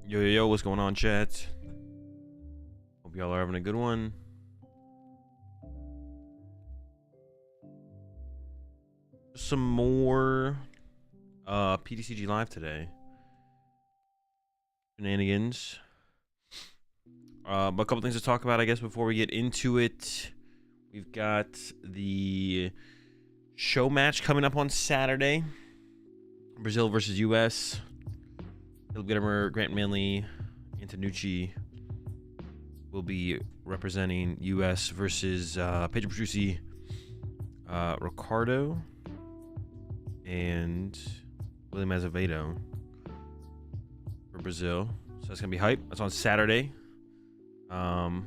Yo, yo, yo, what's going on, chat? Hope y'all are having a good one. Some more PTCG live today. Shenanigans. But a couple things to talk about, I guess, before we get into it. We've got the show match coming up on Saturday. Brazil versus US. Caleb Gettimer, Grant Manley, Antonucci will be representing US versus Pedro Petrucci, Ricardo, and William Azevedo for Brazil. So that's gonna be hype. That's on Saturday. And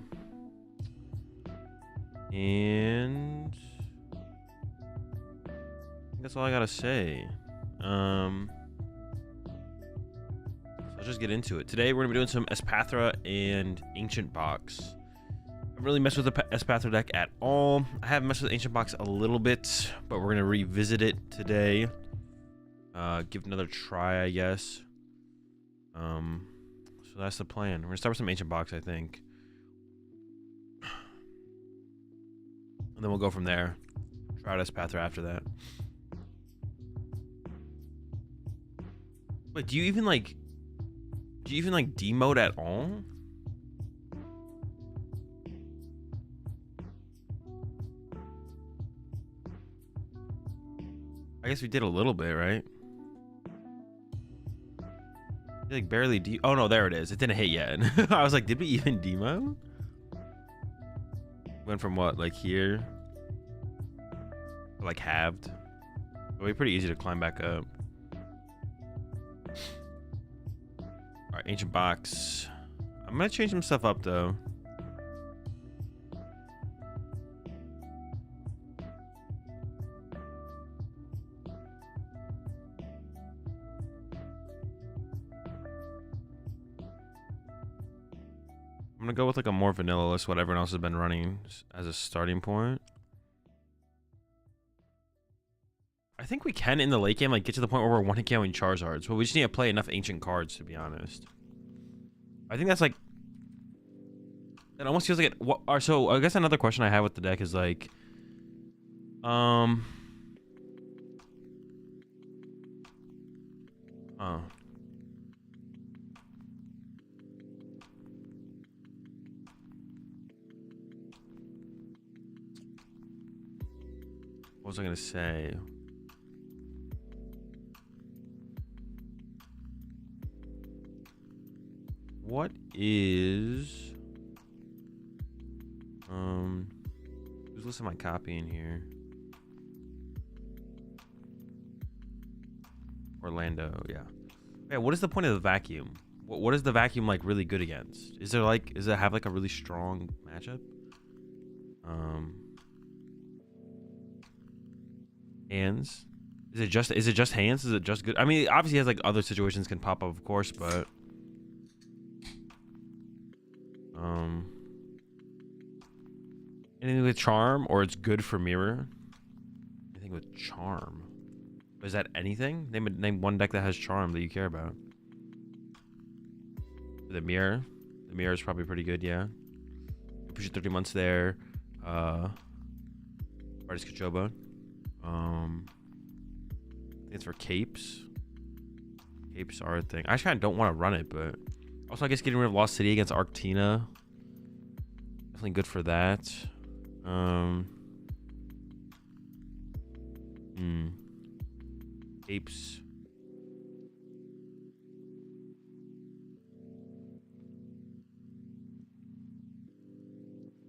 I think that's all I gotta say. So let's just get into it. Today we're gonna be doing some Espathra and Ancient Box. I haven't really messed with the Espathra deck at all. I have messed with Ancient Box a little bit, but we're gonna revisit it today. Give it another try, I guess. So that's the plan. We're gonna start with some Ancient Box, I think. And then we'll go from there. Try out Espathra after that. Wait, do you even like demote at all? I guess we did a little bit, right? Like barely oh no, there it is. It didn't hit yet. I was like, did we even demo? Went from what, like here? Like halved. It'll be pretty easy to climb back up. Alright, Ancient Box. I'm gonna change some stuff up though. I'm gonna go with like a more vanilla list, what everyone else has been running as a starting point. I think we can in the late game like get to the point where we're one-hit KOing Charizards, but we just need to play enough ancient cards, to be honest. I think that's like, it almost feels like it. So I guess another question I have with the deck is like, oh. What was I gonna say? What is who's listing my copy in here? Orlando, yeah. Yeah, what is the point of the vacuum? What is the vacuum like really good against? Is there like, does it have like a really strong matchup? Hands? Is it just hands? Is it just good? I mean, obviously it has like other situations can pop up, of course, but anything with charm, or it's good for mirror? Anything with charm? Is that anything? Name one deck that has charm that you care about. The mirror. The mirror is probably pretty good, yeah. Push it 30 months there. Artist Kachoba. I think it's for capes. Capes are a thing. I kind of don't want to run it, but also I guess getting rid of Lost City against Arctina, definitely good for that. Capes.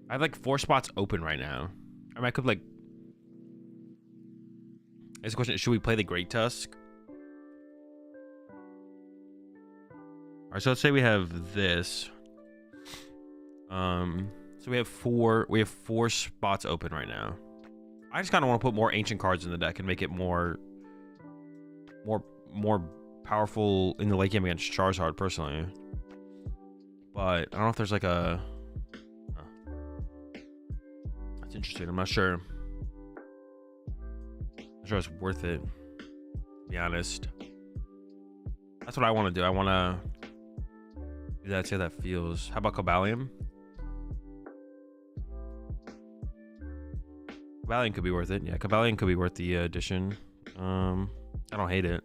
I have like 4 spots open right now. I mean, I could like. Next question: should we play the Great Tusk? All right, so let's say we have this. So we have four spots open right now. I just kind of want to put more ancient cards in the deck and make it more powerful in the late game against Charizard, personally. But I don't know if there's like a. That's interesting. I'm not sure. I'm sure it's worth it, to be honest. That's what I want to do. I want to That's how that feels. How about Cobalion? Cobalion could be worth it. Yeah, Cobalion could be worth the addition. I don't hate it.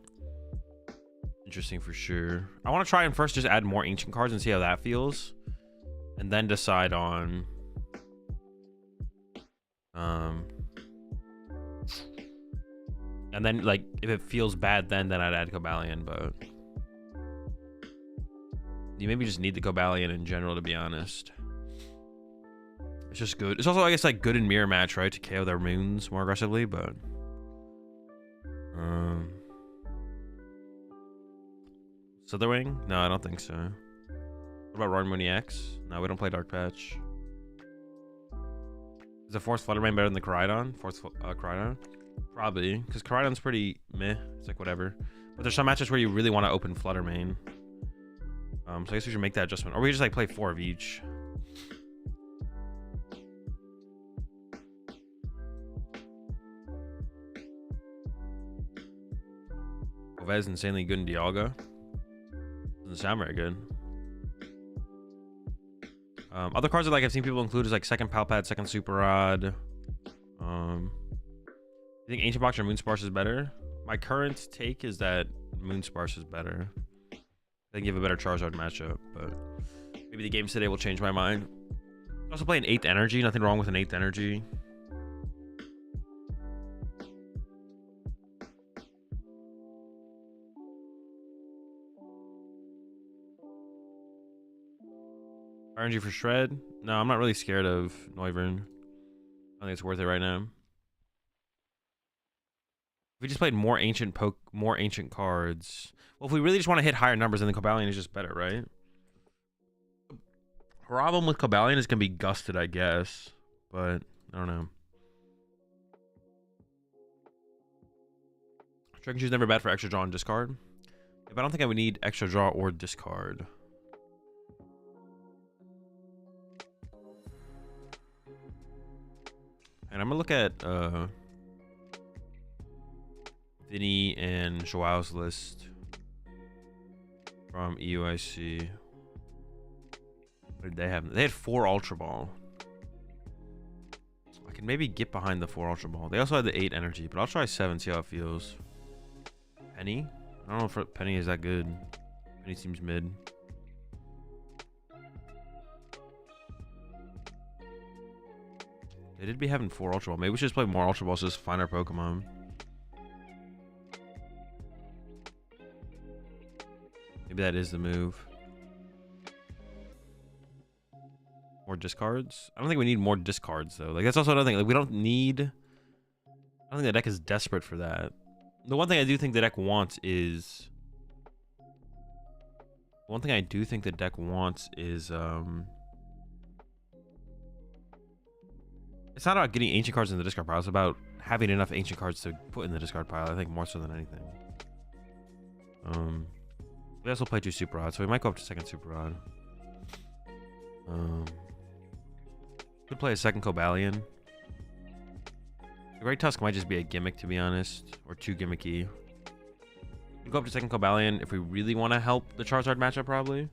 Interesting for sure. I want to try and first just add more ancient cards and see how that feels, and then decide on and then like if it feels bad, then I'd add Cobalion. But you maybe just need the Cobalion in general, to be honest. It's just good. It's also, I guess, like good in mirror match, right, to KO their moons more aggressively. But Slitherwing? No, I don't think so. What about Roaring Moon EX? No, we don't play Dark Patch. Is the Force Fluttermane better than the Koraidon? Force Koraidon? Probably, because Koraidon's pretty meh. It's like whatever. But there's some matches where you really want to open Fluttermane. So I guess we should make that adjustment. Or we just like play 4 of each. Ovez insanely good in Dialga. Doesn't sound very good. Other cards that like I've seen people include is like second Palpad, second Super Rod. You think Ancient Box or Moonsparce is better? My current take is that Moonsparce is better. I think you have a better Charizard matchup, but maybe the games today will change my mind. Also play an 8th energy. Nothing wrong with an 8th energy. RNG for Shred? No, I'm not really scared of Noivern. I think it's worth it right now. If we just played more ancient cards. Well, if we really just want to hit higher numbers, then the Cobalion is just better, right? Problem with Cobalion is gonna be gusted, I guess. But I don't know. Dragon Shoe's never bad for extra draw and discard. But I don't think I would need extra draw or discard. And I'm gonna look at Vinny and Joao's list from EUIC. What did they have? They had 4 Ultra Ball. I can maybe get behind the 4 Ultra Ball. They also had the 8 energy, but I'll try 7, see how it feels. Penny? I don't know if Penny is that good. Penny seems mid. They did be having 4 Ultra Ball. Maybe we should just play more Ultra Balls to just find our Pokemon. Maybe that is the move. More discards? I don't think we need more discards, though. Like, that's also another thing. Like, we don't need... I don't think the deck is desperate for that. The one thing I do think the deck wants is... One thing I do think the deck wants is... It's not about getting ancient cards in the discard pile. It's about having enough ancient cards to put in the discard pile. I think more so than anything. We also play 2 Super Rods, so we might go up to second Super Rod. Could play a second Cobalion. The Great Tusk might just be a gimmick, to be honest, or too gimmicky. We go up to second Cobalion if we really want to help the Charizard matchup, probably.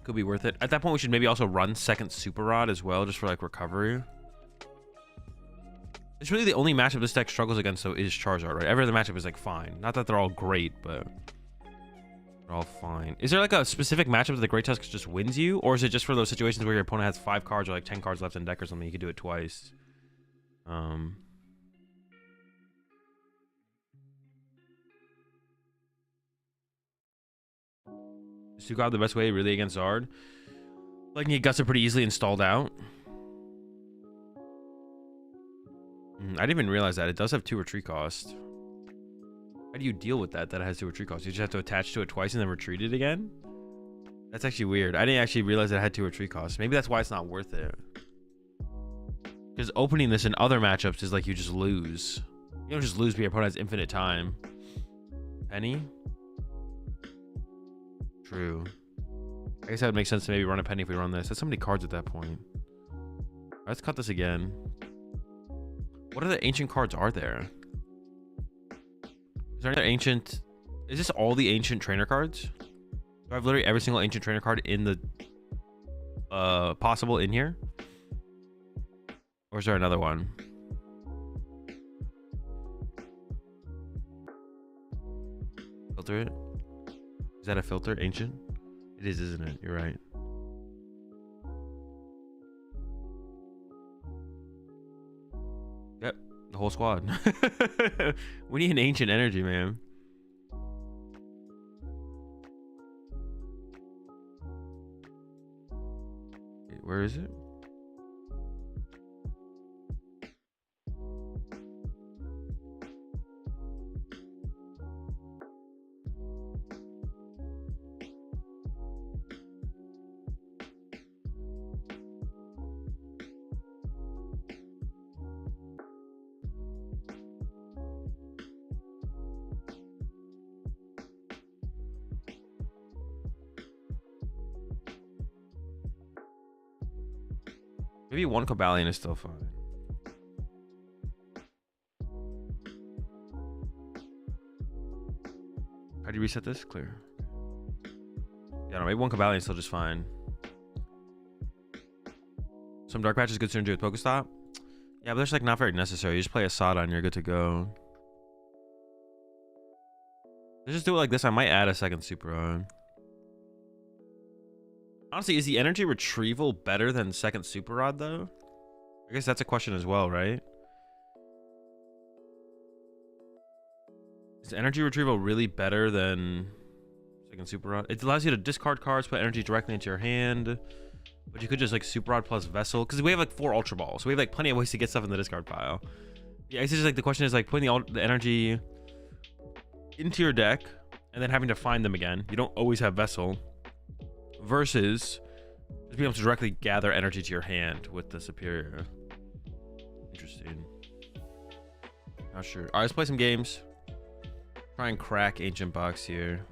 Could be worth it. At that point, we should maybe also run second Super Rod as well, just for like recovery. It's really the only matchup this deck struggles against, though, is Charizard, right? Every other matchup is like fine. Not that they're all great, but they're all fine. Is there like a specific matchup that the Great Tusk just wins you, or is it just for those situations where your opponent has 5 cards or like 10 cards left in deck or something? You can do it twice. Sukab the best way really against Zard? Like, he guts it pretty easily and stalled out. I didn't even realize that. It does have 2 retreat cost. How do you deal with that, that it has 2 retreat costs? You just have to attach to it twice and then retreat it again? That's actually weird. I didn't actually realize it had 2 retreat costs. Maybe that's why it's not worth it. Because opening this in other matchups is like you just lose. You don't just lose, but your opponent has infinite time. Penny? True. I guess that would make sense to maybe run a Penny if we run this. That's so many cards at that point. Right, let's cut this again. What other ancient cards are there? Is there any ancient... Is this all the ancient trainer cards? I have literally every single ancient trainer card in the possible in here? Or is there another one? Filter it? Is that a filter? Ancient? It is, isn't it? You're right. Yep, the whole squad. We need an ancient energy, man. Wait, where is it? Maybe one Cobalion is still fine. How do you reset this? Clear. Yeah, no, maybe one Cobalion is still just fine. Some dark patch is good synergy with Pokestop. Yeah, but that's like not very necessary. You just play a Sada and you're good to go. Let's just do it like this. I might add a second Super Rod. Honestly, is the energy retrieval better than second Super Rod though? I guess that's a question as well, right? Is energy retrieval really better than second Super Rod? It allows you to discard cards, put energy directly into your hand. But you could just like Super Rod plus Vessel. Because we have like 4 Ultra Balls. So we have like plenty of ways to get stuff in the discard pile. Yeah, it's just like the question is like putting the energy into your deck and then having to find them again. You don't always have Vessel. Versus just being able to directly gather energy to your hand with the Superior. Interesting. Not sure. Alright, let's play some games. Try and crack Ancient Box here.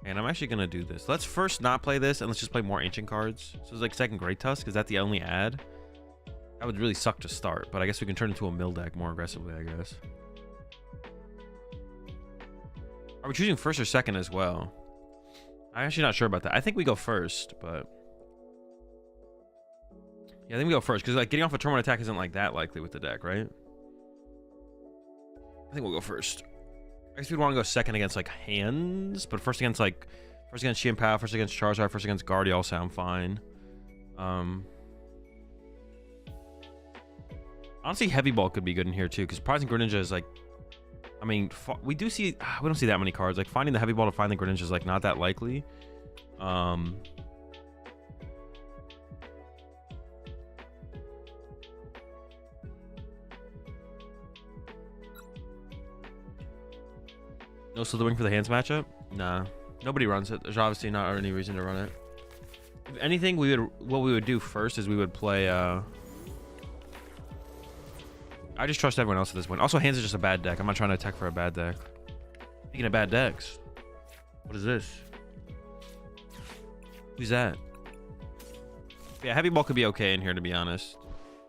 And I'm actually gonna do this. Let's first not play this and let's just play more Ancient cards. So it's like second Great Tusk. Is that the only ad? That would really suck to start, but I guess we can turn into a mill deck more aggressively, I guess. Are we choosing first or second as well? I'm actually not sure about that. I think we go first, but yeah, I think we go first because like getting off a turn 1 attack isn't like that likely with the deck, right? I think we'll go first. I guess we'd want to go second against like hands, but first against Chien-Pao, first against Charizard, first against Guardy all sound fine. Honestly, Heavy Ball could be good in here too because Prizing Greninja is like, I mean, we don't see that many cards. Like finding the Heavy Ball to find the Greninja is like not that likely. No Slithering for the hands matchup? Nah, nobody runs it. There's obviously not any reason to run it. If anything, what we would do first is we would play. I just trust everyone else at this point. Also, hands is just a bad deck. I'm not trying to attack for a bad deck. Speaking of bad decks, what is this? Who's that? Yeah, Heavy Ball could be okay in here, to be honest.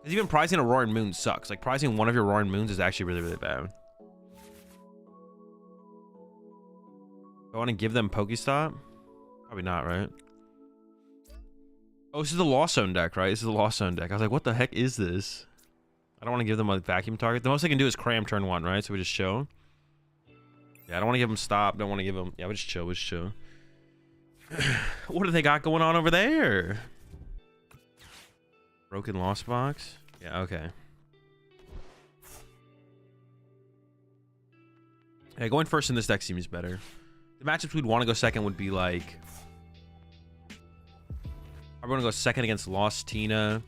Because even prizing a Roaring Moon sucks. Like, prizing one of your Roaring Moons is actually really, really bad. I want to give them Pokestop? Probably not, right? Oh, this is the Lost Zone deck, right? This is the Lost Zone deck. I was like, what the heck is this? I don't want to give them a vacuum target. The most I can do is cram turn 1, right? So we just chill. Yeah, I don't want to give them stop. Don't want to give them... Yeah, we just chill. We just chill. What do they got going on over there? Broken Lost Box? Yeah, okay. Yeah, going first in this deck seems better. The matchups we'd want to go second would be like... I'm going to go second against Lost Tina.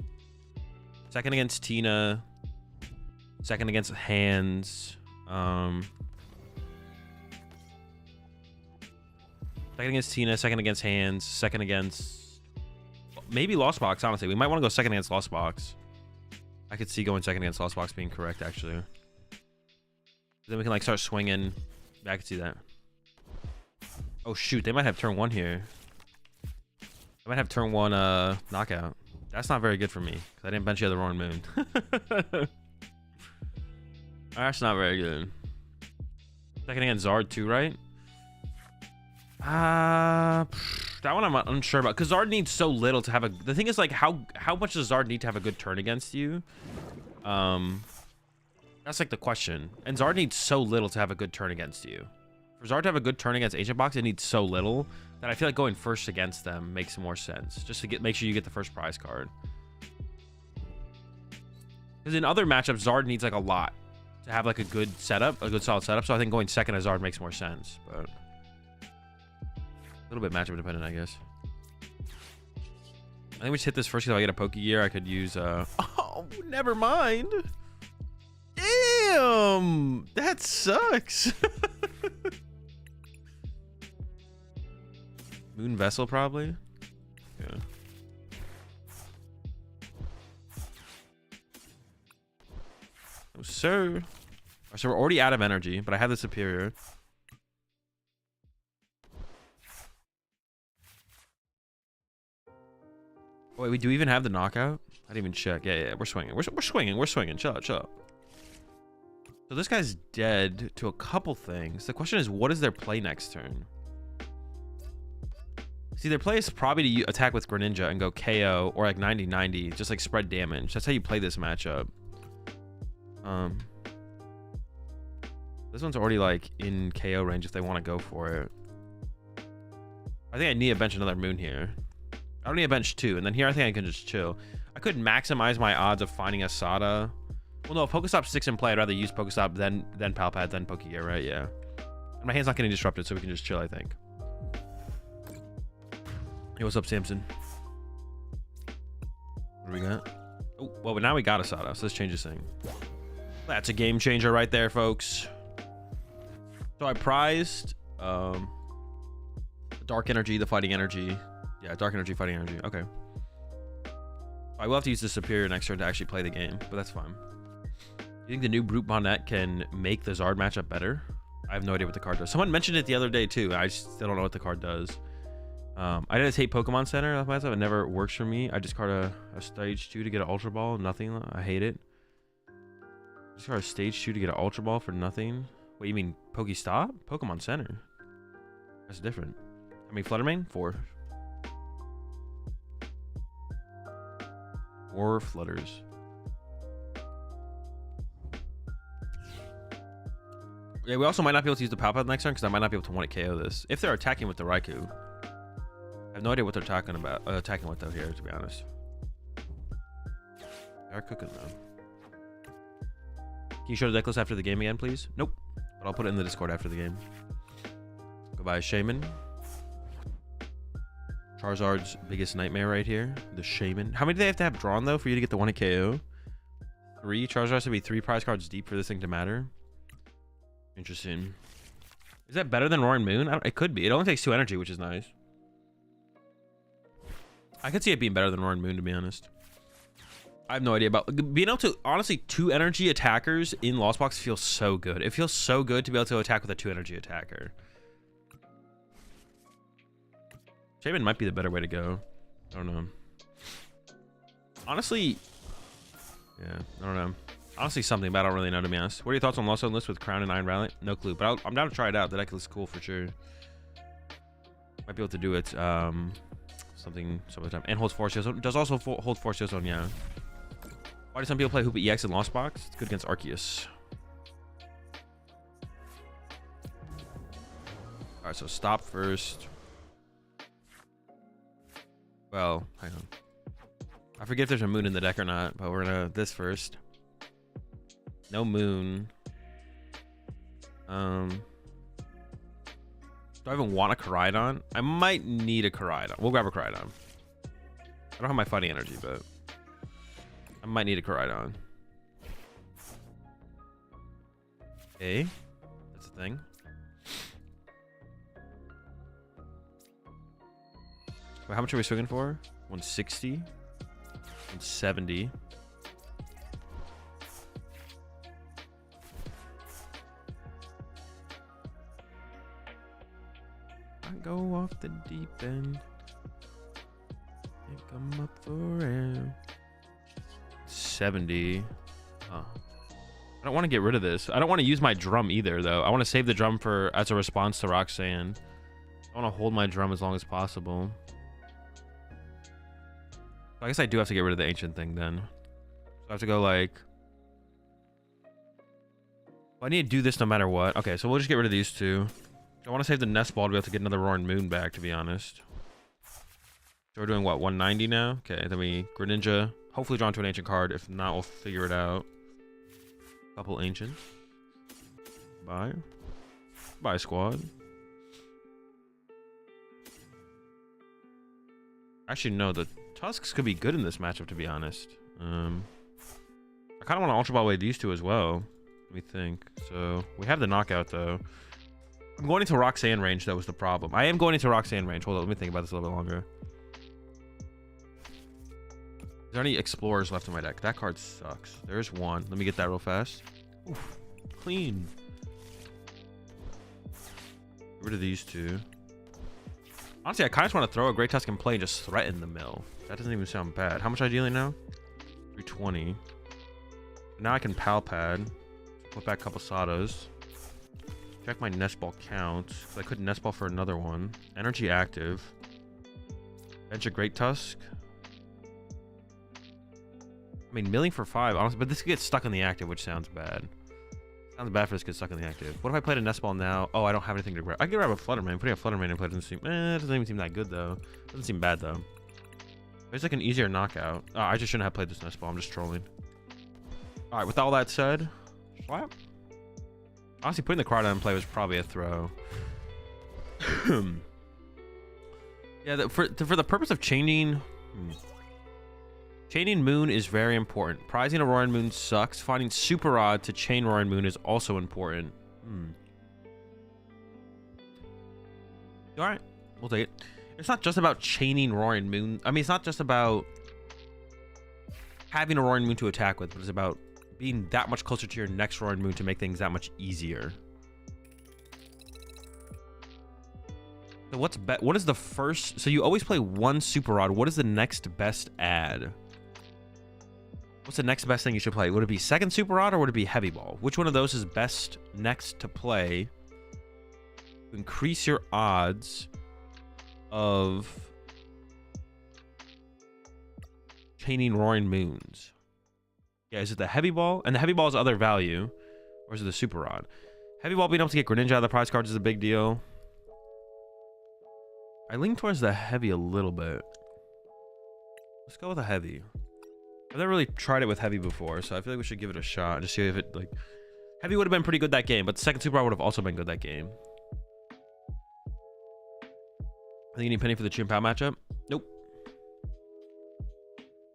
Second against Tina. Second against Hands. Second against Tina. Second against Hands. Second against... Maybe Lost Box, honestly. We might want to go second against Lost Box. I could see going second against Lost Box being correct, actually. Then we can, like, start swinging. Yeah, I could see that. Oh, shoot. They might have turn 1 here. They might have turn 1 knockout. That's not very good for me, because I didn't bench the other Roaring Moon. That's not very good. Second against Zard too, right? That one I'm unsure about, because Zard needs so little to have a... The thing is, like, how much does Zard need to have a good turn against you? That's, like, the question. And Zard needs so little to have a good turn against you. For Zard to have a good turn against Agent Box, it needs so little that I feel like going first against them makes more sense. Just to make sure you get the first prize card. Because in other matchups, Zard needs, like, a lot to have, like, a good setup, a good solid setup. So I think going second as Zard makes more sense. But... a little bit matchup dependent, I guess. I think we just hit this first because if I get a Poke Gear, I could use oh, never mind. Damn, that sucks. Moon Vessel probably. Yeah. Oh, sir. So we're already out of energy, but I have the superior. Wait, we do even have the knockout? I didn't even check. Yeah, we're swinging. We're swinging. We're swinging. Chill out, chill out. So this guy's dead to a couple things. The question is, what is their play next turn? See, their play is probably to attack with Greninja and go KO or like 90-90, just like spread damage. That's how you play this matchup. This one's already like in KO range if they want to go for it. I think I need to bench another Moon here. I don't need a bench 2, and then here I think I can just chill. I could maximize my odds of finding a Sada. Well, no, if Pokestop's 6 in play, I'd rather use Pokestop, then Palpad, then Pokegear, right? Yeah. And my hand's not getting disrupted, so we can just chill, I think. Hey, what's up, Samson? What do we got? Oh, well, but now we got a Sada, so let's change this thing. That's a game changer right there, folks. So I prized Dark Energy, the Fighting Energy. Yeah, Dark Energy, Fighting Energy. Okay. I will have to use the Superior next turn to actually play the game, but that's fine. You think the new Brute Bonnet can make the Zard matchup better? I have no idea what the card does. Someone mentioned it the other day, too. I still don't know what the card does. I didn't hate Pokemon Center. It never works for me. I discard a Stage 2 to get an Ultra Ball. Nothing. I hate it. Discard a Stage 2 to get an Ultra Ball for nothing. Wait, you mean Pokestop? Pokemon Center. That's different. How many Fluttermane? 4. 4 Flutters. Yeah, we also might not be able to use the Palpad next turn because I might not be able to 1-hit KO this. If they're attacking with the Raikou. I have no idea what they're attacking with though here, to be honest. They are cooking though. Can you show the deck list after the game again, please? Nope. But I'll put it in the Discord after the game. Goodbye, Shaman. Charizard's biggest nightmare right here. The Shaman. How many do they have to have drawn, though, for you to get the 1-hit KO? 3? Charizard has to be 3 prize cards deep for this thing to matter. Interesting. Is that better than Roaring Moon? It could be. It only takes 2 energy, which is nice. I could see it being better than Roaring Moon, to be honest. I have no idea about... Being able to... Honestly, 2 energy attackers in Lost Box feels so good. It feels so good to be able to attack with a 2 energy attacker. Shaman might be the better way to go. I don't know. Honestly... Yeah, I don't know. Honestly, something, but I don't really know, to be honest. What are your thoughts on Lost Zone list with Crown and Iron Rally? No clue, but I'm down to try it out. The deck looks cool for sure. Might be able to do it something some other time. And holds Force Shield Zone. Does also hold Force Shield Zone, yeah. Why do some people play Hoopa EX in Lost Box? It's good against Arceus. Alright, so stop first. Well, hang on. I forget if there's a Moon in the deck or not, but we're gonna this first. No Moon. Do I even want a Koraidon? I might need a Koraidon. We'll grab a Koraidon. I don't have my fighting energy, but I might need a Koraidon. Okay, that's a thing. Wait, how much are we swinging for? 160, 170. I go off the deep end. Think I'm up for air. 70. Oh. I don't want to get rid of this. I don't want to use my drum either, though. I want to save the drum for as a response to Roxanne. I I want to hold my drum as long as possible. I guess I do have to get rid of the ancient thing then. So I have to go like... Well, I need to do this no matter what. Okay, so we'll just get rid of these two. I want to save the nest ball to be able to get another Roaring Moon back, to be honest. So we're doing what, 190 now? Okay, then we Greninja. Hopefully draw into an ancient card. If not, we'll figure it out. Couple ancients. Bye. Bye, squad. Actually, no, the Tusks could be good in this matchup, to be honest. I kind of want to Ultra Ball away these two as well. Let me think. So, we have the knockout, though. I'm going into Rock Sand range, that was the problem. I am going into Rock Sand range. Hold on, let me think about this a little bit longer. Is there any Explorers left in my deck? That card sucks. There's one. Let me get that real fast. Oof, clean. Get rid of these two. Honestly, I kind of just want to throw a Great Tusk in play and just threaten the mill. That doesn't even sound bad. How much am I dealing now? 320. Now I can Pal Pad. Put back a couple Sados. Check my Nest Ball count. I could Nest Ball for another one. Energy active. Bench a Great Tusk. I mean, milling for 5, honestly, but this gets stuck in the active, which sounds bad. Sounds bad for this to get stuck in the active. What if I played a Nest Ball now? Oh, I don't have anything to grab. I can grab a Flutterman. Putting a Flutterman in play doesn't seem... it doesn't even seem that good, though. Doesn't seem bad, though. There's like an easier knockout. Oh, I just shouldn't have played this Nest Ball. I'm just trolling. Alright, with all that said... What? Honestly, putting the Crowdon in play was probably a throw. Yeah, for the purpose of chaining... Chaining Moon is very important. Prizing a Roaring Moon sucks. Finding Super Odd to chain Roaring Moon is also important. Alright, we'll take it. It's not just about chaining Roaring Moon. I mean, it's not just about having a Roaring Moon to attack with, but it's about being that much closer to your next Roaring Moon to make things that much easier. So what is the first... So you always play one Super Odd. What is the next best add? What's the next best thing you should play? Would it be second Super Odd or would it be Heavy Ball? Which one of those is best next to play to increase your odds of chaining Roaring Moons? Yeah, is it the Heavy Ball? And the Heavy Ball is other value. Or is it the Super Odd? Heavy Ball being able to get Greninja out of the prize cards is a big deal. I lean towards the Heavy a little bit. Let's go with a Heavy. I've never really tried it with Heavy before, so I feel like we should give it a shot and just see if it, like... Heavy would have been pretty good that game, but the second Super Odd would have also been good that game. I think you need Penny for the Chimpow matchup? Nope.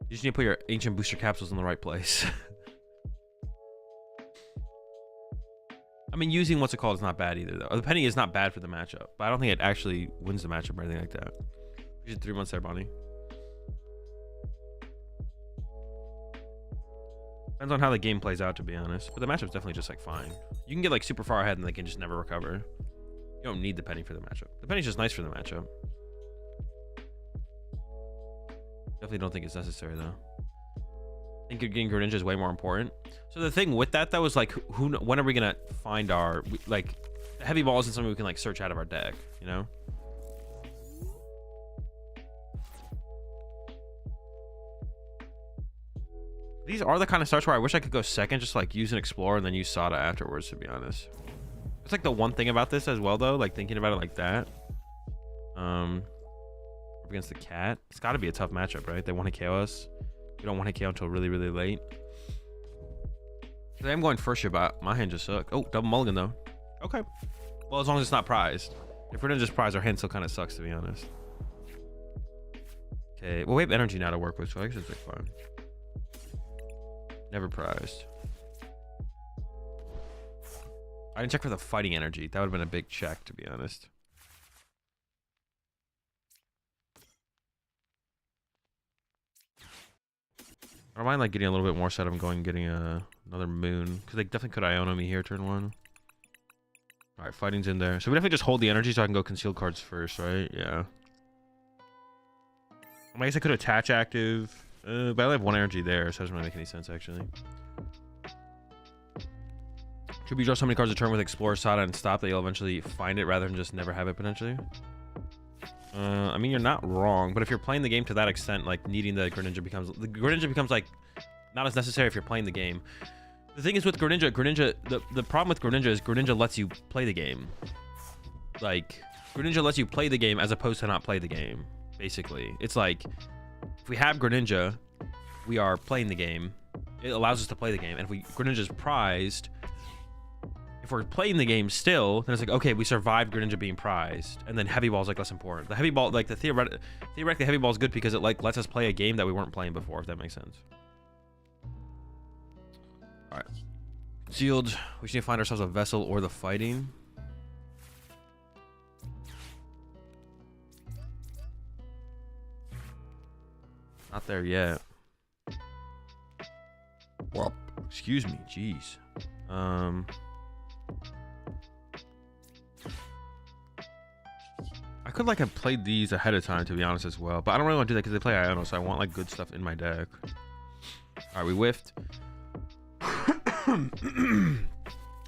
You just need to put your Ancient Booster Capsules in the right place. I mean, using what's it called is not bad either, though. The Penny is not bad for the matchup, but I don't think it actually wins the matchup or anything like that. You should 3 months there, Bonnie. Depends on how the game plays out, to be honest. But the matchup's definitely just, like, fine. You can get, like, super far ahead and they can just never recover. You don't need the Penny for the matchup. The Penny's just nice for the matchup. Definitely don't think it's necessary, though. I think getting Greninja is way more important. So the thing with that, though, is, like, when are we going to find our... Like, Heavy Ball isn't something we can, like, search out of our deck, you know? These are the kind of starts where I wish I could go second, just like use an Explorer and then use Sada afterwards, to be honest. It's like the one thing about this as well, though, like thinking about it like that. Against the Cat, it's got to be a tough matchup, right? They want to KO us. We don't want to KO until really, really late. I'm going first here, but my hand just sucked. Oh, double mulligan, though. Okay. Well, as long as it's not prized. If we're going to just prize, our hand still kind of sucks, to be honest. Okay. Well, we have energy now to work with, so I guess it's like fine. Never prized. I didn't check for the fighting energy. That would have been a big check, to be honest. I don't mind like getting a little bit more set up and going and getting another moon. Because they definitely could Iono me here turn 1. Alright, fighting's in there. So we definitely just hold the energy so I can go concealed cards first, right? Yeah. I guess I could attach active. But I only have 1 energy there, so it doesn't really make any sense, actually. Should we draw so many cards a turn with Explorer, Sada, and Stop that you'll eventually find it rather than just never have it, potentially? I mean, you're not wrong, but if you're playing the game to that extent, like needing the Greninja becomes like not as necessary if you're playing the game. The thing is with Greninja, the problem with Greninja is Greninja lets you play the game. Like, Greninja lets you play the game as opposed to not play the game, basically. It's like, if we have Greninja, we are playing the game. It allows us to play the game. And if Greninja's prized, if we're playing the game still, then it's like, okay, we survived Greninja being prized. And then Heavy Ball's like less important. The Heavy Ball, like theoretically Heavy Ball is good because it like lets us play a game that we weren't playing before, if that makes sense. All right. Concealed. We should need to find ourselves a vessel or the fighting. Not there yet. Well, excuse me. Jeez. I could like have played these ahead of time, to be honest, as well. But I don't really want to do that because they play Iono, so I want like good stuff in my deck. All right, we whiffed.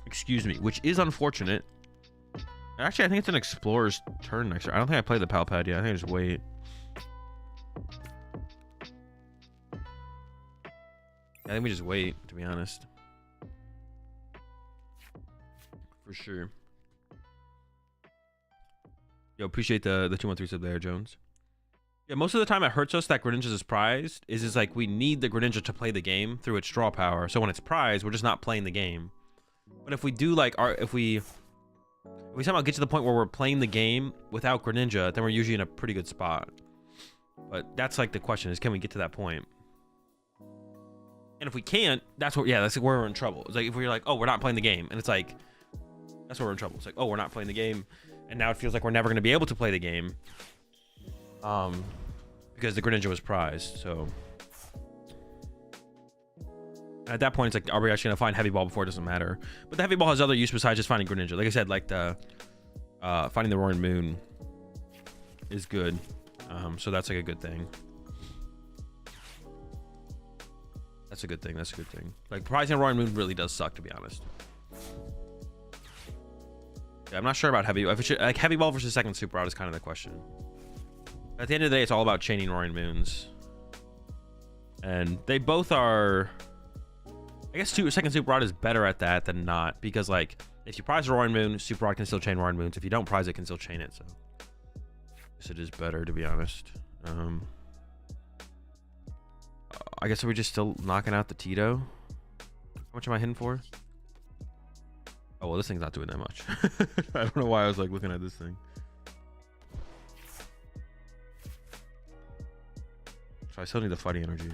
Excuse me, which is unfortunate. Actually, I think it's an Explorer's turn next turn. I don't think I played the Palpad yet. I think I just wait. I think we just wait, to be honest. For sure. Yo, appreciate the 213 sub there, Jones. Yeah, most of the time it hurts us that Greninja is prized. Is like we need the Greninja to play the game through its draw power. So when it's prized, we're just not playing the game. But if we do like if we somehow get to the point where we're playing the game without Greninja, then we're usually in a pretty good spot. But that's like the question is, can we get to that point? And if we can't, that's where we're in trouble. It's like if we're like, oh, we're not playing the game, and it's like that's where we're in trouble. It's like, oh, we're not playing the game, and now it feels like we're never going to be able to play the game, because the Greninja was prized. So at that point, it's like, are we actually going to find Heavy Ball before it doesn't matter? But the Heavy Ball has other use besides just finding Greninja. Like I said, like the finding the Roaring Moon is good, so that's like a good thing. That's a good thing. That's a good thing. Like, prizing Roaring Moon really does suck, to be honest. Yeah, I'm not sure about Heavy. If it should, like, Heavy Ball versus second Super Rod is kind of the question. At the end of the day, it's all about chaining Roaring Moons. And they both are... I guess second Super Rod is better at that than not. Because, like, if you prize a Roaring Moon, Super Rod can still chain Roaring Moons. If you don't prize it, it can still chain it. So, I guess it is better, to be honest. I guess are we just still knocking out the Tito? How much am I hitting for? Oh, well, this thing's not doing that much. I don't know why I was like looking at this thing. So I still need the fighting energy.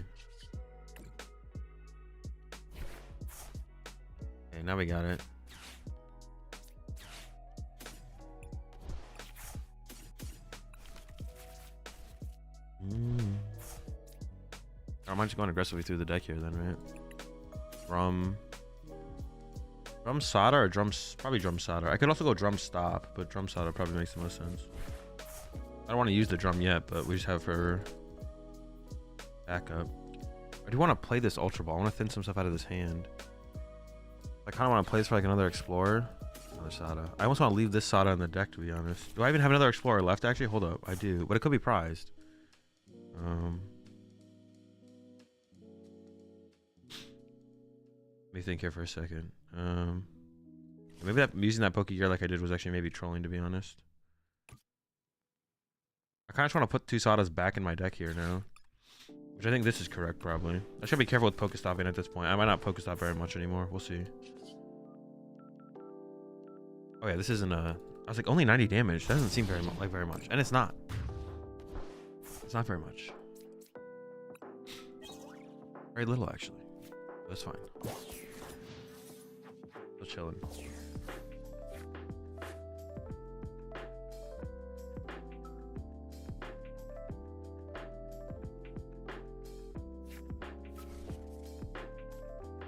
Okay, now we got it. I might just going aggressively through the deck here then, right? Drum Sada or probably Drum Sada. I could also go Drum Stop, but Drum Sada probably makes the most sense. I don't want to use the drum yet, but we just have for backup. I do want to play this Ultra Ball. I want to thin some stuff out of this hand. I kind of want to play this for like another Explorer. Another Sada. I almost want to leave this Sada in the deck, to be honest. Do I even have another Explorer left, actually? Hold up. I do, but it could be prized. Let me think here for a second. Maybe using that Pokegear like I did was actually maybe trolling, to be honest. I kind of just want to put two Sadas back in my deck here now, which I think this is correct, probably. I should be careful with Pokestopping at this point. I might not Pokestop very much anymore. We'll see. Oh yeah, this isn't a... I was like, only 90 damage. That doesn't seem very much. And it's not. It's not very much. Very little, actually. That's fine. Still chilling.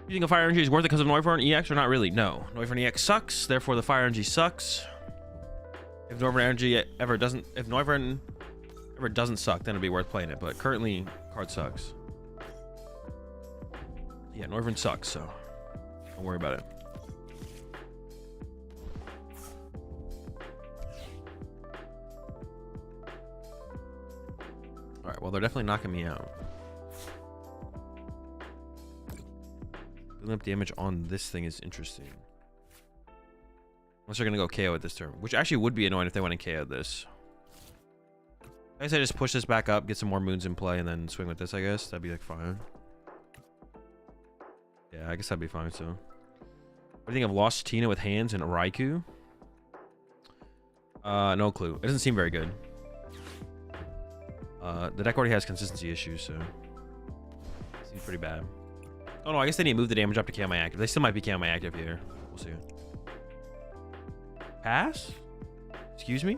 Using a Fire Energy is worth it because of Noivern EX or not really? No. Noivern EX sucks, therefore the Fire Energy sucks. If Noivern ever doesn't suck, then it'd be worth playing it. But currently, card sucks. Yeah, Noivern sucks, so don't worry about it. Well, they're definitely knocking me out. Building up damage on this thing is interesting. Unless they're gonna go KO at this turn, which actually would be annoying if they went and KO this. I guess I just push this back up, get some more moons in play, and then swing with this, I guess. That'd be like fine. Yeah, I guess that'd be fine, so. What do you think of Lost Tina with hands and Raikou? No clue. It doesn't seem very good. The deck already has consistency issues, so. It seems pretty bad. Oh no, I guess they need to move the damage up to KO my active. They still might be KO my active here. We'll see. Pass? Excuse me?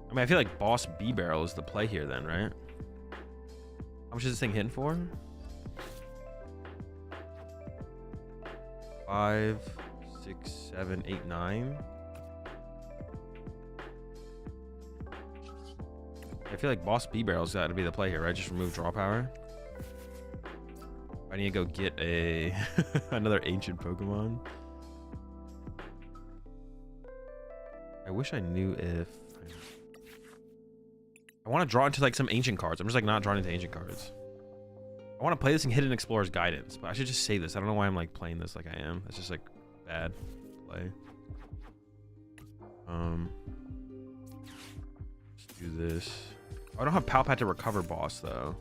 I mean, I feel like Boss B-Barrel is the play here then, right? How much is this thing hitting for? 5, 6, 7, 8, 9. I feel like Boss B-Barrel's got to be the play here, right? Just remove draw power. I need to go get a another ancient Pokemon. I wish I knew if I want to draw into like some ancient cards. I'm just like not drawing into ancient cards. I want to play this in Hidden Explorer's Guidance, but I should just say this. I don't know why I'm like playing this like I am. That's just like bad play. Let's do this. I don't have Palpat to recover boss though.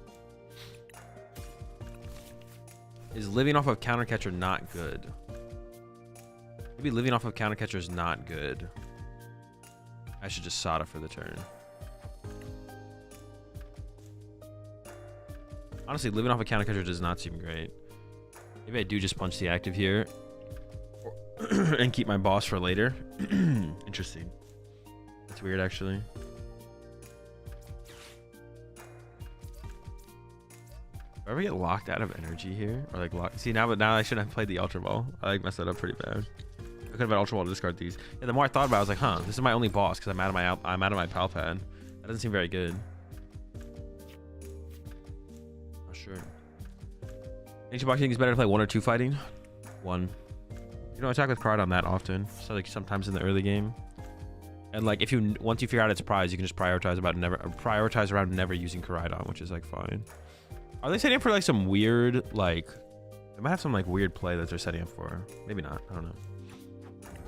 Is living off of Counter Catcher not good? Maybe living off of Counter Catcher is not good. I should just Sada for the turn. Honestly, living off a Counter Catcher does not seem great. Maybe I do just punch the active here and keep my boss for later. Interesting. That's weird, actually. Do I ever get locked out of energy here? Or like locked? See, now I shouldn't have played the Ultra Ball. I like messed that up pretty bad. I could have had Ultra Ball to discard these. Yeah, the more I thought about it, I was like, huh, this is my only boss because I'm out of my Palpad. That doesn't seem very good. Sure. Ancient Box, you think it's better to play 1 or 2 fighting? 1. You don't attack with Crowdon that often. So like sometimes in the early game. And like once you figure out its prize, you can just prioritize around never using Koraidon, which is like fine. Are they setting up for like some weird like they might have some like weird play that they're setting up for. Maybe not. I don't know.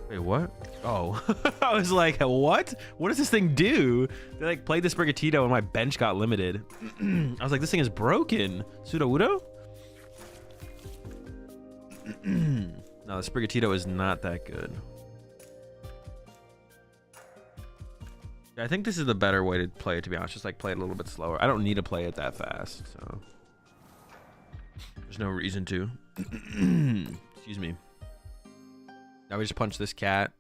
Wait, what? Oh. I was like, what? What does this thing do? They like played the Sprigatito and my bench got limited. I was like, this thing is broken. Sudowoodo? No, the Sprigatito is not that good. Yeah, I think this is the better way to play it, to be honest. Just like play it a little bit slower. I don't need to play it that fast, so there's no reason to. Excuse me. Now we just punch this cat.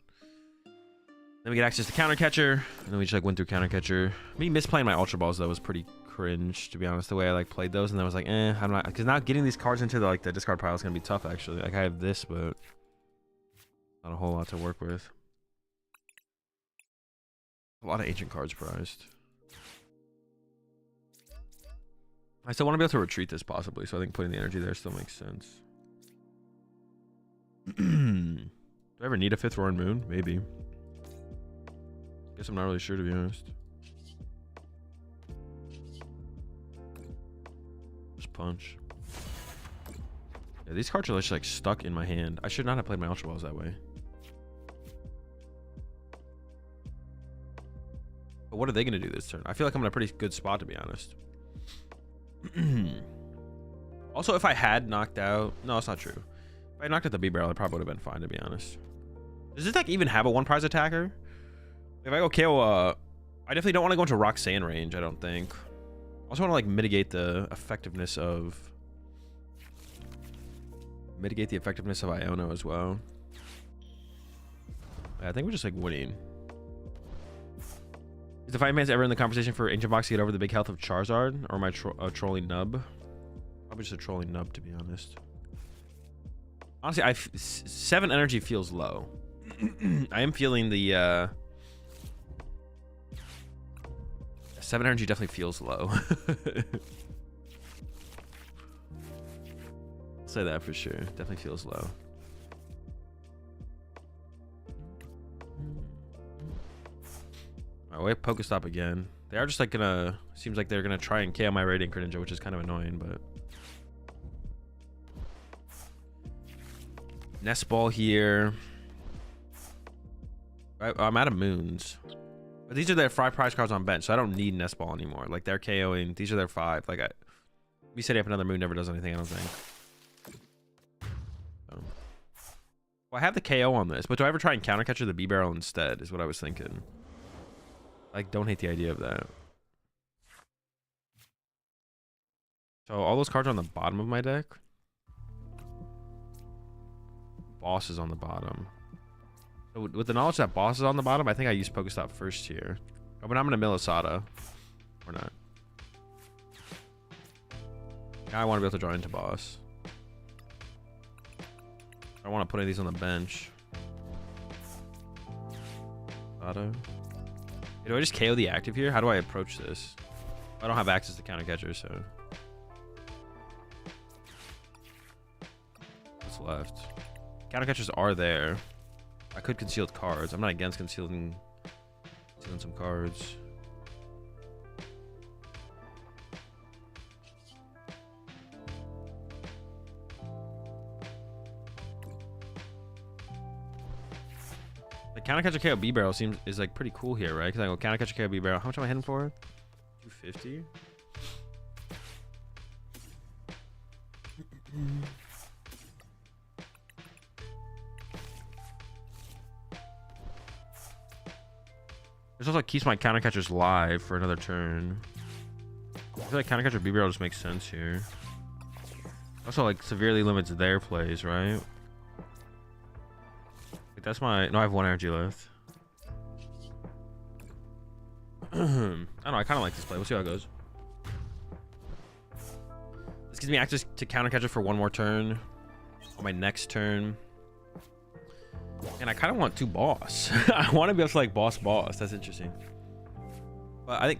Then we get access to Counter Catcher. And then we just like went through Counter Catcher. Me misplaying my Ultra Balls though was pretty cringe, to be honest, the way I like played those. And then I was like, I'm not, because now getting these cards into the discard pile is gonna be tough actually. Like I have this, but not a whole lot to work with. A lot of ancient cards prized. I still want to be able to retreat this possibly, so I think putting the energy there still makes sense. Do I ever need a 5th Roaring Moon? Maybe. Guess I'm not really sure, to be honest. Just punch. Yeah, these cards are just like stuck in my hand. I should not have played my Ultra Balls that way. But what are they going to do this turn? I feel like I'm in a pretty good spot, to be honest. Also, if I had knocked out... No, it's not true. If I knocked out the B-Barrel, I probably would have been fine, to be honest. Does this deck even have a 1-prize attacker? If I go KO, I definitely don't want to go into Roxanne range, I don't think. I also want to like mitigate the effectiveness of Iono as well. Yeah, I think we're just like winning. Is the Fighting Man's ever in the conversation for Ancient Box to get over the big health of Charizard? Or am I a trolling nub? Probably just a trolling nub, to be honest. Honestly, 7 energy feels low. I am feeling the 7 energy definitely feels low. I'll say that for sure. Definitely feels low. Alright, we have Pokestop again. They are just like gonna, seems like they're gonna try and KO my Radiant Greninja, which is kind of annoying, but. Nest Ball here. I'm out of moons. But these are their 5 prize cards on bench, so I don't need Nest Ball anymore. Like, they're KOing. These are their 5. Like, me setting up another moon never does anything, I don't think. So. Well, I have the KO on this, but do I ever try and counter catcher the B-Barrel instead, is what I was thinking. Like, don't hate the idea of that. So, all those cards are on the bottom of my deck. Boss is on the bottom. So with the knowledge that boss is on the bottom, I think I use Pokestop first here. Oh, but I'm gonna mill Asada. Or not. Now I want to be able to draw into boss. I want to put any of these on the bench. Asada. Hey, do I just KO the active here? How do I approach this? I don't have access to counter catcher, so. What's left? Counter catchers are there. I could conceal cards. I'm not against concealing some cards. The counter catcher KO B barrel is like pretty cool here, right? Because I go counter catcher KO B barrel. How much am I hitting for? 250. This also keeps my counter catchers live for another turn. I feel like counter catcher B barrel just makes sense here. Also, like, severely limits their plays, right? Like, that's my. No, I have 1 energy left. I don't know. I kind of like this play. We'll see how it goes. This gives me access to counter catcher for 1 more turn on my next turn. And I kind of want to boss. I want to be able to like boss. That's interesting. But I think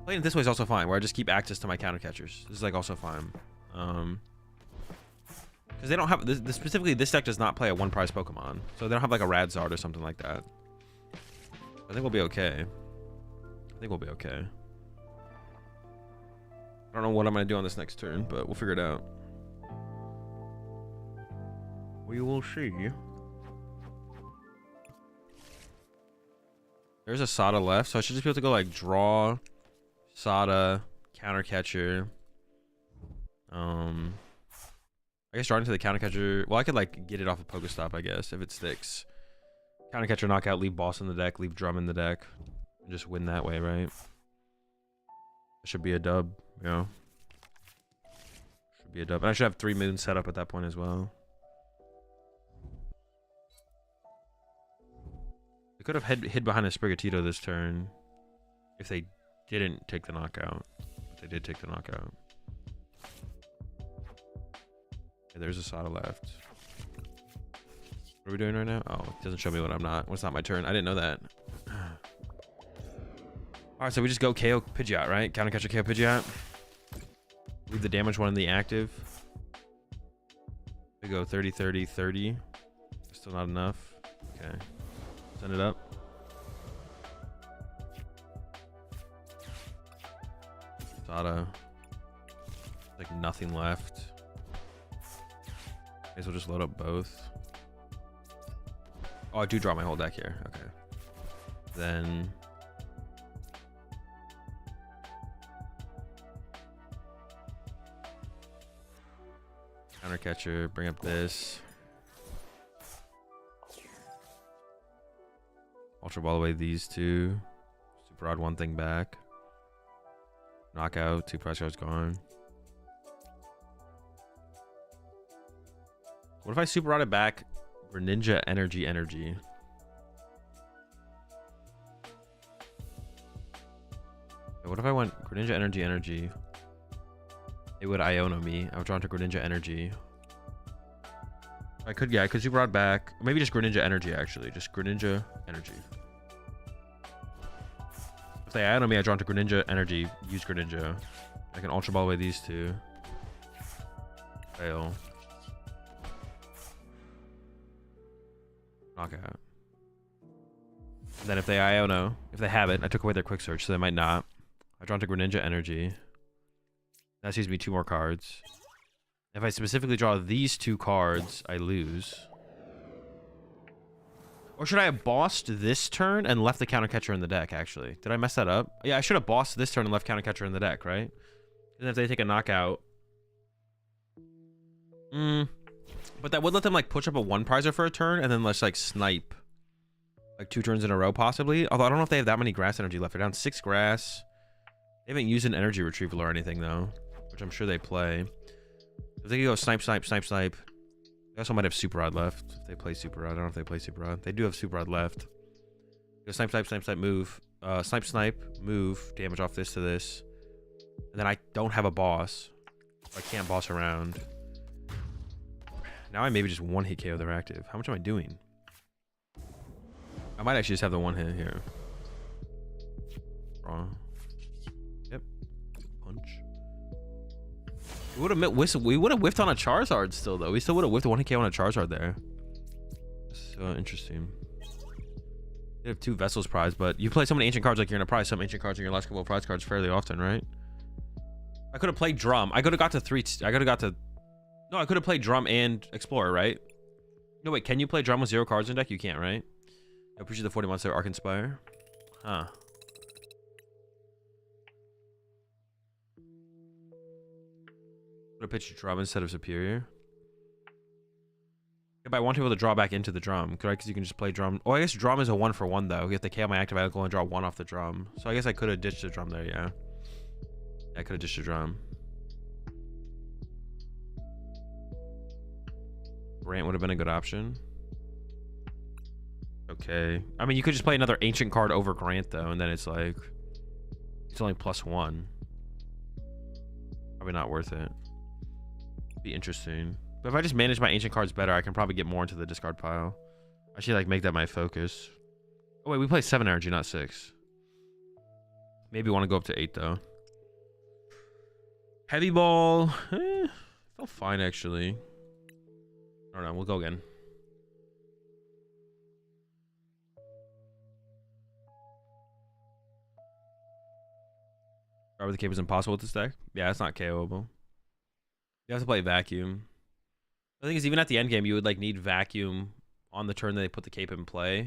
playing it this way is also fine, where I just keep access to my counter catchers. This is like also fine. Because they don't have this specifically. This deck does not play a 1 prize Pokemon, so they don't have like a Radzard or something like that. I think we'll be okay. I think we'll be okay. I don't know what I'm gonna do on this next turn, but we'll figure it out. We will see. There's a Sada left, so I should just be able to go like draw, Sada, counter catcher. I guess draw into the counter catcher. Well, I could like get it off a Pokestop, I guess, if it sticks. Counter catcher knockout, leave boss in the deck, leave drum in the deck, and just win that way, right? It should be a dub, you know. Should be a dub. And I should have 3 moons set up at that point as well. Could have hid behind a Sprigatito this turn if they didn't take the knockout. But they did take the knockout. Okay, there's a Sada left. What are we doing right now? Oh, it doesn't show me what I'm not. What's not my turn? I didn't know that. Alright, so we just go KO Pidgeot, right? Counter catcher KO Pidgeot. Leave the damage one in the active. We go 30, 30, 30. Still not enough. Okay. Send it up. Sada. Like nothing left. I guess we'll just load up both. Oh, I do draw my whole deck here. Okay. Then counter catcher, bring up this. Ultra Ball away these 2. Super Odd 1 thing back. Knockout, 2 prize cards gone. What if I Super Odd it back? Greninja Energy. What if I went Greninja Energy? It would Iono me. I would draw into Greninja Energy. I could Super Odd back. Maybe just Greninja Energy, actually. Just Greninja Energy. If they add on me, I draw into Greninja Energy. Use Greninja. I can Ultra Ball away these 2. Fail. Knockout. And then if they, I don't know, if they have it, I took away their quick search, so they might not. I draw into Greninja Energy. That seems to be 2 more cards. If I specifically draw these 2 cards, I lose. Or should I have bossed this turn and left the counter catcher in the deck, actually? Did I mess that up? Yeah, I should have bossed this turn and left counter catcher in the deck, right? And if they take a knockout... But that would let them, like, push up a 1-prizer for a turn and then let's, like, snipe. Like, 2 turns in a row, possibly. Although I don't know if they have that many grass energy left. They're down 6 grass. They haven't used an energy retrieval or anything, though. Which I'm sure they play. If they could go snipe, snipe, snipe, snipe. They also might have Super Rod left. If they play Super Rod. I don't know if they play Super Rod. They do have Super Rod left. Go snipe, snipe, snipe, snipe, move. Snipe, snipe, move. Damage off this to this. And then I don't have a boss. So I can't boss around. Now I maybe just 1-hit KO their active. How much am I doing? I might actually just have the 1-hit here. Draw. Yep. Punch. We would have whiffed on a Charizard still, though. We still would have whiffed a 1-hit KO on a Charizard there. So interesting. They have 2 Vessels prize, but you play so many ancient cards like you're gonna prize some ancient cards in your last couple of prize cards fairly often, right? I could have played Drum. I could have got to 3. I could have got to... No, I could have played Drum and Explorer, right? No, wait. Can you play Drum with 0 cards in deck? You can't, right? I appreciate the 40 months there, Arc Inspire. Huh. Would have pitched Drum instead of Superior. Yeah, but I want to be able to draw back into the Drum, correct? Because you can just play Drum. Oh, I guess Drum is a 1-for-1 though. If they KO my active, I go and draw 1 off the Drum. So I guess I could have ditched the Drum there, yeah. I could have ditched the Drum. Grant would have been a good option. Okay. I mean, you could just play another ancient card over Grant, though, and then it's like... It's only +1. Probably not worth it. Be interesting. But if I just manage my ancient cards better, I can probably get more into the discard pile. I should, like, make that my focus. Oh, wait, we play 7 energy, not 6. Maybe want to go up to 8, though. Heavy Ball. Felt fine, actually. I don't know. We'll go again. Power the Cape is impossible with this deck. Yeah, it's not KOable. You have to play Vacuum. The thing is, even at the end game, you would like need Vacuum on the turn that they put the Cape in play.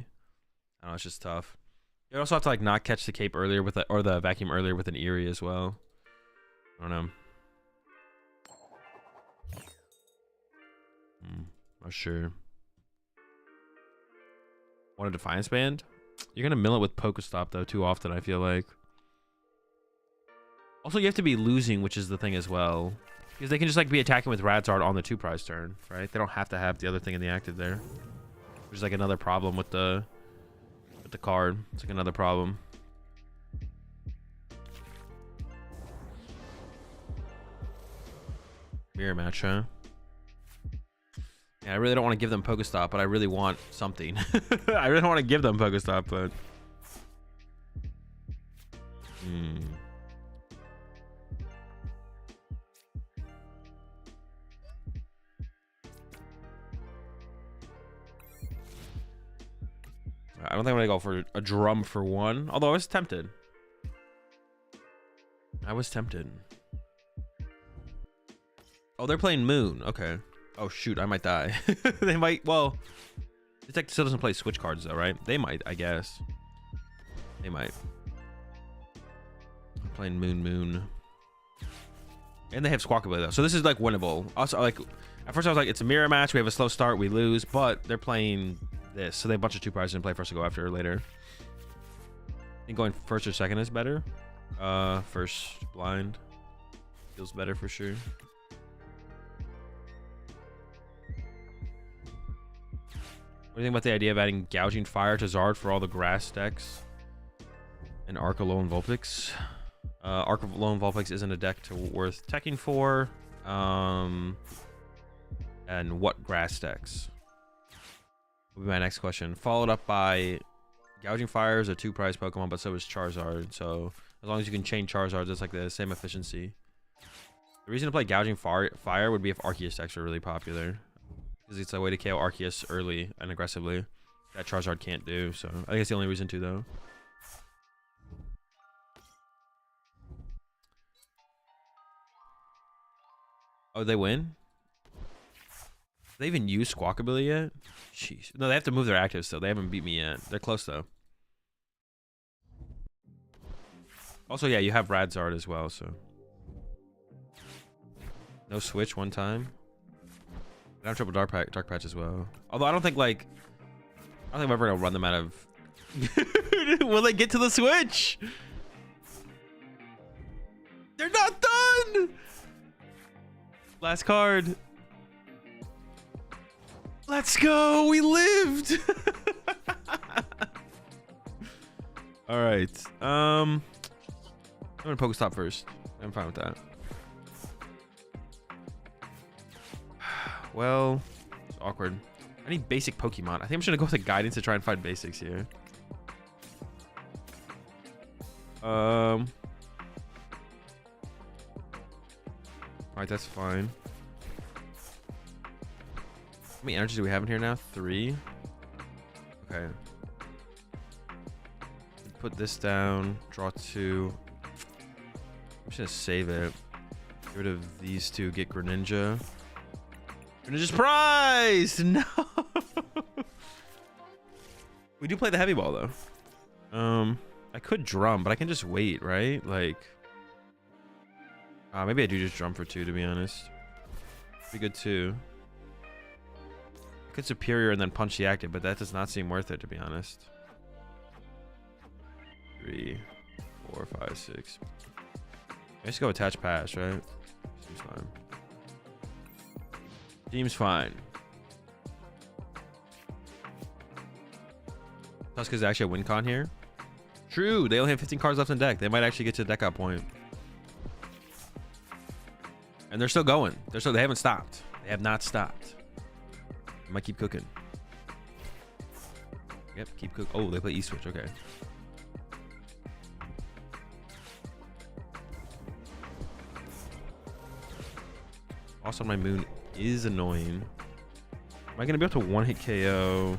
I don't know, it's just tough. You also have to like not catch the Cape earlier with or the Vacuum earlier with an Eerie as well. I don't know. Not sure. Want a Defiance Band? You're gonna mill it with Pokestop though too often, I feel like. Also, you have to be losing, which is the thing as well. Because they can just like be attacking with Radzard on the 2-prize turn, right? They don't have to have the other thing in the active there. Which is like another problem with the card. It's like another problem. Mirror match, huh? Yeah, I really don't want to give them Pokestop, but I really want something. I really don't want to give them Pokestop, but... I don't think I'm going to go for a Drum for 1, although I was tempted. Oh, they're playing Moon. Okay. Oh, shoot. I might die. They might. Well, this deck still doesn't play switch cards, though, right? They might, I guess. They might. I'm playing Moon. And they have Squawkabilly, though. So this is, like, winnable. Also, like, at first I was like, it's a mirror match. We have a slow start. We lose. But they're playing this. So they have a bunch of 2-prizes in play for us to go after later. I think going first or second is better. First blind. Feels better for sure. What do you think about the idea of adding Gouging Fire to Zard for all the grass decks? And Arc of Lone Vulpix? Arc of Lone Vulpix isn't a deck worth teching for. And what grass decks? Will be my next question. Followed up by Gouging Fire is a 2-prize Pokemon, but so is Charizard. So as long as you can chain Charizards, it's like the same efficiency. The reason to play Gouging Fire would be if Arceus decks are really popular. Because it's a way to KO Arceus early and aggressively. that Charizard can't do. So I think it's the only reason to, though. Oh, they win? They even use Squawkabilly yet? Jeez. No, they have to move their actives, so they haven't beat me yet. They're close, though. Also, yeah, you have Radzard as well, so. No switch one time. I have triple dark patch as well. Although I don't think, like, I don't think I'm ever gonna run them out of. Will they get to the switch? They're not done. Last card. Let's go. We lived. All right. I'm gonna Pokestop first. I'm fine with that. Well, it's awkward. I need basic Pokemon. I think I'm just gonna go with the guidance to try and find basics here. Alright, that's fine. How many energies do we have in here now? 3. Okay. Put this down. Draw 2. I'm just gonna save it. Get rid of these 2. Get Greninja. Greninja's prized! No! We do play the heavy ball, though. I could drum, but I can just wait, right? Like... maybe I do just drum for 2, to be honest. Pretty good, too. I could Superior and then punch the active, but that does not seem worth it, to be honest. 3, 4, 5, 6. Let's go attach pass, right? Seems fine. Seems fine. Tuska's actually a win con here. True, they only have 15 cards left in deck. They might actually get to the deck out point. And they're still going. They haven't stopped. They have not stopped. They might keep cooking. Yep, keep cooking. Oh, they play E-Switch. Okay. Also, my moon is annoying. Am I gonna be able to one-hit KO?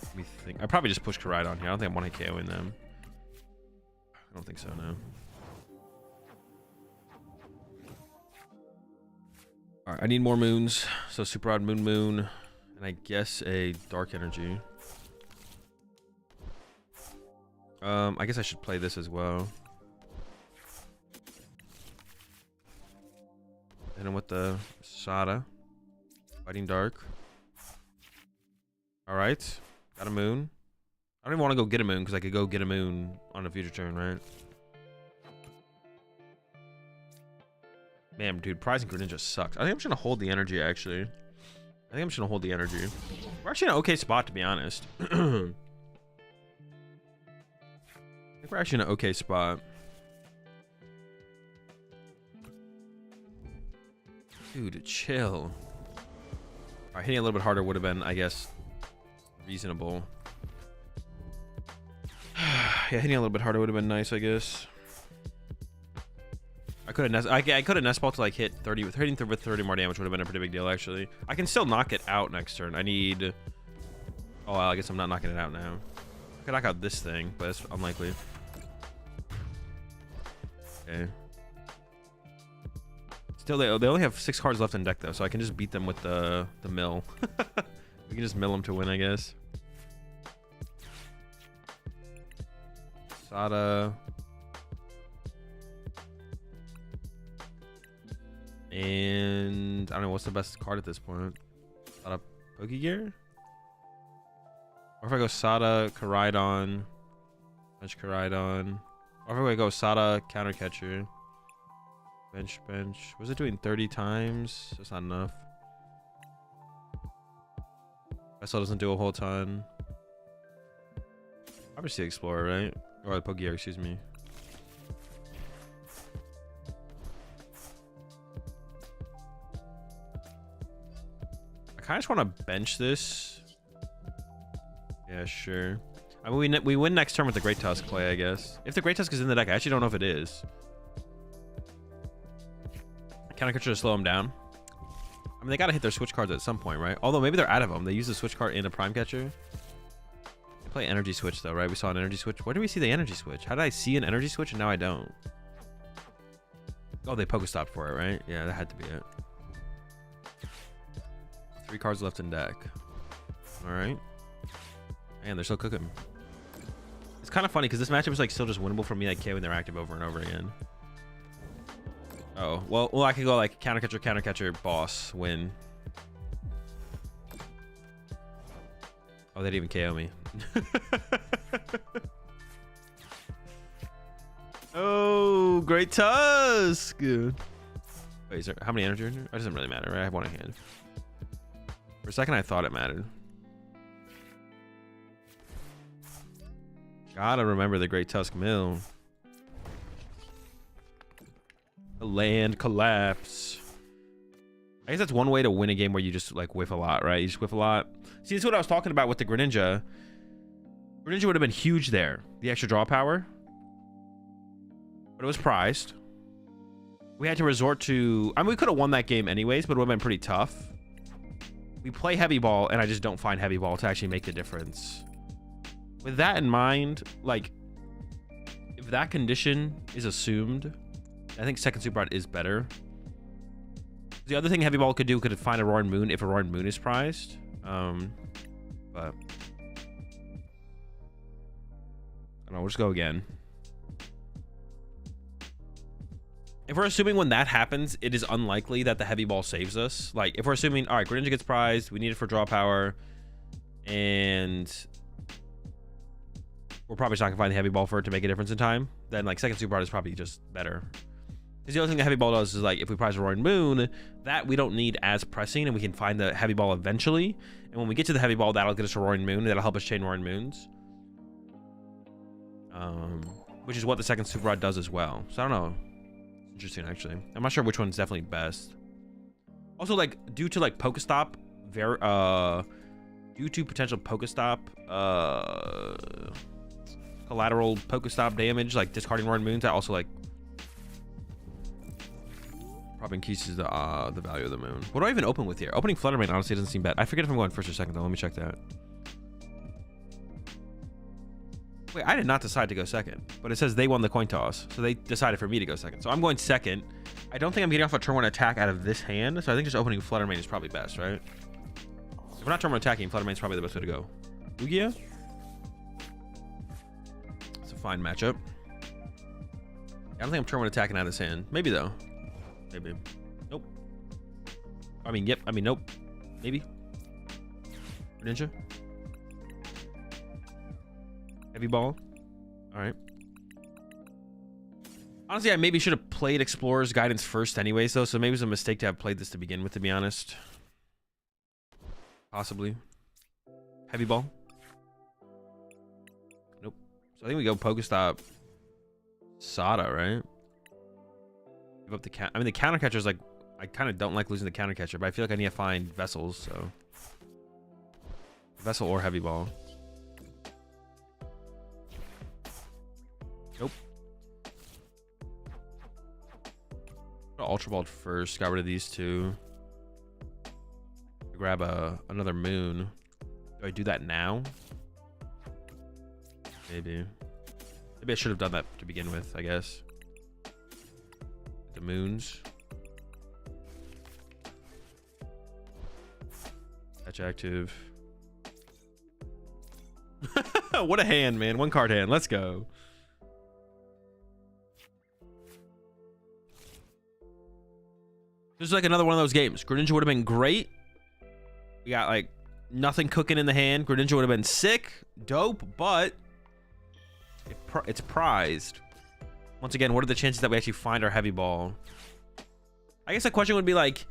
Let me think. I probably just push Koraidon here. I don't think I'm one-hit KOing them. I don't think so, no. Alright, I need more moons. So Super Odd Moon, and I guess a Dark Energy. I guess I should play this as well. Hit him with the Sada. Fighting Dark. Alright. Got a moon. I don't even want to go get a moon because I could go get a moon on a future turn, right? Man, dude, Prizing Greninja sucks. I think I'm just going to hold the energy, actually. I think I'm just going to hold the energy. We're actually in an okay spot, to be honest. I think we're actually in an okay spot. Dude, chill. Alright, hitting a little bit harder would have been, I guess, reasonable. Yeah, hitting a little bit harder would have been nice, I guess. I could have nest ball to like hit 30 with hitting with 30 more damage would have been a pretty big deal, actually. I can still knock it out next turn. I need. Oh, well, I guess I'm not knocking it out now. I could knock out this thing, but it's unlikely. Okay. Still, they only have 6 cards left in deck though, so I can just beat them with the mill. We can just mill them to win, I guess. Sada. And I don't know what's the best card at this point. Sada Pokegear? Or if I go Sada Koraidon, bench Koraidon. Or if I go Sada Counter Catcher. Bench. Was it doing 30 times? That's not enough. Vessel doesn't do a whole ton. Obviously Explorer, right? Or the Pokegear, excuse me. I kind of just want to bench this. Yeah, sure. I mean, we win next turn with the Great Tusk play, I guess. If the Great Tusk is in the deck, I actually don't know if it is. Counter Catcher to slow him down. mean, they gotta hit their switch cards at some point, right? Although maybe they're out of them. They use the switch card in a prime catcher. They play energy switch though, right? We saw an energy switch. Where did we see the energy switch? How did I see an energy switch and now I don't? Oh, they Pokestop for it, right? Yeah, that had to be it. 3 cards left in deck. All right. Man, they're still cooking. It's kind of funny because this matchup is like still just winnable for me, like KOing their active over and over again. Oh, well, I could go like counter catcher, boss, win. Oh, they didn't even KO me. Oh, great Tusk. Wait, is there, how many energy are in there? It doesn't really matter, right? I have one in hand. For a second, I thought it mattered. Gotta remember the Great Tusk Mill. The land collapse. I guess that's one way to win a game where you just like whiff a lot, right? You just whiff a lot. See, this is what I was talking about with the Greninja. Greninja would have been huge there. The extra draw power. But it was prized. We had to resort to... I mean, we could have won that game anyways, but it would have been pretty tough. We play Heavy Ball, and I just don't find Heavy Ball to actually make the difference. With that in mind, like, if that condition is assumed, I think second Super Rod is better. The other thing Heavy Ball could do could find a Roaring Moon if a Roaring Moon is prized. But I don't know, we'll just go again. If we're assuming when that happens, it is unlikely that the Heavy Ball saves us. Like, if we're assuming, all right, Greninja gets prized, we need it for draw power, and we're probably just not gonna find the Heavy Ball for it to make a difference in time, then like second Super Rod is probably just better. Because the other thing the Heavy Ball does is like if we prize a Roaring Moon, that we don't need as pressing, and we can find the Heavy Ball eventually. And when we get to the Heavy Ball, that'll get us a Roaring Moon, and that'll help us chain Roaring Moons. Which is what the second Super Rod does as well. So I don't know. It's interesting actually. I'm not sure which one's definitely best. Also, like due to like Pokestop, due to potential Pokestop, collateral Pokestop damage, like discarding Roaring Moons, that also like probably increases the value of the moon. What do I even open with here? Opening Fluttermane honestly doesn't seem bad. I forget if I'm going first or second though. Let me check that. Wait, I did not decide to go second, but it says they won the coin toss, so they decided for me to go second. So I'm going second. I don't think I'm getting off a turn 1 attack out of this hand, so I think just opening Fluttermane is probably best, right? If we're not turn 1 attacking, Fluttermane is probably the best way to go. Lugia? It's a fine matchup. I don't think I'm turn 1 attacking out of this hand. Maybe though. Maybe. Nope. I mean, yep. I mean, nope. Maybe. Ninja. Heavy Ball. All right. Honestly, I maybe should have played Explorer's Guidance first anyways, though, so maybe it's a mistake to have played this to begin with, to be honest. Possibly. Heavy Ball. Nope. So I think we go Pokestop Sada, right? Give up the count. I mean, the counter catcher is like, I kind of don't like losing the counter catcher, but I feel like I need to find Vessels, so. Vessel or Heavy Ball. Nope. Ultra Ball first. Got rid of these two. Grab another moon. Do I do that now? Maybe. Maybe I should have done that to begin with, I guess. The moons. Catch active. What a hand, man. 1 card hand. Let's go. This is like another one of those games. Greninja would have been great. We got like nothing cooking in the hand. Greninja would have been sick, dope, but it's prized. Once again, what are the chances that we actually find our Heavy Ball? I guess the question would be like,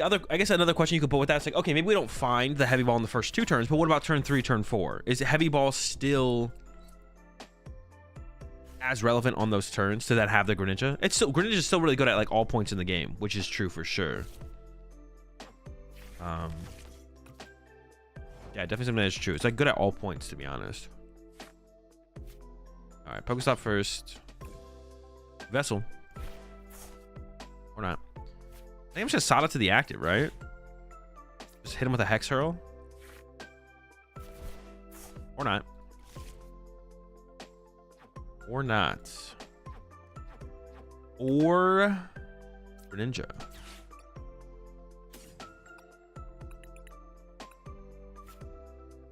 I guess another question you could put with that is like, okay, maybe we don't find the Heavy Ball in the first 2 turns, but what about turn 3, turn 4? Is Heavy Ball still as relevant on those turns to that have the Greninja? It's still, Greninja is still really good at like all points in the game, which is true for sure. Yeah, definitely something that's true. It's like good at all points, to be honest. All right, Pokestop first. Vessel. Or not. I think I'm just Sada to the active, right? Just hit him with a Hex Hurl. Or not. Or not. Or Ninja.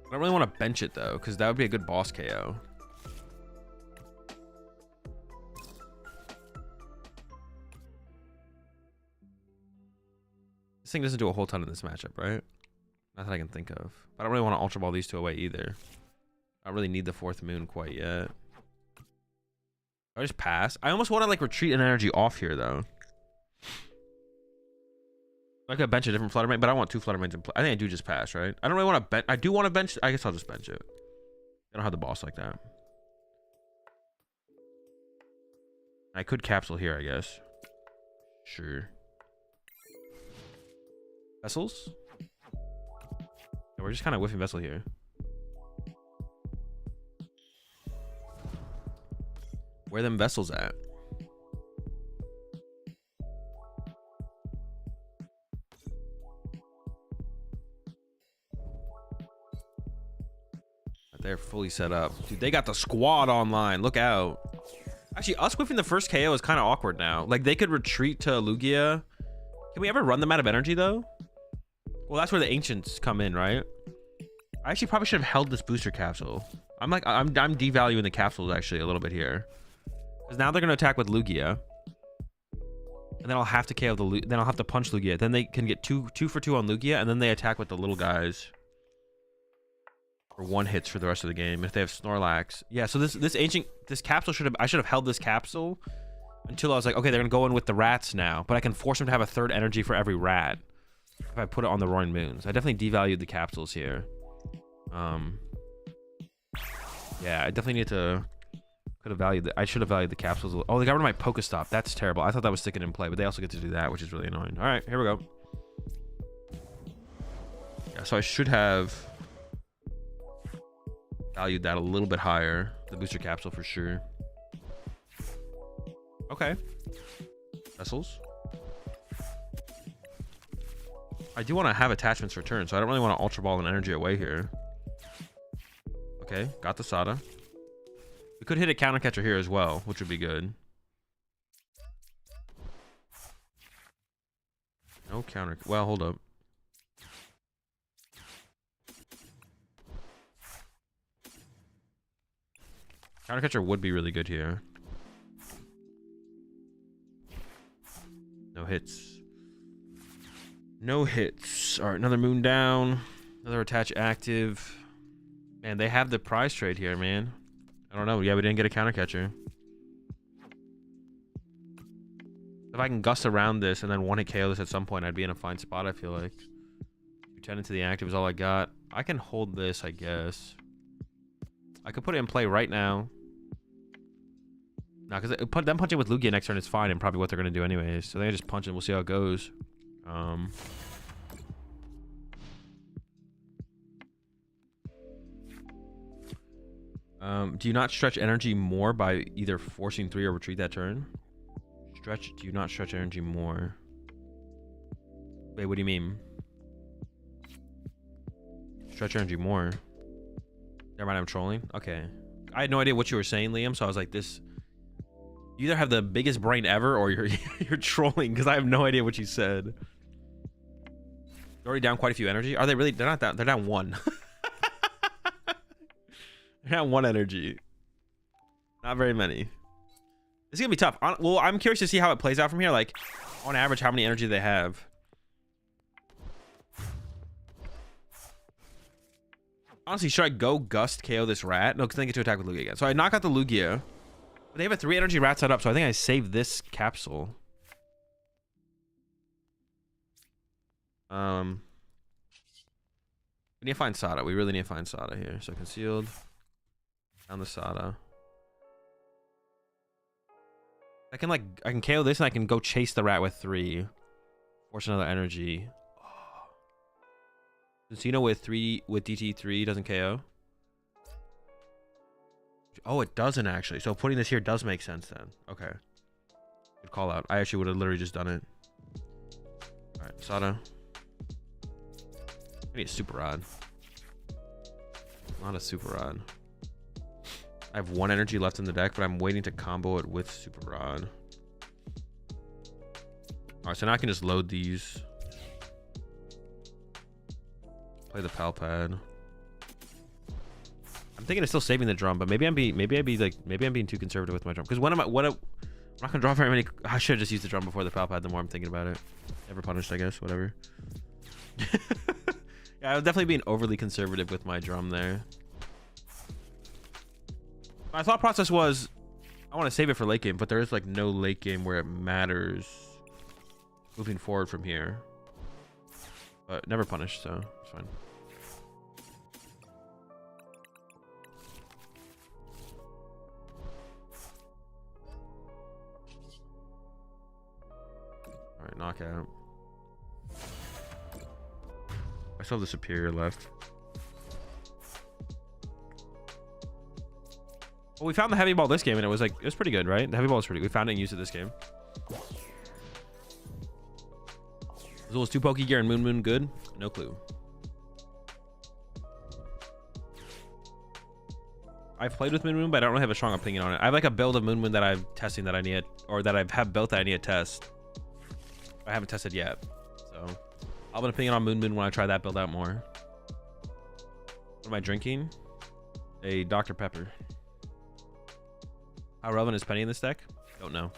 I don't really want to bench it though, because that would be a good boss KO. This thing doesn't do a whole ton in this matchup, right? Not that I can think of. But I don't really want to Ultra Ball these two away either. I don't really need the 4th moon quite yet. I just pass. I almost want to like retreat an energy off here though. I could bench a different Flutter Mane, but I want 2 Flutter Manes in play. I think I do just pass, right? I don't really want to bench. I do want to bench. I guess I'll just bench it. I don't have the boss like that. I could capsule here, I guess. Sure. Vessels? Yeah, we're just kind of whiffing Vessel here. Where them Vessels at? They're fully set up. Dude, they got the squad online. Look out. Actually, us whiffing the first KO is kind of awkward now. Like, they could retreat to Lugia. Can we ever run them out of energy, though? Well, that's where the Ancients come in, right? I actually probably should have held this booster capsule. I'm devaluing the capsules, actually, a little bit here. Because now they're going to attack with Lugia. And then I'll have to KO the then I'll have to punch Lugia. Then they can get two for 2 on Lugia, and then they attack with the little guys. For 1 hits for the rest of the game if they have Snorlax. Yeah, so this capsule I should have held this capsule until I was like, okay, they're gonna go in with the rats now, but I can force them to have a 3rd energy for every rat if I put it on the Roaring Moons. I definitely devalued the capsules here. Yeah, I definitely I should have valued the capsules. Oh, they got rid of my Pokestop. That's terrible. I thought that was sticking in play, but they also get to do that, which is really annoying. All right, here we go. Yeah, so I should have valued that a little bit higher. The booster capsule for sure. Okay. Vessels. I do want to have attachments return, so I don't really want to Ultra Ball an energy away here. Okay, got the Sada. We could hit a counter catcher here as well, which would be good. No counter. Well, hold up. Counter catcher would be really good here. No hits. No hits. All right, another moon down. Another attach active. Man, they have the prize trade here, man. I don't know. Yeah, we didn't get a counter catcher. If I can gust around this and then 1-hit KO this at some point, I'd be in a fine spot, I feel like. 2 into the active is all I got. I can hold this, I guess. I could put it in play right now. No, because them punching with Lugia next turn is fine and probably what they're going to do anyways. So they just punch it. We'll see how it goes. Do you not stretch energy more by either forcing 3 or retreat that turn? Do you not stretch energy more? Wait, what do you mean? Stretch energy more? Never mind, I'm trolling. Okay. I had no idea what you were saying, Liam, so I was like, this... You either have the biggest brain ever or you're trolling, because I have no idea what you said. You're already down quite a few energy. Are they really? They're not down. They're down 1. They're down 1 energy. Not very many. This is gonna be tough. Well, I'm curious to see how it plays out from here. Like, on average, how many energy they have. Honestly, should I go Gust KO this rat? No, because then I get to attack with Lugia again. So I knock out the Lugia. They have a 3 energy rat set up, so I think I saved this capsule. We need to find Sada. We really need to find Sada here. So concealed. Down the Sada. I can KO this and I can go chase the rat with 3. Force another energy. Casino with DT3 doesn't KO. Oh, it doesn't actually. So putting this here does make sense then. Okay. Good call out. I actually would have literally just done it. Sada. I need a super rod. Not a super rod. I have 1 energy left in the deck, but I'm waiting to combo it with super rod. All right, so now I can just load these. Play the pal pad. I'm thinking of still saving the drum, but maybe I'm being too conservative with my drum. Because I'm not gonna draw very many. I should have just used the drum before the pal pad. The more I'm thinking about it, never punished, I guess. Whatever. Yeah, I was definitely being overly conservative with my drum there. My thought process was, I want to save it for late game, but there is like no late game where it matters moving forward from here. But never punished, so it's fine. All right, knockout. I still have the superior left. Well, we found the heavy ball this game, and it was pretty good, right? The heavy ball was pretty good. We found it and used it this game. Azul's 2 Poke Gear and Moon good? No clue. I've played with Moon, but I don't really have a strong opinion on it. I have like a build of Moon that I'm testing that I need, or that I have built that I need to test. I haven't tested yet, so I'll have an opinion on Moon when I try that build out more. What am I drinking? A Dr. Pepper. How relevant is Penny in this deck? Don't know.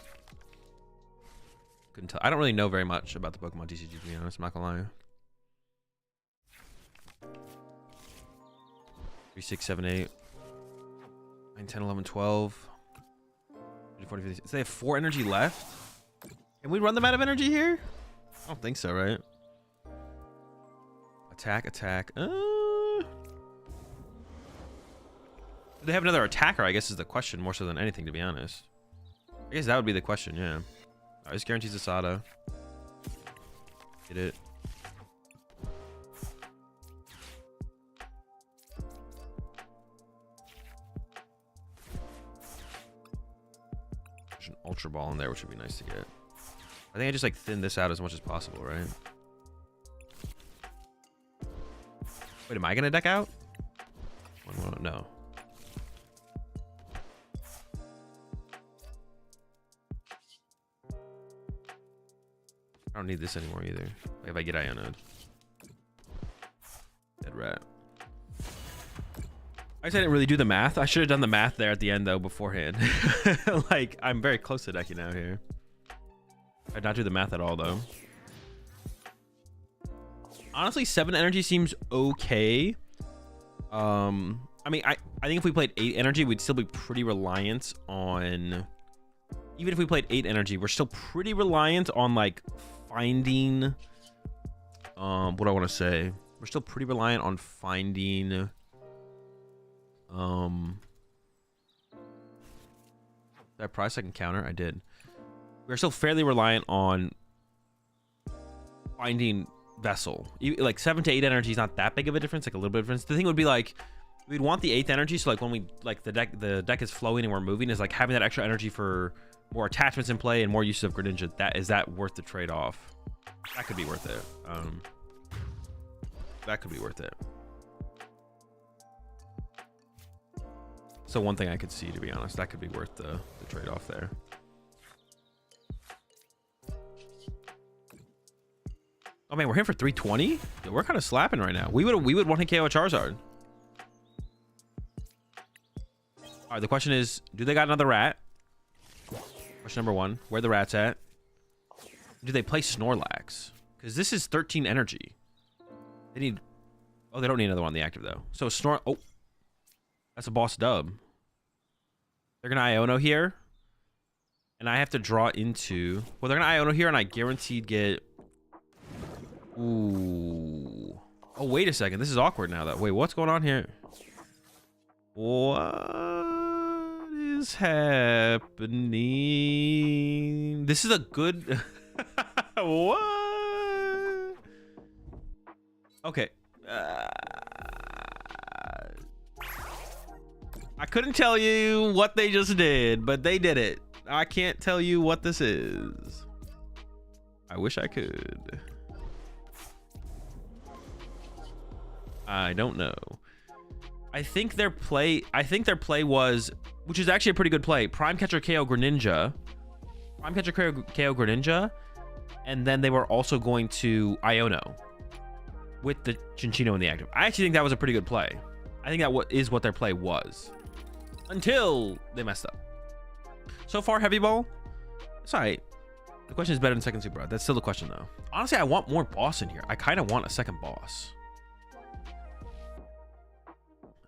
Couldn't tell. I don't really know very much about the PokemonTCG, to be honest. I'm not gonna lie. 3, 6, 7, 8, 9, 10, 11, 12. 40, 50. So they have 4 energy left. Can we run them out of energy here? I don't think so, right? Attack, attack. Do they have another attacker? I guess is the question, more so than anything, to be honest. I guess that would be the question, yeah. Alright, this guarantees Asada. Get it. There's an Ultra Ball in there, which would be nice to get. I think I just like thin this out as much as possible, right? Wait, am I gonna deck out? No. I don't need this anymore either. Like if I get Ionoed. Dead rat. I guess I didn't really do the math. I should have done the math there at the end though beforehand. Like I'm very close to decking out here. I did not do the math at all though. Honestly, 7 energy seems okay. I mean, I think if we played 8 energy, we'd still be pretty reliant on. Even if we played 8 energy, we're still pretty reliant on like finding. What do I want to say? We're still pretty reliant on finding. Did I price I can counter? I did. We're still fairly reliant on finding Vessel. Like 7 to 8 energy is not that big of a difference, like a little bit of difference. The thing would be like we'd want the 8th energy, so like when we like the deck is flowing and we're moving, is like having that extra energy for more attachments in play and more use of Greninja. That worth the trade-off? That could be worth it. That could be worth it. So one thing I could see, to be honest, that could be worth the trade-off there. Oh man, we're hitting for 320. Yeah, we're kind of slapping right now. We would 1-hit KO a Charizard. All right, the question is, do they got another rat? Question number 1, where the rat's at? Do they play Snorlax? Because this is 13 energy. They need. Oh, they don't need another one on the active though. So Oh, that's a boss dub. They're gonna Iono here, and I have to draw into. Well, they're gonna Iono here, and I guaranteed get. Ooh. Oh, wait a second. This is awkward now, though. Wait, what's going on here? What is happening? This is a good... What? Okay. I couldn't tell you what they just did, but they did it. I can't tell you what this is. I wish I could. I don't know. I think their play was, which is actually a pretty good play, Prime Catcher KO Greninja. Prime Catcher KO Greninja. And then they were also going to Iono with the Chinchino in the active. I actually think that was a pretty good play. I think that is what their play was. Until they messed up. So far, Heavy Ball, it's all right. The question is better than second Super Rod. That's still the question, though. Honestly, I want more boss in here. I kind of want a second boss.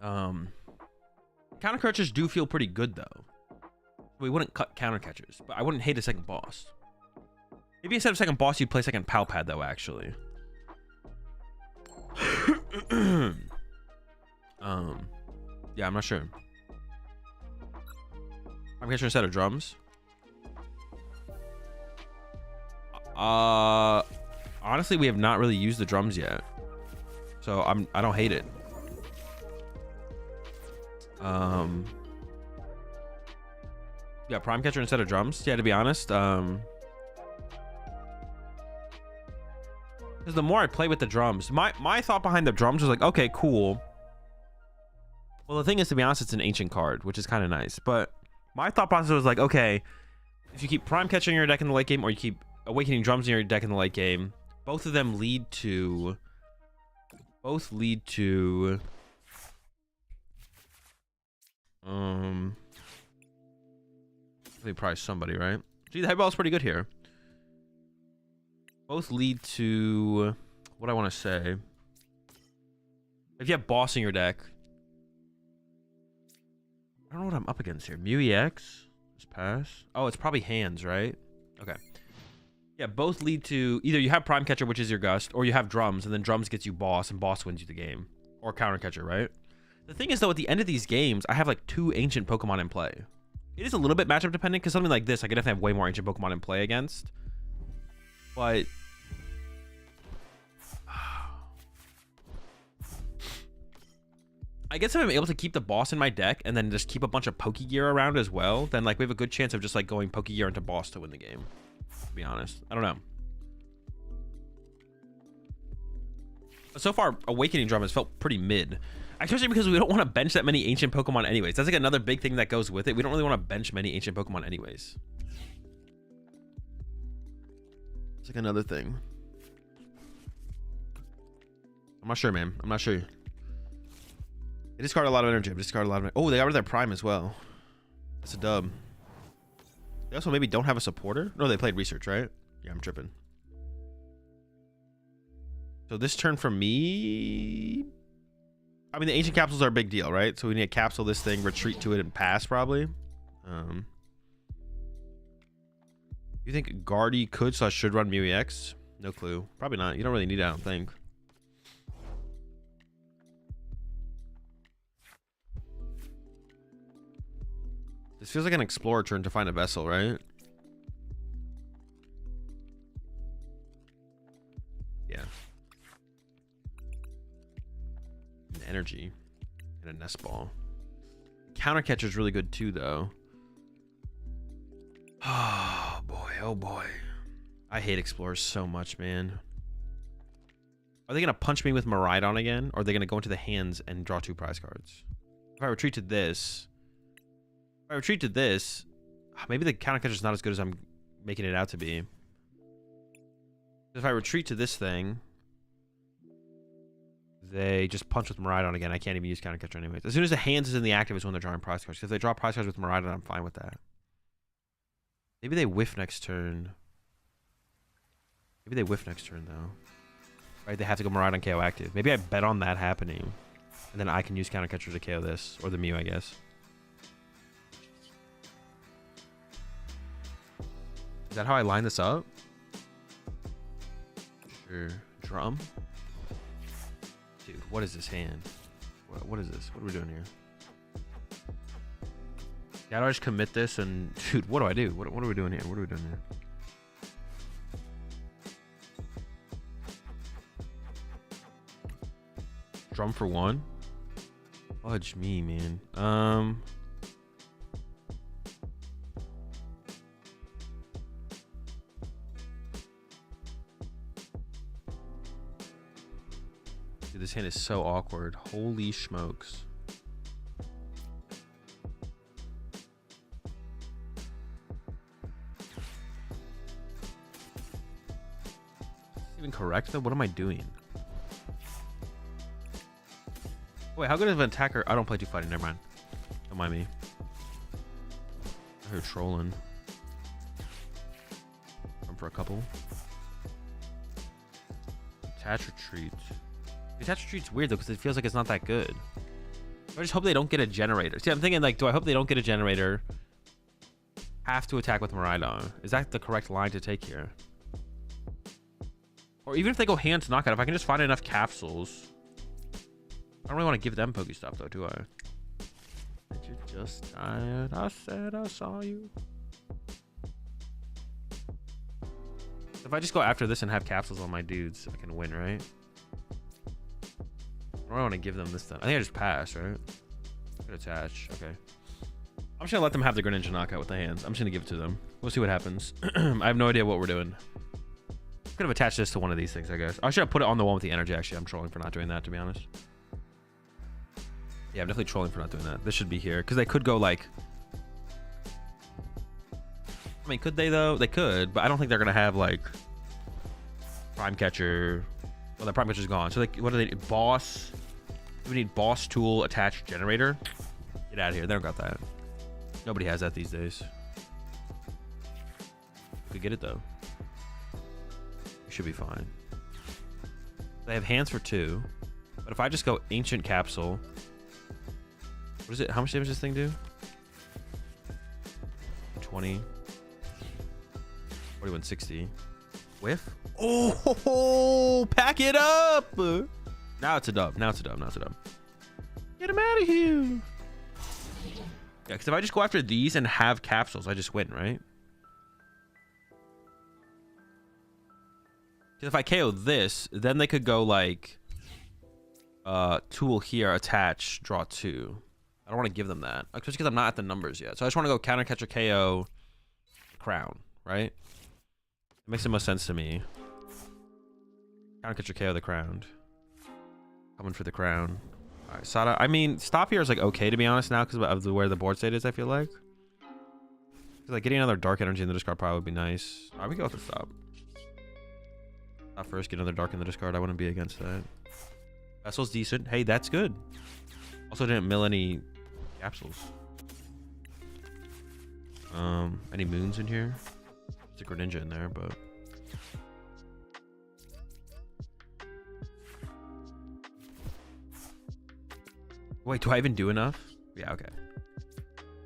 Counter catchers do feel pretty good, though. We wouldn't cut counter catchers, but I wouldn't hate a second boss. Maybe instead of second boss, you'd play second Palpad, though, actually. Yeah, I'm not sure. I'm catching a set of drums. Honestly, we have not really used the drums yet, so I don't hate it. Yeah, Prime Catcher instead of drums. Yeah, to be honest, because the more I play with the drums, my thought behind the drums was like, okay, cool. Well, the thing is, to be honest, it's an ancient card, which is kind of nice. But my thought process was like, okay, if you keep Prime Catcher in your deck in the late game, or you keep Awakening Drums in your deck in the late game, both of them lead to probably somebody, right? Gee, the Heavy Ball is pretty good here. Both lead to what I want to say. If you have boss in your deck, I don't know what I'm up against here. Mew EX, just pass. Oh, it's probably hands, right? Okay. Yeah, both lead to either you have Prime Catcher, which is your Gust, or you have drums, and then drums gets you boss, and boss wins you the game, or Counter Catcher, right? The thing is, though, at the end of these games, I have like 2 ancient Pokemon in play. It is a little bit matchup dependent, because something like this, I could definitely have way more ancient Pokemon in play against. But I guess if I'm able to keep the boss in my deck and then just keep a bunch of Pokegear around as well, then like we have a good chance of just like going Pokegear into boss to win the game. To be honest, I don't know. But so far, Awakening Drum has felt pretty mid, especially because we don't want to bench that many ancient Pokemon anyways. That's like another big thing that goes with it. We don't really want to bench many ancient Pokemon anyways. It's like another thing. I'm not sure, man. I'm not sure. They discard a lot of energy. Oh, they got rid of their Prime as well. That's a dub. They also maybe don't have a supporter. No, they played Research, right? Yeah, I'm tripping. So this turn from me, I mean, the ancient capsules are a big deal, right? So we need to capsule this thing, retreat to it, and pass probably. You think Guardy could / should run Mew EX? No clue. Probably not. You don't really need it, I don't think. This feels like an Explorer turn to find a vessel, right? Yeah. An energy and a Nest Ball. Counter Catcher is really good too, though. Oh boy, oh boy. I hate Explorers so much, man. Are they gonna punch me with Miraidon again? Or are they gonna go into the hands and draw 2 prize cards? If I retreat to this, maybe the counter catcher is not as good as I'm making it out to be. If I retreat to this thing, they just punch with Miraidon again. I can't even use counter catcher anyways. As soon as the hands is in the active is when they're drawing prize cards. If they draw prize cards with Miraidon, I'm fine with that. Maybe they whiff next turn. Maybe they whiff next turn though. Right? They have to go Miraidon KO active. Maybe I bet on that happening, and then I can use counter catcher to KO this or the Mew, I guess. Is that how I line this up? Sure. Drum? Dude, what is this hand? What is this? What are we doing here? Yeah, do I just commit this and... Dude, what do I do? What are we doing here? What are we doing here? Drum for 1? Fudge me, man. Dude, this hand is so awkward. Holy smokes. Even correct though? What am I doing? Wait, how good of an attacker? I don't play 2 fighting. Never mind. Don't mind me. I heard trolling. I'm for a couple. Attach retreat. Attach retreat's weird though because it feels like it's not that good. I just hope they don't get a generator. See, I'm thinking like, do I hope they don't get a generator? Have to attack with Miraidon. Is that the correct line to take here? Or even if they go hands knockout, if I can just find enough capsules. I don't really want to give them Pokestuff though, do I? But you're just tired. I said I saw you. If I just go after this and have capsules on my dudes, I can win, right? I don't want to give them this time. I think I just pass, right? Good attach. Okay. I'm just gonna let them have the Greninja knockout with the hands. I'm just gonna give it to them. We'll see what happens. I have no idea what we're doing. Could have attached this to one of these things, I guess. I should have put it on the one with the energy. Actually, I'm trolling for not doing that, to be honest. Yeah, I'm definitely trolling for not doing that. This should be here because they could go like. I mean, could they though? They could, but I don't think they're gonna have like Prime Catcher. Well, the Prime Catcher's gone. So like, what do they need? Boss. We need Boss Tool Attached Generator. Get out of here. They don't got that. Nobody has that these days. Could get it though. We should be fine. They have hands for 2, but if I just go Ancient Capsule, what is it? How much damage does this thing do? 20. 4160. Whiff. Oh, pack it up. Now it's a dub. Now it's a dub. Now it's a dub. Get him out of here. Yeah, because if I just go after these and have capsules, I just win, right? Because if I KO this, then they could go like tool here, attach, draw 2. I don't want to give them that, especially because I'm not at the numbers yet. So I just want to go counter catcher KO crown, right? It makes the most sense to me. Counter catcher KO the crown. Coming for the crown. All right, Sada. I mean, stop here is like okay to be honest now because of where the board state is. I feel like. Like getting another dark energy in the discard probably would be nice. All right, we go with the stop. Stop first, get another dark in the discard. I wouldn't be against that. Vessel's decent. Hey, that's good. Also didn't mill any capsules. Any moons in here? There's a Greninja in there, but wait, do I even do enough? Yeah, okay.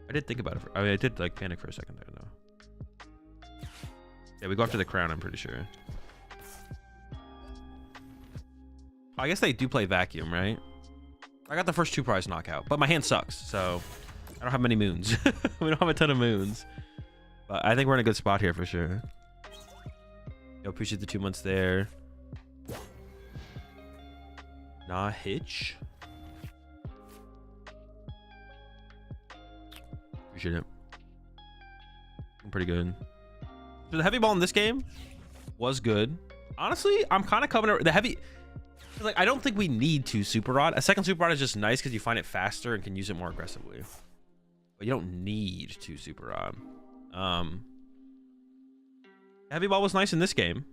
I did think about it. I mean, I did like panic for a second there, though. Yeah, we go after the crown. I'm pretty sure. I guess they do play vacuum, right? I got the first 2 prize knockout, but my hand sucks, so I don't have many moons. We don't have a ton of moons, but I think we're in a good spot here for sure. Yo, appreciate the 2 months there. Nah, hitch. Appreciate it. I'm pretty good. So the heavy ball in this game was good. Honestly, I'm kind of coming over the heavy. Like, I don't think we need 2 super rod. A second super rod is just nice because you find it faster and can use it more aggressively. But you don't need 2 super rod. Heavy ball was nice in this game.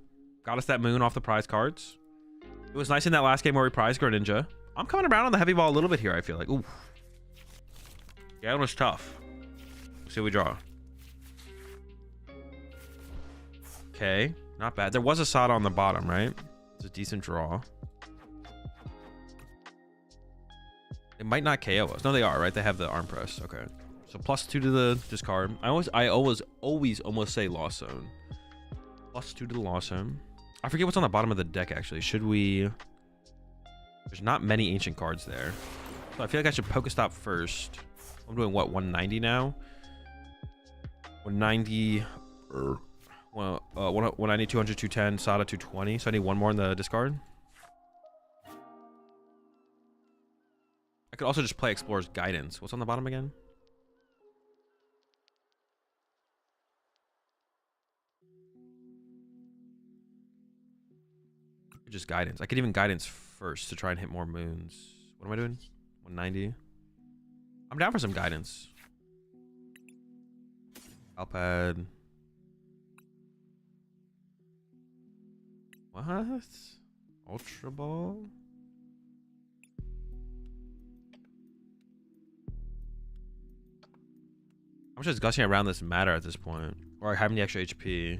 Got us that moon off the prize cards. It was nice in that last game where we prized Greninja. I'm coming around on the heavy ball a little bit here, I feel like. Ooh. Yeah, it was tough. Let's see what we draw. Okay, not bad. There was a Sada on the bottom, right? It's a decent draw. It might not KO us. No, they are, right? They have the arm press. Okay. So +2 to the discard. I always almost say lost zone. +2 to the lost zone. I forget what's on the bottom of the deck, actually. Should we... There's not many ancient cards there. So I feel like I should Pokestop first. I'm doing, what, 190 now? 190... Well, 190, 200, 210, Sada 220. So I need 1 more in the discard. I could also just play Explorer's Guidance. What's on the bottom again? Just Guidance. I could even Guidance first to try and hit more moons. What am I doing? 190. I'm down for some guidance. Alpad. What? Ultra Ball? How much does gushing around this matter at this point? Or having the extra HP?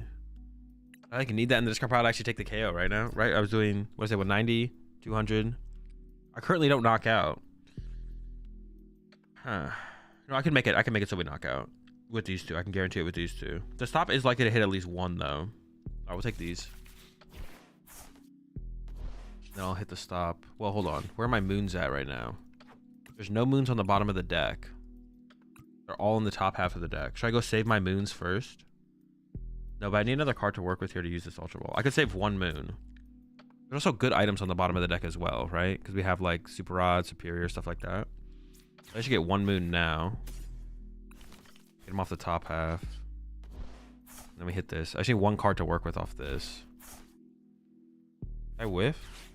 I think I need that, and this card probably actually take the KO right now, right? I was doing, what is it, 190, 200. I currently don't knock out. Huh. No, I can make it so we knock out with these two. I can guarantee it with these two. The stop is likely to hit at least one, though. All right, we'll take these. Then I'll hit the stop. Well, hold on. Where are my moons at right now? There's no moons on the bottom of the deck. They're all in the top half of the deck. Should I go save my moons first? No, but I need another card to work with here to use this Ultra Ball. I could save one moon. There's also good items on the bottom of the deck as well, right? Because we have like Super Rod, Superior, stuff like that. I should get one moon now. Get him off the top half. Then we hit this. I just need one card to work with off this. Did I whiff?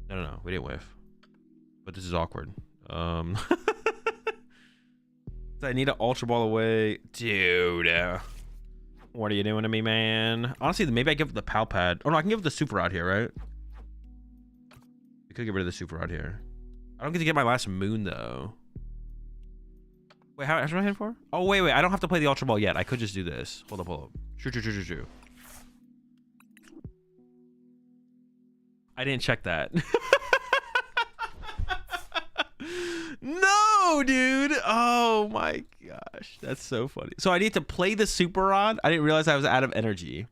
No, we didn't whiff. But this is awkward. I need an Ultra Ball away. Dude. What are you doing to me, man? Honestly, maybe I give it the Pal Pad. Oh, no, I can give it the Super Rod here, right? We could get rid of the Super Rod here. I don't get to get my last moon, though. Wait, how much am I hitting for? Oh, wait. I don't have to play the Ultra Ball yet. I could just do this. Hold up. True. I didn't check that. No, dude. Oh my gosh. That's so funny. So I need to play the Super Rod. I didn't realize I was out of energy.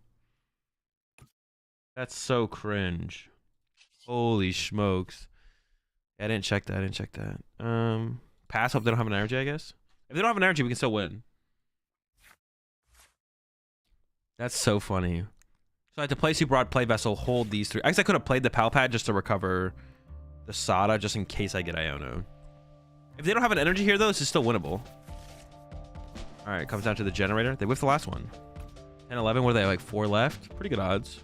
That's so cringe. Holy smokes. I didn't check that. Pass. Hope they don't have an energy, I guess. If they don't have an energy, we can still win. That's so funny. So I had to play Super Rod, play Vessel, hold these three. I guess I could have played the Pal Pad just to recover the Sada, just in case I get Iono. If they don't have an energy here, though, this is still winnable. All right, it comes down to the generator. They whiffed the last one. 10, 11, what are they, like 4 left? Pretty good odds.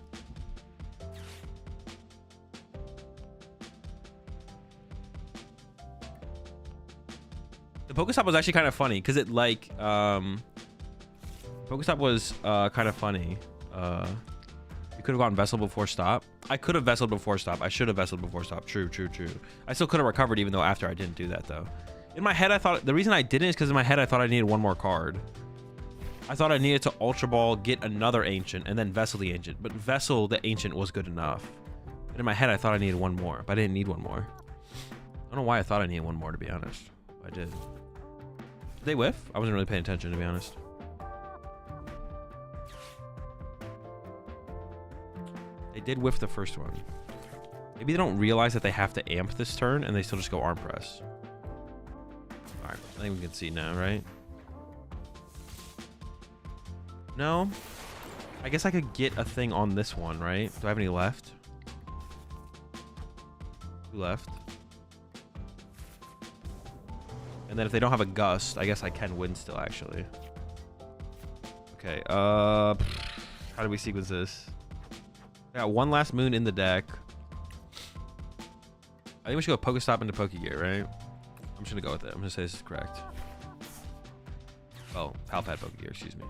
The Pokestop was actually kind of funny, because it, like, Pokestop was kind of funny. You could have gotten Vessel before stop. I could have Vesseled before stop. I should have Vesseled before stop. True. I still could have recovered even though after I didn't do that, though. In my head, I thought... The reason I didn't is because in my head, I thought I needed one more card. I thought I needed to Ultra Ball, get another Ancient, and then Vessel the Ancient. But Vessel the Ancient was good enough. But in my head, I thought I needed one more. But I didn't need one more. I don't know why I thought I needed one more, to be honest. But I did. Did they whiff? I wasn't really paying attention, to be honest. They did whiff the first one. Maybe they don't realize that they have to amp this turn and they still just go arm press. All right, I think we can see now, right? No. I guess I could get a thing on this one, right? Do I have any left? 2 left. And then if they don't have a gust, I guess I can win still, actually. Okay, how do we sequence this? I got one last moon in the deck. I think we should go Pokestop into Pokegear, right? I'm just gonna go with it. I'm gonna say this is correct. Oh, Pal Pad Pokegear, excuse me.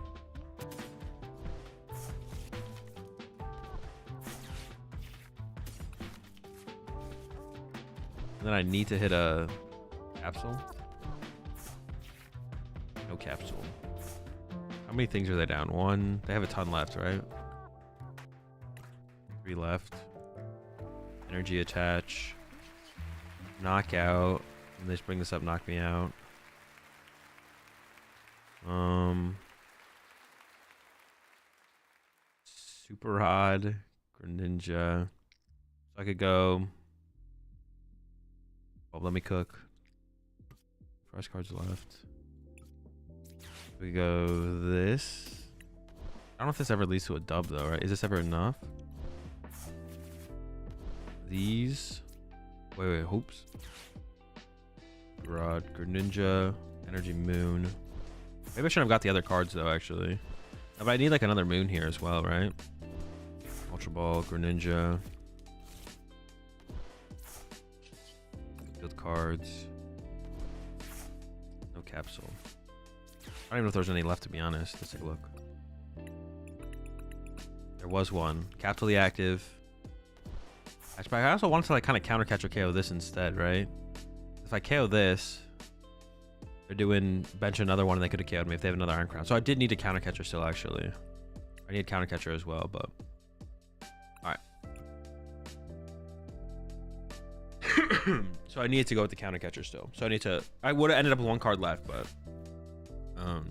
And then I need to hit a capsule. No capsule. How many things are they down? 1. They have a ton left, right? 3 left. Energy attach. Knockout. And they just bring this up, knock me out. Super Rod. Greninja. So I could go. Well, let me cook. Fresh cards left. We go this. I don't know if this ever leads to a dub though, right? Is this ever enough? These. Wait, hoops. Rod, Greninja, Energy Moon. Maybe I should have got the other cards though, actually. But I need like another moon here as well, right? Ultra Ball, Greninja. Sealed cards. No capsule. I don't even know if there's any left, to be honest. Let's take a look. There was one. Capsule the active. Hatchback. I also wanted to like kind of counter catch or KO this instead, right? If I KO this, they're doing bench another one and they could have KO'd me if they have another Iron Crown. So I did need a counter catcher still, actually. I need counter catcher as well, but all right. So I needed to go with the counter catcher still. So I would have ended up with one card left, but yeah.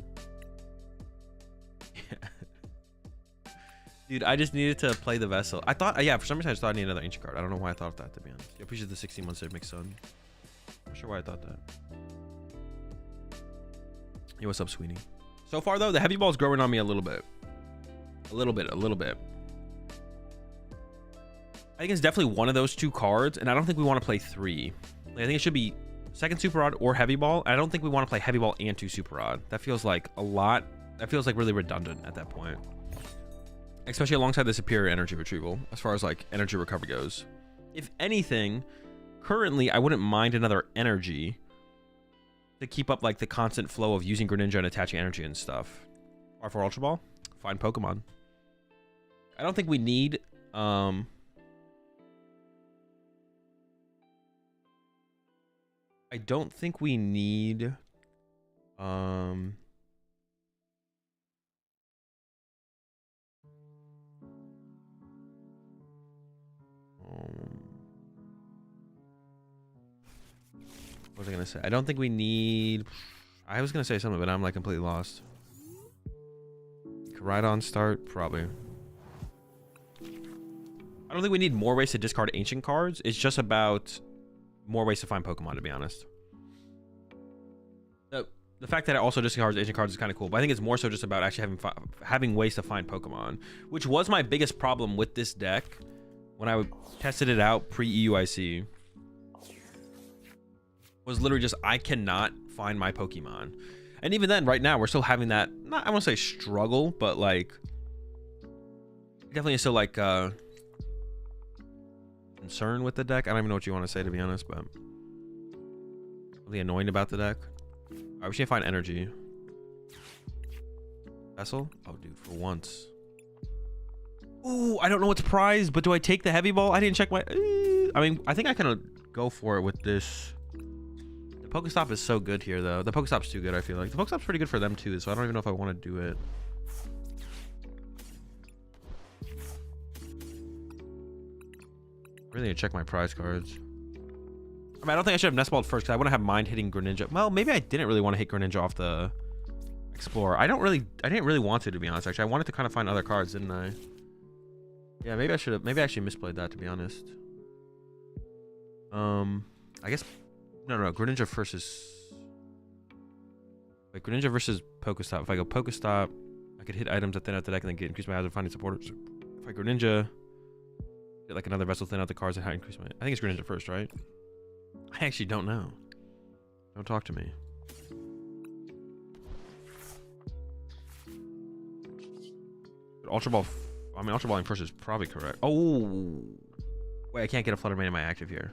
Dude, I just needed to play the vessel. I thought, yeah, for some reason I just thought I needed another ancient card. I don't know why I thought that, to be honest. I appreciate the 16 months save, mix son. Not sure why I thought that. Hey, what's up, Sweeney? So far though, the heavy ball's growing on me a little bit. A little bit. I think it's definitely one of those two cards, and I don't think we want to play 3. Like, I think it should be second Super Rod or Heavy Ball. I don't think we want to play Heavy Ball and 2 Super Rod. That feels like a lot. That feels like really redundant at that point. Especially alongside the superior energy retrieval, as far as like energy recovery goes. If anything, currently I wouldn't mind another energy to keep up like the constant flow of using Greninja and attaching energy and stuff. R4 Ultra Ball? Fine Pokemon. I don't think we need I don't think we need what was I gonna say? I don't think we need. I was gonna say something, but I'm like completely lost. Right on start, probably. I don't think we need more ways to discard ancient cards. It's just about more ways to find Pokemon, to be honest. The fact that it also discards ancient cards is kind of cool, but I think it's more so just about actually having ways to find Pokemon, which was my biggest problem with this deck when I tested it out pre-EUIC. Was literally just I cannot find my Pokemon. And even then, right now, we're still having that, not, I won't say struggle, but like, definitely still like concern with the deck. I don't even know what you want to say, to be honest, but really annoying about the deck. I wish I find energy. Vessel? Oh, dude, for once. Ooh, I don't know what's prized, but do I take the heavy ball? I didn't check my... I mean, I think I kind of go for it with this. The Pokestop is so good here, though. The Pokestop's too good, I feel like. The Pokestop's pretty good for them, too, so I don't even know if I want to do it. I really need to check my prize cards. I mean, I don't think I should have Nestballed first, because I wouldn't have mind hitting Greninja. Well, maybe I didn't really want to hit Greninja off the Explorer. I didn't really want to be honest. Actually, I wanted to kind of find other cards, didn't I? Yeah, maybe I should have. Maybe I actually misplayed that, to be honest. I guess no. Greninja versus like Greninja versus Pokestop. If I go Pokestop, I could hit items at thin out the deck and then get increase my odds of finding supporters. If I Greninja, get like another vessel thin out the cards and increase my. I think it's Greninja first, right? I actually don't know. Don't talk to me. But Ultra Ball. I mean, Ultra Balling first is probably correct. Oh, wait, I can't get a Flutter Mane in my active here.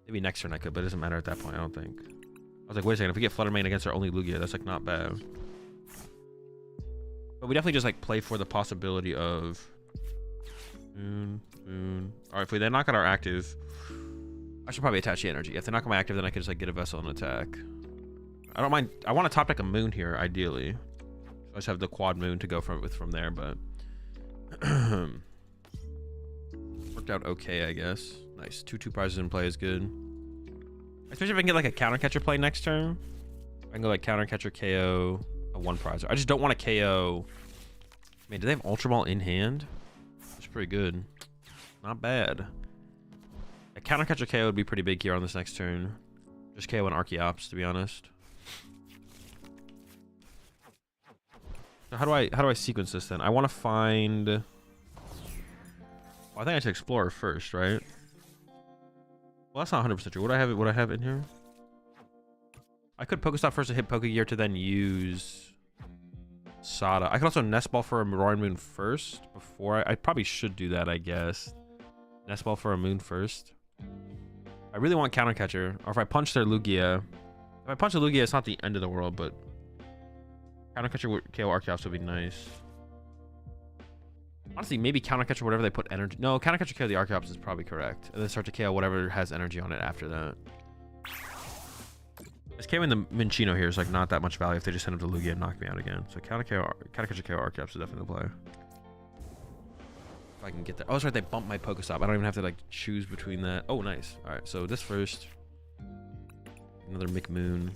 Maybe next turn I could, but it doesn't matter at that point, I don't think. I was like, wait a second, if we get Flutter Mane against our only Lugia, that's like not bad. But we definitely just like play for the possibility of... Alright, if we then knock out our active, I should probably attach the energy. If they knock out my active, then I could just like get a Vessel and attack. I don't mind. I want to top deck a Moon here, ideally. I just have the quad Moon to go from there, but... worked out okay, I guess. Nice. 2/2 prizes in play is good. Especially if I can get like a counter catcher play next turn. I can go like counter catcher KO a 1 prizer. I just don't want to KO. Man, do they have Ultra Ball in hand? That's pretty good. Not bad. A counter catcher KO would be pretty big here on this next turn. Just KO an Archeops, to be honest. So how do I sequence this then? I want to find... Well, I think I should Explorer first, right? Well, that's not 100% true. Would I have it in here? I could Pokestop first to hit Pokegear to then use Sada. I could also Nest Ball for a Roaring Moon first before I probably should do that, I guess. Nest Ball for a Moon first. I I really want counter catcher, or if I punch their Lugia. If I punch the Lugia, it's not the end of the world, but counter catcher with KO Archeops would be nice. Honestly, maybe counter catcher whatever they put energy. No, counter catcher KO the Archeops is probably correct, and then start to KO whatever has energy on it after that. This KOing the Minchino here is like not that much value if they just send him to Lugia and knock me out again. So counter catcher KO Archeops is definitely the play. If I can get there. Oh, that's right. They bumped my Pokestop. I don't even have to like choose between that. Oh, nice. All right. So this first. Another McMoon.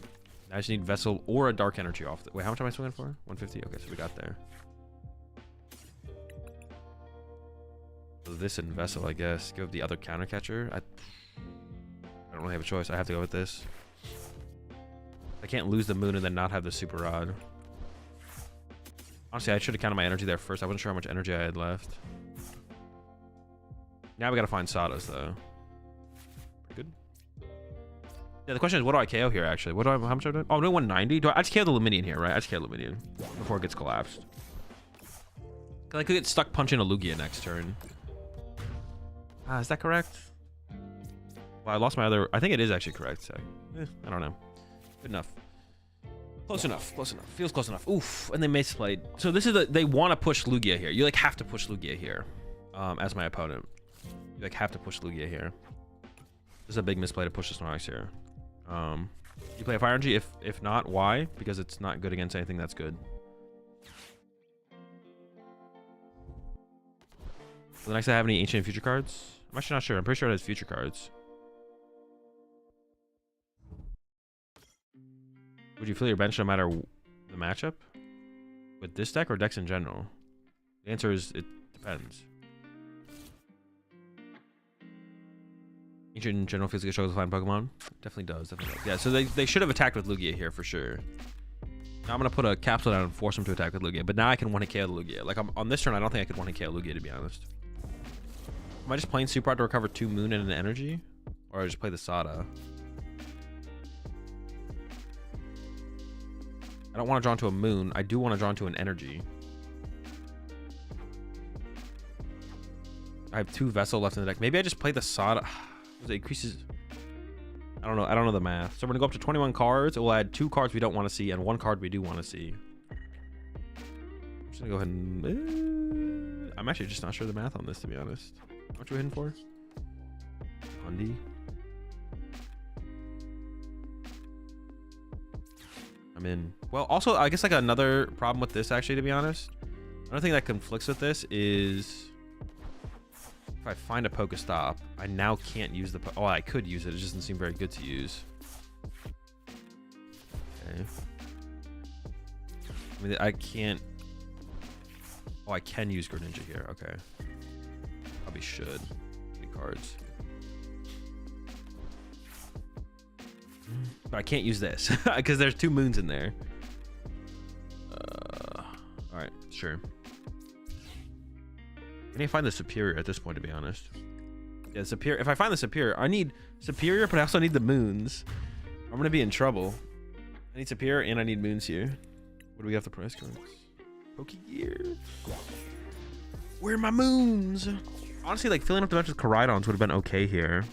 I just need Vessel or a Dark Energy off. Wait, how much am I swinging for? 150. Okay, so we got there. So this and Vessel, I guess. Go with the other counter catcher. I don't really have a choice. I have to go with this. I can't lose the Moon and then not have the Super Rod. Honestly, I should have counted my energy there first. I wasn't sure how much energy I had left. Now we gotta find Sadas though. Pretty good. Yeah, the question is, what do I KO here actually? What do I? How much am I doing? Oh, I'm doing 190. I just KO the Luminion here, right? I just KO Luminion before it gets collapsed. Cause I could get stuck punching a Lugia next turn. Is that correct? Well, I lost my other. I think it is actually correct. So, I don't know. Good enough. Close enough. Close enough. Feels close enough. Oof. And they misplayed. So this is they want to push Lugia here. You like have to push Lugia here, as my opponent. You like have to push Lugia here. This is a big misplay to push the Snorlax here. You play a Fire Energy. If not, why? Because it's not good against anything that's good. So the next I have any Ancient and Future cards? I'm actually not sure. I'm pretty sure it has Future cards. Would you fill your bench no matter the matchup? With this deck or decks in general? The answer is it depends. Ancient in general feels like it struggles to find Pokemon. Definitely does. Definitely does. Yeah, so they should have attacked with Lugia here for sure. Now I'm going to put a capsule down and force them to attack with Lugia. But now I can one-hit KO the Lugia. Like on this turn, I don't think I could one-hit KO Lugia to be honest. Am I just playing Super Rod to recover 2 Moon and an Energy? Or I just play the Sada? I don't want to draw into a Moon. I do want to draw into an Energy. I have 2 Vessel left in the deck. Maybe I just play the Sada. It increases. I don't know. I don't know the math. So we're gonna go up to 21 cards. It will add 2 cards we don't want to see and 1 card we do want to see. I'm just gonna go ahead and. I'm actually just not sure the math on this, to be honest. How much are we hitting for? Undy. I'm in. Well, also, I guess like another problem with this, actually, to be honest. Another thing that conflicts with this is if I find a Pokestop, I now can't use the. Oh, I could use it. It just doesn't seem very good to use. Okay. I mean, I can't. Oh, I can use Greninja here. Okay. Probably should. Any cards. But I can't use this because there's 2 Moons in there. All right, sure. I need to find the Superior at this point, to be honest. Yeah, Superior. If I find the Superior, I need Superior, but I also need the Moons. I'm gonna be in trouble. I need Superior and I need Moons here. What do we have the price cards? Pokegear. Where are my Moons? Honestly, like filling up the bench with Koraidons would have been okay here.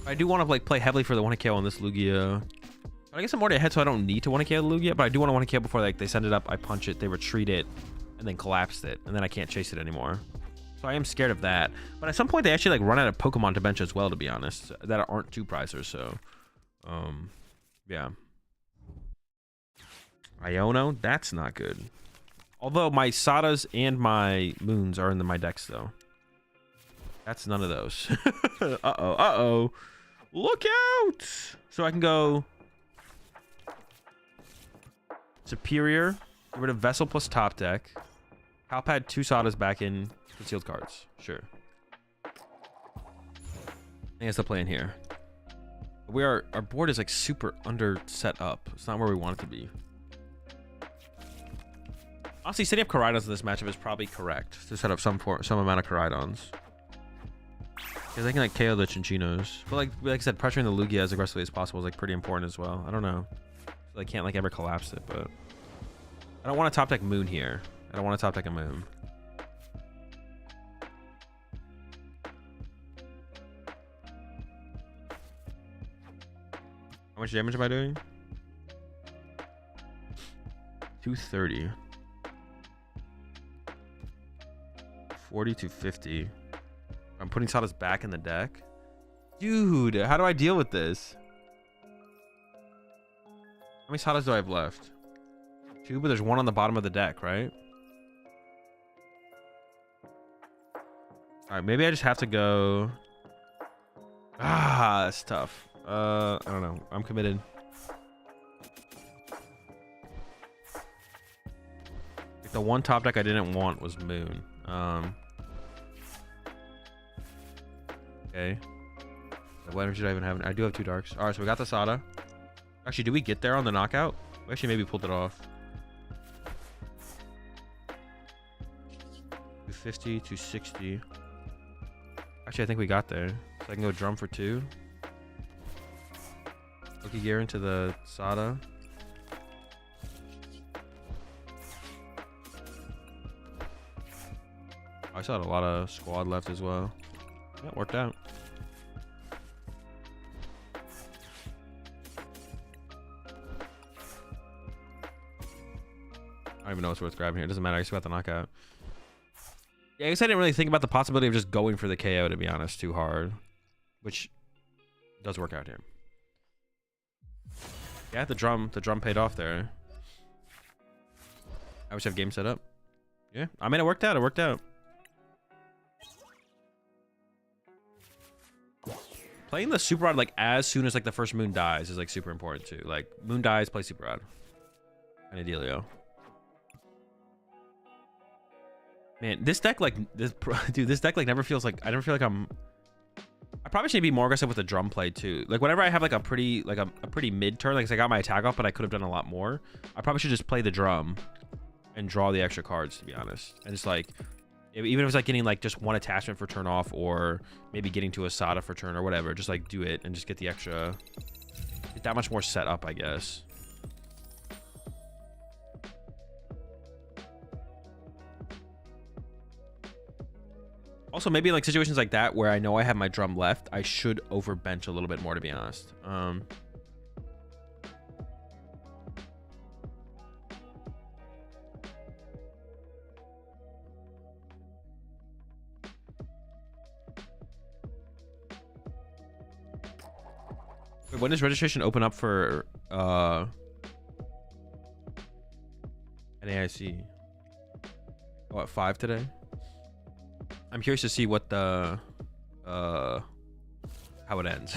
I do want to like play heavily for the 1-KO on this Lugia. But I guess I'm already ahead, so I don't need to 1-KO the Lugia. But I do want to 1-KO before like they send it up, I punch it, they retreat it, and then collapsed it, and then I can't chase it anymore. So I am scared of that. But at some point they actually like run out of Pokemon to bench as well, to be honest, that aren't 2-pricers. So, yeah. Iono, that's not good. Although my Sadas and my Moons are in my decks though. That's none of those. Uh-oh. Look out! So I can go Superior, get rid of Vessel plus top deck. Palpad 2 Sadas back in concealed cards. Sure. I think that's the plan here. Our board is like super under set up. It's not where we want it to be. Honestly, setting up Koraidons in this matchup is probably correct to set up some amount of Koraidons. Because they can like KO the Chinchinos. But like I said, pressuring the Lugia as aggressively as possible is like pretty important as well. I don't know. So they can't like ever collapse it, but I don't want to top deck Moon here. I don't want to top deck a Moon. How much damage am I doing? 230. 40 to 50. I'm putting Sada's back in the deck. Dude, how do I deal with this? How many Sadas do I have left? 2, but there's 1 on the bottom of the deck, right? Alright, maybe I just have to go... Ah, that's tough. I don't know. I'm committed. Like the one top deck I didn't want was Moon. Okay. What energy do I even have? I do have 2 darks. Alright, so we got the Sada. Actually, did we get there on the knockout? We actually maybe pulled it off. 250, 260. Actually, I think we got there. So I can go drum for 2. Loki gear into the Sada. I still had a lot of squad left as well. That worked out. I don't even know what's worth grabbing here. It doesn't matter. I just got the knockout. Yeah, I guess I didn't really think about the possibility of just going for the KO, to be honest, too hard. Which does work out here. Yeah, the drum paid off there. I wish I have game set up. Yeah, I mean, it worked out. It worked out. Playing the super rod like as soon as like the first moon dies is like super important too. Like moon dies, play super rod. Kind of dealio. Man, this deck like this dude, this deck like never feels like I never feel like I probably should be more aggressive with the drum play too. Like whenever I have like a pretty mid turn, like I got my attack off, but I could have done a lot more. I probably should just play the drum and draw the extra cards, to be honest. And just like even if it's like getting like just 1 attachment for turn off, or maybe getting to a Sada for turn or whatever, just like do it and just get the extra, get that much more set up, I guess. Also, maybe in like situations like that where I know I have my drum left, I should overbench a little bit more, to be honest. Wait, when does registration open up for an AIC? Oh, at 5 today? I'm curious to see what the how it ends.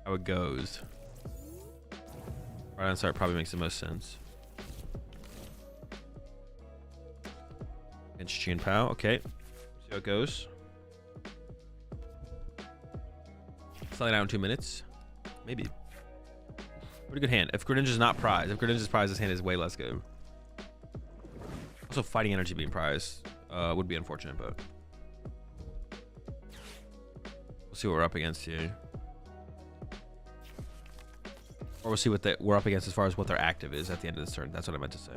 How it goes. Right on start probably makes the most sense. And Chi and Pow, okay. See how it goes. Selling out in 2 minutes. Maybe. Pretty good hand. If Greninja's not prized. If Greninja's prized, this hand is way less good. Also, fighting energy being prized would be unfortunate, but we'll see what we're up against here. Or we'll see what we're up against as far as what their active is at the end of this turn. That's what I meant to say.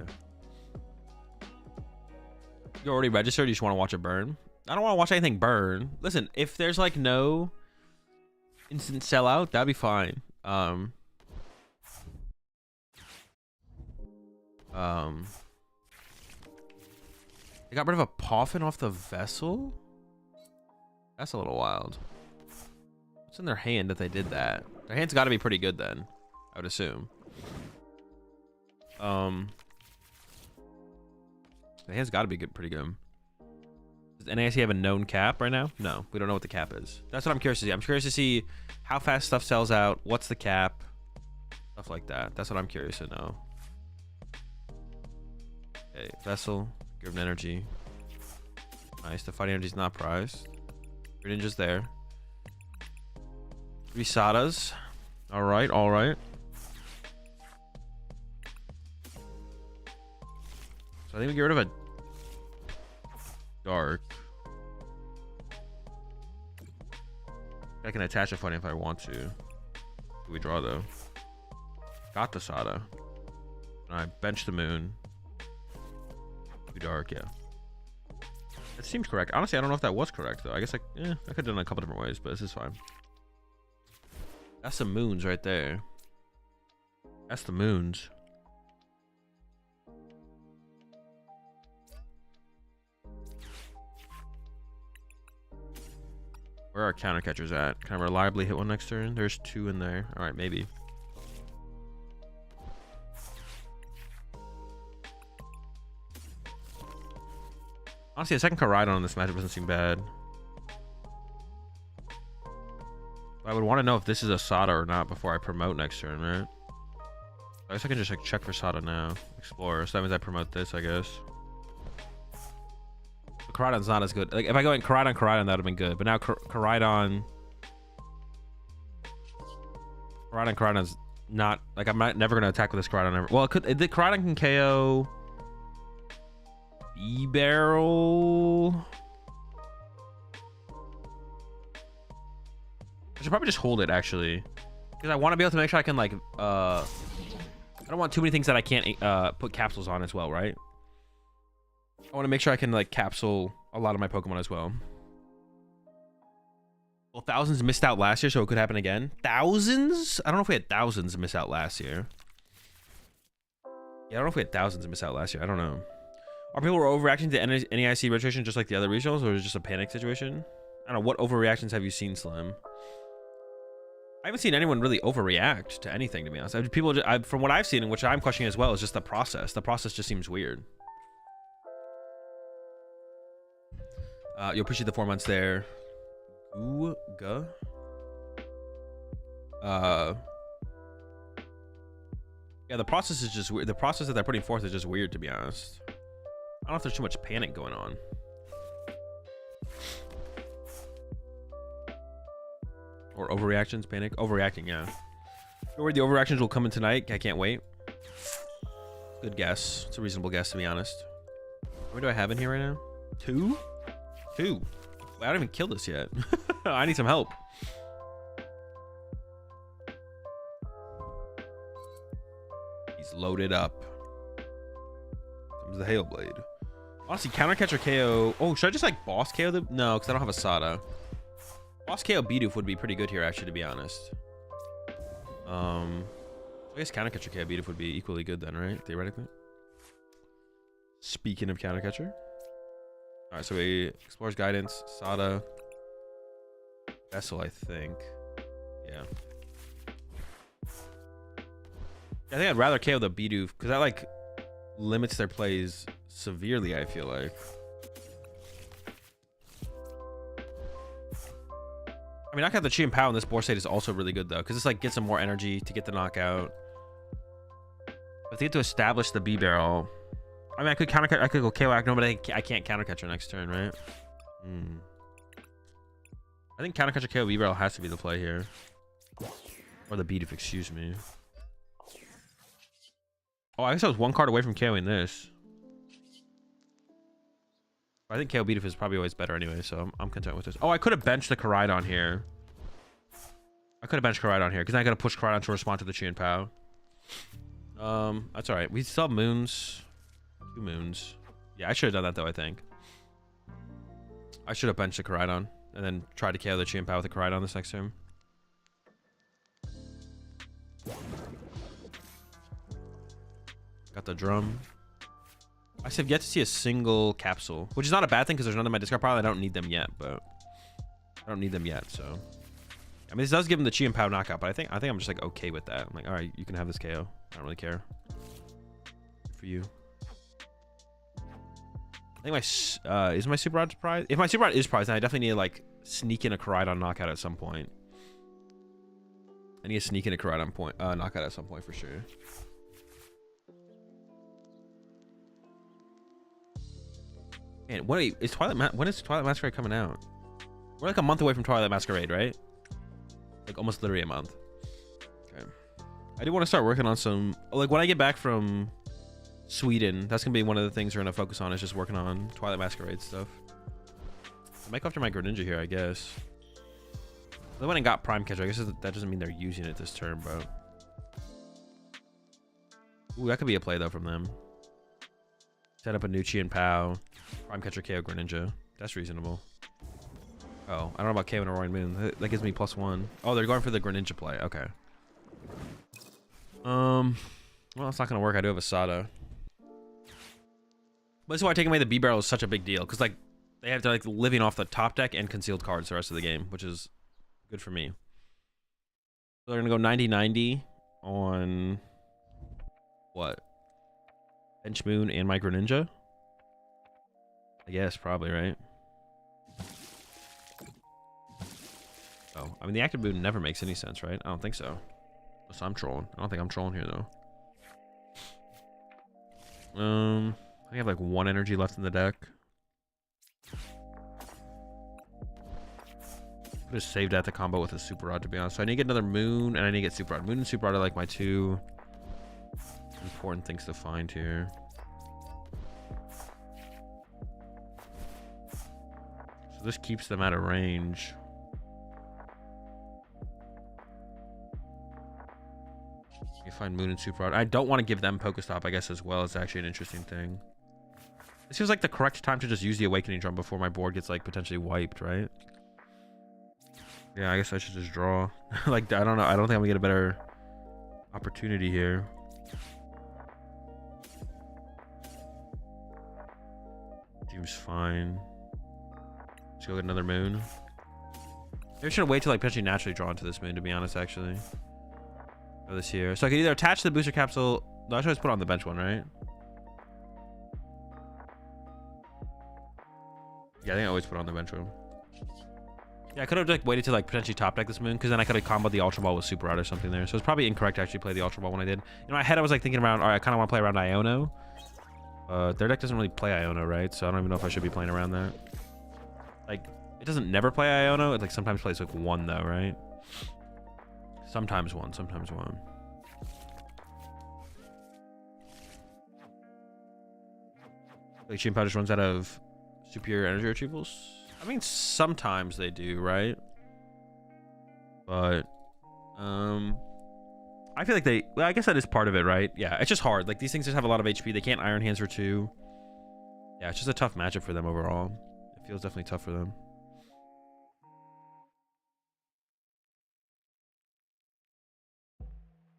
You already registered? You just want to watch it burn? I don't want to watch anything burn. Listen, if there's like no instant sellout, that'd be fine. They got rid of a Poffin off the vessel? That's a little wild. What's in their hand that they did that? Their hand's got to be pretty good then, I would assume. The hand's got to be good, pretty good. Does NAIC have a known cap right now? No, we don't know what the cap is. That's what I'm curious to see. I'm curious to see how fast stuff sells out. What's the cap? Stuff like that. That's what I'm curious to know. Okay, vessel. Given energy. Nice. The fighting energy is not prized. Greninja's there. 3 Sadas. All right. All right. So I think we get rid of a dark. I can attach a fighting if I want to. Do we draw though? Got the Sada. All right. Bench the moon. Dark, yeah. That seems correct. Honestly, I don't know if that was correct though. I guess I could have done it a couple different ways, but this is fine. That's the moons right there. That's the moons. Where are counter catchers at? Can I reliably hit one next turn? There's 2 in there. All right, maybe. Honestly, a second Koraidon on this matchup doesn't seem bad. But I would want to know if this is a Sada or not before I promote next turn, right? I guess I can just like check for Sada now. Explorer. So that means I promote this, I guess. Koraidon's not as good. Like if I go in Koraidon, that would have been good. But now Koraidon's not like I'm never gonna attack with this Koraidon ever. Well, it could. The Koraidon can KO B-Barrel. I should probably just hold it actually, because I want to be able to make sure I can like I don't want too many things that I can't put capsules on as well, right? I want to make sure I can like capsule a lot of my Pokemon as well. Well, thousands missed out last year, so it could happen again. Thousands? I don't know if we had thousands miss out last year. Yeah, I don't know if we had thousands miss out last year. I don't know. Are people overreacting to NEIC registration just like the other regionals, or is it just a panic situation? I don't know. What overreactions have you seen, Slim? I haven't seen anyone really overreact to anything, to be honest. People, from what I've seen, and which I'm questioning as well, is just the process. The process just seems weird. You'll appreciate the 4 months there. Ooga. Yeah, the process is just weird. The process that they're putting forth is just weird, to be honest. I don't know if there's too much panic going on. Or overreactions, panic. Overreacting, yeah. Don't worry, the overreactions will come in tonight. I can't wait. Good guess. It's a reasonable guess, to be honest. How many do I have in here right now? 2? 2. Wait, I don't even kill this yet. I need some help. He's loaded up. Comes the Hailblade. Honestly, counter catcher KO. Oh, should I just like boss KO the? No, because I don't have a Sada. Boss KO Bidoof would be pretty good here, actually, to be honest. I guess counter catcher KO Bidoof would be equally good then, right? Theoretically. Speaking of counter catcher. All right, so we Explorer's Guidance, Sada, Vessel, I think. Yeah. I think I'd rather KO the Bidoof because that like limits their plays severely, I feel like. I mean, knockout the Chi and Pow in this board state is also really good though, because this like gets them more energy to get the knockout. But they get to establish the B-Barrel. I mean, I could go KO Acno, but I can't counter catcher next turn, right? I think counter catcher KO B-Barrel has to be the play here. Or the Bidoof, excuse me. Oh, I guess I was 1 card away from KOing this. I think KO Bidoof is probably always better anyway, so I'm content with this. Oh, I could have benched the Koraidon here. I could have benched Koraidon here, because I got to push Koraidon to respond to the Chi and Pow. That's alright. We still have moons. 2 moons. Yeah, I should have done that though, I think. I should have benched the Koraidon and then tried to KO the Chi and Pow with the Koraidon this next turn. Got the drum. I have yet to see a single capsule, which is not a bad thing because there's none in my discard pile. I don't need them yet, but I don't need them yet. So, I mean, this does give him the Chi and Pow knockout, but I think I'm just like okay with that. I'm like, all right, you can have this KO. I don't really care. Good for you. I think my is my Super Rod prize? If my Super Rod is prize, then I definitely need to like sneak in a Koraidon knockout at some point. I need to sneak in a Koraidon knockout at some point for sure. Man, wait, when is Twilight Masquerade coming out? We're like a month away from Twilight Masquerade, right? Like almost literally a month. Okay. I do want to start working on some, like when I get back from Sweden, that's gonna be one of the things we're gonna focus on, is just working on Twilight Masquerade stuff. I might go after my Greninja here, I guess. They went and got Prime Catcher. I guess that doesn't mean they're using it this turn, bro. Ooh, that could be a play though from them. Set up a new Chi and Pow. Prime Catcher KO Greninja. That's reasonable. Oh, I don't know about K1 or Roaring Moon. That gives me +1. Oh, they're going for the Greninja play. Okay. Well, it's not gonna work. I do have a Sada. But this is why taking away the B barrel is such a big deal, because like they have to like living off the top deck and concealed cards the rest of the game, which is good for me. So they're gonna go 90-90 on what? Bench Moon and my Greninja? I guess probably, right? Oh, I mean the active moon never makes any sense, right? I don't think so. Unless I'm trolling. I don't think I'm trolling here though. I have like 1 energy left in the deck. I just saved that to combo with a Super Rod, to be honest. So I need to get another Moon, and I need to get Super Rod. Moon and Super Rod are like my 2 important things to find here. So this keeps them out of range. You find Moon and Super Rod. I don't want to give them Pokestop, I guess, as well. It's actually an interesting thing. This feels like the correct time to just use the Awakening Drum before my board gets like potentially wiped, right? Yeah, I guess I should just draw. Like, I don't know. I don't think I'm gonna get a better opportunity here. Seems fine. Let's go get another moon. Maybe I should wait till like potentially naturally draw into this moon, to be honest, actually. Go this here. So I could either attach the booster capsule. No, I should just put it on the bench one, right? Yeah, I think I always put it on the bench one. Yeah, I could have like waited to like potentially top deck this moon, because then I could have comboed the Ultra Ball with Super Rod or something there. So it's probably incorrect to actually play the Ultra Ball when I did. In my head, I was like thinking around, all right, I kind of want to play around Iono. Their deck doesn't really play Iono, right? So I don't even know if I should be playing around that. Like, it doesn't never play Iono. It like sometimes plays like 1 though, right? Sometimes 1, sometimes 1. Like Chain Power just runs out of superior energy retrievals. I mean, sometimes they do, right? But, I feel like they... Well, I guess that is part of it, right? Yeah, it's just hard. Like, these things just have a lot of HP. They can't Iron Hands for 2. Yeah, it's just a tough matchup for them overall. It feels definitely tough for them.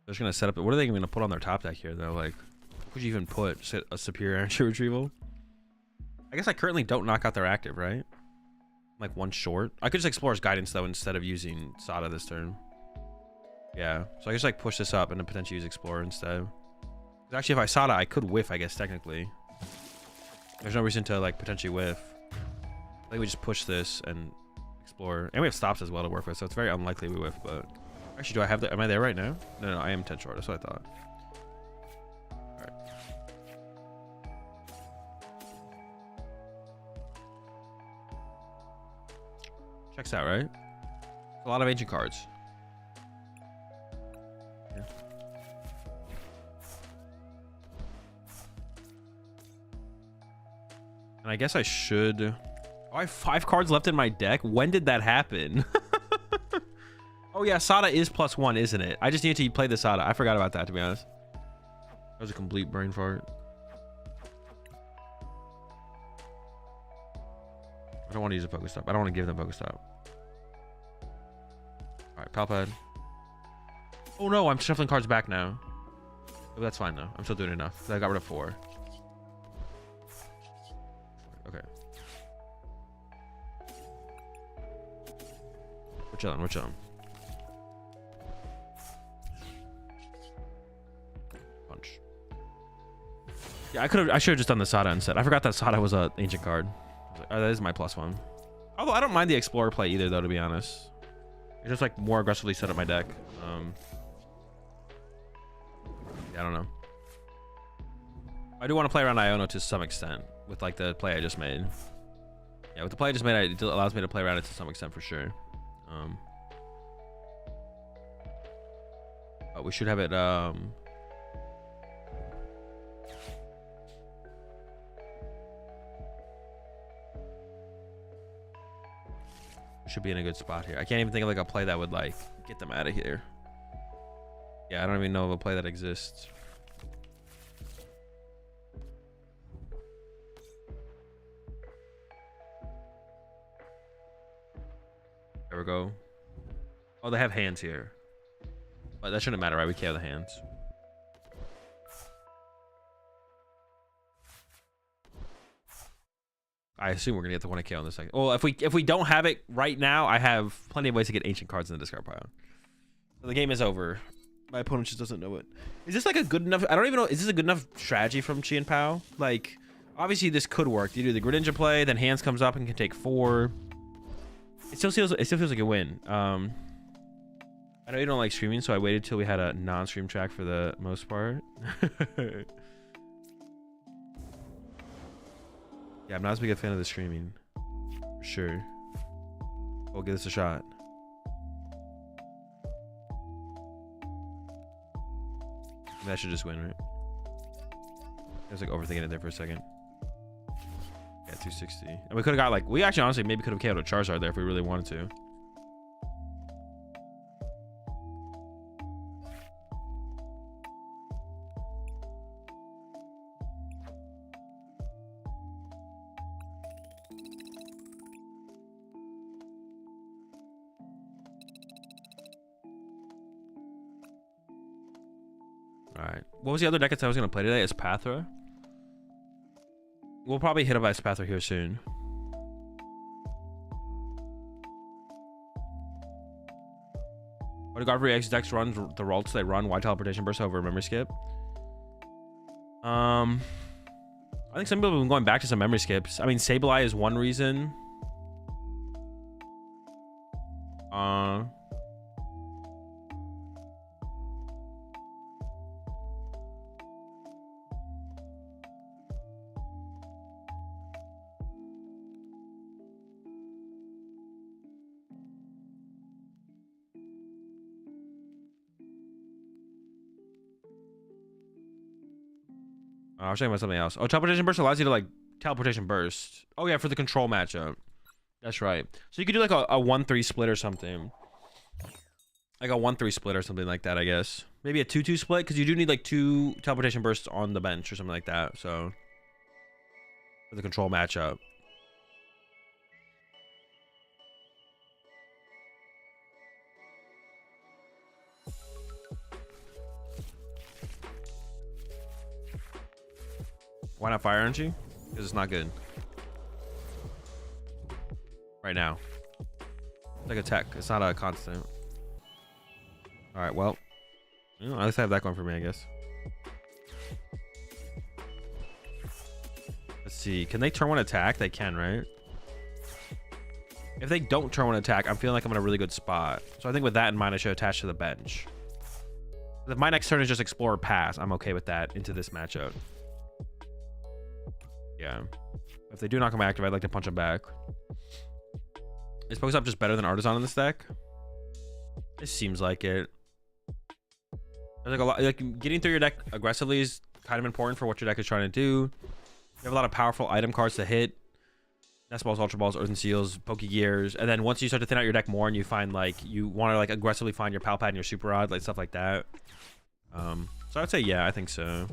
They're just going to set up... What are they going to put on their top deck here, though? Like, what could you even put? Just a superior energy retrieval? I guess I currently don't knock out their active, right? Like 1 short. I could just Explorer's Guidance, though, instead of using Sada this turn. Yeah, so I just like push this up and then potentially use Explorer instead. Actually, if I Sada, I could whiff, I guess, technically. There's no reason to like potentially whiff. I think we just push this and Explore. And we have stops as well to work with, so it's very unlikely we whiff, but... Actually, do I have the... Am I there right now? No, I am 10 short. That's what I thought. Alright. Checks out, right? A lot of ancient cards. Yeah. And I guess I should... Oh, I have 5 cards left in my deck? When did that happen? Oh yeah, Sada is +1, isn't it? I just need to play the Sada. I forgot about that, to be honest. That was a complete brain fart. I don't want to use a Pokestop. I don't want to give them Pokestop. Alright, Palpad. Oh no, I'm shuffling cards back now. Oh, that's fine though. I'm still doing enough. I got rid of 4. Okay. We're chilling, we're chilling. Punch. Yeah, I should have just done the Sada instead. I forgot that Sada was an ancient card. Oh, that is my +1. Although I don't mind the Explorer play either, though, to be honest. It's just like more aggressively set up my deck. Yeah, I don't know. I do want to play around Iono to some extent with like the play I just made. Yeah, with the play I just made, it allows me to play around it to some extent for sure. But we should have it. Should be in a good spot here. I can't even think of like a play that would like get them out of here. Yeah, I don't even know of a play that exists. There we go. Oh, they have hands here. But that shouldn't matter, right? We KO the hands. I assume we're gonna get the 1 KO in the second. Well, if we don't have it right now, I have plenty of ways to get ancient cards in the discard pile. So the game is over. My opponent just doesn't know it. Is this like a good enough? I don't even know. Is this a good enough strategy from Chi and Pao? Like, obviously this could work. You do the Greninja play, then hands comes up and can take 4. It still feels like a win. I know you don't like streaming, so I waited till we had a non-stream track for the most part. Yeah, I'm not as big a fan of the streaming. For sure. We'll give this a shot. That should just win, right? I was like overthinking it there for a second. Yeah, 260. And we could have got like, we actually honestly maybe could have KO'd a Charizard there if we really wanted to. Alright. What was the other deck I was going to play today? Espathra? We'll probably hit up by Espathra here soon. What do every X decks runs the rolls they run? Why teleportation burst over memory skip? I think some people have been going back to some memory skips. I mean, Sableye is one reason. I was talking about something else. Oh, teleportation burst allows you to like teleportation burst. Oh yeah, for the control matchup. That's right. So you could do like a 1-3 split or something. Like a 1-3 split or something like that, I guess. Maybe a 2-2 split, because you do need like 2 teleportation bursts on the bench or something like that. So for the control matchup. Why not fire energy? Because it's not good right now. It's like a tech. It's not a constant. All right. Well, you know, at least I have that going for me, I guess. Let's see. Can they turn 1 attack? They can, right? If they don't turn 1 attack, I'm feeling like I'm in a really good spot. So I think with that in mind, I should attach to the bench. If my next turn is just explore or pass, I'm okay with that into this matchup. Yeah. If they do knock him active, I'd like to punch him back. Is Pokestop just better than Artisan in this deck? It seems like it. There's like a lot, like getting through your deck aggressively is kind of important for what your deck is trying to do. You have a lot of powerful item cards to hit. Nest Balls, Ultra Balls, Earthen Seals, Pokegears. And then once you start to thin out your deck more and you find like you want to like aggressively find your Pal Pad and your Super Rod, like stuff like that. So I'd say yeah, I think so.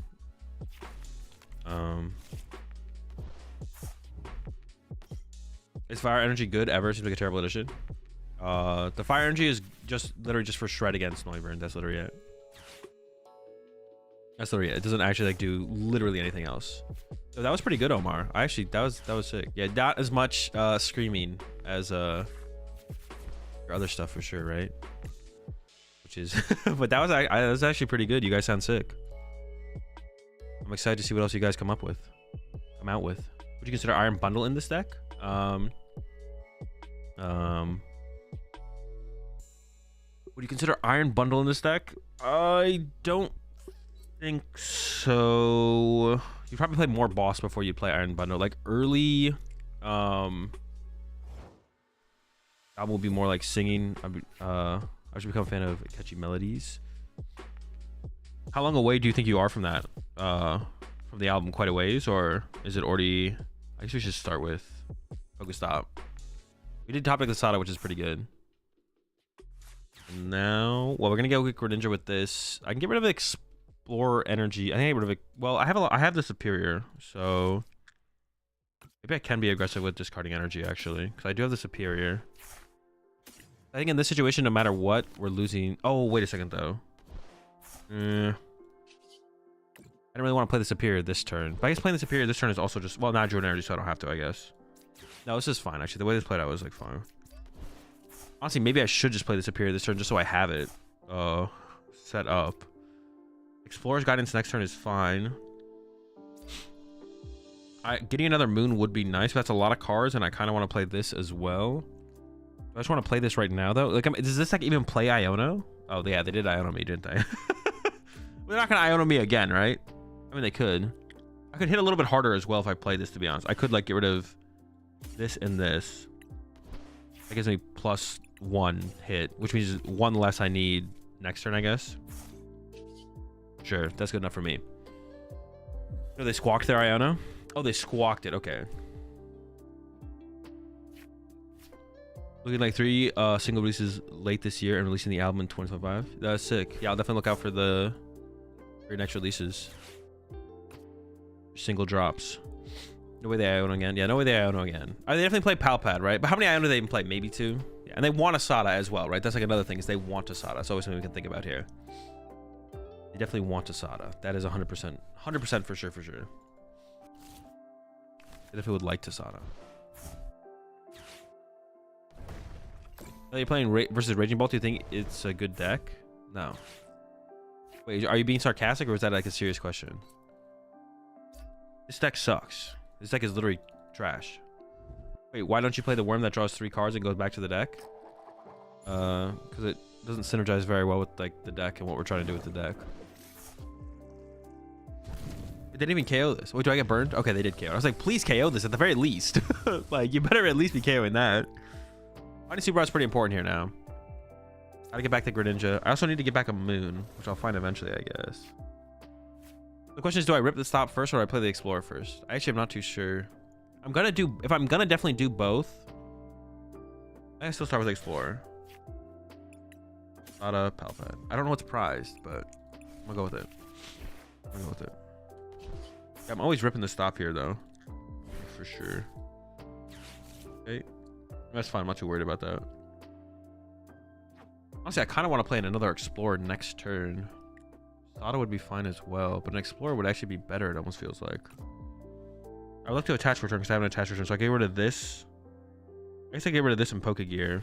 Is Fire Energy good ever? Seems like a terrible addition. The Fire Energy is just literally just for shred against Noivern. That's literally it. That's literally it. It doesn't actually like do literally anything else. So that was pretty good, Omar. I actually that was sick. Yeah, not as much screaming as your other stuff for sure, right? Which is, but that was actually pretty good. You guys sound sick. I'm excited to see what else you guys come out with. Would you consider Iron Bundle in this deck? Would you consider Iron Bundle in this deck? I don't think so. You probably play more boss before you play Iron Bundle. Like early, that will be more like singing. I should become a fan of catchy melodies. How long away do you think you are from that? From the album, quite a ways, or is it already? I guess we should start with Pokestop. We did Topic Lasada, which is pretty good. And now, well, we're gonna go with Greninja with this. I can get rid of Explorer Energy. I think I get rid of it. Well, I have the Superior, so maybe I can be aggressive with discarding energy actually, because I do have the Superior. I think in this situation, no matter what, we're losing. Oh, wait a second, though. I don't really want to play the Superior this turn. But I guess playing the Superior this turn is also just... Well, not Jordan Energy, so I don't have to, I guess. No, this is fine, actually. The way this played out was, like, fine. Honestly, maybe I should just play the Superior this turn just so I have it set up. Explorer's Guidance next turn is fine. Getting another Moon would be nice, but that's a lot of cards, and I kind of want to play this as well. I just want to play this right now, though. Like, does this deck even play Iono? Oh, yeah, they did Iono me, didn't they? They're not going to Iono me again, right? I mean, they could. I could hit a little bit harder as well if I play this, to be honest. I could, like, get rid of this and this. That gives me +1 hit, which means 1 less I need next turn, I guess. Sure, that's good enough for me. No, they squawked their Iono? Oh, they squawked it. Okay. Looking like 3 single releases late this year and releasing the album in 2025. That's sick. Yeah, I'll definitely look out for your next releases. Single drops. No way they Iono again. Yeah, no way they Iono again. They definitely play Palpad, right? But how many Iono do they even play? Maybe 2? Yeah, and they want Asada as well, right? That's like another thing is they want Asada. That's always something we can think about here. They definitely want Asada. That is 100%. 100% for sure, for sure. They definitely would like Tasada. Are you playing versus Raging Bolt? Do you think it's a good deck? No. Wait, are you being sarcastic or is that like a serious question? This deck sucks. This deck is literally trash. Wait, why don't you play the worm that draws 3 cards and goes back to the deck? Because it doesn't synergize very well with like the deck and what we're trying to do with the deck. They didn't even KO this. Wait, do I get burned? Okay, they did KO. I was like, please KO this at the very least. Like, you better at least be KOing that. Finding Super Rod's pretty important here now. Gotta get back to Greninja. I also need to get back a Moon, which I'll find eventually, I guess. The question is, do I rip the stop first or do I play the Explorer first? I actually am not too sure. I'm gonna definitely do both. I still start with Explorer. Sada, Palpad. I don't know what's prized, but I'm gonna go with it. Yeah, I'm always ripping the stop here, though. For sure. Okay. That's fine. I'm not too worried about that. Honestly, I kind of want to play in another Explorer next turn. Sada would be fine as well, but an Explorer would actually be better, it almost feels like. I would like to attach return because I have an attach return, so I get rid of this. I guess I get rid of this and Pokegear.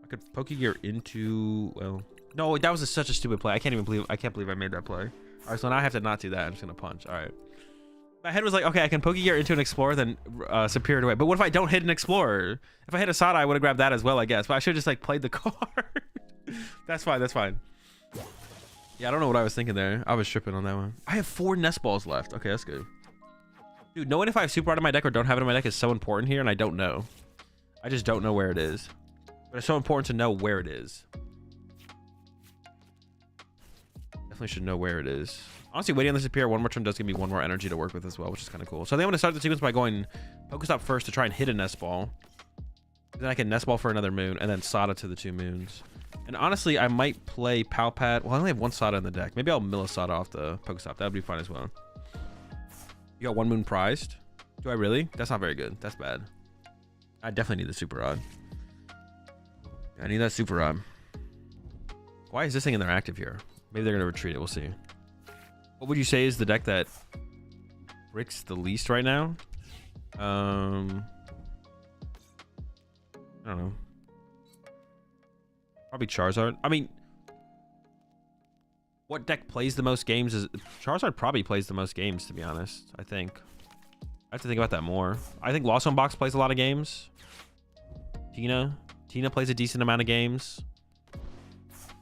I could Pokegear into... Well... No, that was such a stupid play. I can't believe I made that play. Alright, so now I have to not do that. I'm just gonna punch. Alright. My head was like, okay, I can Pokegear into an Explorer, then Superior away. But what if I don't hit an Explorer? If I hit a Sada, I would have grabbed that as well, I guess. But I should have just, like, played the card. That's fine, that's fine. Yeah, I don't know what I was thinking there. I was tripping on that one. I have 4 Nest Balls left. Okay, that's good. Dude, knowing if I have Super Rod in my deck or don't have it in my deck is so important here, and I don't know. I just don't know where it is. But it's so important to know where it is. Definitely should know where it is. Honestly, waiting on the Superior one more turn does give me 1 more energy to work with as well, which is kind of cool. So I think I'm going to start the sequence by going Pokestop first to try and hit a Nest Ball. Then I can Nest Ball for another Moon, and then Sada to the 2 Moons. And honestly, I might play Palpad. Well, I only have 1 Sada in the deck. Maybe I'll mill a Sada off the Pokestop. That would be fine as well. You got 1 Moon prized? Do I really? That's not very good. That's bad. I definitely need the Super Rod. I need that Super Rod. Why is this thing in their active here? Maybe they're going to retreat it. We'll see. What would you say is the deck that bricks the least right now? I don't know. Probably Charizard. I mean, what deck plays the most games? Charizard probably plays the most games, to be honest. I think. I have to think about that more. I think Lost Zone Box plays a lot of games. Tina plays a decent amount of games.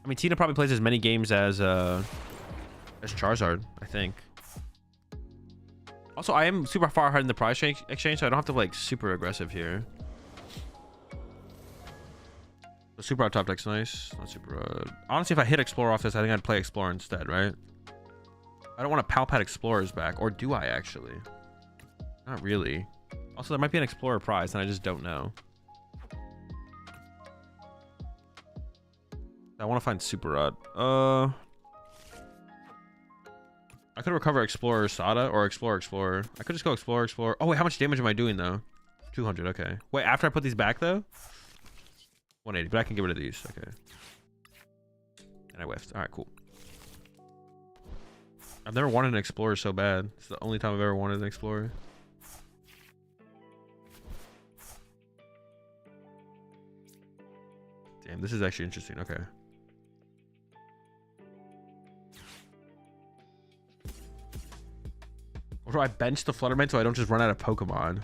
I mean, Tina probably plays as many games as Charizard, I think. Also, I am super far ahead in the prize exchange, so I don't have to like super aggressive here. The Super Rod top deck's nice. Not Super Rod. Honestly, if I hit Explorer off this, I think I'd play Explorer instead, right? I don't want to Palpad Explorers back, or do I actually? Not really. Also, there might be an Explorer prize, and I just don't know. I want to find Super Rod. I could recover Explorer Sada or Explorer. I could just go Explorer. Oh wait, how much damage am I doing though? 200. Okay. Wait, after I put these back though? 180, but I can get rid of these. Okay. And I whiffed. All right, cool. I've never wanted an Explorer so bad. It's the only time I've ever wanted an Explorer. Damn, this is actually interesting. Okay. Or do I bench the Fluttermane so I don't just run out of Pokemon?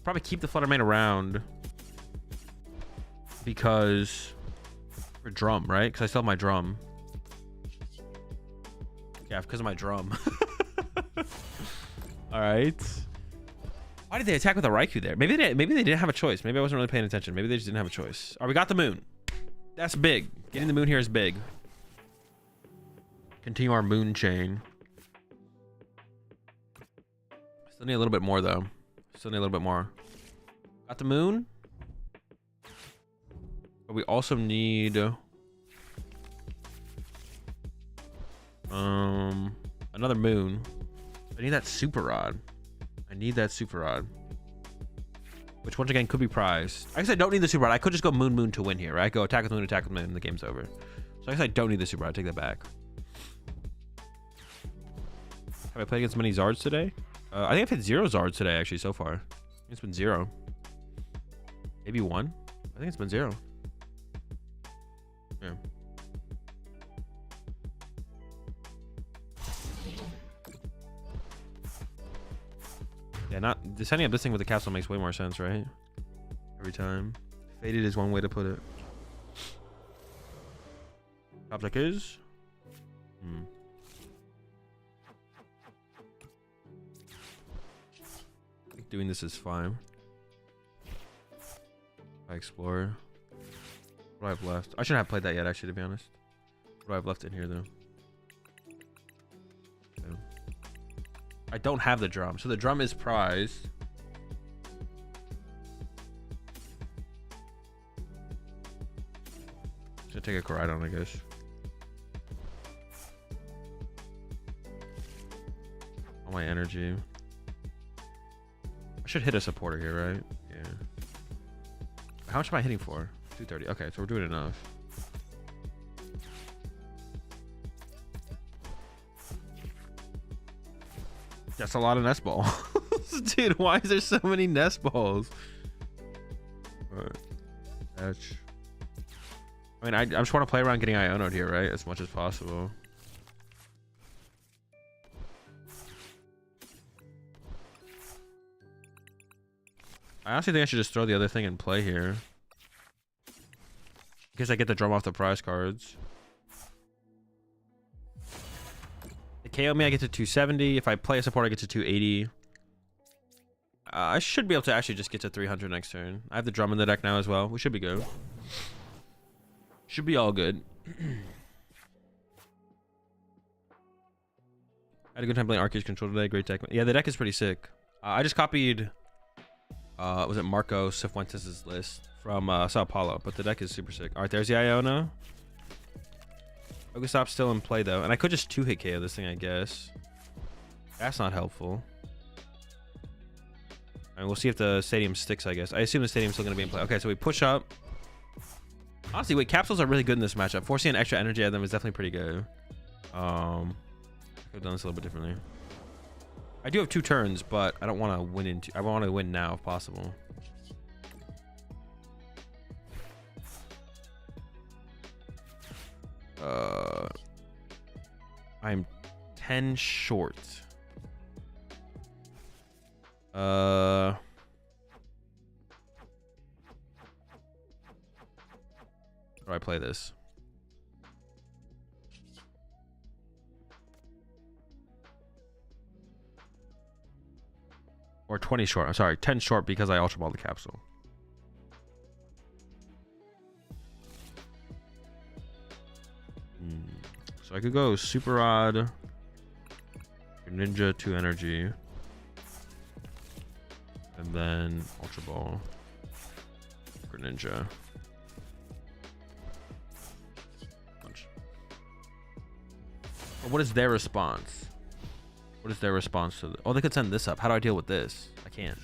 Probably keep the Fluttermane around because for drum, right? Because I still have my drum. Yeah, because of my drum. All right. Why did they attack with a Raikou there? Maybe they didn't have a choice. Maybe I wasn't really paying attention. Maybe they just didn't have a choice. All right, we got the moon. That's big. Getting the moon here is big. Continue our moon chain. Still need a little bit more though. Still need a little bit more. Got the moon. But we also need another moon. I need that super rod. I need that super rod. Which once again could be prized. I guess I don't need the super rod. I could just go moon to win here, right? Go attack with moon, and the game's over. So I guess I don't need the super rod. Take that back. Have I played against many Zards today? I think I've hit 0 Zards today actually so far. I think it's been 0. Maybe 1. I think it's been 0. Yeah. Yeah, not setting up this thing with the capsule makes way more sense, right? Every time. Faded is one way to put it. Object is. I think doing this is fine. I explore. What do I have left? I shouldn't have played that yet, actually, to be honest. What do I have left in here, though? Okay. I don't have the drum, so the drum is prized. Should take a Koraidon, I guess. All my energy. I should hit a supporter here, right? Yeah. How much am I hitting for? 230. Okay, so we're doing enough. That's a lot of nest balls. Dude, why is there so many nest balls? Alright. Catch. I mean, I just want to play around getting Iono'd here, right? As much as possible. I honestly think I should just throw the other thing in play here. In case I get the drum off the prize cards. They KO me, I get to 270. If I play a support, I get to 280. I should be able to actually just get to 300 next turn. I have the drum in the deck now as well. We should be good. Should be all good. I had a good time playing Arceus Control today. Great deck. Yeah, the deck is pretty sick. I just copied... was it Marco Cifuentes' list from Sao Paulo, but the deck is super sick. All right, there's the Iono. Pokestop's still in play though, and I could just 2-hit KO this thing, I guess. That's not helpful. I mean, we'll see if the stadium sticks, I guess. I assume the stadium's still gonna be in play. Okay, so we push up. Honestly, wait, capsules are really good in this matchup. Forcing an extra energy at them is definitely pretty good. I could have done this a little bit differently. I do have 2 turns, but I don't want to win into. I want to win now if possible. I'm 10 short. How do I play this? Or 20 short. I'm sorry, 10 short because I Ultra Ball the capsule. So I could go Super Rod, Ninja 2 energy, and then Ultra Ball, Greninja. Punch. What is their response? What is their response to the... Oh, they could send this up. How do I deal with this? I can't.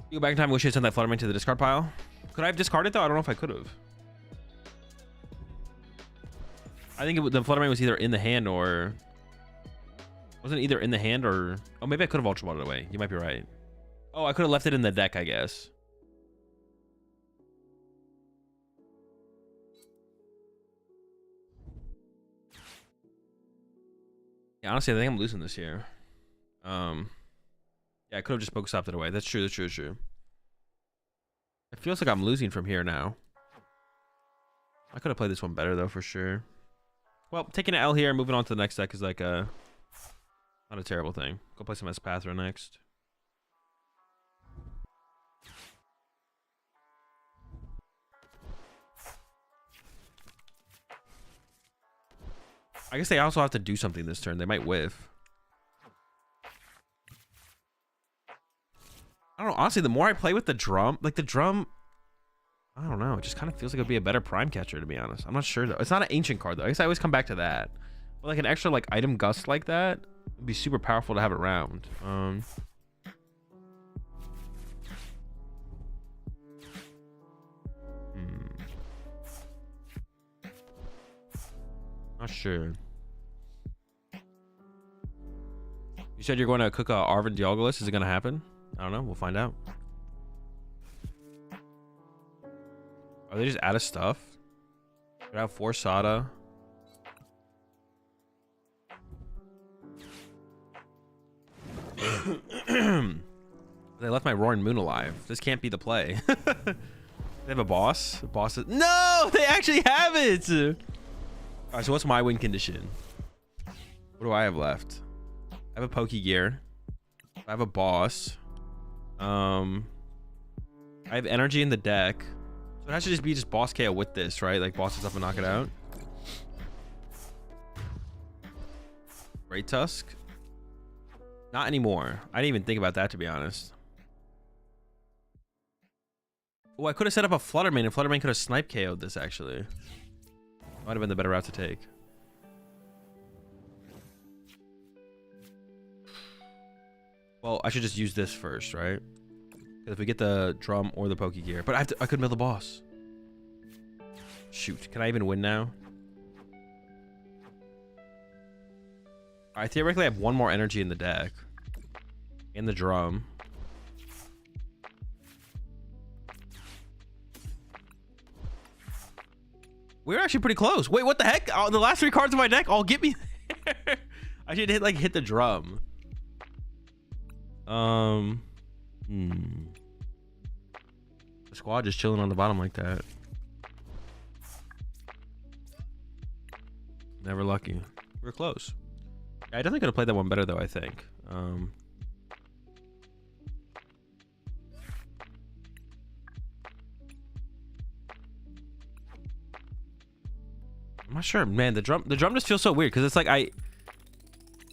You go back in time. Wish I sent that Fluttermane to the discard pile. Could I have discarded though? I don't know if I could have. I think the Fluttermane was either in the hand or wasn't either in the hand or oh maybe I could have Ultra Balled it away. You might be right. Oh, I could have left it in the deck, I guess. Yeah, honestly, I think I'm losing this here. Yeah, I could have just Pokestopped it away. That's true. That's true. That's true. It feels like I'm losing from here now. I could have played this one better though, for sure. Well, taking an L here and moving on to the next deck is like a not a terrible thing. Go play some Espathra next. I guess they also have to do something this turn. They might whiff. I don't know. Honestly, the more I play with the drum, like the drum, I don't know. It just kind of feels like it would be a better prime catcher, to be honest. I'm not sure though. It's not an ancient card though. I guess I always come back to that. But like an extra like item gust like that would be super powerful to have around. Not sure. You said you're going to cook a Arvin Dialgalis. Is it going to happen? I don't know. We'll find out. Are they just out of stuff? They have 4 Sada. They left my Roaring Moon alive. This can't be the play. They have a boss. The boss is... No! They actually have it! All right, so what's my win condition? What do I have left? I have a Pokegear. I have a boss. I have energy in the deck. So it has to just be just boss KO with this, right? Like boss this up and knock it out. Great Tusk. Not anymore. I didn't even think about that, to be honest. Oh, I could have set up a Fluttermane and Fluttermane could have snipe KO'd this actually. Might have been the better route to take. Well, I should just use this first, right? Because if we get the drum or the Pokegear, but I could mill the boss. Shoot, can I even win now? I theoretically have 1 more energy in the deck. And the drum. We're actually pretty close. Wait, what the heck? Oh, the last 3 cards of my deck all get me there. I should hit the drum. The squad just chilling on the bottom like that. Never lucky. We're close. I definitely could have played that one better though, I think. I'm not sure, man. The drum just feels so weird because it's like I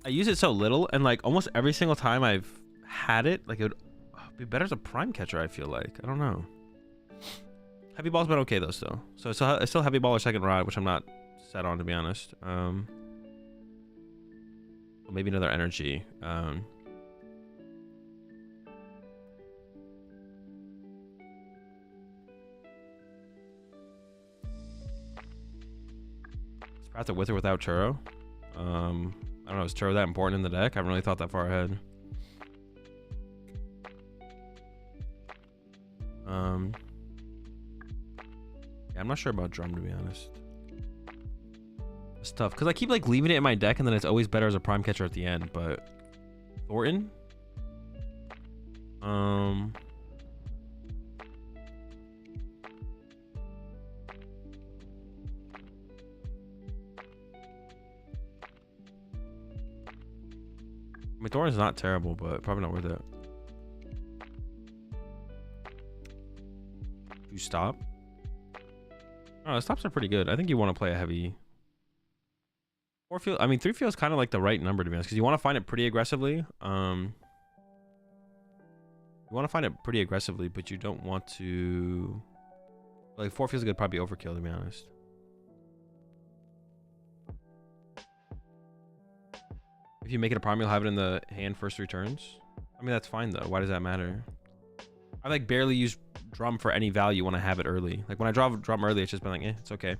use it so little, and like almost every single time I've had it, like it would be better as a prime catcher. I feel like I don't know. Heavy ball's been okay though, still. So it's still heavy ball or second rod, which I'm not set on, to be honest. Well, maybe another energy. Espathra with or without Churro. I don't know. Is Churro that important in the deck? I haven't really thought that far ahead. Yeah, I'm not sure about drum, to be honest. It's tough because I keep like leaving it in my deck, and then it's always better as a prime catcher at the end. But Thornton. I mean, Thornton's not terrible, but probably not worth it. You stop. Oh, the stops are pretty good. I think you want to play a heavy. 4 feel. I mean, 3 feels kind of like the right number, to be honest, because you want to find it pretty aggressively. You want to find it pretty aggressively, but you don't want to. Like 4 feels good, probably overkill, to be honest. If you make it a problem, you'll have it in the hand first 3 turns. I mean, that's fine though. Why does that matter? I like barely use drum for any value when I have it early. Like when I draw drum early, it's just been like, eh, it's okay.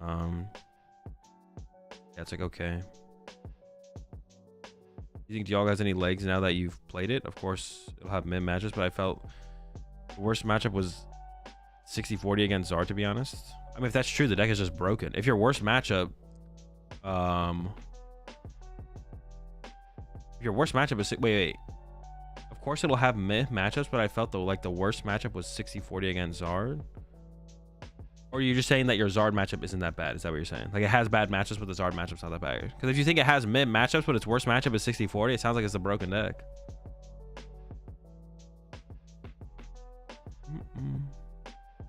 Yeah, it's like, okay. You think, do y'all guys any legs now that you've played it? Of course, it'll have mid matches, but I felt the worst matchup was 60-40 against Zard, to be honest. I mean, if that's true, the deck is just broken. If your worst matchup, if your worst matchup is, wait. Of course, it'll have mid matchups, but I felt though like the worst matchup was 60-40 against Zard. Or you're just saying that your Zard matchup isn't that bad? Is that what you're saying? Like it has bad matchups, but the Zard matchup's not that bad. Because if you think it has mid matchups, but its worst matchup is 60-40, it sounds like it's a broken deck.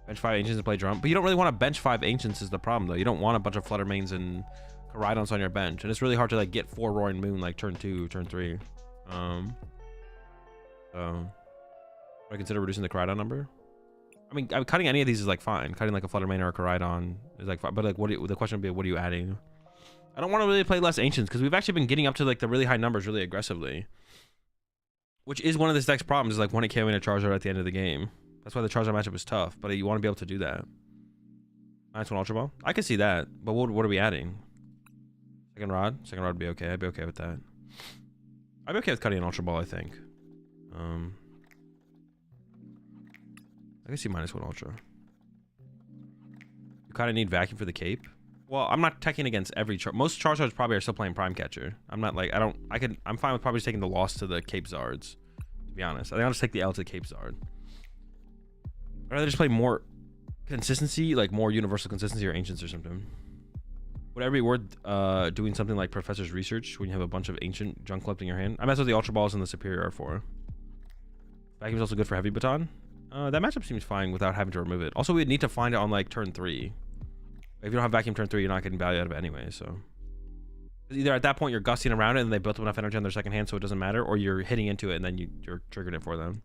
Bench 5 Ancients to play drum, but you don't really want to bench 5 Ancients is the problem though. You don't want a bunch of Flutter Mains and Koraidons on your bench, and it's really hard to like get 4 Roaring Moon like turn 2, turn 3. Would I consider reducing the Koraidon number? I mean, cutting any of these is like fine. Cutting like a Flutter Main or a Koraidon is like fine, but like, the question would be, what are you adding? I don't want to really play less Ancients because we've actually been getting up to like the really high numbers really aggressively, which is one of this deck's problems. Is like when it KOing a Charizard at the end of the game. That's why the Charizard matchup is tough, but you want to be able to do that. -1 Ultra Ball, I can see that, but what are we adding? Second Rod would be okay. I'd be okay with that. I'd be okay with cutting an Ultra Ball, I think. I can see -1 Ultra. You kind of need Vacuum for the cape. Well, I'm not teching against every most Charizards probably are still playing Prime Catcher. I'm not like I'm fine with probably just taking the loss to the Cape Zards. To be honest, I think I'll just take the L to the Cape Zard. I'd rather just play more consistency, like more universal consistency or Ancients or something. Would ever be worth doing something like Professor's Research when you have a bunch of ancient junk left in your hand? I mess with the Ultra Balls and the Superior are for. Vacuum's also good for Heavy Baton. That matchup seems fine without having to remove it. Also, we'd need to find it on like turn 3. If you don't have Vacuum turn 3, you're not getting value out of it anyway, so. Either at that point you're gusting around it and they built up enough energy on their second hand so it doesn't matter, or you're hitting into it and then you're triggering it for them.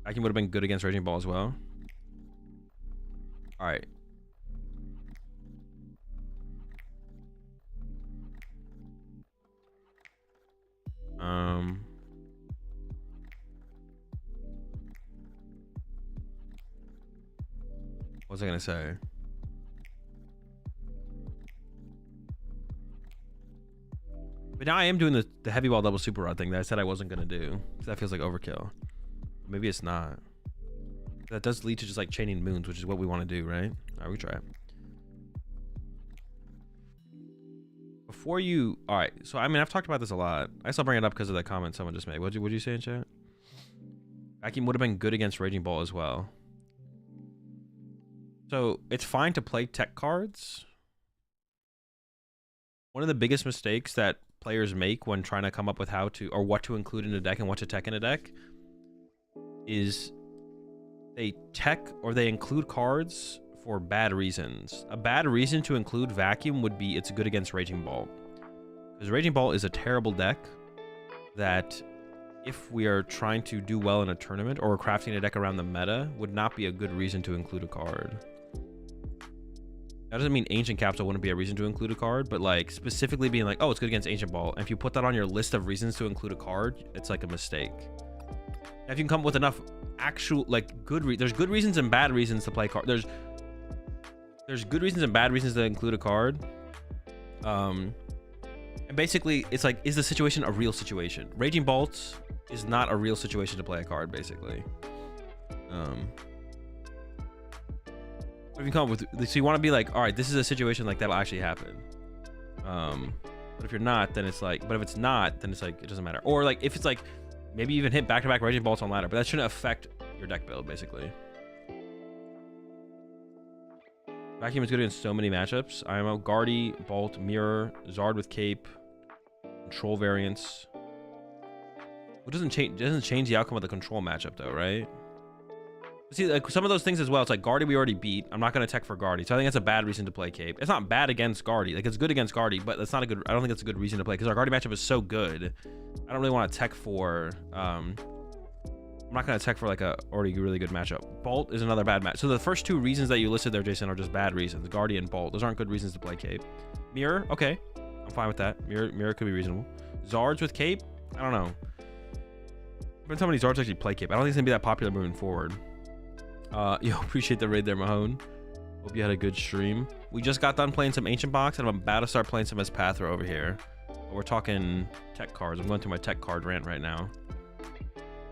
Vacuum would have been good against Raging Ball as well. All right. What was I gonna say? But now I am doing the heavy ball double super rod thing that I said I wasn't gonna do. That feels like overkill. Maybe it's not. That does lead to just like chaining moons, which is what we want to do, right? All right, we try it. Before you, all right. So I mean, I've talked about this a lot. I still bring it up because of that comment someone just made. What'd you say in chat? Vacuum would have been good against Raging Ball as well. So it's fine to play tech cards. One of the biggest mistakes that players make when trying to come up with how to or what to include in a deck and what to tech in a deck is they tech or they include cards for bad reasons. A bad reason to include Vacuum would be it's good against Raging Ball. Because Raging Ball is a terrible deck that if we are trying to do well in a tournament or crafting a deck around the meta would not be a good reason to include a card. That doesn't mean Ancient Capsule wouldn't be a reason to include a card, but like specifically being like, oh, it's good against Ancient Ball. And if you put that on your list of reasons to include a card, it's like a mistake. Now, if you can come up with enough actual like there's good reasons and bad reasons to play card. There's good reasons and bad reasons to include a card. And basically it's like, is the situation a real situation? Raging Bolts is not a real situation to play a card, basically. If you come up with, so you want to be like, all right, this is a situation like that'll actually happen. But if you're not, then it's like, but if it's not, then it's like, it doesn't matter. Or like, if it's like, maybe even hit back-to-back Raging Bolts on ladder, but that shouldn't affect your deck build, basically. Vacuum is good against so many matchups. IMO, Guardy, Bolt, Mirror, Zard with Cape, Control variants. It doesn't change the outcome of the control matchup though, right? See, like some of those things as well. It's like Guardy we already beat. I'm not gonna tech for Guardy, so I think that's a bad reason to play Cape. It's not bad against Guardy. Like it's good against Guardy, but that's not a good. I don't think that's a good reason to play because our Guardy matchup is so good. I don't really want to tech for. I'm I'm not going to tech for like a already really good matchup. Bolt is another bad match. So the first two reasons that you listed there, Jason, are just bad reasons. Guardian, Bolt. Those aren't good reasons to play Cape. Mirror, okay. I'm fine with that. Mirror could be reasonable. Zards with Cape, I don't know. Depends how many Zards actually play Cape. I don't think it's going to be that popular moving forward. Yo, appreciate the raid there, Mahone. Hope you had a good stream. We just got done playing some Ancient Box, and I'm about to start playing some Espathra over here. But we're talking tech cards. I'm going through my tech card rant right now.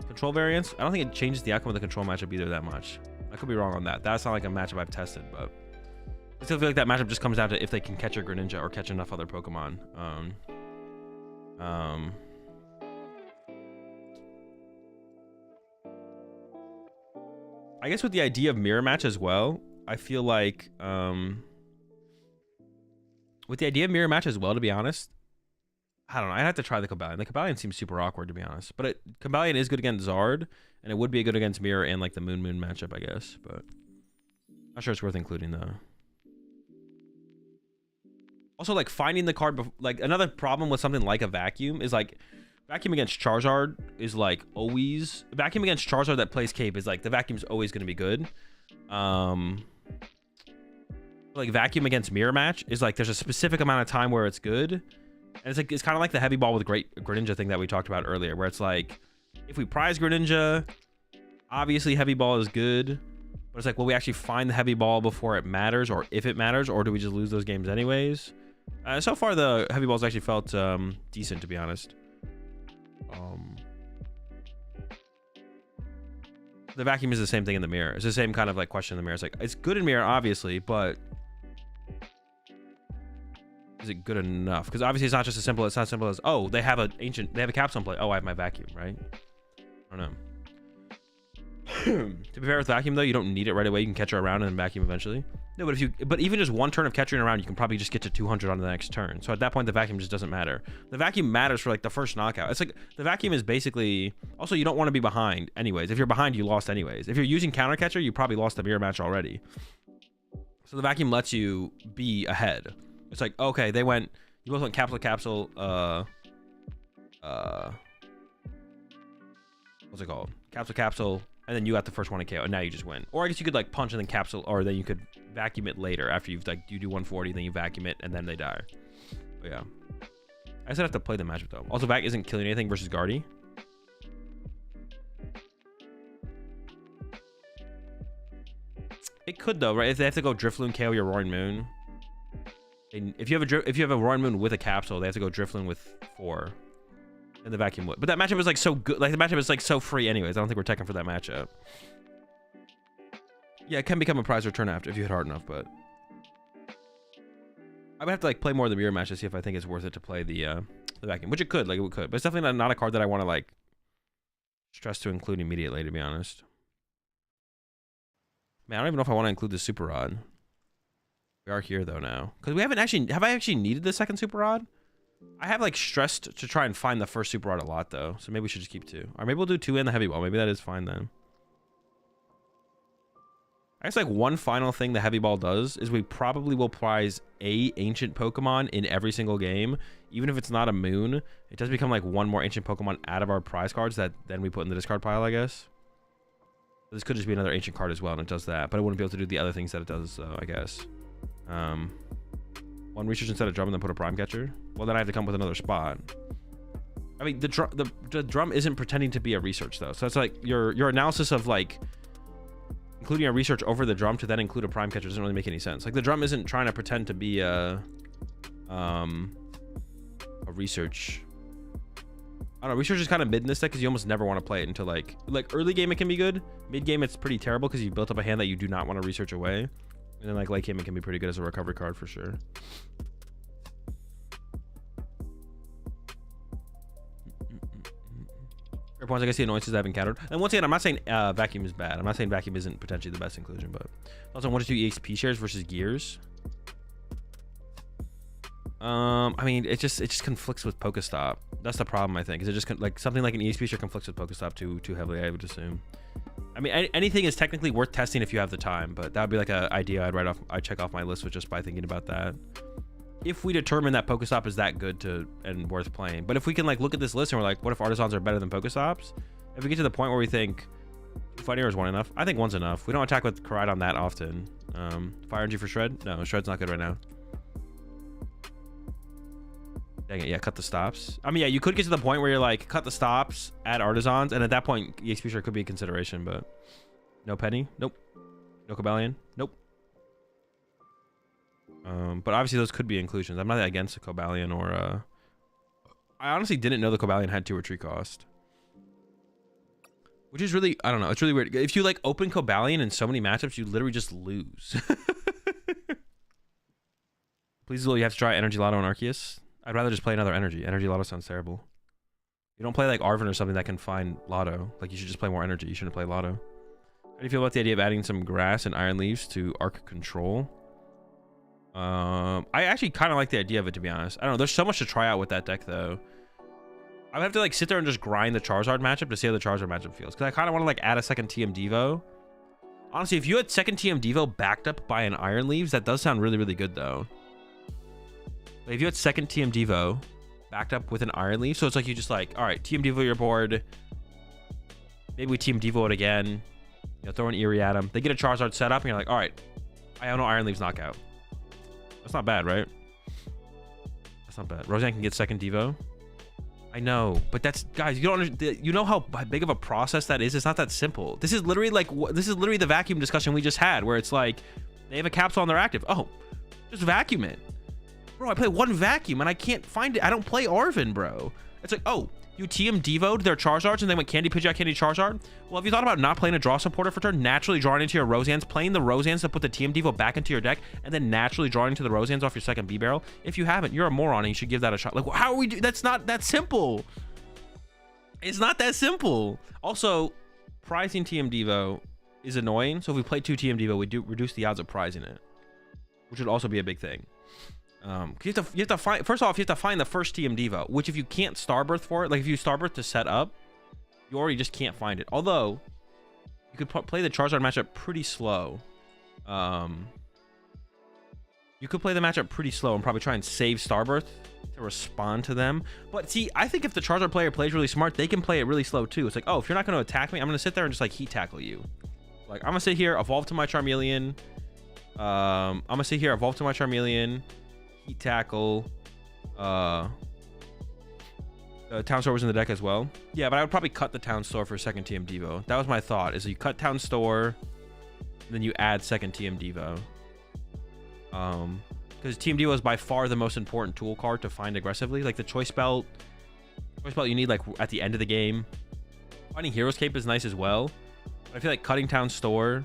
Control variants, I don't think it changes the outcome of the control matchup either that much. I could be wrong on that. That's not like a matchup I've tested, but I still feel like that matchup just comes down to if they can catch a Greninja or catch enough other Pokemon. I guess with the idea of mirror match as well, I feel like with the idea of mirror match as well, to be honest, I don't know. I'd have to try the Cobalion. The Cobalion seems super awkward, to be honest. But Cobalion is good against Zard, and it would be good against Mirror and like the Moon matchup, I guess. But not sure it's worth including though. Also, like finding the card, like another problem with something like a Vacuum is like Vacuum against Charizard is like always Vacuum against Charizard that plays Cape is like the Vacuum's always going to be good. Like Vacuum against Mirror match is like there's a specific amount of time where it's good. And it's like it's kind of like the heavy ball with Greninja thing that we talked about earlier, where it's like if we prize Greninja, obviously heavy ball is good, but it's like will we actually find the heavy ball before it matters, or if it matters, or do we just lose those games anyways? So far the heavy balls actually felt decent, to be honest. The Vacuum is the same thing in the Mirror. It's the same kind of like question in the Mirror. It's like it's good in Mirror obviously, but is it good enough? Because obviously it's not just as simple. It's not as simple as, oh, they have a capsule play. Oh, I have my Vacuum, right? I don't know. To be fair with Vacuum though, you don't need it right away. You can catch her around and then Vacuum eventually. No, but even just one turn of catching around, you can probably just get to 200 on the next turn. So at that point, the Vacuum just doesn't matter. The Vacuum matters for like the first knockout. It's like the Vacuum is basically also you don't want to be behind anyways. If you're behind, you lost anyways. If you're using counter catcher, you probably lost the mirror match already. So the Vacuum lets you be ahead. It's like, okay, you both went capsule, what's it called? Capsule, and then you got the first one to KO, and now you just win. Or I guess you could like punch and then capsule, or then you could Vacuum it later after you've like, you do 140, then you Vacuum it, and then they die. But yeah. I just have to play the matchup though. Also, Vac isn't killing anything versus Guardy. It could though, right? If they have to go Drifloon, KO your Roaring Moon. And if you have a Roaring Moon with a capsule, they have to go Drifloon with 4, and the Vacuum would. But that matchup is like so good. Like the matchup is like so free, anyways. I don't think we're teching for that matchup. Yeah, it can become a prize return after if you hit hard enough, but I would have to like play more of the mirror match to see if I think it's worth it to play the Vacuum, which it could, like it could, but it's definitely not a card that I want to like stress to include immediately, to be honest. Man, I don't even know if I want to include the Super Rod. We are here though now, because we haven't actually. Have I actually needed the second Super Rod? I have like stressed to try and find the first Super Rod a lot though, so maybe we should just keep 2, or maybe we'll do 2 in the heavy ball. Maybe that is fine then. I guess like one final thing the heavy ball does is we probably will prize a ancient Pokemon in every single game, even if it's not a moon. It does become like one more ancient Pokemon out of our prize cards that then we put in the discard pile, I guess. This could just be another ancient card as well, and it does that, but it wouldn't be able to do the other things that it does, I guess. One research instead of drum and then put a prime catcher. Well, then I have to come with another spot. I mean, the drum isn't pretending to be a research though, so it's like your analysis of like including a research over the drum to then include a prime catcher doesn't really make any sense. Like the drum isn't trying to pretend to be a research. I don't know, research is kind of mid in this deck because you almost never want to play it until like early game it can be good, mid game it's pretty terrible because you built up a hand that you do not want to research away. And then like late game it can be pretty good as a recovery card for sure. Fair points. I guess the annoyances I've encountered. And once again, I'm not saying Vacuum is bad. I'm not saying Vacuum isn't potentially the best inclusion, but also 1 to 2 EXP shares versus Gears. I mean, it just conflicts with Pokestop. That's the problem, I think. Is it just like something like an EXP share conflicts with Pokestop too heavily, I would assume. I mean, anything is technically worth testing if you have the time, but that would be like an idea I'd check off my list with just by thinking about that. If we determine that Pokestop is that good and worth playing. But if we can like look at this list and we're like, what if Artisans are better than Pokestops? If we get to the point where we think 2 fighting is 1 enough, I think 1's enough. We don't attack with Koraidon that often. Fire energy for Shred? No, Shred's not good right now. Dang it, yeah, cut the stops. I mean, yeah, you could get to the point where you're like, cut the stops, add Artisans, and at that point, EXP Shred could be a consideration, but no Penny? Nope. No Cobalion? Nope. But obviously those could be inclusions. I'm not against a Cobalion or I honestly didn't know the Cobalion had 2 retreat cost. Which is really, I don't know, it's really weird. If you like open Cobalion in so many matchups, you literally just lose. Please, Lil, you have to try Energy Lotto and Arceus. I'd rather just play another Energy. Energy Lotto sounds terrible. You don't play like Arven or something that can find Lotto. Like you should just play more Energy. You shouldn't play Lotto. How do you feel about the idea of adding some grass and Iron Leaves to Arc Control? I actually kind of like the idea of it, to be honest. I don't know. There's so much to try out with that deck, though. I would have to like sit there and just grind the Charizard matchup to see how the Charizard matchup feels. Because I kind of want to like add a second TM Devo. Honestly, if you had second TM Devo backed up by an Iron Leaves, that does sound really, really good, though. But if you had second TM Devo backed up with an Iron Leaf, so it's like you just like, all right, TM Devo your board. Maybe we TM Devo it again. You know, throw an Eerie at them. They get a Charizard set up, and you're like, all right, I own no Iron Leaves knockout. That's not bad, right? That's not bad. Roseanne can get second Devo. I know, but that's, guys, you don't understand. You know how big of a process that is? It's not that simple. This is literally like, this is literally the vacuum discussion we just had, where it's like, they have a capsule on their active. Oh, just vacuum it. Bro, I play 1 vacuum and I can't find it. I don't play Arven, bro. It's like, oh, you TM Devo'd their Charizards and they went Candy Pidgeot, Candy Charizard. Well, have you thought about not playing a draw supporter for turn, naturally drawing into your Roseannes, playing the Roseannes to put the TM Devo back into your deck, and then naturally drawing into the Roseannes off your second B barrel? If you haven't, you're a moron and you should give that a shot. Like, how are we doing? That's not that simple. It's not that simple. Also, prizing TM Devo is annoying. So if we play 2 TM Devo, we do reduce the odds of prizing it, which would also be a big thing. You have to find, first off, you have to find the first TM Devo, which if you can't Starbirth for it, like if you Starbirth to set up, you already just can't find it. Although, you could play the Charizard matchup pretty slow. You could play the matchup pretty slow and probably try and save Starbirth to respond to them. But see, I think if the Charizard player plays really smart, they can play it really slow too. It's like, oh, if you're not going to attack me, I'm going to sit there and just like heat tackle you. Like, I'm going to sit here, evolve to my Charmeleon. I'm going to sit here, evolve to my Charmeleon. Heat tackle. Town Store was in the deck as well. Yeah, but I would probably cut the Town Store for second TM Devo. That was my thought, is you cut Town Store, and then you add second TM Devo. Because TM Devo is by far the most important tool card to find aggressively. Like the Choice Belt you need like at the end of the game. Finding Hero's Cape is nice as well. But I feel like cutting Town Store,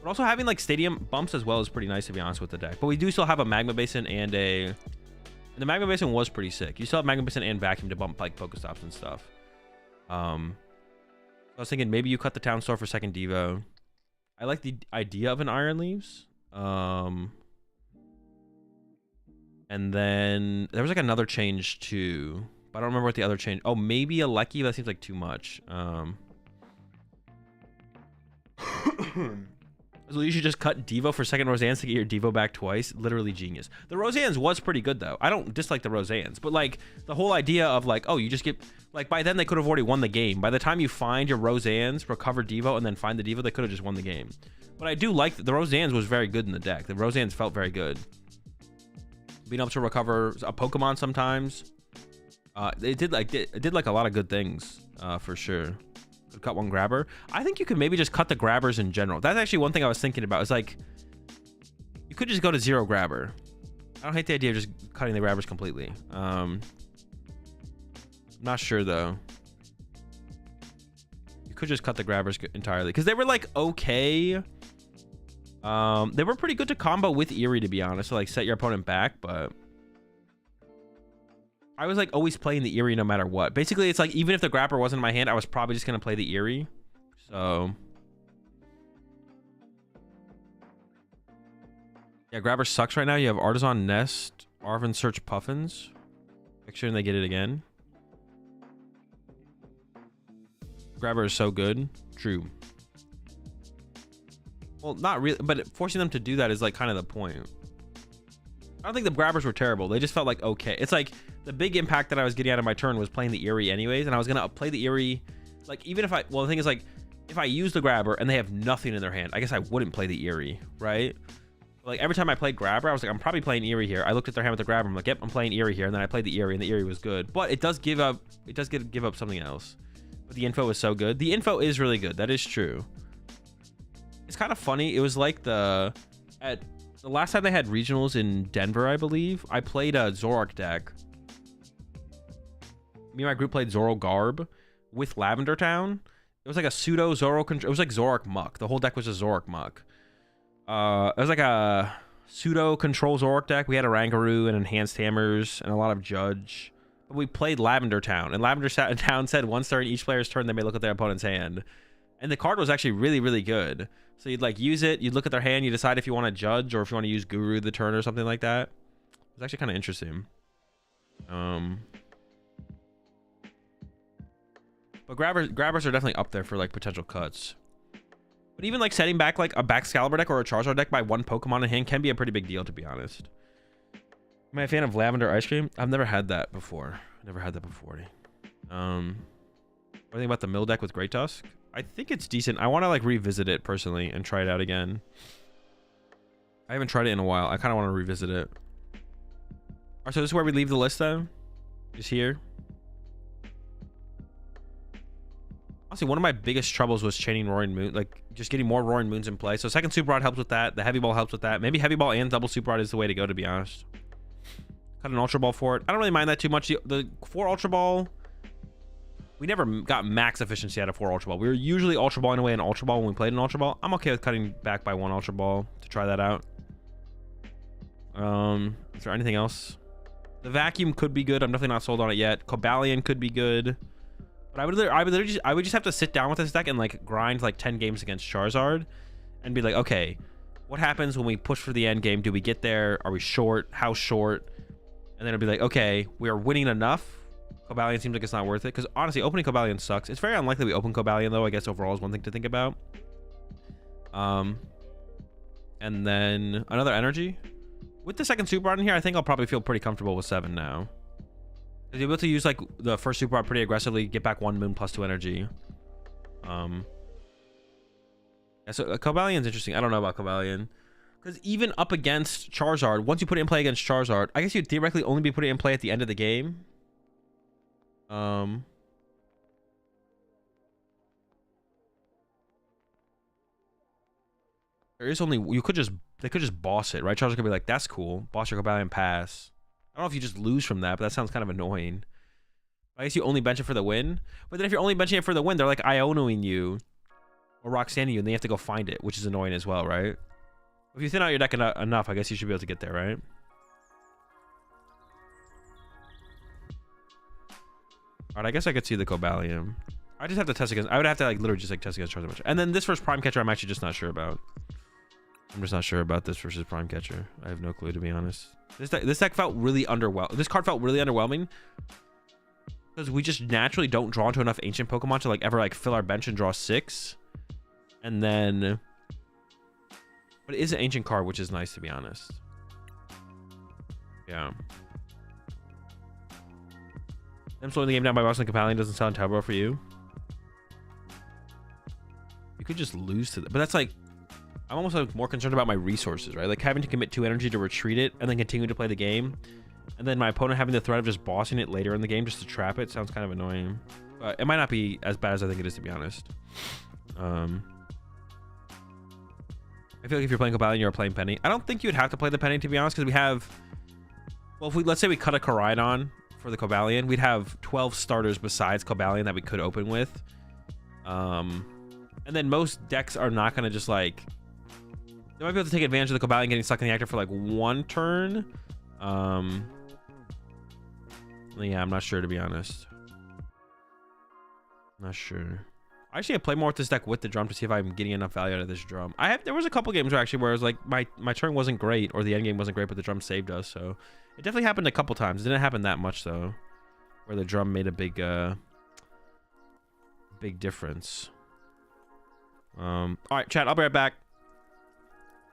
but also having like stadium bumps as well is pretty nice, to be honest, with the deck. But we do still have a Magma Basin and the Magma Basin was pretty sick. You still have Magma Basin and Vacuum to bump like Pokestops and stuff. I was thinking maybe you cut the Town Store for second Devo. I like the idea of an Iron Leaves. And then there was like another change too, but I don't remember what the other change. Oh, maybe a Lecky, but that seems like too much. So you should just cut Devo for second Roseannes to get your Devo back twice. Literally genius. The Roseannes was pretty good though. I don't dislike the Roseannes, but like the whole idea of like, oh, you just get, like by then they could have already won the game. By the time you find your Roseannes, recover Devo, and then find the Devo, they could have just won the game. But I do like the Roseannes was very good in the deck. The Roseannes felt very good. Being able to recover a Pokemon sometimes. It did like a lot of good things for sure. Could cut 1 grabber. I think you could maybe just cut the grabbers in general. That's actually one thing I was thinking about. Is like you could just go to 0 grabber. I don't hate the idea of just cutting the grabbers completely. Not sure though. You could just cut the grabbers entirely because they were like okay. They were pretty good to combo with Eerie, to be honest. So like set your opponent back, but I was like always playing the Eerie no matter what. Basically, it's like even if the grabber wasn't in my hand, I was probably just gonna play the Eerie. So yeah, grabber sucks right now. You have Artisan Nest, Arven Search Puffins. Make sure they get it again. Grabber is so good. True. Well, not really, but forcing them to do that is like kind of the point. I don't think the grabbers were terrible. They just felt like okay. It's like the big impact that I was getting out of my turn was playing the Eerie anyways, and I was gonna play the Eerie like, even if well, the thing is, like, if I use the grabber and they have nothing in their hand, I guess I wouldn't play the Eerie, right? Like, every time I played grabber, I was like, I'm probably playing Eerie here. I looked at their hand with the grabber. I'm like, yep, I'm playing Eerie here. And then I played the Eerie, and the Eerie was good. But it does give up something else. But the info is so good. The info is really good. That is true. It's kind of funny. It was like the last time they had regionals in Denver, I believe, I played a Zoroark deck. Me and my group played Zoro Garb with Lavender Town. It was like a pseudo Zoro control. It was like Zoroark Muck. The whole deck was just Zoroark Muck. It was like a pseudo control Zoroark deck. We had a Rangaroo and enhanced hammers and a lot of Judge. But we played Lavender Town, and Lavender Town said once during each player's turn they may look at their opponent's hand, and the card was actually really, really good. So you'd like use it, you'd look at their hand, you decide if you want to Judge or if you want to use Guru the turn or something like that. It's actually kind of interesting. But grabbers are definitely up there for like potential cuts. But even like setting back like a Baxcalibur deck or a Charizard deck by one Pokemon in hand can be a pretty big deal, to be honest. Am I a fan of lavender ice cream? I've never had that before. What do you think about the mill deck with Great Tusk? I think it's decent. I want to like revisit it personally and try it out again. I haven't tried it in a while. I kind of want to revisit it. All right, so this is where we leave the list then. Just here. Honestly, one of my biggest troubles was chaining Roaring Moon, like just getting more Roaring Moons in play. So second Super Rod helps with that. The Heavy Ball helps with that. Maybe Heavy Ball and double Super Rod is the way to go, to be honest. Cut an Ultra Ball for it. I don't really mind that too much. The 4 Ultra Ball, we never got max efficiency out of 4 Ultra Ball. We were usually Ultra Balling away an Ultra Ball when we played an Ultra Ball. I'm okay with cutting back by 1 Ultra Ball to try that out. Is there anything else? The Vacuum could be good. I'm definitely not sold on it yet. Cobalion could be good. But I would just have to sit down with this deck and like grind like 10 games against Charizard and be like, okay, what happens when we push for the end game? Do we get there? Are we short? How short? And then it'll be like, okay, we are winning enough. Cobalion seems like it's not worth it, because honestly, opening Cobalion sucks. It's very unlikely we open Cobalion though. I guess overall is one thing to think about. And then another energy. With the second Super Rod in here, I think I'll probably feel pretty comfortable with 7 now. You're able to use like the first Super Rod pretty aggressively, get back 1 moon plus 2 energy. Yeah, so Cobalion's interesting. I don't know about Cobalion, because even up against Charizard, once you put it in play against Charizard, I guess you'd theoretically only be putting it in play at the end of the game. There is only, they could just boss it, right? Charizard could be like, that's cool, boss your Cobalion, pass. I don't know if you just lose from that, but that sounds kind of annoying. I guess you only bench it for the win. But then if you're only benching it for the win, they're like Ionoing you or Roxanne you, and they have to go find it, which is annoying as well, right? If you thin out your deck enough, I guess you should be able to get there, right? Alright, I guess I could see the Cobalion. I just have to test against, I would have to like literally just like test against Charizard. And then this first Prime Catcher, I'm actually just not sure about. I'm just not sure about this versus Prime Catcher. I have no clue, to be honest. This deck felt really underwhelming. This card felt really underwhelming because we just naturally don't draw into enough ancient Pokemon to like ever like fill our bench and draw 6. And then, but it is an ancient card, which is nice, to be honest. Yeah. I'm slowing the game down by bossing Cobalion doesn't sound terrible for you. You could just lose to that, but that's like, I'm almost like more concerned about my resources, right? Like having to commit 2 energy to retreat it and then continue to play the game, and then my opponent having the threat of just bossing it later in the game just to trap it sounds kind of annoying. But it might not be as bad as I think it is, to be honest. I feel like if you're playing Cobalion, you're playing Penny. I don't think you'd have to play the Penny, to be honest, because we have, well, if we, let's say we cut a Koraidon for the Cobalion, we'd have 12 starters besides Cobalion that we could open with. And then most decks are not going to just like, they might be able to take advantage of the Cobalion getting stuck in the actor for like 1 turn. Yeah, I'm not sure, to be honest. Not sure. Actually, I play more with this deck with the drum to see if I'm getting enough value out of this drum. There was a couple games where actually where it was like my turn wasn't great or the end game wasn't great, but the drum saved us. So it definitely happened a couple times. It didn't happen that much though, where the drum made a big difference. All right, chat, I'll be right back.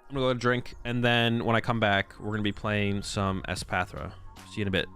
I'm gonna go drink, and then when I come back, we're gonna be playing some Espathra. See you in a bit.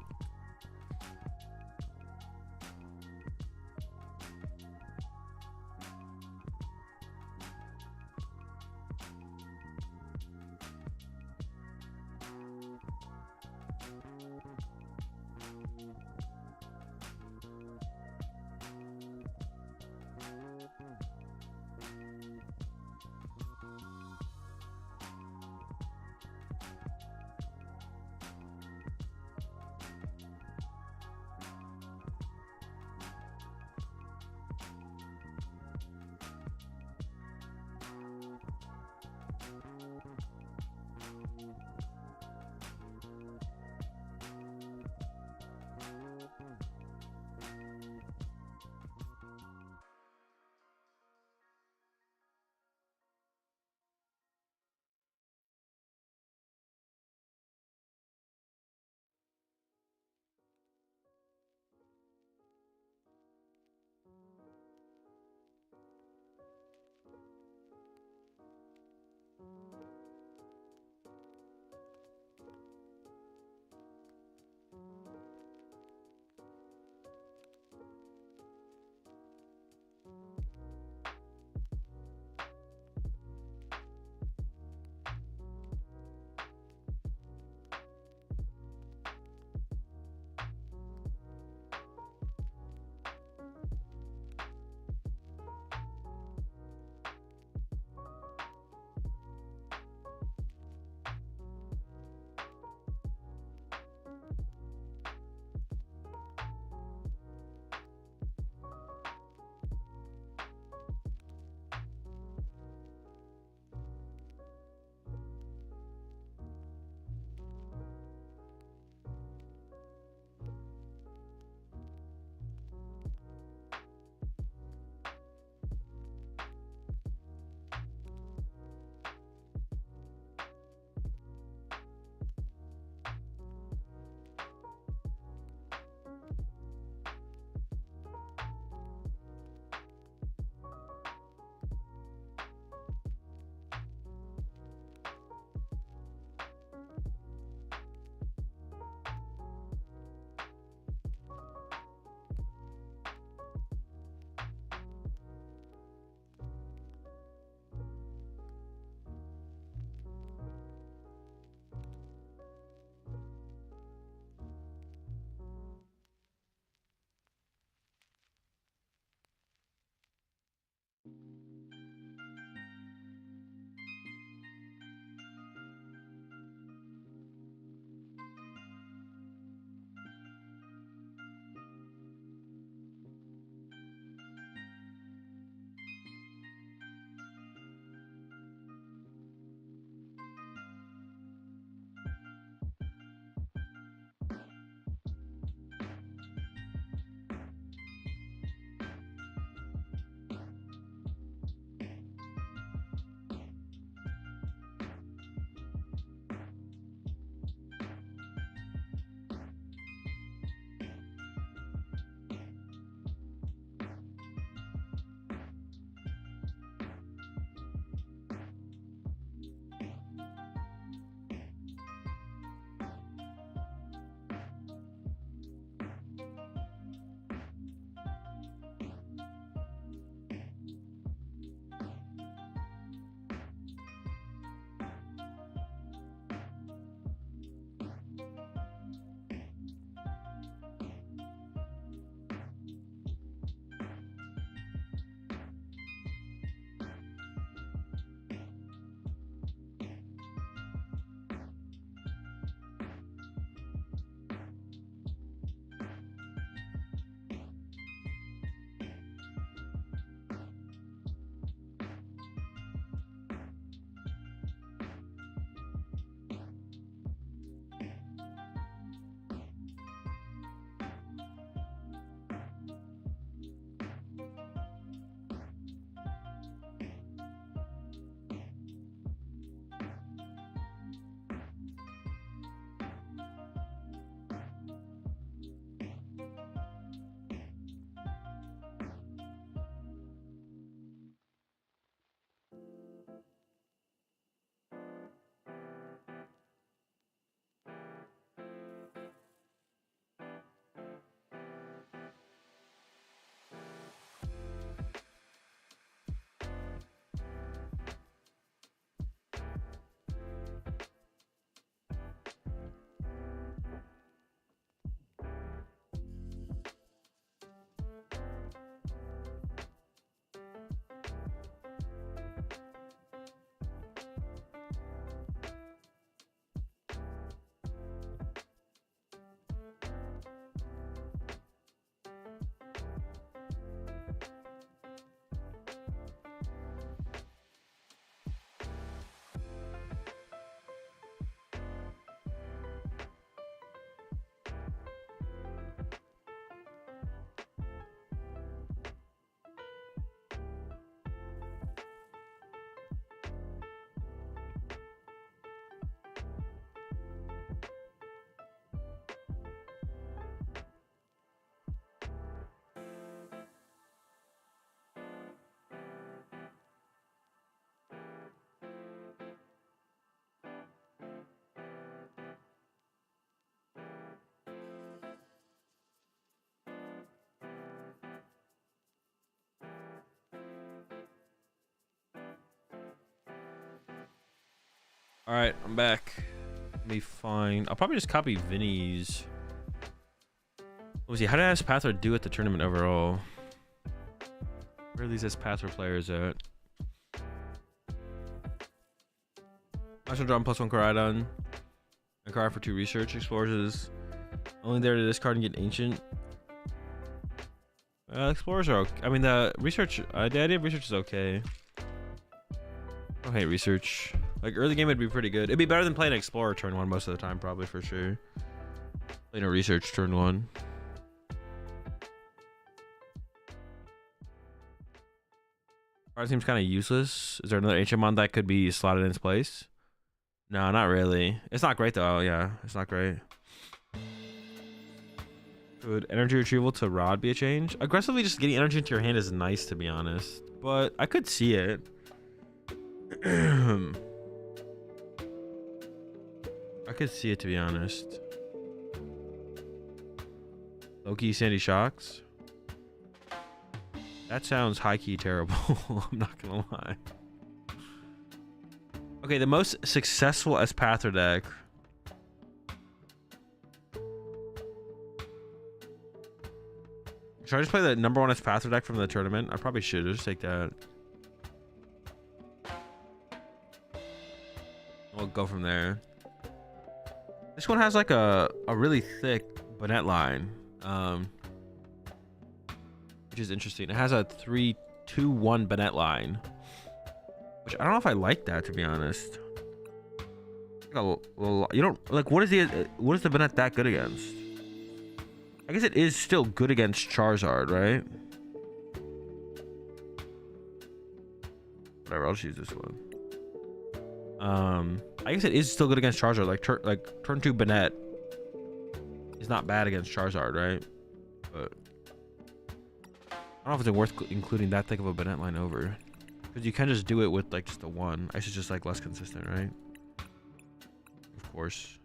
All right, I'm back. Be fine. I'll probably just copy Vinny's. What was he? How did Espathra do at the tournament overall? Where are these Espathra players at? National draw +1 Koraidon. A card for 2 research. Explorers is only there to discard and get ancient. Explorers are okay. I mean, the research, the idea of research is okay. I don't hate research. Like, early game would be pretty good. It'd be better than playing Explorer turn 1 most of the time, probably, for sure. Playing a research turn 1. Card seems kind of useless. Is there another ancient mon that could be slotted in its place? No, not really. It's not great, though. Yeah, it's not great. Could energy retrieval to Rod be a change? Aggressively just getting energy into your hand is nice, to be honest. But I could see it. I could see it, to be honest. Loki Sandy Shocks. That sounds high-key terrible. I'm not gonna lie. Okay, the most successful Espathra deck. Should I just play the #1 Espathra deck from the tournament? I probably should. Just take that. We'll go from there. This one has like a really thick Bonnet line, which is interesting. It has a 3-2-1 Bonnet line, which I don't know if I like that, to be honest. You don't like, what is the Bonnet that good against? I guess it is still good against Charizard, right? Whatever, I'll just use this one. I guess it is still good against Charizard. Like turn 2 Bonnet is not bad against Charizard, right? But I don't know if it's worth including that thick of a Bonnet line over, because you can just do it with like just a 1. Ice is just like less consistent, right? Of course.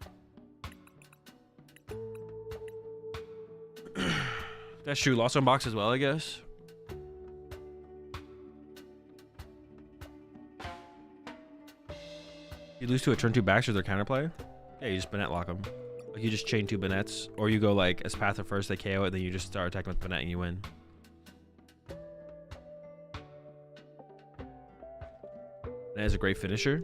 That's true. Lost on box as well, I guess. You lose to a turn 2 Baxter, their counterplay. Yeah, you just Bonnet lock them. Like, you just chain 2 Bonnets, or you go like Espathra first, they KO it, then you just start attacking with Bonnet and you win. That is a great finisher.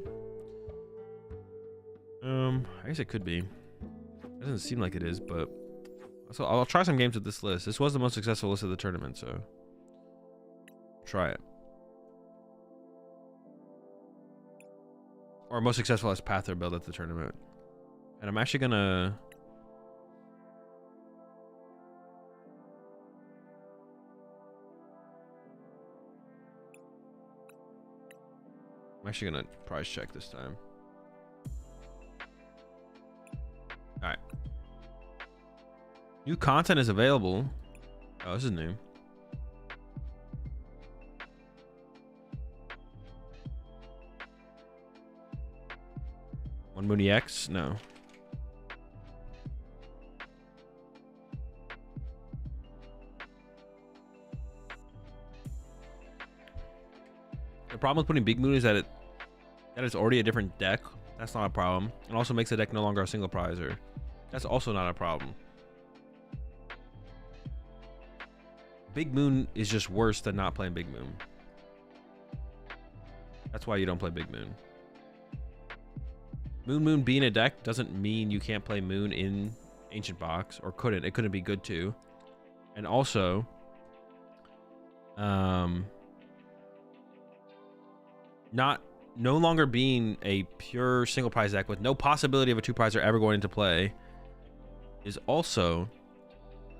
I guess it could be. It doesn't seem like it is, but so I'll try some games with this list. This was the most successful list of the tournament, so try it. Or most successful Espathra build at the tournament. And I'm actually gonna prize check this time. Alright. New content is available. Oh, this is new. One Mooney X? No. The problem with putting Big Moon is that it's already a different deck. That's not a problem. It also makes the deck no longer a single prizer. That's also not a problem. Big Moon is just worse than not playing Big Moon. That's why you don't play Big Moon. Moon being a deck doesn't mean you can't play Moon in Ancient Box, or couldn't. It couldn't be good too. And also, no longer being a pure single prize deck with no possibility of a 2 prizer ever going into play is also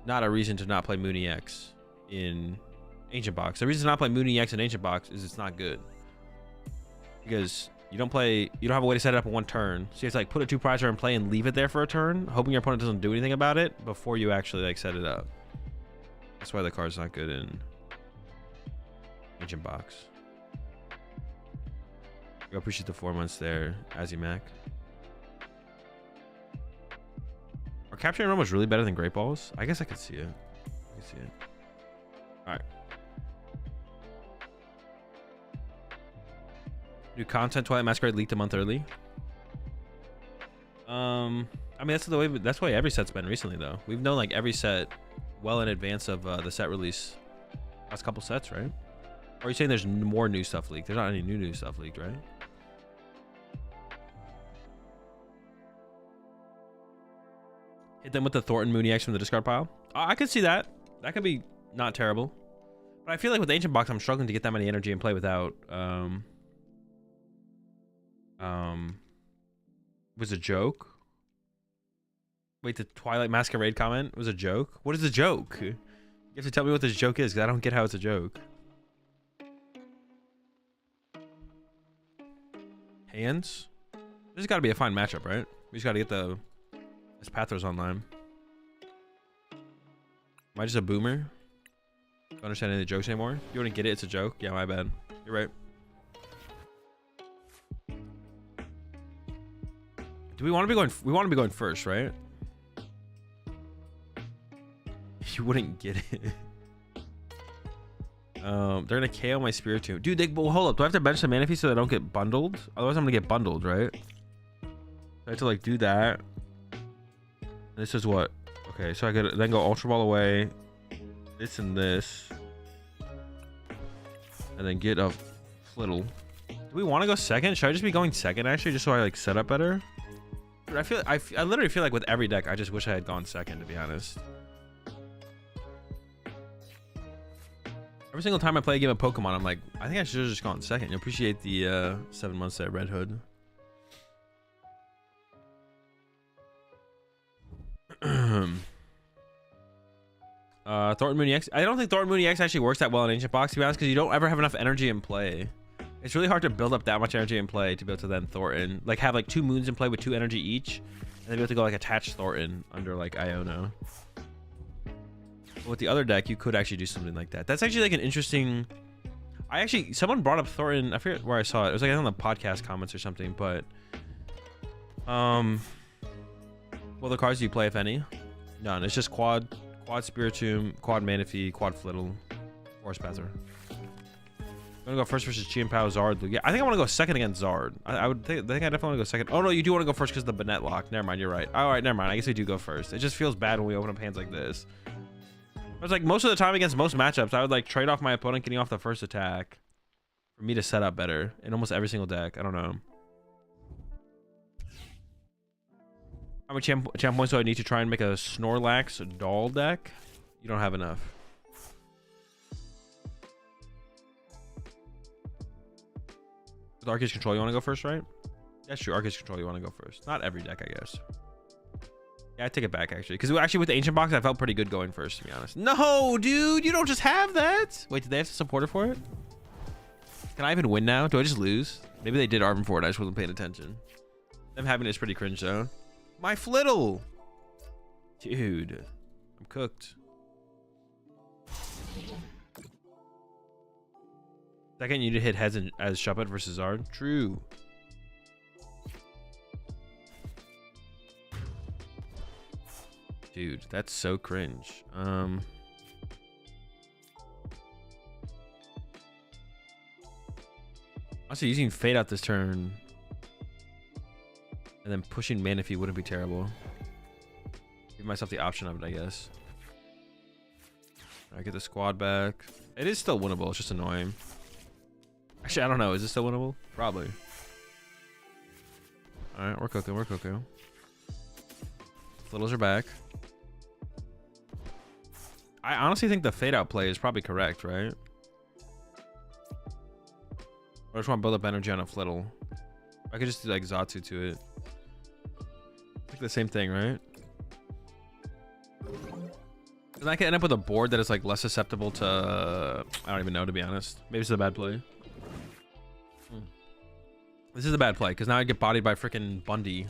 not a reason to not play Moon EX in Ancient Box. The reason to not play Moon EX in Ancient Box is it's not good, because you don't have a way to set it up in 1 turn. So you have to like put a 2 prizer in play and leave it there for a turn, hoping your opponent doesn't do anything about it before you actually like set it up. That's why the card's not good in Ancient Box. I appreciate the 4 months there, Azimac. Are Capturing Realm was really better than Great Balls? I guess I could see it. I could see it. Alright. New content, Twilight Masquerade leaked a month early. I mean, that's why every set's been recently, though. We've known like every set well in advance of the set release. Last couple sets, right? Or are you saying there's more new stuff leaked? There's not any new stuff leaked, right? Hit them with the Thornton Mooney X from the discard pile. I could see that. That could be not terrible. But I feel like with Ancient Box, I'm struggling to get that many energy in play without was a joke. Wait, the Twilight Masquerade comment was a joke? What is a joke? You have to tell me what this joke is, because I don't get how it's a joke. Hands? This has got to be a fine matchup, right? We just got to get the Espathras online. Am I just a boomer? Don't understand any of the jokes anymore? You wouldn't get it, it's a joke? Yeah, my bad. You're right. Do we want to be going? We want to be going first, right? You wouldn't get it. They're gonna KO my Spiritomb. Dude, well, hold up. Do I have to bench the Manaphy so they don't get bundled? Otherwise, I'm gonna get bundled, right? I have to like do that. This is what? Okay, so I could then go Ultra Ball away. This and this. And then get a Flittle. Do we want to go second? Should I just be going second actually, just so I like set up better? Dude, I literally feel like with every deck, I just wish I had gone second, to be honest. Every single time I play a game of Pokemon, I'm like, I think I should have just gone second. You appreciate the 7 months at Red Hood. Thornton Mooney X. I don't think Thornton Mooney X actually works that well in Ancient Box, to be honest, because you don't ever have enough energy in play. It's really hard to build up that much energy in play to be able to then Thornton. Like, have like 2 moons in play with 2 energy each, and then be able to go like attach Thornton under like Iono. But with the other deck, you could actually do something like that. That's actually like an interesting... someone brought up Thornton. I forget where I saw it. It was like on the podcast comments or something, but... What other cards do you play, if any? None. It's just quad Spiritomb, quad Manaphy, quad Flittle, or Espathra. I'm gonna go first versus Chien-Pao, Zard. Yeah, I think I want to go second against Zard. I think I definitely want to go second. Oh no, you do want to go first because of the Banette lock. Never mind, you're right. All right, never mind. I guess we do go first. It just feels bad when we open up hands like this. It's like most of the time against most matchups, I would like trade off my opponent getting off the first attack for me to set up better in almost every single deck. I don't know. How many champ points do I need to try and make a Snorlax doll deck? You don't have enough. With Arceus Control, you want to go first, right? That's true. Arceus Control, you want to go first. Not every deck, I guess. Yeah, I take it back, actually. Because actually, with the Ancient Box, I felt pretty good going first, to be honest. No, dude! You don't just have that! Wait, did they have to support it for it? Can I even win now? Do I just lose? Maybe they did Arvin for it. I just wasn't paying attention. Them having it is pretty cringe, though. My Flittle! Dude. I'm cooked. Second, you need to hit heads as Shuppet versus Zard. True. Dude, that's so cringe. Also, using Fade out this turn and then pushing Manaphy wouldn't be terrible. Give myself the option of it, I guess. I get the squad back. It is still winnable. It's just annoying. Actually, I don't know. Is it still winnable? Probably. All right, we're cooking. We're cooking. Littles are back. I honestly think the fade out play is probably correct, right? I just want to build up energy on a Flittle. I could just do like Zatsu to it. Like the same thing, right? And I could end up with a board that is like less susceptible to... I don't even know, to be honest. Maybe it's a bad play. This is a bad play, because now I get bodied by freaking Bundy.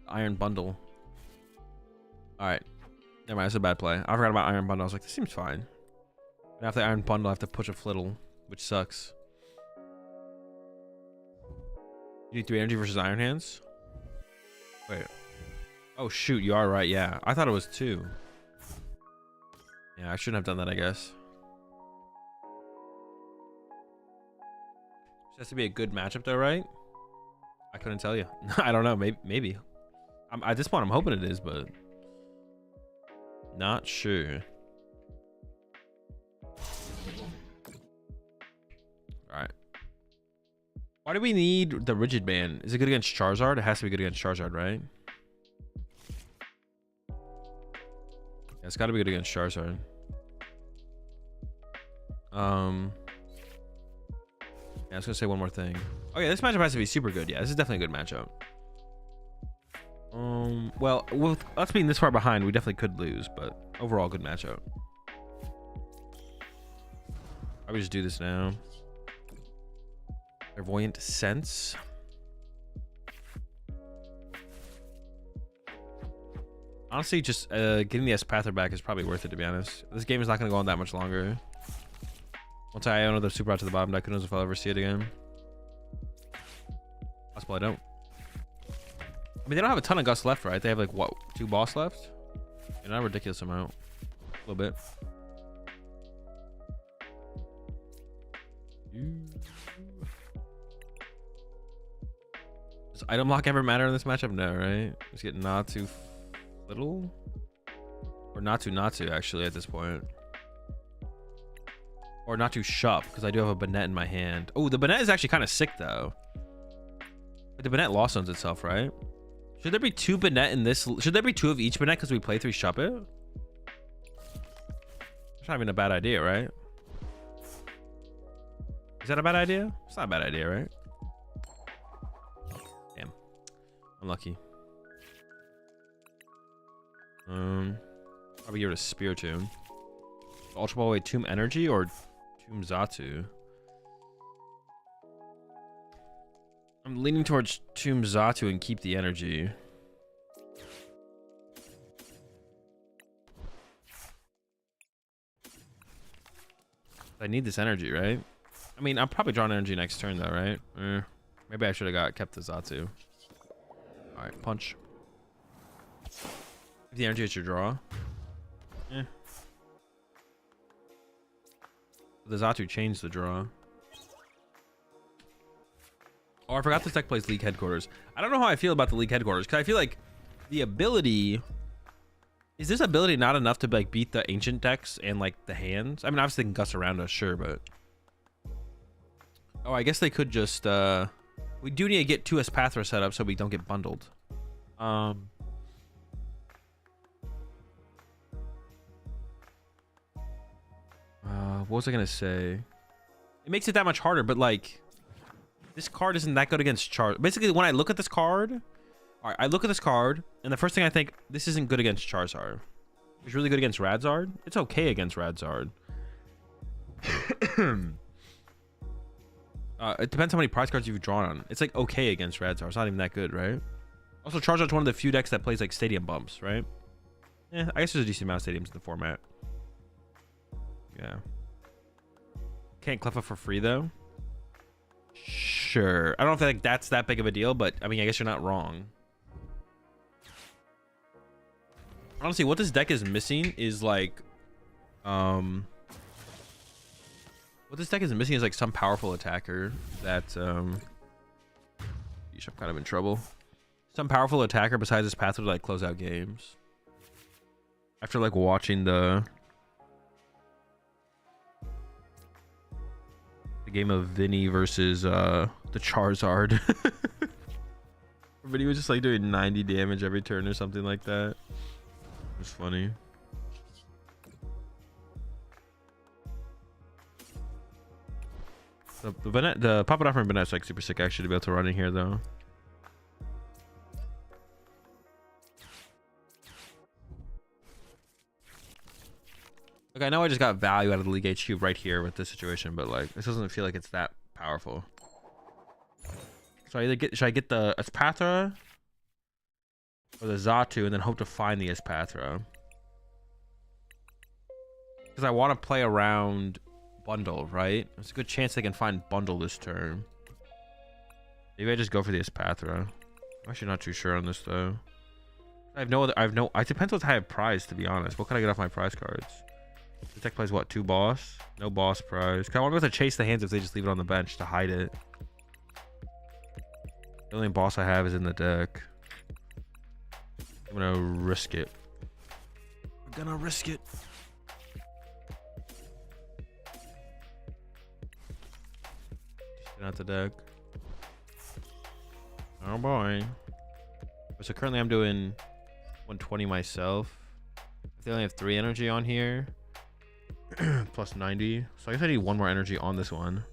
Iron Bundle. Alright. Never mind, that's a bad play. I forgot about Iron Bundle. I was like, this seems fine. And after the Iron Bundle, I have to push a Flittle, which sucks. You need 3 energy versus Iron Hands? Wait. Oh, shoot, you are right, yeah. I thought it was 2. Yeah, I shouldn't have done that, I guess. This has to be a good matchup, though, right? I couldn't tell you. I don't know. Maybe. At this point, I'm hoping it is, but not sure. All right. Why do we need the Rigid Band? Is it good against Charizard? It has to be good against Charizard, right? Yeah, it's got to be good against Charizard. Yeah, I was gonna say one more thing. Oh yeah, this matchup has to be super good. Yeah, this is definitely a good matchup. Well, with us being this far behind, we definitely could lose, but overall, good matchup. I would just do this now. Clairvoyant Sense. Honestly, just getting the Espathra back is probably worth it, to be honest. This game is not going to go on that much longer. Once I own another super out to the bottom deck, who knows if I'll ever see it again. Possible I don't. I mean, they don't have a ton of Gust left, right? They have like, what, 2 boss left? And not a ridiculous amount. A little bit. Does item lock ever matter in this matchup? No, right? Just get not too little, or not to actually at this point, or not to shop, because I do have a Banette in my hand. Oh, the Banette is actually kind of sick though. But the Banette lost owns itself, right? Should there be 2 Banette in this? Should there be 2 of each Banette because we play 3 shop it? It's not even a bad idea, right? Is that a bad idea? It's not a bad idea, right? Damn, unlucky. Probably give it a Spear Tomb. Ultra Ball away Tomb Energy or Tomb Xatu. I'm leaning towards Tomb Xatu and keep the energy. I need this energy, right? I mean, I'm probably drawing energy next turn though, right? Maybe I should have kept the Xatu. All right, punch. If the energy is your draw. Yeah. The Xatu changed the draw. Oh, I forgot this deck plays League Headquarters. I don't know how I feel about the League Headquarters, because I feel like the ability... Is this ability not enough to like beat the ancient decks and like the hands? I mean, obviously they can gust around us, sure, but... Oh, I guess they could just... We do need to get 2 Espathra set up so we don't get bundled. What was I gonna say? It makes it that much harder, but like, this card isn't that good against Charizard. Basically, when I look at this card, all right, I look at this card, and the first thing I think, this isn't good against Charizard. It's really good against Radzard. It's okay against Radzard. It depends how many prize cards you've drawn on. It's like okay against Radzard. It's not even that good, right? Also, Charizard's one of the few decks that plays like stadium bumps, right? Yeah, I guess there's a decent amount of stadiums in the format. Yeah. Can't Cleffa for free though. Sure. I don't think that's that big of a deal, but I mean, I guess you're not wrong. Honestly, what this deck is missing is like, what this deck is missing is like some powerful attacker that, I'm kind of in trouble. Some powerful attacker besides this path to like close out games. After like watching the game of Vinny versus the Charizard. Vinny was just like doing 90 damage every turn or something like that. It was funny. The Pop It Off from Banette's like super sick actually to be able to run in here though. Like, I know I just got value out of the League HQ right here with this situation, but like this doesn't feel like it's that powerful. So should I get the Espathra or the Xatu and then hope to find the Espathra? Because I want to play around bundle, right? There's a good chance they can find bundle this turn. Maybe I just go for the Espathra. I'm actually not too sure on this though. It depends what type of prize, to be honest. What can I get off my prize cards? The deck plays what, 2 boss? No boss prize. I want to be able to chase the hands if they just leave it on the bench to hide it. The only boss I have is in the deck. I'm gonna risk it. I'm gonna risk it. Just get out the deck. Oh boy. So currently I'm doing 120 myself. If they only have 3 energy on here, plus 90. So I guess I need 1 more energy on this one.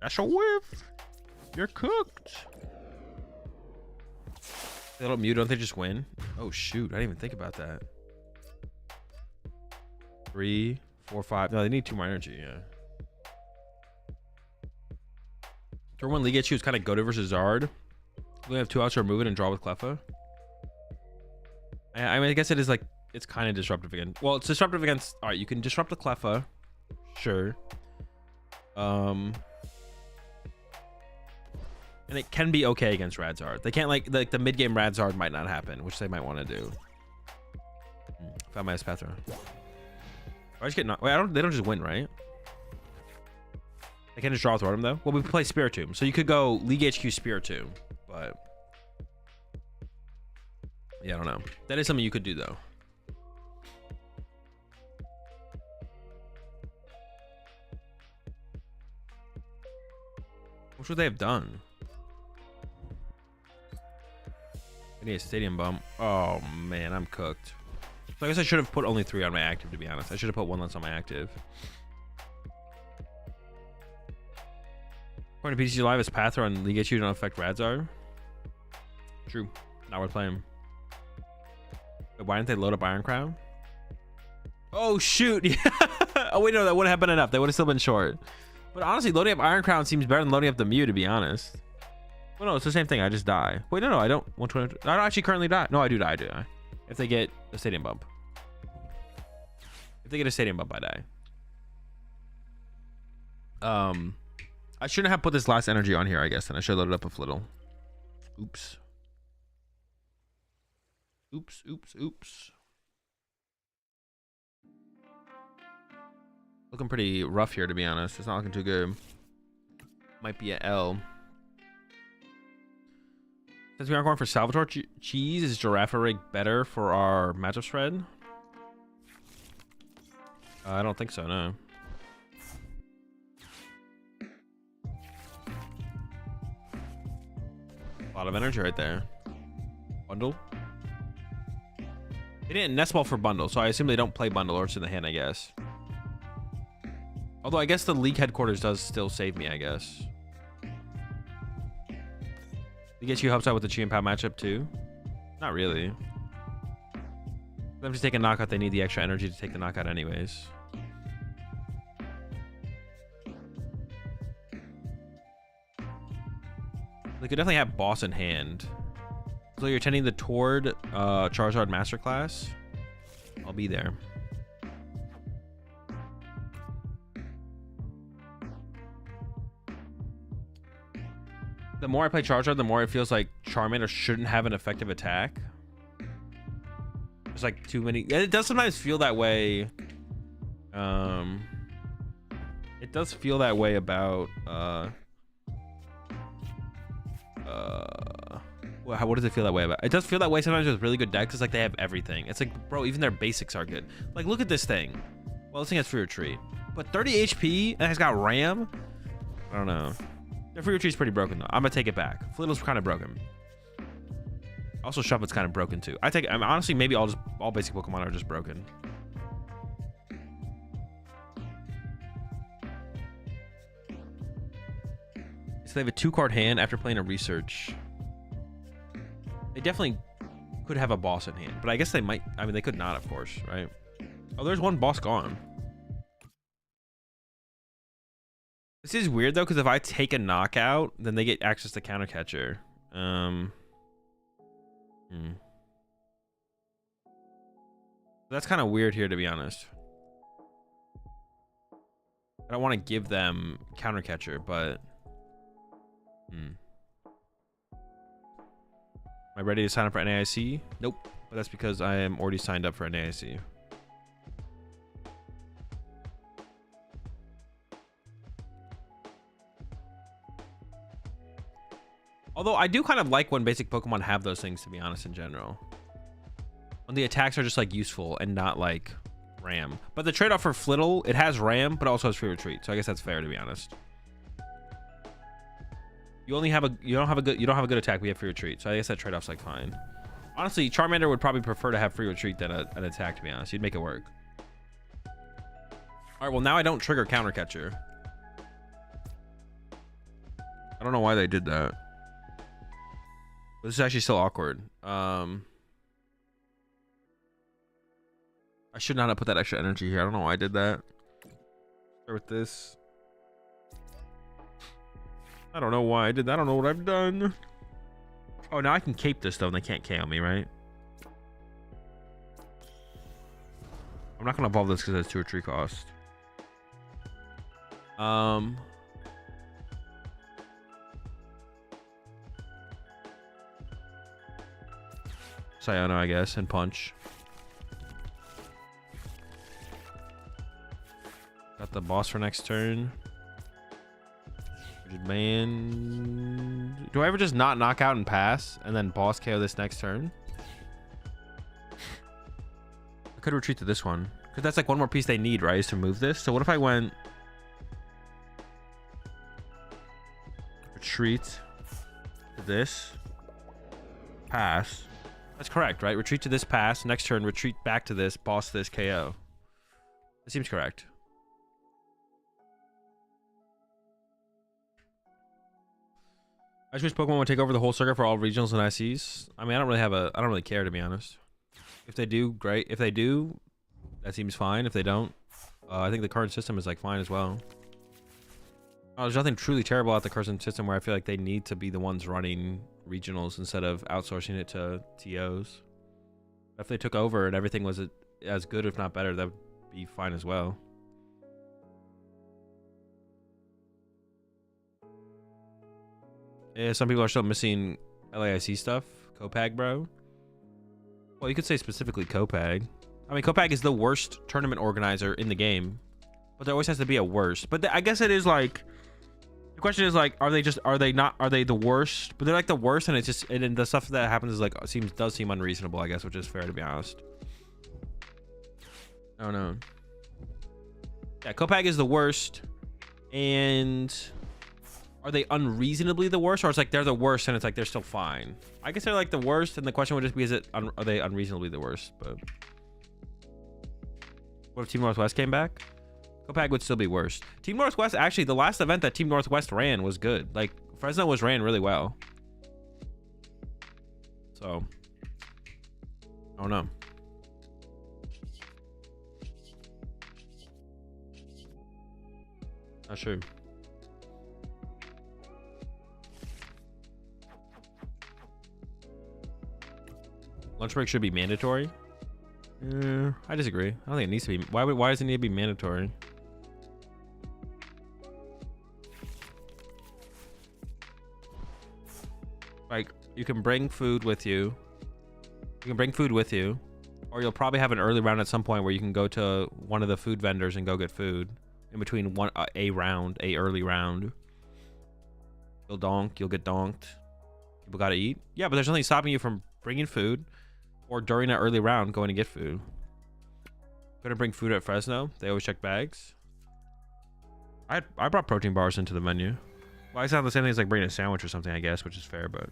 That's a whiff. You're cooked. They don't mute, don't they just win? Oh shoot, I didn't even think about that. 3, 4, 5. No, they need 2 more energy, yeah. Turn 1 League HQ is kind of goated versus Zard. We have 2 outs to remove it and draw with Cleffa. I mean, I guess it is like, it's kind of disruptive again. Well, it's disruptive against, all right, you can disrupt the Cleffa. Sure. And it can be okay against Radzard. They can't like the mid-game Radzard might not happen, which they might want to do. Found my Espathra. I just get knocked. Wait, they don't just win, right? They can't just draw with Rotom though. Well, we play Spiritomb, so you could go League HQ Spiritomb, but yeah, I don't know. That is something you could do though. What should they have done? I need a stadium bump. Oh man, I'm cooked. So I guess I should have put only 3 on my active, to be honest. I should have put 1 less on my active. According to PTG Live, Espathra on League HQ don't affect Radzar. True. Not worth playing. But why didn't they load up Iron Crown? Oh shoot! Oh wait, no, that wouldn't have been enough. They would have still been short. But honestly, loading up Iron Crown seems better than loading up the Mew, to be honest. Well, no, it's the same thing. I just die. Wait, no, I don't. 120. I don't actually currently die. No, I do die. I do die. If they get a stadium bump. If they get a stadium bump, I die. I shouldn't have put this last energy on here, I guess. Then I should have loaded up a Flittle. Oops. Oops, oops, oops. Looking pretty rough here, to be honest. It's not looking too good. Might be an L. Since we aren't going for Salvatore cheese, is Giraffe Rig better for our matchup spread? I don't think so, no. A lot of energy right there. Bundle? They didn't nest ball for bundle, so I assume they don't play bundle or it's in the hand, I guess. Although I guess the league headquarters does still save me, I guess. It gets you helps out with the Chi and Pow matchup too? Not really. Them to take a knockout, they need the extra energy to take the knockout anyways. They could definitely have boss in hand. So you're attending the Tord Charizard Masterclass? I'll be there. The more I play Charizard, the more it feels like Charmander shouldn't have an effective attack. There's like too many. It does sometimes feel that way. It does feel that way about what does it feel that way about? It does feel that way sometimes with really good decks. It's like they have everything. It's like, bro, even their basics are good. Like, look at this thing. Well, this thing has Free Retreat, but 30 HP and it's got Ram. I don't know. The Free Retreat's pretty broken though. I'm gonna take it back. Flittle's kind of broken. Also, Shuffle's kind of broken too. I mean, honestly, maybe all basic Pokemon are just broken. So they have a 2-card hand after playing a research. They definitely could have a boss in hand, but I guess they might. I mean, they could not, of course, right? Oh, there's one boss gone. This is weird though, because if I take a knockout, then they get access to Counter Catcher. That's kind of weird here, to be honest. I don't want to give them Counter Catcher, but am I ready to sign up for NAIC? Nope, but that's because I am already signed up for NAIC. Although I do kind of like when basic Pokemon have those things, to be honest, in general. When the attacks are just like useful and not like Ram. But the trade-off for Flittle, it has Ram, but also has Free Retreat. So I guess that's fair, to be honest. You don't have a good attack, but you have Free Retreat. So I guess that trade-off's like fine. Honestly, Charmander would probably prefer to have Free Retreat than an attack, to be honest. You'd make it work. All right, well, now I don't trigger Counter Catcher. I don't know why they did that. But this is actually still awkward. I should not have put that extra energy here. I don't know why I did that. Start with this. I don't know why I did that. I don't know what I've done. Oh, now I can cape this though, and they can't KO me, right? I'm not gonna evolve this because it's 2 retreat cost. Sayona, I guess, and punch. Got the boss for next turn. Man, do I ever just not knock out and pass and then boss KO this next turn? I could retreat to this one because that's like one more piece they need, right? Is to move this. So what if I went retreat to this, pass? That's correct, right? Retreat to this, pass. Next turn, retreat back to this, boss this, KO. That seems correct. I just wish Pokemon would take over the whole circuit for all regionals and ICs. I mean, I don't really care, to be honest. If they do, great. If they do, that seems fine. If they don't, I think the current system is like fine as well. There's nothing truly terrible about the current system where I feel like they need to be the ones running regionals instead of outsourcing it to TOs. If they took over and everything was as good, if not better, that would be fine as well. Yeah, some people are still missing LAIC stuff. Kopag, bro. Well, you could say specifically Kopag. I mean, Kopag is the worst tournament organizer in the game, but there always has to be a worst. But I guess it is like, the question is like, are they the worst? But they're like the worst, and it's just, and the stuff that happens is like, does seem unreasonable, I guess, which is fair, to be honest. I don't know. Yeah, Kopag is the worst, and are they unreasonably the worst, or it's like they're the worst and it's like they're still fine? I guess they're like the worst, and the question would just be, are they unreasonably the worst? But what if Team Northwest came back? Kopag would still be worse. Team Northwest, actually, the last event that Team Northwest ran was good. Like, Fresno ran really well. So, I don't know. Not sure. Lunch break should be mandatory. I disagree. I don't think it needs to be. Why does it need to be mandatory? Like, you can bring food with you. You can bring food with you, or you'll probably have an early round at some point where you can go to one of the food vendors and go get food in between a early round. You'll get donked. People gotta eat. Yeah, but there's nothing stopping you from bringing food, or during an early round going to get food. Gonna bring food at Fresno. They always check bags. I brought protein bars into the menu. Well, it's not the same thing as like bringing a sandwich or something, I guess, which is fair, but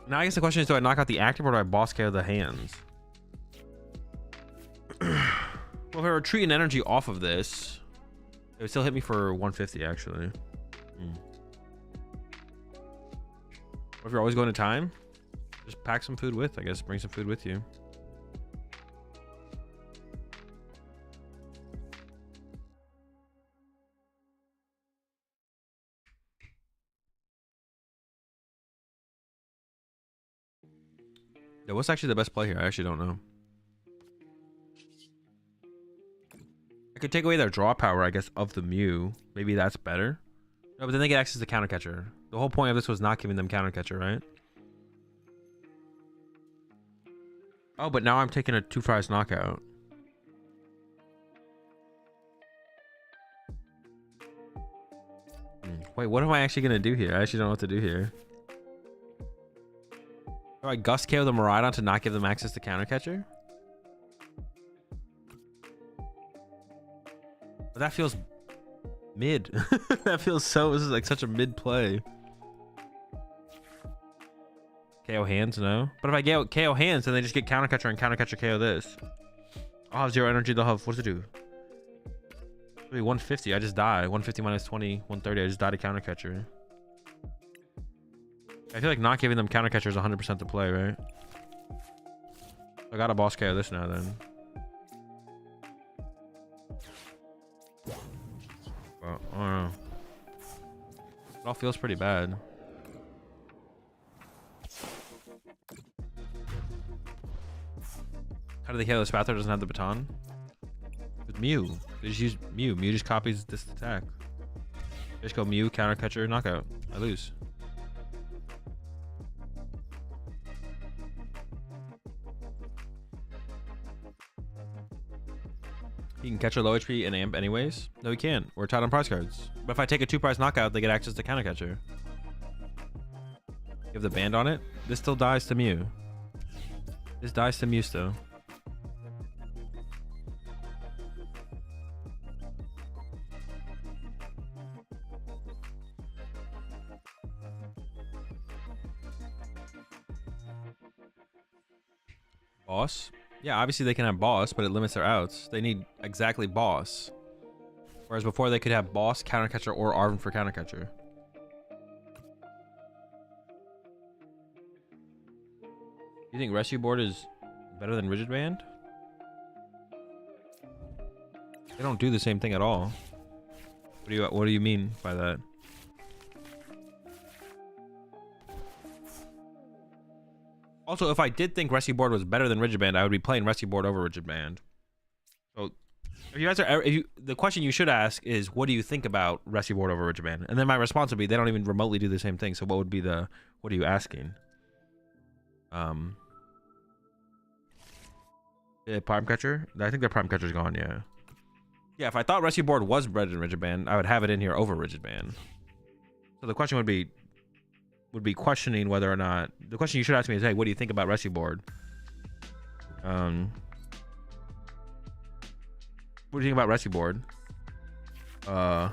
now I guess the question is, do I knock out the active or do I boss KO the hands? Well, if I retreat an energy off of this, it would still hit me for 150 actually. Or if you're always going to time, just pack some food with, I guess. Bring some food with you. Yeah, what's actually the best play here? I actually don't know. I could take away their draw power, I guess, of the Mew. Maybe that's better. No, but then they get access to Counter Catcher. The whole point of this was not giving them Counter Catcher, right? Oh, but now I'm taking a 2 fries knockout. Wait, what am I actually gonna do here? I actually don't know what to do here. Do I Gust KO the Miraidon to not give them access to counter catcher? But that feels mid. That feels so, this is like such a mid play. KO hands, no. But if I get KO hands, then they just get counter catcher and counter catcher KO this. I'll have 0 energy, they'll have, what does it do? It'll be 150, I just die. 150 minus 20, 130, I just died to counter catcher. I feel like not giving them counter catcher is 100% to play, right? I gotta boss KO this now then. Well, I don't know. It all feels pretty bad. How do they KO the Espathra doesn't have the baton? With Mew. They just use Mew. Mew just copies this attack. They just go Mew, counter catcher, knockout. I lose. He can catch a low HP and amp anyways? No, he can't. We're tied on prize cards. But if I take a 2-prize knockout, they get access to counter catcher. You have the band on it? This still dies to Mew. This dies to Mew still. Boss? Yeah, obviously they can have boss, but it limits their outs. They need exactly boss. Whereas before they could have boss, counter catcher, or Arven for counter catcher. You think rescue board is better than rigid band? They don't do the same thing at all. What do you mean by that? Also, if I did think rescue board was better than rigid band, I would be playing rescue board over rigid band. So, if you guys are, the question you should ask is, what do you think about rescue board over rigid band? And then my response would be, they don't even remotely do the same thing. So, what would be the, what are you asking? Prime catcher? I think their prime catcher's gone. Yeah. Yeah. If I thought rescue board was better than rigid band, I would have it in here over rigid band. So the question would be questioning whether or not, the question you should ask me is, hey, what do you think about rescue board? What do you think about rescue board? What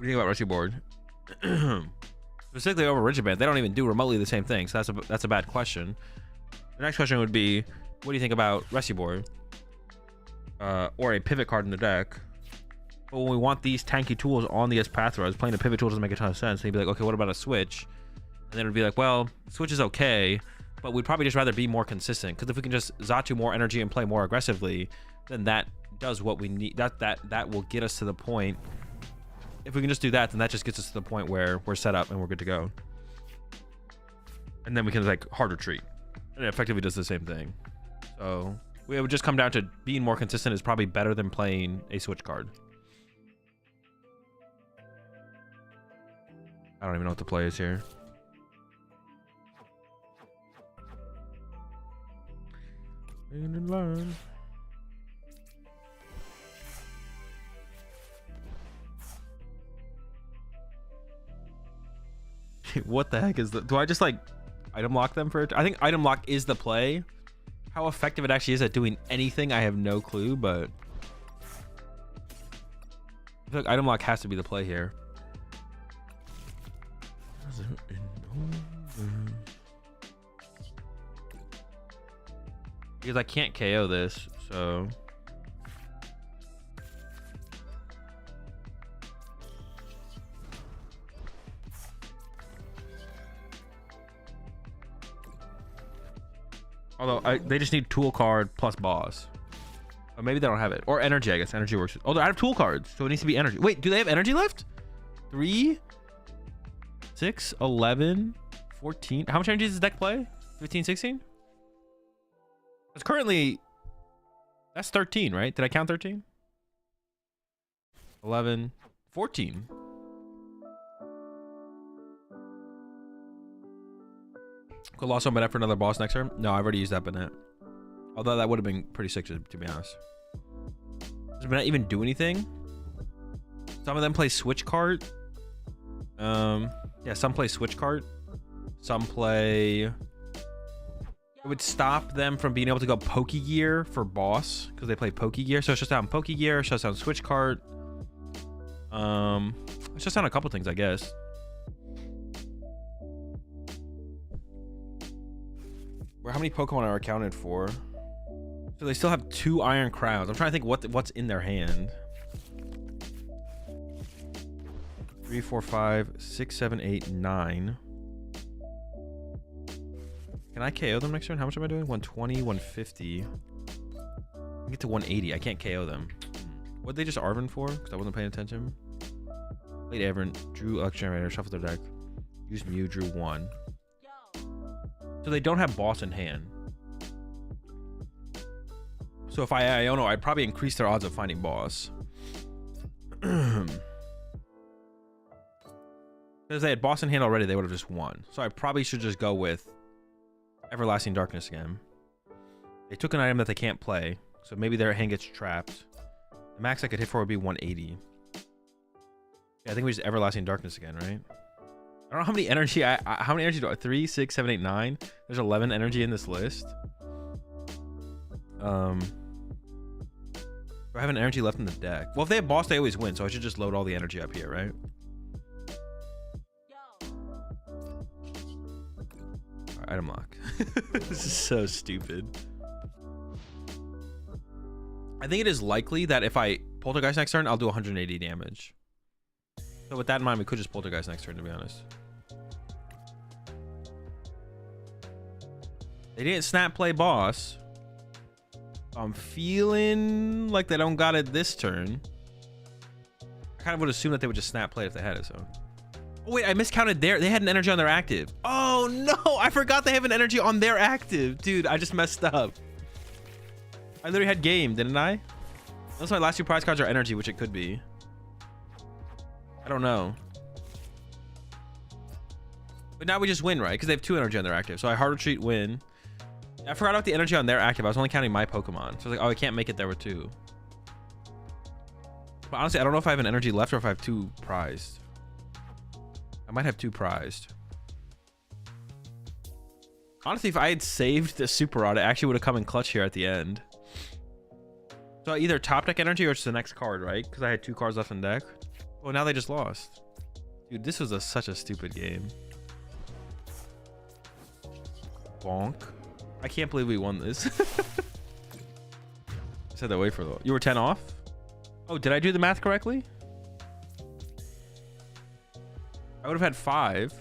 do you think about rescue board? Specifically over rigid band, they don't even do remotely the same thing, so that's a bad question. The next question would be, what do you think about rescue board? Or a pivot card in the deck? But when we want these tanky tools on the Espathra, playing a pivot tool doesn't make a ton of sense. And you'd be like, okay, what about a switch? And then it'd be like, well, switch is okay, but we'd probably just rather be more consistent. Because if we can just Zatu more energy and play more aggressively, then that does what we need. That will get us to the point. If we can just do that, then that just gets us to the point where we're set up and we're good to go. And then we can like hard retreat. And it effectively does the same thing. So it would just come down to being more consistent is probably better than playing a switch card. I don't even know what the play is here. In line. What the heck is the? Do I just like item lock them for it? I think item lock is the play. How effective it actually is at doing anything, I have no clue, but I feel like item lock has to be the play here. Because I can't KO this, so although they just need tool card plus boss. Or maybe they don't have it. Or energy, I guess. Energy works. Oh, they're out of tool cards, so it needs to be energy. Wait, do they have energy left? 3, 6, 11, 14. How much energy does this deck play? 15, 16? It's currently, that's 13, right? Did I count 13? 11, 14. Could lost on Bennett for another boss next turn? No, I've already used that Bennett. Although that would have been pretty sick, to be honest. Does Bennett even do anything? Some of them play switch cart. Yeah, some play switch cart. Some play... It would stop them from being able to go Pokegear for boss because they play Pokegear. So it's just on Pokegear, shuts down switch cart. It's just on a couple things, I guess. How many Pokemon are accounted for? So they still have 2 Iron Crowns. I'm trying to think what's in their hand. 3, 4, 5, 6, 7, 8, 9. Can I KO them next turn? How much am I doing? 120, 150. I can get to 180. I can't KO them. What'd they just Arven for? Because I wasn't paying attention. Played Arven, drew Elect Generator, shuffled their deck. Used Mew, drew 1. So they don't have boss in hand. So if I Iono, I'd probably increase their odds of finding boss. Because they had boss in hand already, they would have just won. So I probably should just go with Everlasting Darkness again. They took an item that they can't play, so maybe their hand gets trapped. The max I could hit for would be 180. Yeah, I think we just Everlasting Darkness again, right? I don't know how many energy how many energy do I 3, 6, 7, 8, 9. There's 11 energy in this list. Do I have an energy left in the deck? Well, if they have boss, they always win, so I should just load all the energy up here, right? All right, item lock. This is so stupid. I think it is likely that if I Poltergeist next turn, I'll do 180 damage. So with that in mind, we could just Poltergeist next turn, to be honest. They didn't snap play boss. I'm feeling like they don't got it this turn. I kind of would assume that they would just snap play if they had it, so. Oh, wait, I miscounted they had an energy on their active. Oh, no, I forgot they have an energy on their active. Dude, I just messed up. I literally had game, didn't I? Unless my last 2 prize cards are energy, which it could be. I don't know. But now we just win, right? Because they have 2 energy on their active. So I hard retreat, win. I forgot about the energy on their active. I was only counting my Pokemon. So I was like, oh, I can't make it there with 2. But honestly, I don't know if I have an energy left or if I have 2 prized. I might have 2 prized. Honestly, if I had saved the Super Rod, it actually would have come in clutch here at the end. So either top deck energy or it's the next card, right? Because I had 2 cards left in deck. Well, now they just lost. Dude, this was such a stupid game. Bonk. I can't believe we won this. I said that way for the... You were 10 off? Oh, did I do the math correctly? I would have had 5.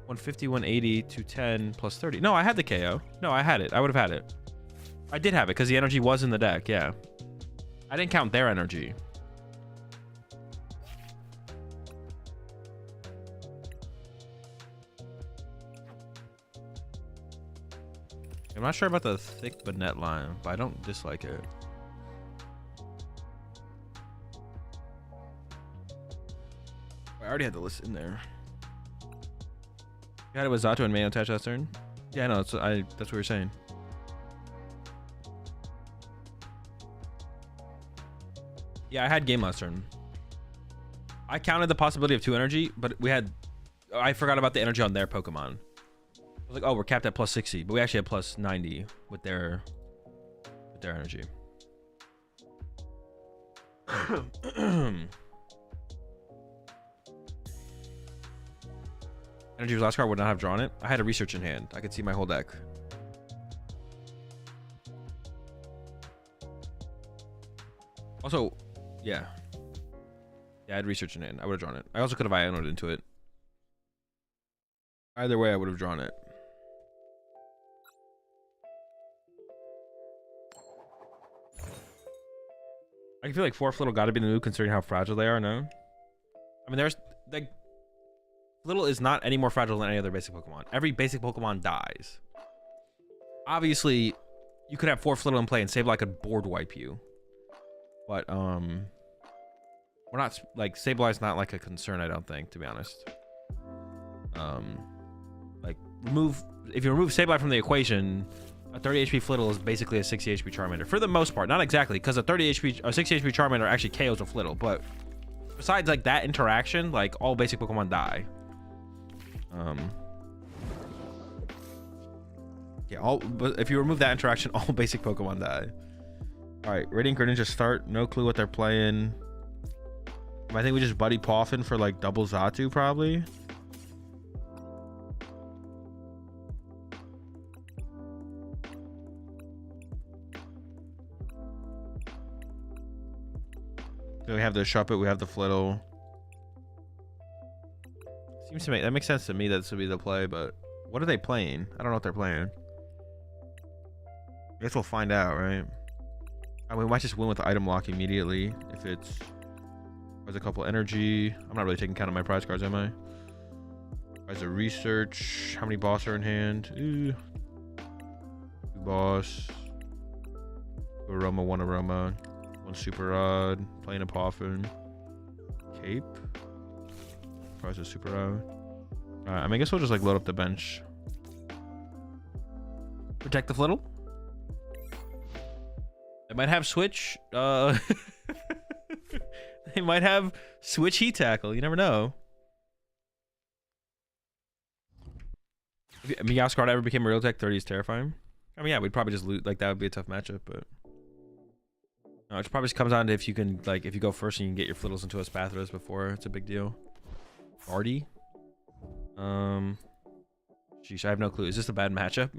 150, 180, 210, plus 30. No, I had the KO. No, I had it. I would have had it. I did have it because the energy was in the deck, yeah. I didn't count their energy. I'm not sure about the thick Bonnet line, but I don't dislike it. I already had the list in there. You had it with Zato and Mayo attached last turn? Yeah, no, that's what we were saying. Yeah, I had game last turn. I counted the possibility of 2 energy, but I forgot about the energy on their Pokemon. I was like, oh, we're capped at plus 60, but we actually had plus 90 with their energy. Energy was last card, would not have drawn it. I had a research in hand. I could see my whole deck. Also, yeah. Yeah, I had research in hand. I would have drawn it. I also could have Ionoed into it. Either way, I would have drawn it. I feel like Fourth Little got to be the move considering how fragile they are, no? I mean, there's... like, Little is not any more fragile than any other basic Pokemon. Every basic Pokemon dies. Obviously, you could have Fourth Little in play and Sableye could board wipe you. But, we're not... like, Sableye's not, like, a concern, I don't think, to be honest. Like, if you remove Sableye from the equation, A 30 HP Flittle is basically a 60 HP Charmander. For the most part. Not exactly, because a 30 HP, a 60 HP Charmander actually KOs a Flittle. But besides like that interaction, like all basic Pokemon die. Yeah, but if you remove that interaction, all basic Pokemon die. Alright, Radiant Greninja start. No clue what they're playing. I think we just Buddy Poffin for like double Zatu probably. So we have the Shuppet, we have the Flittle. Seems to make that makes sense to me that this would be the play, but what are they playing? I don't know what they're playing. I guess we'll find out, right? I mean, we might just win with the item lock immediately if it's. There's a couple energy. I'm not really taking count of my prize cards, am I? There's a research. How many boss are in hand? Ooh. 2 boss. 2 aroma, 1 aroma. 1 super rod. Playing a Poffin. Cape. Prize a super rod. Alright, I mean, I guess we'll just like load up the bench. Protect the Flittle. They might have switch. They might have switch heat tackle. You never know. If Meowscarada ever became a real tech, 30 is terrifying. I mean, yeah, we'd probably just loot. Like, that would be a tough matchup, but. No, it probably just comes down to if you can, like, if you go first and you can get your Flittles into Espathras before it's a big deal. Artie? Sheesh, I have no clue. Is this a bad matchup?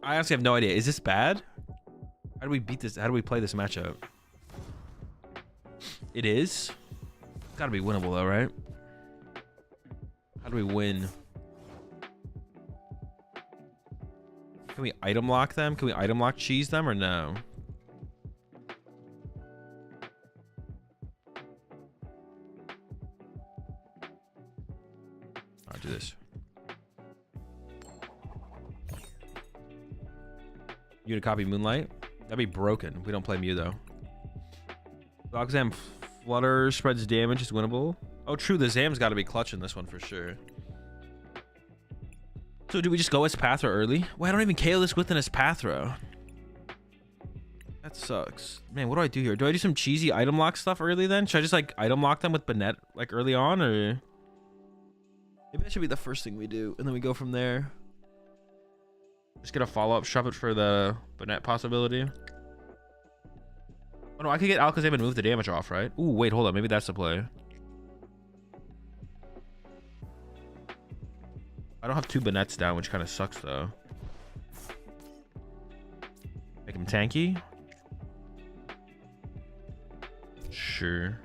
I honestly have no idea. Is this bad? How do we beat this? How do we play this matchup? It is. It's gotta be winnable though, right? How do we win? Can we item lock them? Can we item lock cheese them or no? I'll do this. You to copy Moonlight? That'd be broken. We don't play Mew though. Loxam Flutter spreads damage is winnable. Oh, true. The Zam's got to be clutch in this one for sure. So do we just go Espathra early? Well, I don't even KO this with an Espathra. That sucks. Man, what do I do here? Do I do some cheesy item lock stuff early then? Should I just like item lock them with Banette like early on, or maybe that should be the first thing we do and then we go from there? Just get a follow-up Shuppet for the Banette possibility. Oh no, I could get Alakazam and move the damage off, right? Ooh, wait, hold up. Maybe that's the play. I don't have 2 Banettes down, which kind of sucks though. Make him tanky? Sure.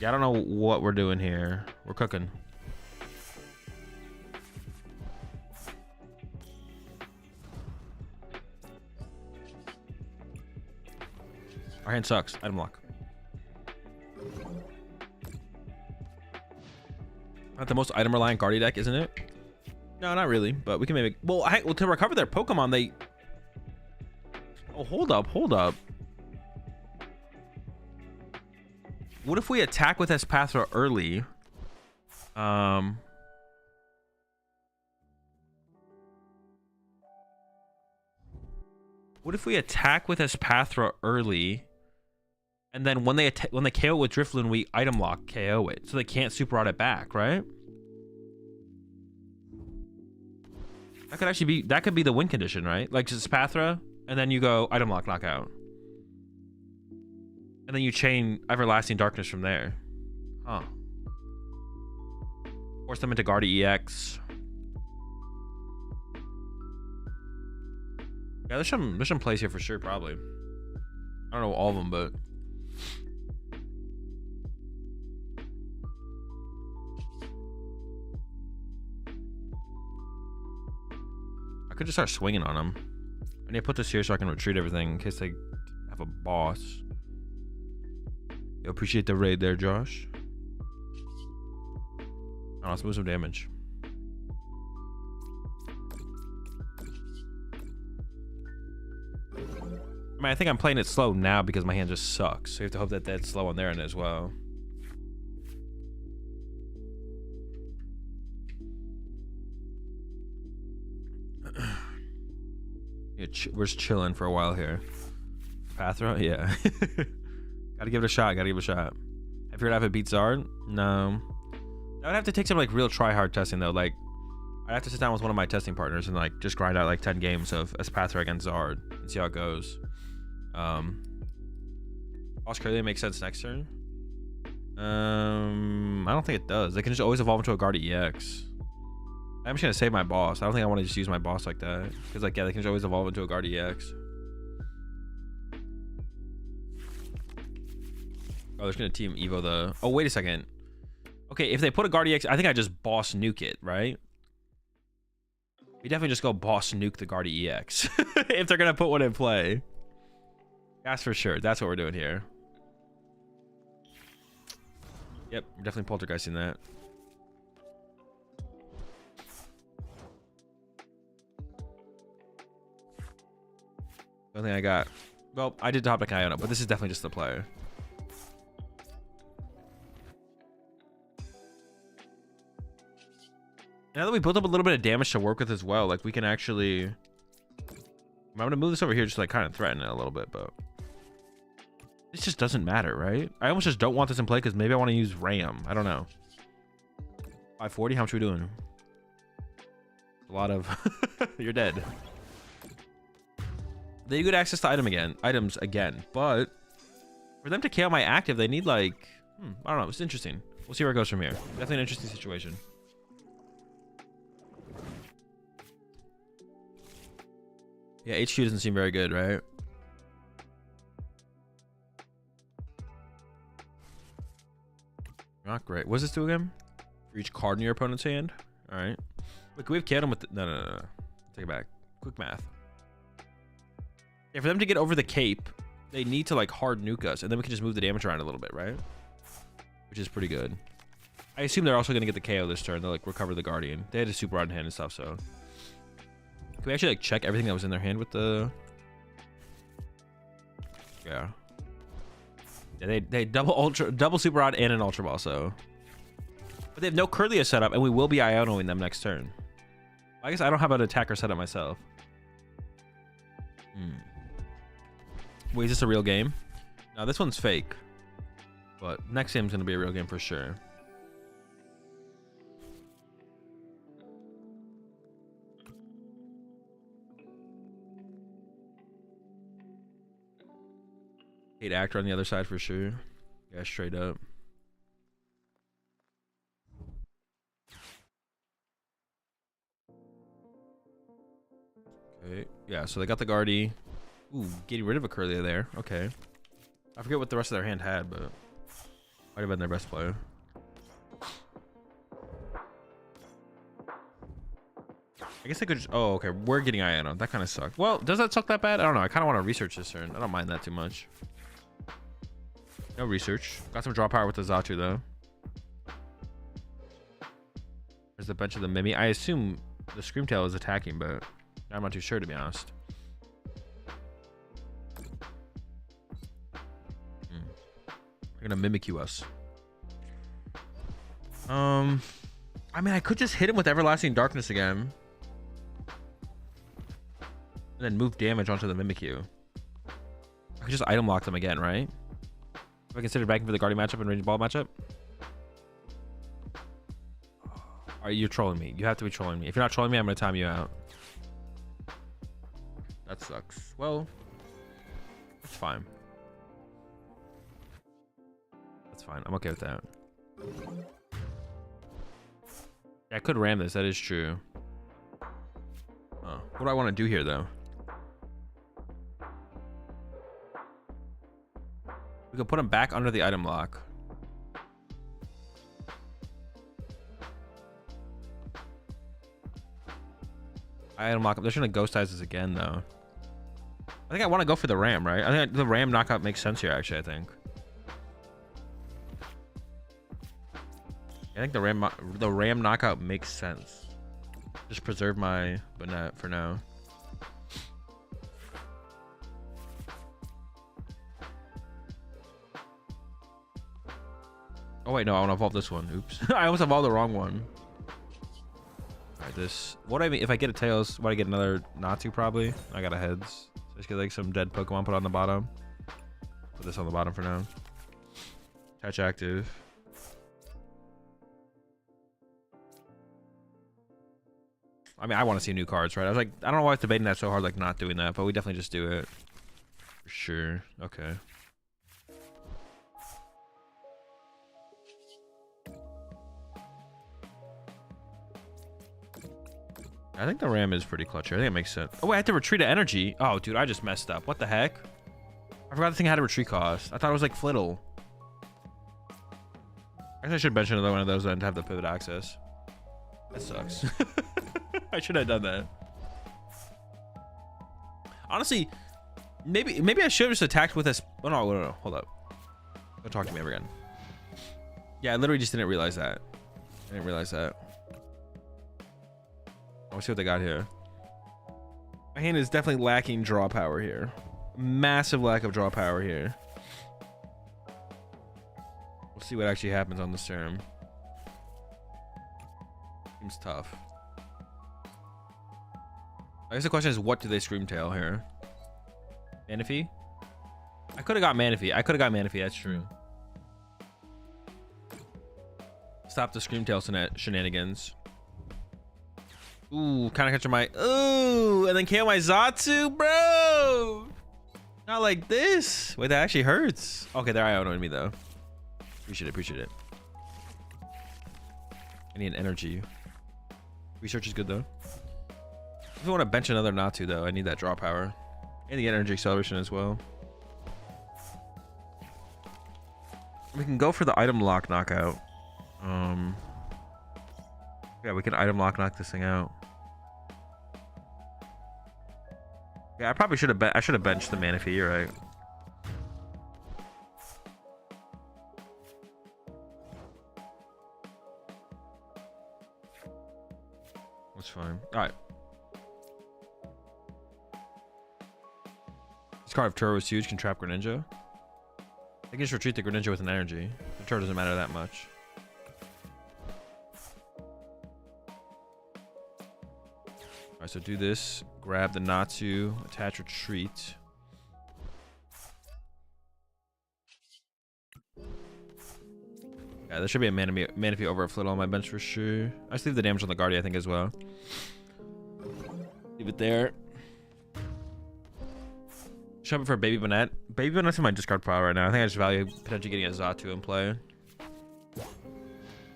Yeah, I don't know what we're doing here. We're cooking. Our hand sucks. Item lock. Not the most item reliant Guardia deck, isn't it? No, not really. But we can maybe. Well, to recover their Pokemon, they. Oh, hold up, hold up. What if we attack with Espathra early? What if we attack with Espathra early? And then when they KO with Drifloon, we item lock KO it, so they can't super rod it back, right? That could actually be be the win condition, right? Like just Espathra, and then you go item lock knockout, and then you chain Everlasting Darkness from there. Huh? Force them into Guardia EX. Yeah, there's some plays here for sure, probably. I don't know all of them, but. I could just start swinging on them. I need to put this here so I can retreat everything in case they have a boss. You appreciate the raid there, Josh. Oh, let's move some damage. I mean, I think I'm playing it slow now because my hand just sucks. So you have to hope that that's slow on their end as well. Yeah, we're just chilling for a while here. Espathra? Yeah. Gotta give it a shot. Gotta give it a shot. Have you heard if it beats Zard? No. I would have to take some like real try-hard testing though. Like, I'd have to sit down with one of my testing partners and like just grind out like 10 games of Espathra against Zard and see how it goes. Australia makes sense next turn. I don't think it does. They can just always evolve into a Guard EX. I'm just gonna save my boss. I don't think I want to just use my boss like that. Because like, yeah, they can just always evolve into a Guard EX. Oh, they're gonna team Evo the... Oh, wait a second. Okay, if they put a Guard EX, I think I just boss nuke it, right? We definitely just go boss nuke the Guard EX. If they're gonna put one in play. That's for sure. That's what we're doing here. Yep, we're definitely poltergeisting that. I don't think I got... Well, I did top deck Iona, but this is definitely just the play. Now that we built up a little bit of damage to work with as well, like we can actually... I'm gonna move this over here just to like kind of threaten it a little bit, but... This just doesn't matter, right? I almost just don't want this in play because maybe I want to use Ram. I don't know. 540? How much are we doing? A lot of... You're dead. They get access to items again, but for them to KO my active, they need like, I don't know. It's interesting. We'll see where it goes from here. Definitely an interesting situation. Yeah, HQ doesn't seem very good, right? Not great. What's this do again? For each card in your opponent's hand? All right. Wait, can we have killed him with the... No. Take it back. Quick math. Yeah, for them to get over the cape, they need to like hard nuke us, and then we can just move the damage around a little bit, right? Which is pretty good. I assume they're also going to get the KO this turn. They'll like recover the Guardian. They had a super rod in hand and stuff, so... Can we actually like check everything that was in their hand with the... Yeah. Yeah, they double super rod and an ultra ball, so... But they have no Curlia set up, and we will be Ionoing them next turn. I guess I don't have an attacker set up myself. Wait, is this a real game? No, this one's fake. But next game's gonna be a real game for sure. Hate actor on the other side for sure. Yeah, straight up. Okay. Yeah, so they got the Guardy. Ooh, getting rid of a Curlia there. Okay. I forget what the rest of their hand had, but might have been their best player. I guess they could just... Oh, okay. We're getting Iona. That kind of sucked. Well, does that suck that bad? I don't know. I kind of want to research this turn. I don't mind that too much. No research. Got some draw power with the Zatu, though. There's a bunch of the Mimi. I assume the Screamtail is attacking, but I'm not too sure, to be honest. They're gonna mimic you us. I mean, I could just hit him with Everlasting Darkness again. And then move damage onto the Mimikyu. I could just item lock them again, right? If I consider backing for the Guardian matchup and Ranged Ball matchup? Are you trolling me? You have to be trolling me. If you're not trolling me, I'm gonna time you out. That sucks. Well, it's fine. That's fine. I'm okay with that. Yeah, I could ram this. That is true. What do I want to do here, though? We could put him back under the item lock. Item lock. They're trying to ghost eyes this again, though. I think I want to go for the ram, right? I think the ram knockout makes sense here, actually, I think. I think the ram knockout makes sense. Just preserve my Banette for now. Oh wait, no, I want to evolve this one. Oops. I almost evolved the wrong one. Alright, this... What do I mean? If I get a Tails, what, I get another Natu probably? I got a Heads. So just get like some dead Pokemon put on the bottom. Put this on the bottom for now. Touch active. I mean, I want to see new cards, right? I was like, I don't know why I was debating that so hard, like not doing that, but we definitely just do it. For sure. Okay. I think the Ram is pretty clutch here. I think it makes sense. Oh, wait, I have to retreat to energy. Oh, dude, I just messed up. What the heck? I forgot the thing had a retreat cost. I thought it was like Flittle. I guess I should bench another one of those then to have the pivot access. That sucks. I should have done that. Honestly, maybe I should have just attacked with this. Oh, no, hold up. Don't talk to me ever again. Yeah, I literally just didn't realize that. I didn't realize that. Let's see what they got here. My hand is definitely lacking draw power here. Massive lack of draw power here. We'll see what actually happens on this turn. Seems tough. I guess the question is, what do they Screamtail here? Manaphy? I could have got Manaphy. That's true. Stop the Screamtail shenanigans. Ooh, kind of catching my... Ooh, and then KO my Xatu, bro! Not like this. Wait, that actually hurts. Okay, they're IO-ing me, though. Appreciate it. I need an energy. Research is good, though. If I want to bench another Natu, though, I need that draw power. And the energy acceleration as well. We can go for the item lock knockout. Yeah, we can item lock knock this thing out. Yeah, I probably should have benched the Manaphy, you're right. That's fine. Alright. This card of Turbo is huge, can trap Greninja. I can just retreat the Greninja with an energy. The Turbo doesn't matter that much. Alright, so do this. Grab the Natu, attach retreat. Yeah, there should be a Manaphy over a Flittle on my bench for sure. I just leave the damage on the Guardia, I think, as well. Leave it there. Shove it for Baby Bonnet. Baby Bonnet's in my discard pile right now. I think I just value potentially getting a Xatu in play.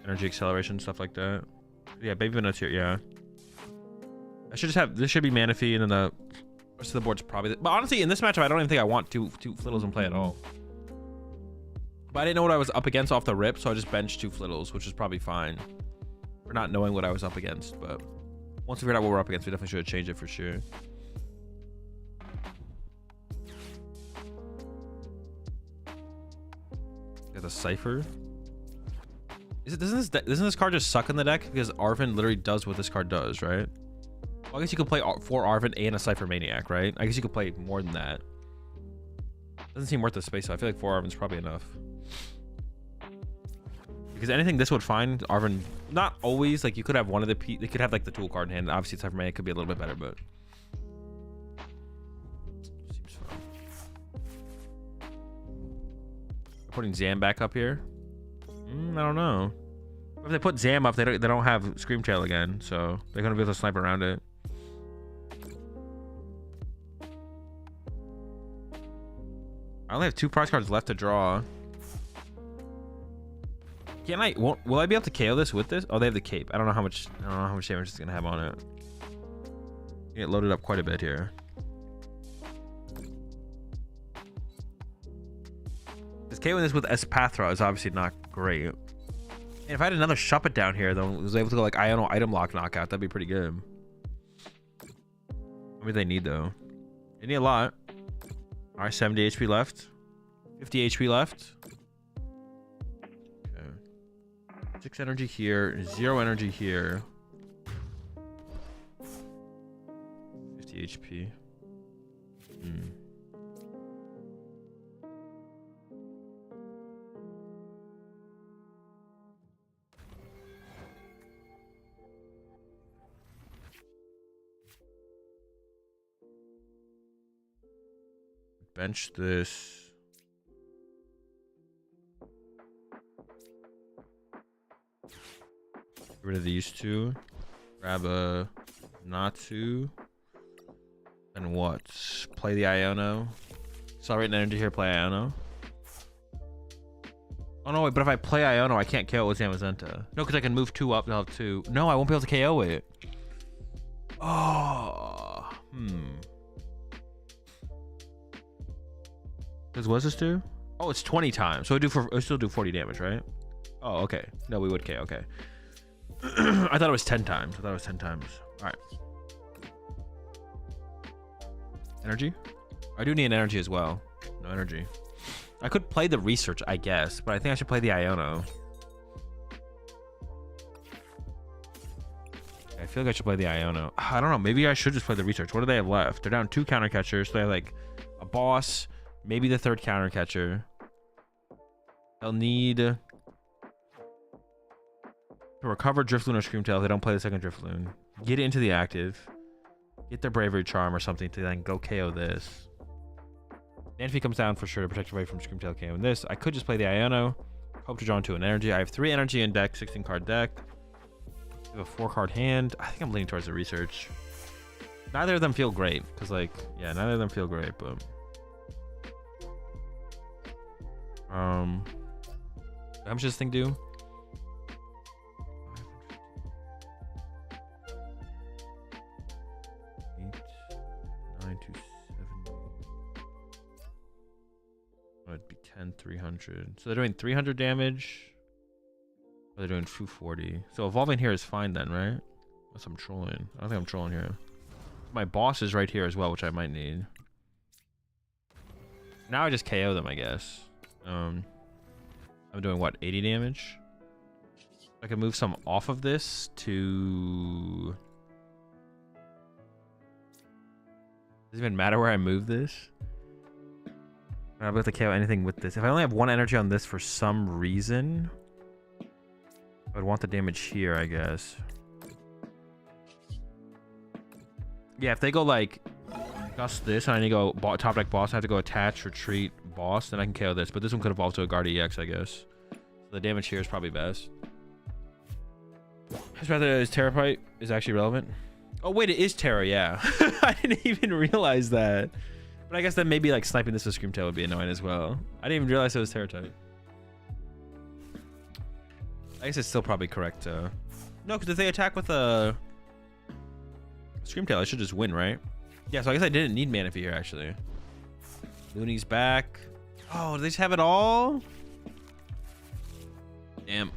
Energy acceleration, stuff like that. Yeah, Baby Bonnet's here, yeah. I should just have, this should be Manaphy, and then the rest of the board's probably, but honestly, in this matchup, I don't even think I want two Flittles in play at all. But I didn't know what I was up against off the rip, so I just benched 2 Flittles, which is probably fine. For not knowing what I was up against, but once we figured out what we're up against, we definitely should have changed it for sure. Got the Cypher. Doesn't this card just suck in the deck? Because Arven literally does what this card does, right? Well, I guess you could play 4 Arven and a Cypher Maniac, right? I guess you could play more than that. Doesn't seem worth the space, so I feel like 4 Arven's probably enough. Because anything this would find, Arven, not always, like you could have one of the, they could have like the tool card in hand. Obviously, Cypher Maniac could be a little bit better, but seems fine. Putting Zam back up here. I don't know. If they put Zam up, they don't have Screamtail again, so they're gonna be able to snipe around it. I only have 2 prize cards left to draw. Can I? Will I be able to KO this with this? Oh, they have the cape. I don't know how much damage it's gonna have on it. Get loaded up quite a bit here. This KOing this with Espathra is obviously not great. And if I had another Shuppet down here, though, was able to go like item lock knockout, that'd be pretty good. What do they need though? They need a lot. All right, 70 HP left. 50 HP left. Okay. 6 energy here. 0 energy here. 50 HP. bench this. Get rid of these two. Grab a Natsu. And what? Play the Iono. Accelerate an energy here, play Iono. Oh no, wait, but if I play Iono, I can't KO it with Zamazenta. No, because I can move 2 up to have 2. No, I won't be able to KO it. Oh, Because what does this do? Oh, it's 20 times. So it still do 40 damage, right? Oh, okay. No, we would KO. Okay. I thought it was 10 times. All right. Energy? I do need an energy as well. No energy. I could play the research, I guess, but I think I should play the Iono. I feel like I should play the Iono. I don't know. Maybe I should just play the research. What do they have left? They're down 2 counter catchers. So they have like a boss, maybe the 3rd counter catcher. They'll need to recover Driftloon or Screamtail if they don't play the 2nd Driftloon. Get it into the active. Get their Bravery Charm or something to then go KO this. Manphy comes down for sure to protect away from Screamtail KOing this. I could just play the Iono. Hope to draw into an energy. I have 3 energy in deck, 16 card deck. I have a 4 card hand. I think I'm leaning towards the research. Neither of them feel great. Because, like, yeah, neither of them feel great, but. How much does this thing do? 300. So they're doing 300 damage. Or they're doing 240. So evolving here is fine then, right? Unless I'm trolling. I don't think I'm trolling here. My boss is right here as well, which I might need. Now I just KO them, I guess. I'm doing what, 80 damage? I can move some off of this to... Does it even matter where I move this? I'm not able to KO anything with this. If I only have 1 energy on this for some reason, I would want the damage here, I guess. Yeah, if they go like just this and I need to go top deck boss, I have to go attach, retreat, boss, then I can KO this. But this one could evolve to a Guard EX, I guess. So the damage here is probably best. Espathra is Terrapite is actually relevant. Oh wait, it is Terra, yeah. I didn't even realize that. But I guess then maybe like sniping this with Screamtail would be annoying as well. I didn't even realize it was Terra type. I guess it's still probably correct. No, because if they attack with a Screamtail, I should just win, right? Yeah, so I guess I didn't need Manaphy here actually. Looney's back. Oh, do they just have it all? Damn.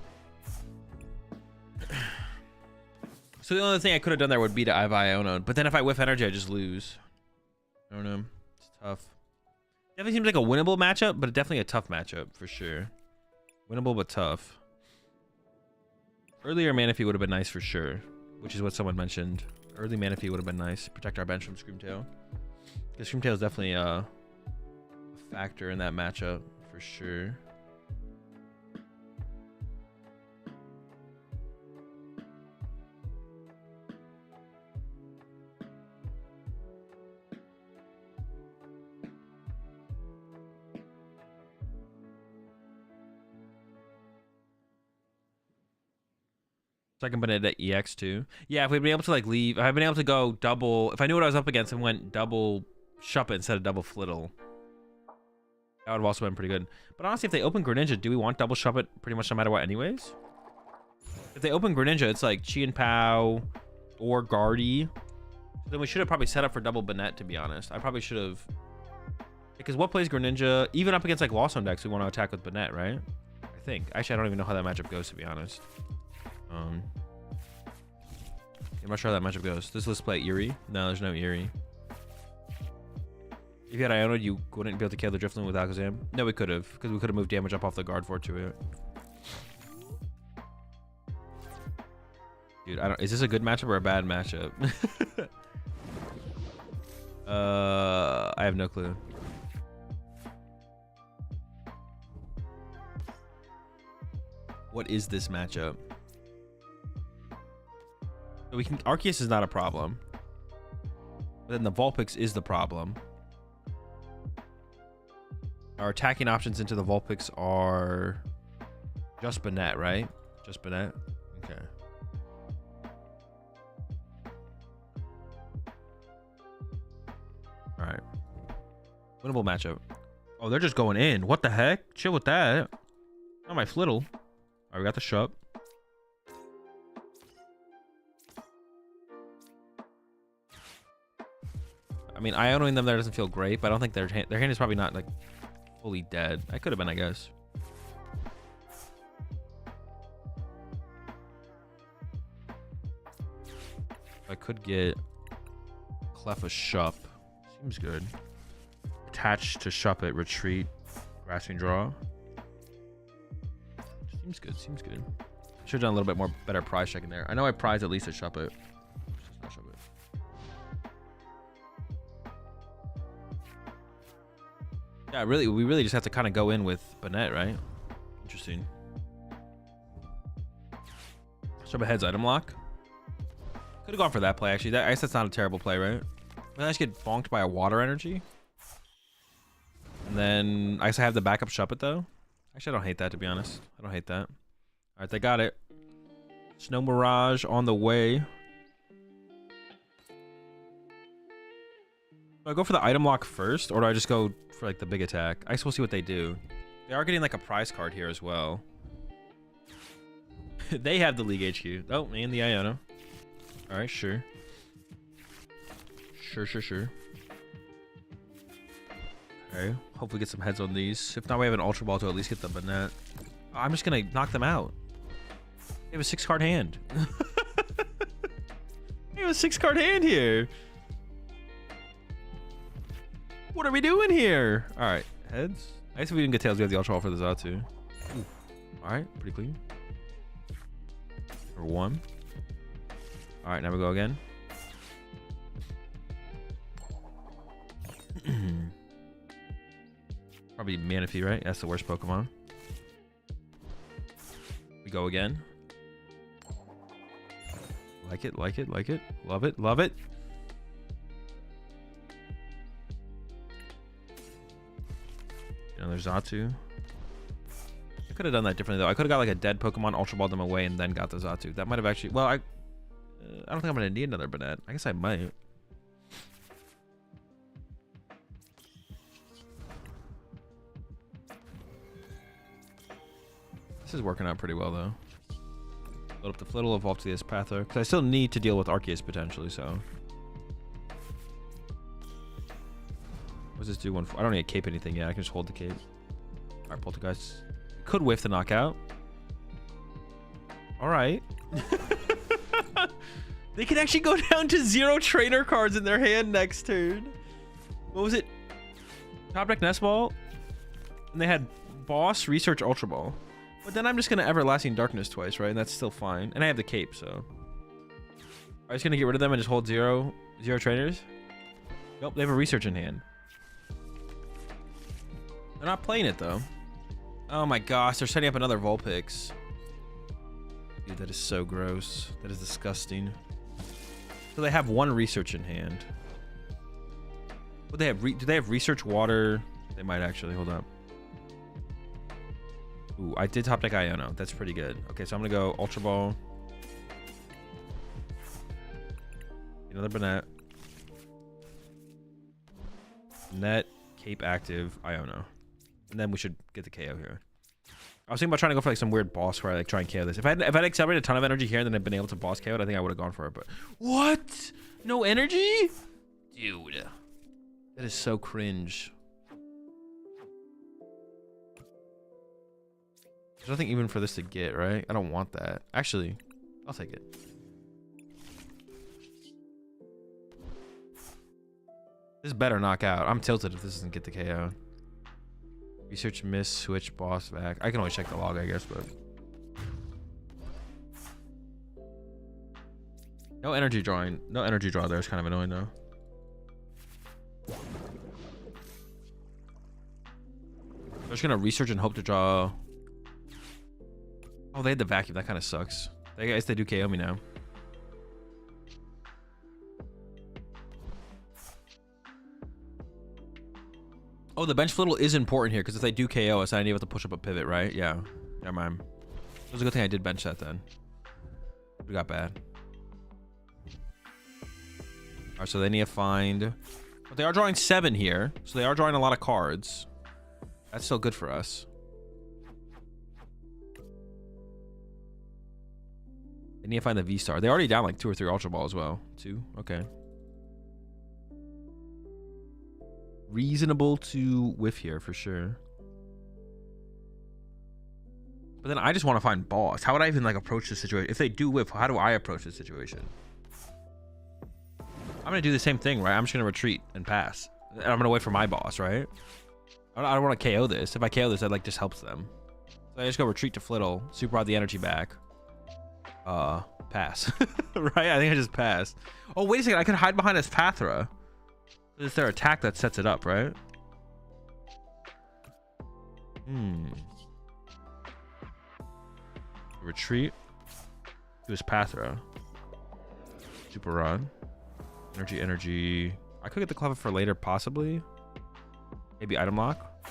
So the only thing I could have done there would be to Iono, but then if I whiff energy, I just lose. I don't know. It's tough. Definitely seems like a winnable matchup, but definitely a tough matchup for sure. Winnable but tough. Earlier Manaphy would have been nice for sure, which is what someone mentioned. Early Manaphy would have been nice. Protect our bench from Screamtail. Because Screamtail is definitely a factor in that matchup for sure. Second Benedetta EX too. Yeah, if we'd been able to like leave, if I'd been able to go double, if I knew what I was up against and went double Shuppet instead of double Flittle, that would have also been pretty good. But honestly, if they open Greninja, do we want double Shuppet pretty much no matter what anyways? If they open Greninja, it's like Chi and Pao or Guardy. Then we should have probably set up for double Banette, to be honest. I probably should have. Because what plays Greninja? Even up against like Lost Zone decks, we want to attack with Banette, right? I think. Actually, I don't even know how that matchup goes, to be honest. I'm not sure how that matchup goes. Does this play Eerie? No, there's no Eerie. If you had Iono, you wouldn't be able to kill the Drifloon with Alakazam? No, we could have, because we could have moved damage up off the guard fort to it. Dude, I don't. Is this a good matchup or a bad matchup? I have no clue. What is this matchup? We can. Arceus is not a problem. But then the Vulpix is the problem. Our attacking options into the Vulpix are just Banette, right? Just Banette? Okay. All right. Winnable matchup. Oh, they're just going in. What the heck? Chill with that. Not my flittle. All right, we got the Shup. I mean, Ionoing them there doesn't feel great, but I don't think their hand is probably not like fully dead. I could have been, I guess. I could get Clef a Shup. Seems good. Attach to Shup it, retreat, grasping draw. Seems good, seems good. Should have done a little bit more better prize checking there. I know I prized at least a Shup it. Just not Shup it. Yeah, really, we really just have to kind of go in with Banette, right? Interesting. Shup ahead's item lock. Could have gone for that play, actually. I guess that's not a terrible play, right? I just get bonked by a water energy. And then I guess I have the backup Shup it, though. Actually, I don't hate that, to be honest. I don't hate that. All right, they got it. Snow Mirage on the way. Do I go for the item lock first, or do I just go for like the big attack? I guess we'll see what they do. They are getting like a prize card here as well. They have the League HQ. Oh, and the Iono. All right, sure. Sure. Okay, hopefully get some heads on these. If not, we have an Ultra Ball to at least get the Banette. I'm just gonna knock them out. They have a 6-card hand. They have a 6-card hand here. What are we doing here? All right, heads. I guess if we didn't get tails, we have the Ultra Ball for the Zatu. Ooh. All right, pretty clean. Number 1. All right, now we go again. Probably Manaphy, right? That's the worst Pokemon. We go again. Like it. Love it. Another Zatu. I could have done that differently, though. I could have got like a dead Pokemon, Ultra Balled them away, and then got the Zatu. That might have actually... Well, I don't think I'm going to need another Banette. I guess I might. This is working out pretty well, though. Load up the Flittle, evolve to the Espathra. Because I still need to deal with Arceus potentially, so. What does this do? I don't need to cape anything yet. I can just hold the cape. Alright, Poltergeist. Could whiff the knockout. Alright. They can actually go down to 0 trainer cards in their hand next turn. What was it? Top deck Nest Ball. And they had Boss, Research, Ultra Ball. But then I'm just going to Everlasting Darkness twice, right? And that's still fine. And I have the cape, so. I'm just going to get rid of them and just hold 0 trainers. Nope, they have a Research in hand. They're not playing it, though. Oh my gosh, they're setting up another Vulpix. Dude, that is so gross. That is disgusting. So they have 1 Research in hand. What they have? Do they have Research, Water? They might actually. Hold up. Ooh, I did top deck Iono. That's pretty good. Okay, so I'm gonna go Ultra Ball. Another Banette. Net, Cape active, Iono. And then we should get the KO here. I was thinking about trying to go for like some weird boss where I like try and KO this. If I'd accelerated a ton of energy here and then I'd been able to boss KO it, I think I would have gone for it. But what? No energy? Dude. That is so cringe. There's nothing even for this to get, right? I don't want that. Actually, I'll take it. This better knock out. I'm tilted if this doesn't get the KO. Research, miss, switch, boss, back. I can always check the log, I guess, but... No energy drawing. No energy draw there is kind of annoying, though. I'm just going to research and hope to draw... Oh, they had the vacuum. That kind of sucks. I guess they do KO me now. Oh, the bench flittle is important here because if they do KO us, I need to push up a pivot, right? Yeah. Never mind. It was a good thing I did bench that then. We got bad. All right, so they need to find... But they are drawing 7 here, so they are drawing a lot of cards. That's still good for us. They need to find the V-Star. They already down like 2 or 3 Ultra Ball as well. 2? Okay. Reasonable to whiff here for sure. But then I just want to find boss. How would I even like approach this situation? If they do whiff, how do I approach this situation? I'm going to do the same thing, right? I'm just going to retreat and pass. And I'm going to wait for my boss, right? I don't want to KO this. If I KO this, that like just helps them. So I just go retreat to Flittle, super rod the energy back. Pass. Right? I think I just passed. Oh, wait a second. I could hide behind Espathra. It's their attack that sets it up, right? Retreat to Espathra. Super rod. Energy. I could get the clever for later, possibly. Maybe item lock.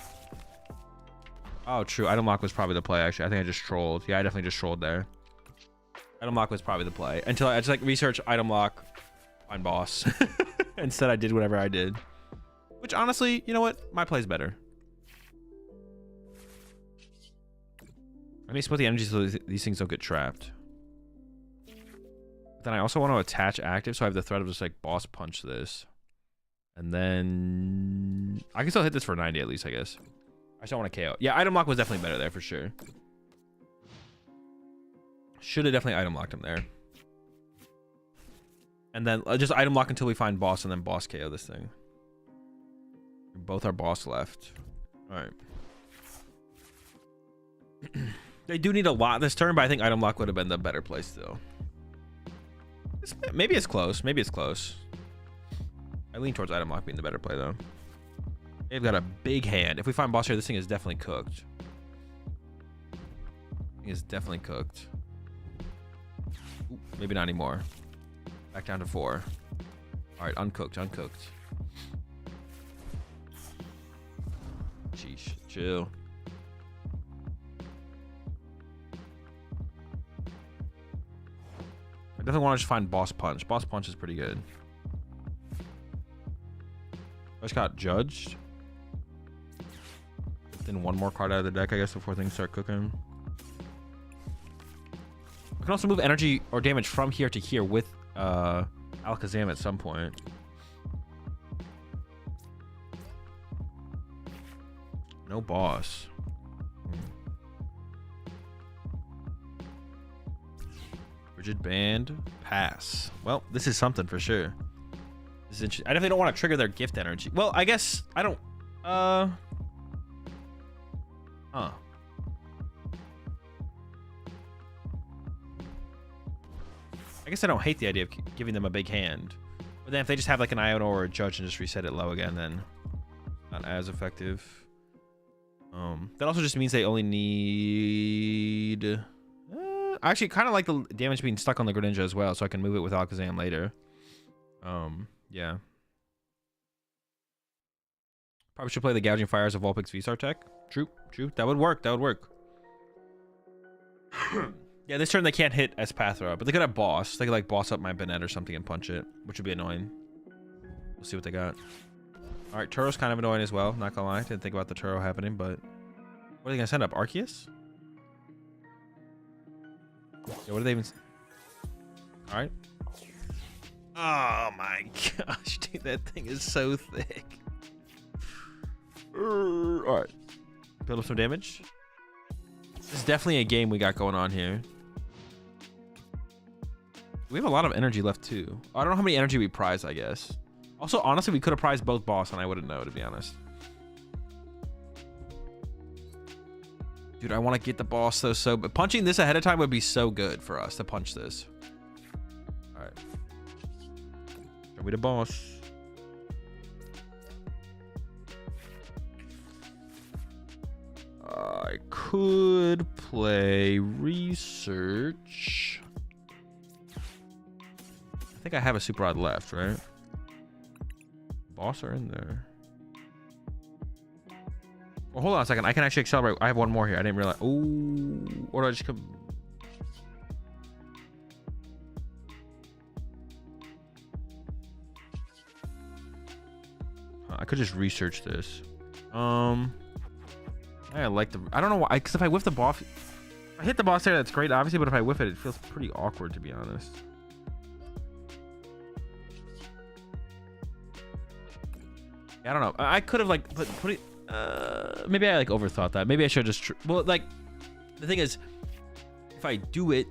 Oh, true. Item lock was probably the play, actually. I think I just trolled. Yeah, I definitely just trolled there. Item lock was probably the play. Until I just like research item lock, find boss. Instead, I did whatever I did. Which, honestly, you know what? My play's better. I need to split the energy so these things don't get trapped. But then I also want to attach active, so I have the threat of just, like, boss punch this. And then... I can still hit this for 90 at least, I guess. I just don't want to KO. Yeah, item lock was definitely better there for sure. Should have definitely item locked him there. And then just item lock until we find boss and then boss KO this thing. Both are boss left. All right. They do need a lot this turn, but I think item lock would have been the better play still. Maybe it's close. Maybe it's close. I lean towards item lock being the better play though. They've got a big hand. If we find boss here, this thing is definitely cooked. It is definitely cooked. Ooh, maybe not anymore. Back down to 4. All right, uncooked. Sheesh, chill. I definitely want to just find boss punch. Boss punch is pretty good. I just got judged. Then one more card out of the deck, I guess, before things start cooking. I can also move energy or damage from here to here with Alakazam at some point. No boss. Rigid band, pass. Well, this is something for sure. This is interesting. I definitely don't want to trigger their gift energy. Well, I guess I don't. I guess I don't hate the idea of giving them a big hand. But then if they just have like an Iono or a Judge and just reset it low again, then not as effective. That also just means they only need... I actually kind of like the damage being stuck on the Greninja as well, so I can move it with Alakazam later. Yeah. Probably should play the Gouging Fire as a Vulpix V-Star tech. True. That would work. Yeah, this turn they can't hit Espathra, but they could have boss. They could like boss up my Banette or something and punch it, which would be annoying. We'll see what they got. All right, Turo's kind of annoying as well. Not gonna lie, didn't think about the Turo happening, but what are they gonna send up? Arceus? Yeah, what do they even? All right. Oh my gosh, dude, that thing is so thick. All right, build up some damage. This is definitely a game we got going on here. We have a lot of energy left too. I don't know how many energy we prize, I guess. Also, honestly, we could have prized both boss and I wouldn't know, to be honest. Dude, I want to get the boss though, but punching this ahead of time would be so good for us to punch this. All right. Show me the boss. I could play research. I think I have a super rod left, right? Boss are in there. Well, hold on a second. I can actually accelerate. I have one more here. I didn't realize. Oh, or do I just come? I could just research this. I like the. I don't know why. Because if I whiff the boss, if I hit the boss there, that's great, obviously. But if I whiff it, it feels pretty awkward, to be honest. I don't know. I could have like put it. Maybe I like overthought that. Maybe I should just. Well, like the thing is, if I do it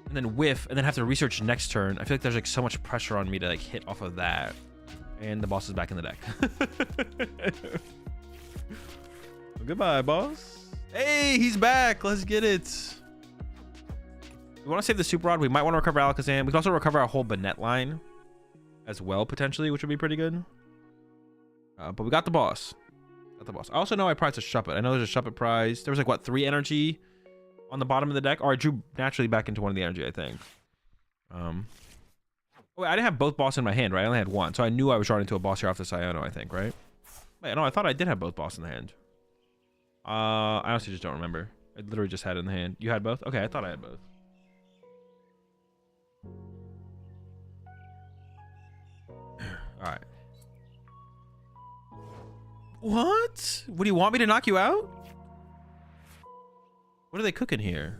and then whiff and then have to research next turn, I feel like there's like so much pressure on me to like hit off of that. And the boss is back in the deck. Well, goodbye, boss. Hey, he's back. Let's get it. We want to save the Super Rod. We might want to recover Alakazam. We can also recover our whole Banette line as well, potentially, which would be pretty good. But we got the boss. I also know I prized a Shuppet. I know there's a Shuppet prize. There was like, what, 3 energy on the bottom of the deck? Or I drew naturally back into one of the energy, I think. Wait, I didn't have both boss in my hand, right? I only had one. So I knew I was drawing into a boss here off the Iono, I think, right? Wait, no, I thought I did have both boss in the hand. I honestly just don't remember. I literally just had it in the hand. You had both? Okay, I thought I had both. Alright. What? What, do you want me to knock you out? What are they cooking here?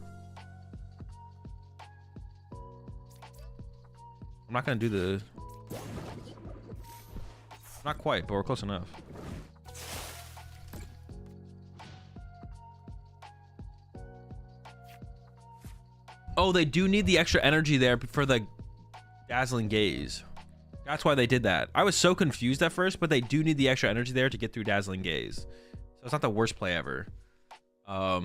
I'm not gonna do the... Not quite, but we're close enough. Oh, they do need the extra energy there for the Dazzling Gaze. That's why they did that. I was so confused at first, but they do need the extra energy there to get through Dazzling Gaze. So it's not the worst play ever. Yeah,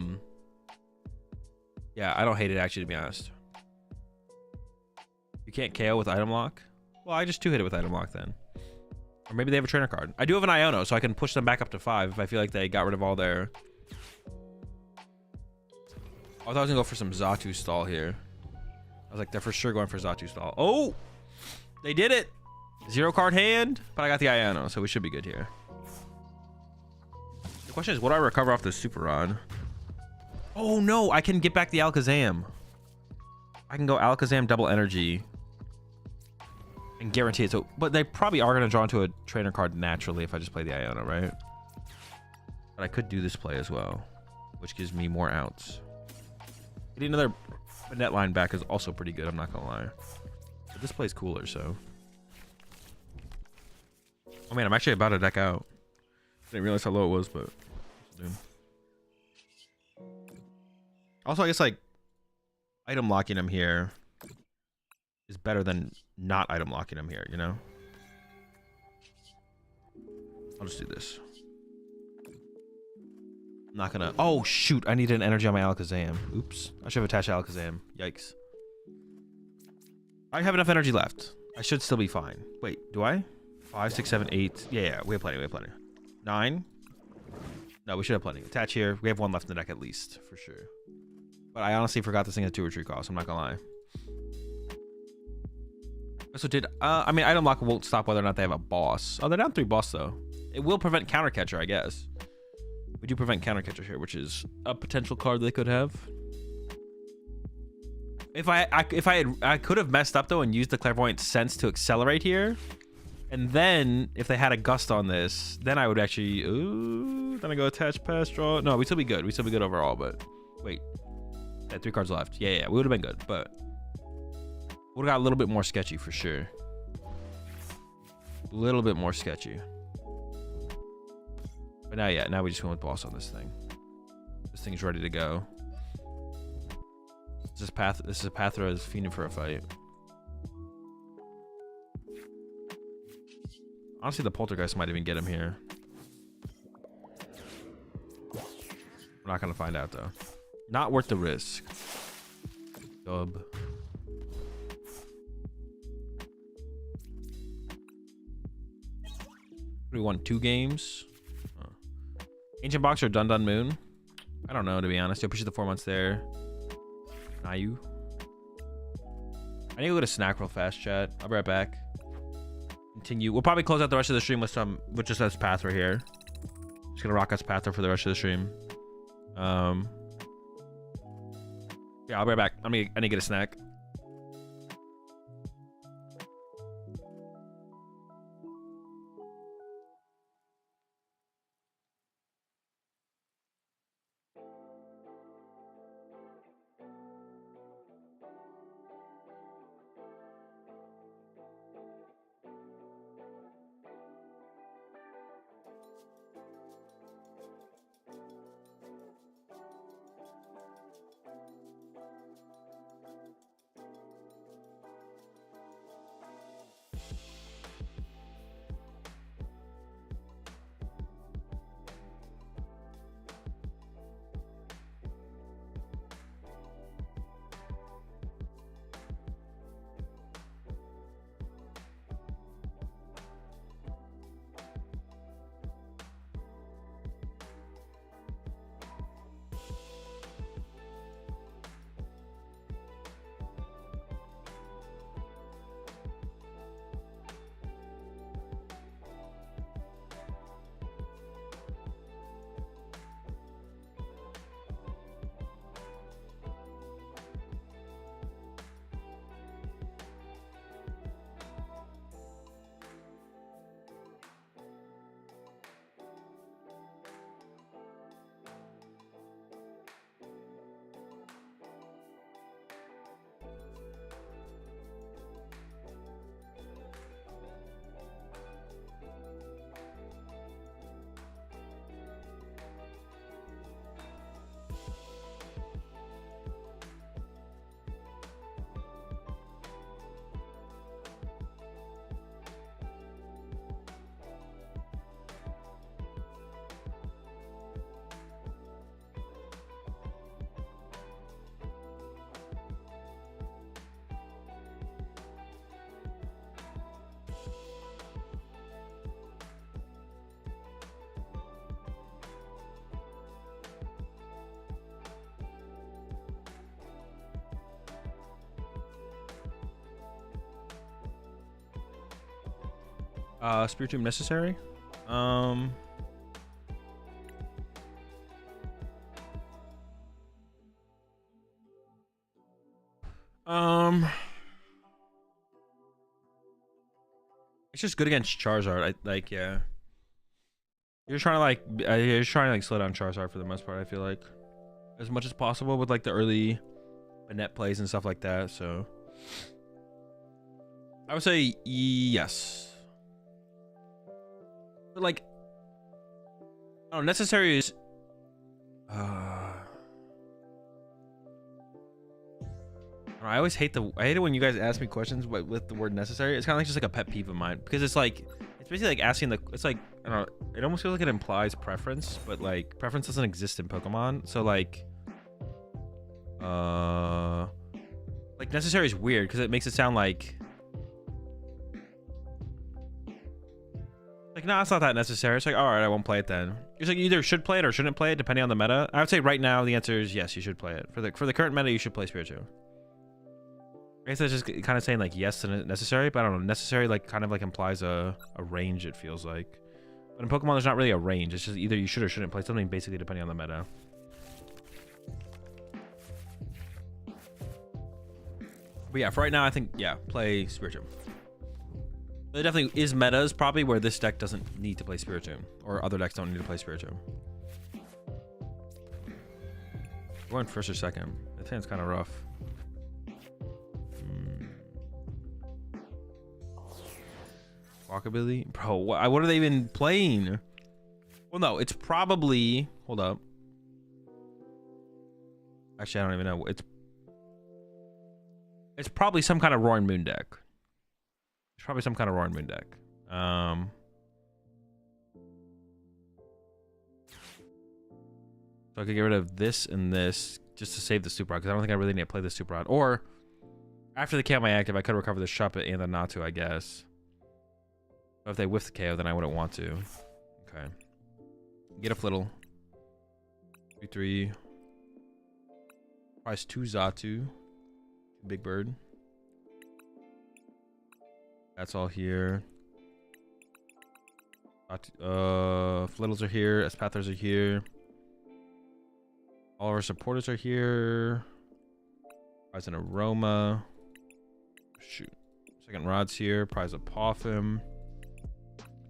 I don't hate it, actually, to be honest. You can't KO with item lock? Well, I just 2-hit it with item lock then. Or maybe they have a trainer card. I do have an Iono, so I can push them back up to 5 if I feel like they got rid of all their... I thought I was gonna go for some Xatu stall here. I was like, they're for sure going for Xatu stall. Oh! They did it! 0 card hand, but I got the Iono, so we should be good here. The question is, what do I recover off this Super Rod? Oh no, I can get back the Alakazam. I can go Alakazam double energy and guarantee it. So, but they probably are going to draw into a trainer card naturally if I just play the Iono, right? But I could do this play as well, which gives me more outs. Getting another net line back is also pretty good, I'm not going to lie. But this play's cooler, so. Oh man, I'm actually about to deck out. Didn't realize how low it was, but. Also, I guess like item locking him here is better than not item locking him here, you know? I'll just do this. I'm not gonna... Oh, shoot. I needed an energy on my Alakazam. Oops. I should have attached Alakazam. Yikes. I have enough energy left. I should still be fine. Wait, do I? 5, 6, 7, 8. Yeah, we have plenty. We have plenty. 9. No, we should have plenty. Attach here. We have 1 left in the deck at least, for sure. But I honestly forgot this thing had 2 retreat costs. I'm not gonna lie. So did... I mean, item lock won't stop whether or not they have a boss. Oh, they're down 3 boss, though. It will prevent counter catcher, I guess. We do prevent counter catcher here, which is a potential card they could have. If I could have messed up though and used the clairvoyant sense to accelerate here, and then if they had a gust on this, then I would actually. Ooh, then I go attach, pass, draw. No, we'd still be good. We'd still be good overall. But wait, yeah, 3 cards left. Yeah, we would have been good, but would have got a little bit more sketchy for sure. A little bit more sketchy. But now, yeah, now we just went with boss on this thing. This thing's ready to go. This is Espathra is fiending for a fight. Honestly, the Poltergeist might even get him here. We're not gonna find out though. Not worth the risk. Dub. We won 2 games. Ancient Box or Dun Dun Moon? I don't know, to be honest. You'll push it the 4 months there. Nayu. I need to go to snack real fast, chat. I'll be right back. Continue. We'll probably close out the rest of the stream with just Espathra here. Just Just gonna rock Espathra for the rest of the stream. Yeah, I'll be right back. I need to get a snack. Spirit Tomb necessary? It's just good against Charizard. Yeah. You're trying to like slow down Charizard for the most part, I feel like. As much as possible with like the early net plays and stuff like that, so I would say yes. But like, oh, necessary is I always hate it when you guys ask me questions with the word necessary. It's kind of like just like a pet peeve of mine, because it's basically like asking it's like, I don't know, it almost feels like it implies preference, but like preference doesn't exist in Pokemon. So like necessary is weird because it makes it sound like no, it's not that necessary. It's like, all right, I won't play it then. It's like you either should play it or shouldn't play it depending on the meta. I would say right now the answer is yes, you should play it. For the current meta, you should play Spiritomb. I guess that's just kind of saying like yes and necessary, but I don't know. Necessary like kind of like implies a range, it feels like. But in Pokemon, there's not really a range. It's just either you should or shouldn't play something, basically depending on the meta. But yeah, for right now, I think, yeah, play Spiritomb. There definitely is metas probably where this deck doesn't need to play Spiritomb, or other decks don't need to play Spiritomb. Going first or second. I think it's kind of rough. Walkability? Bro, what are they even playing? Well, no, it's probably... Hold up. Actually, I don't even know. It's probably some kind of Roaring Moon deck. It's probably some kind of Roaring Moon deck. So I could get rid of this and this just to save the Super Rod, because I don't think I really need to play the Super Rod. Or, after the KO my active, I could recover the Shuppet and the Natu, I guess. But if they whiff the KO, then I wouldn't want to. Okay. Get a Flittle. 3/3. Price 2 Xatu. Big Bird. That's all here. Flittles are here. Espathras are here. All of our supporters are here. Prize an Aroma. Shoot. Second Rod's here. Prize a Poffin.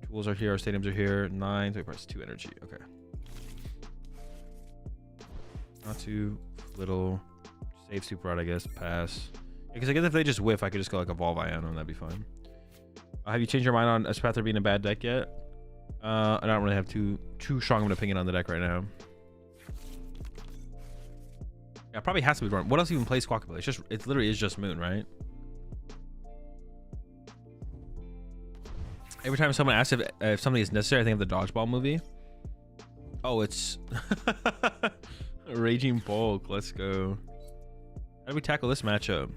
Tools are here. Our stadiums are here. 9. So we prize 2 energy. Okay. Not too little. Save Super Rod, I guess. Pass. Because I guess if they just whiff, I could just go like Evolve Ion and that'd be fine. Have you changed your mind on Espathra being a bad deck yet? I don't really have too strong of an opinion on the deck right now. Yeah, it probably has to be Dorm. What else even plays Squawkabilly? It literally is just Moon, right? Every time someone asks if something is necessary, I think of the Dodgeball movie. Oh, it's Raging Bulk. Let's go. How do we tackle this matchup?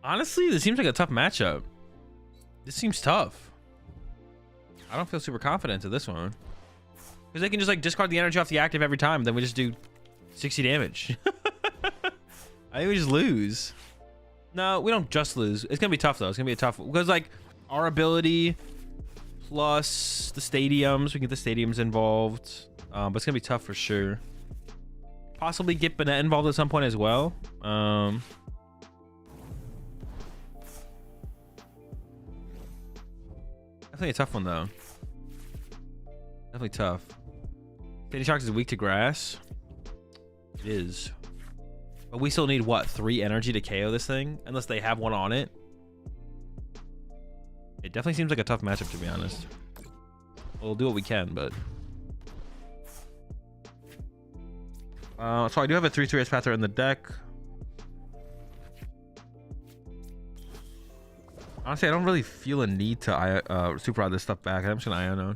Honestly, this seems like a tough matchup. This seems tough. I don't feel super confident to this one. Because they can just like discard the energy off the active every time. Then we just do 60 damage. I think we just lose. No, we don't just lose. It's going to be tough though. It's going to be a tough one. Because like our ability plus the stadiums. We can get the stadiums involved. But it's going to be tough for sure. Possibly get Bennett involved at some point as well. Definitely a tough one though. Definitely tough. Sandy Sharks is weak to grass. It is. But we still need what? 3 energy to KO this thing? Unless they have one on it. It definitely seems like a tough matchup to be honest. We'll do what we can, but. So I do have a 3/3 Espathra in the deck. Honestly, I don't really feel a need to Super Rod this stuff back. I'm just gonna Iono.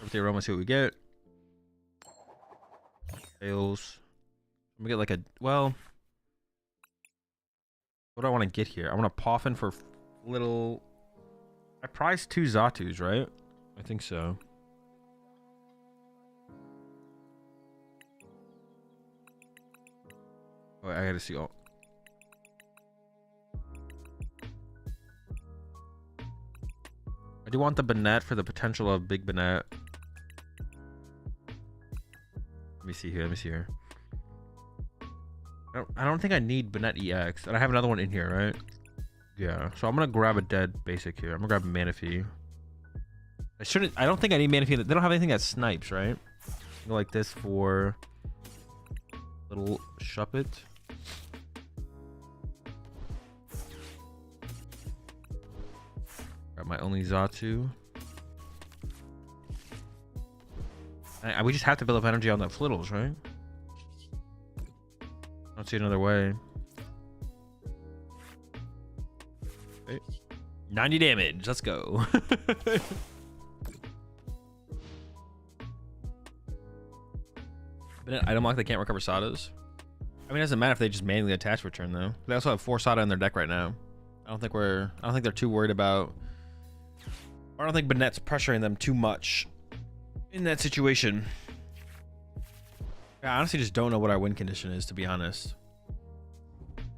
With the Aroma, see what we get. Fails. I'm gonna get like a well. What do I want to get here? I want a Poffin for little. I prize 2 Zatus, right? I think so. Oh, I gotta see. Oh. I do want the Bennett for the potential of big Bennett. Let me see here. Let me see here. I don't think I need Bennett EX. And I have another one in here, right? Yeah. So I'm gonna grab a dead basic here. I'm gonna grab Manaphy. I don't think I need Manaphy. They don't have anything that snipes, right? Go like this for little Shuppet. Got my only Zatu. We just have to build up energy on that Flittles, right? I don't see another way. Okay. 90 damage. Let's go. But an item lock, they can't recover Sadas. I mean, it doesn't matter if they just manually attach return though. They also have 4 Sada in their deck right now. I don't think they're too worried about. I don't think Bennett's pressuring them too much in that situation. I honestly just don't know what our win condition is, to be honest.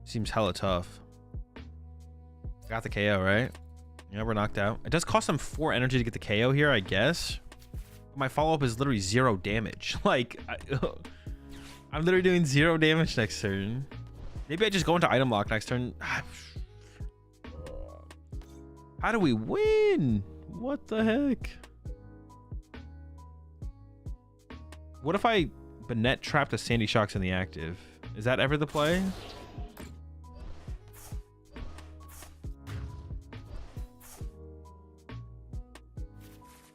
Seems hella tough. Got the KO, right? Yeah, we're knocked out. It does cost them 4 energy to get the KO here, I guess. My follow-up is literally 0 damage. Like, I'm literally doing 0 damage next turn. Maybe I just go into item lock next turn. How do we win? What the heck? What if I Bennett trapped a Sandy Shocks in the active? Is that ever the play?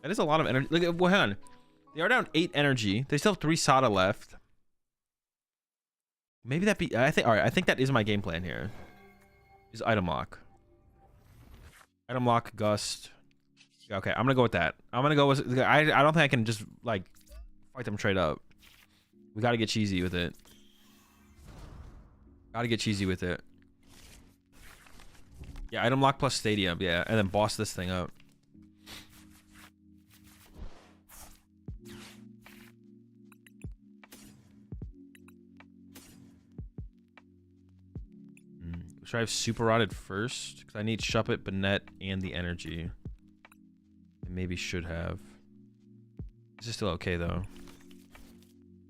That is a lot of energy. Look, well, hang on. They are down 8 energy. They still have 3 Sada left. Maybe that be. I think. All right. I think that is my game plan here. Is item lock. Item lock, gust. Okay, I'm gonna go with that. I'm gonna go with. I don't think I can just like fight them straight up. We gotta get cheesy with it. Gotta get cheesy with it. Yeah, item lock plus stadium. Yeah, and then boss this thing up. Should I have super rotted first? Because I need Shuppet, Banette, and the energy. I maybe should have. This is still okay though.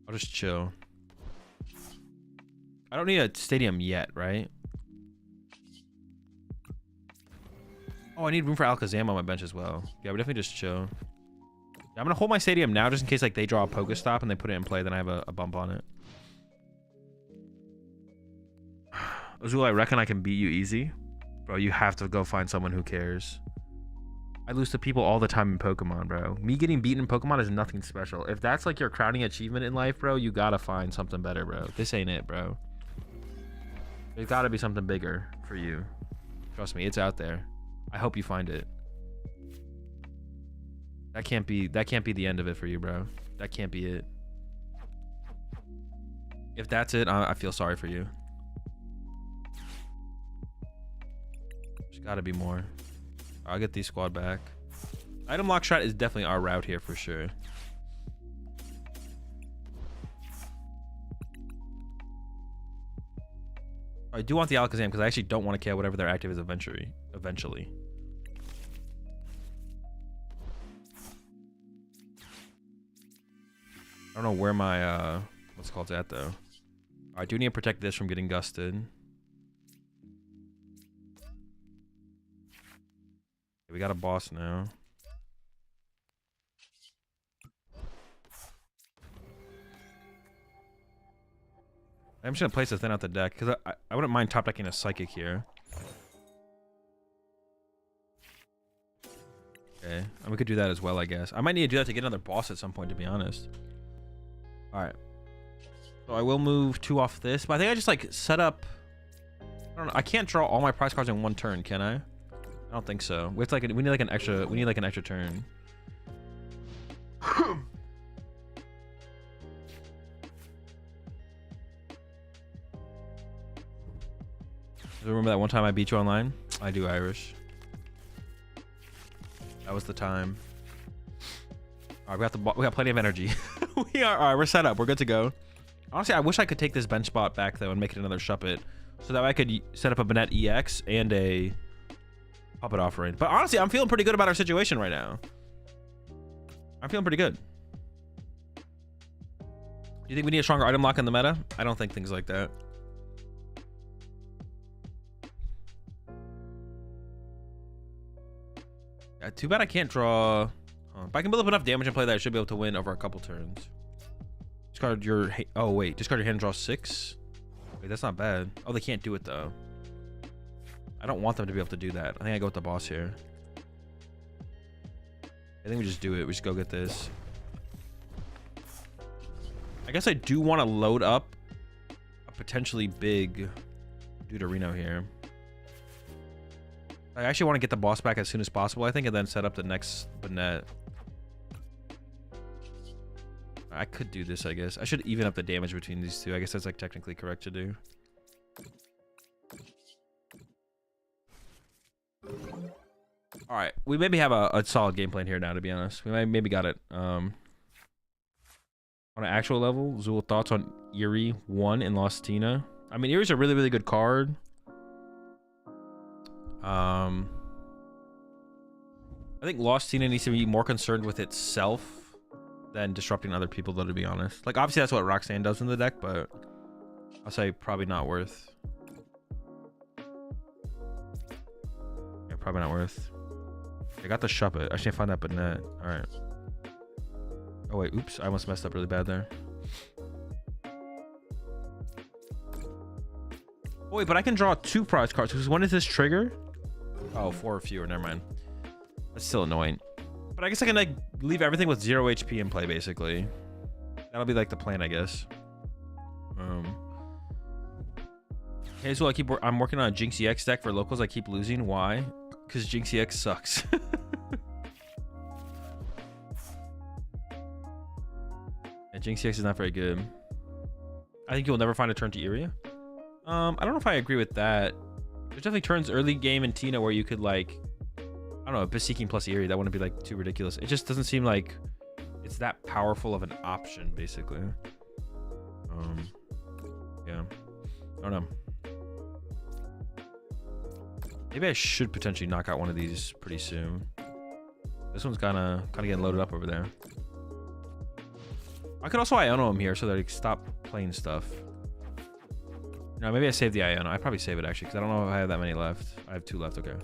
I'll just chill. I don't need a stadium yet, right? Oh, I need room for Alakazam on my bench as well. Yeah, we definitely just chill. Yeah, I'm gonna hold my stadium now just in case like they draw a Pokestop and they put it in play, then I have a bump on it. Azul, I reckon I can beat you easy. Bro, you have to go find someone who cares. I lose to people all the time in Pokemon, bro. Me getting beaten in Pokemon is nothing special. If that's like your crowning achievement in life, bro, you gotta find something better, bro. This ain't it, bro. There's gotta be something bigger for you. Trust me, it's out there. I hope you find it. That can't be the end of it for you, bro. That can't be it. If that's it, I feel sorry for you. There's gotta be more. I'll get these squad back. Item lock strat is definitely our route here for sure. I do want the Alakazam because I actually don't want to KO whatever their active is eventually. I don't know where my what's it called at though. I do need to protect this from getting gusted. We got a boss now. I'm just gonna place a thin out the deck because I wouldn't mind top decking a psychic here. Okay, and we could do that as well, I guess. I might need to do that to get another boss at some point, to be honest. All right. So I will move 2 off this, but I think I just like set up. I don't know. I can't draw all my prize cards in one turn, can I? I don't think so. We have to like we need like an extra turn. Remember that one time I beat you online? I do, Irish. That was the time. All right, we got plenty of energy. We are all right. We're set up. We're good to go. Honestly, I wish I could take this bench spot back though and make it another Shuppet, so that way I could set up a Banette EX and a Puppet Offering. But honestly, I'm feeling pretty good about our situation right now. I'm feeling pretty good. Do you think we need a stronger item lock in the meta? I don't think things like that. Yeah, too bad I can't draw. If I can build up enough damage and play that, I should be able to win over a couple turns. Discard your. Oh wait, discard your hand and draw 6. Wait, that's not bad. Oh, they can't do it though. I don't want them to be able to do that. I think I go with the boss here. I think we just do it. We just go get this. I guess I do want to load up a potentially big Deuterino here. I actually want to get the boss back as soon as possible, I think, and then set up the next Banette. I could do this, I guess. I should even up the damage between these two. I guess that's like technically correct to do. All right, we maybe have a solid game plan here now, to be honest. We maybe got it. On an actual level, Zul, thoughts on Eerie 1 in Lost Tina? I mean, Eerie's a really, really good card. I think Lost Tina needs to be more concerned with itself than disrupting other people, though, to be honest. Like, obviously, that's what Roxanne does in the deck, but I'll say probably not worth. Yeah, probably not worth. I got the Shuppet. I should find that Banette. All right. Oh, wait. Oops. I almost messed up really bad there. Oh, wait, but I can draw 2 prize cards. Because when does this trigger? Oh, 4 or fewer. Never mind. That's still annoying. But I guess I can like leave everything with 0 HP in play, basically. That'll be like the plan, I guess. Okay, so I'm working on a Jinx EX deck for locals. I keep losing. Why? Because Jinx EX sucks. Yeah, Jinx EX is not very good. I think you'll never find a turn to Iria. I don't know if I agree with that. There's definitely turns early game in Tina where you could like, I don't know, Beseeching plus Eerie. That wouldn't be like too ridiculous. It just doesn't seem like it's that powerful of an option, basically. Yeah, I don't know. Maybe I should potentially knock out one of these pretty soon. This one's kind of getting loaded up over there. I could also Iono him here so that I stop playing stuff. No, maybe I save the Iono. I probably save it actually because I don't know if I have that many left. I have 2 left. Okay.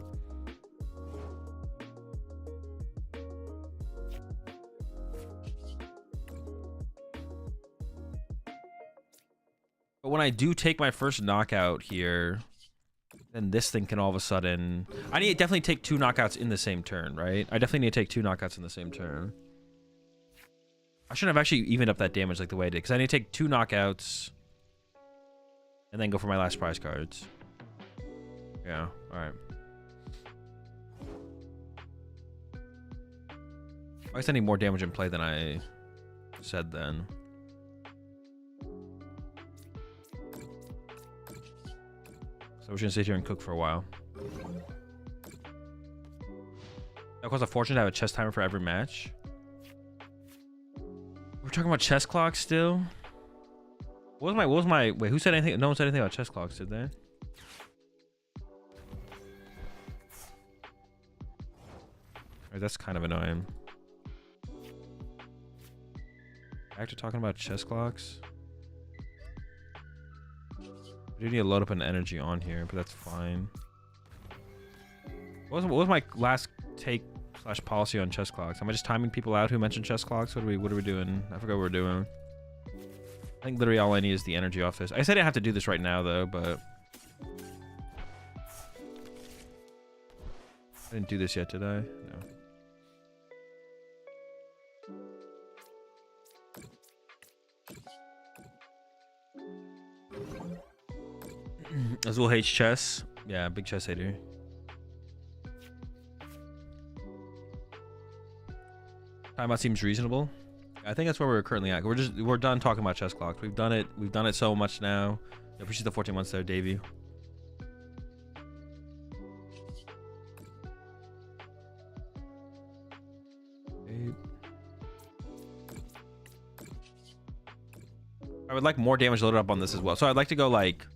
But when I do take my first knockout here, then this thing can all of a sudden... I need to definitely take 2 knockouts in the same turn, right? I definitely need to take 2 knockouts in the same turn. I shouldn't have actually evened up that damage like the way I did, because I need to take 2 knockouts and then go for my last prize cards. Yeah, alright. I guess I need more damage in play than I said then. So we're just gonna sit here and cook for a while. That costs a fortune to have a chess timer for every match. We're talking about chess clocks still. What was my wait, who said anything? No one said anything about chess clocks, did they? Right, that's kind of annoying. Back to talking about chess clocks. We do need to load up an energy on here, but that's fine. What was my last take / policy on chess clocks? Am I just timing people out who mentioned chess clocks? What are we doing? I forgot what we're doing. I think literally all I need is the energy off this. I said I didn't have to do this right now though, but I didn't do this yet, did I? No. Azul hates chess. Yeah, big chess hater. Timeout seems reasonable. I think that's where we're currently at. We're done talking about chess clocks. We've done it so much now. I appreciate the 14 months there, Davey. I would like more damage loaded up on this as well. So I'd like to go like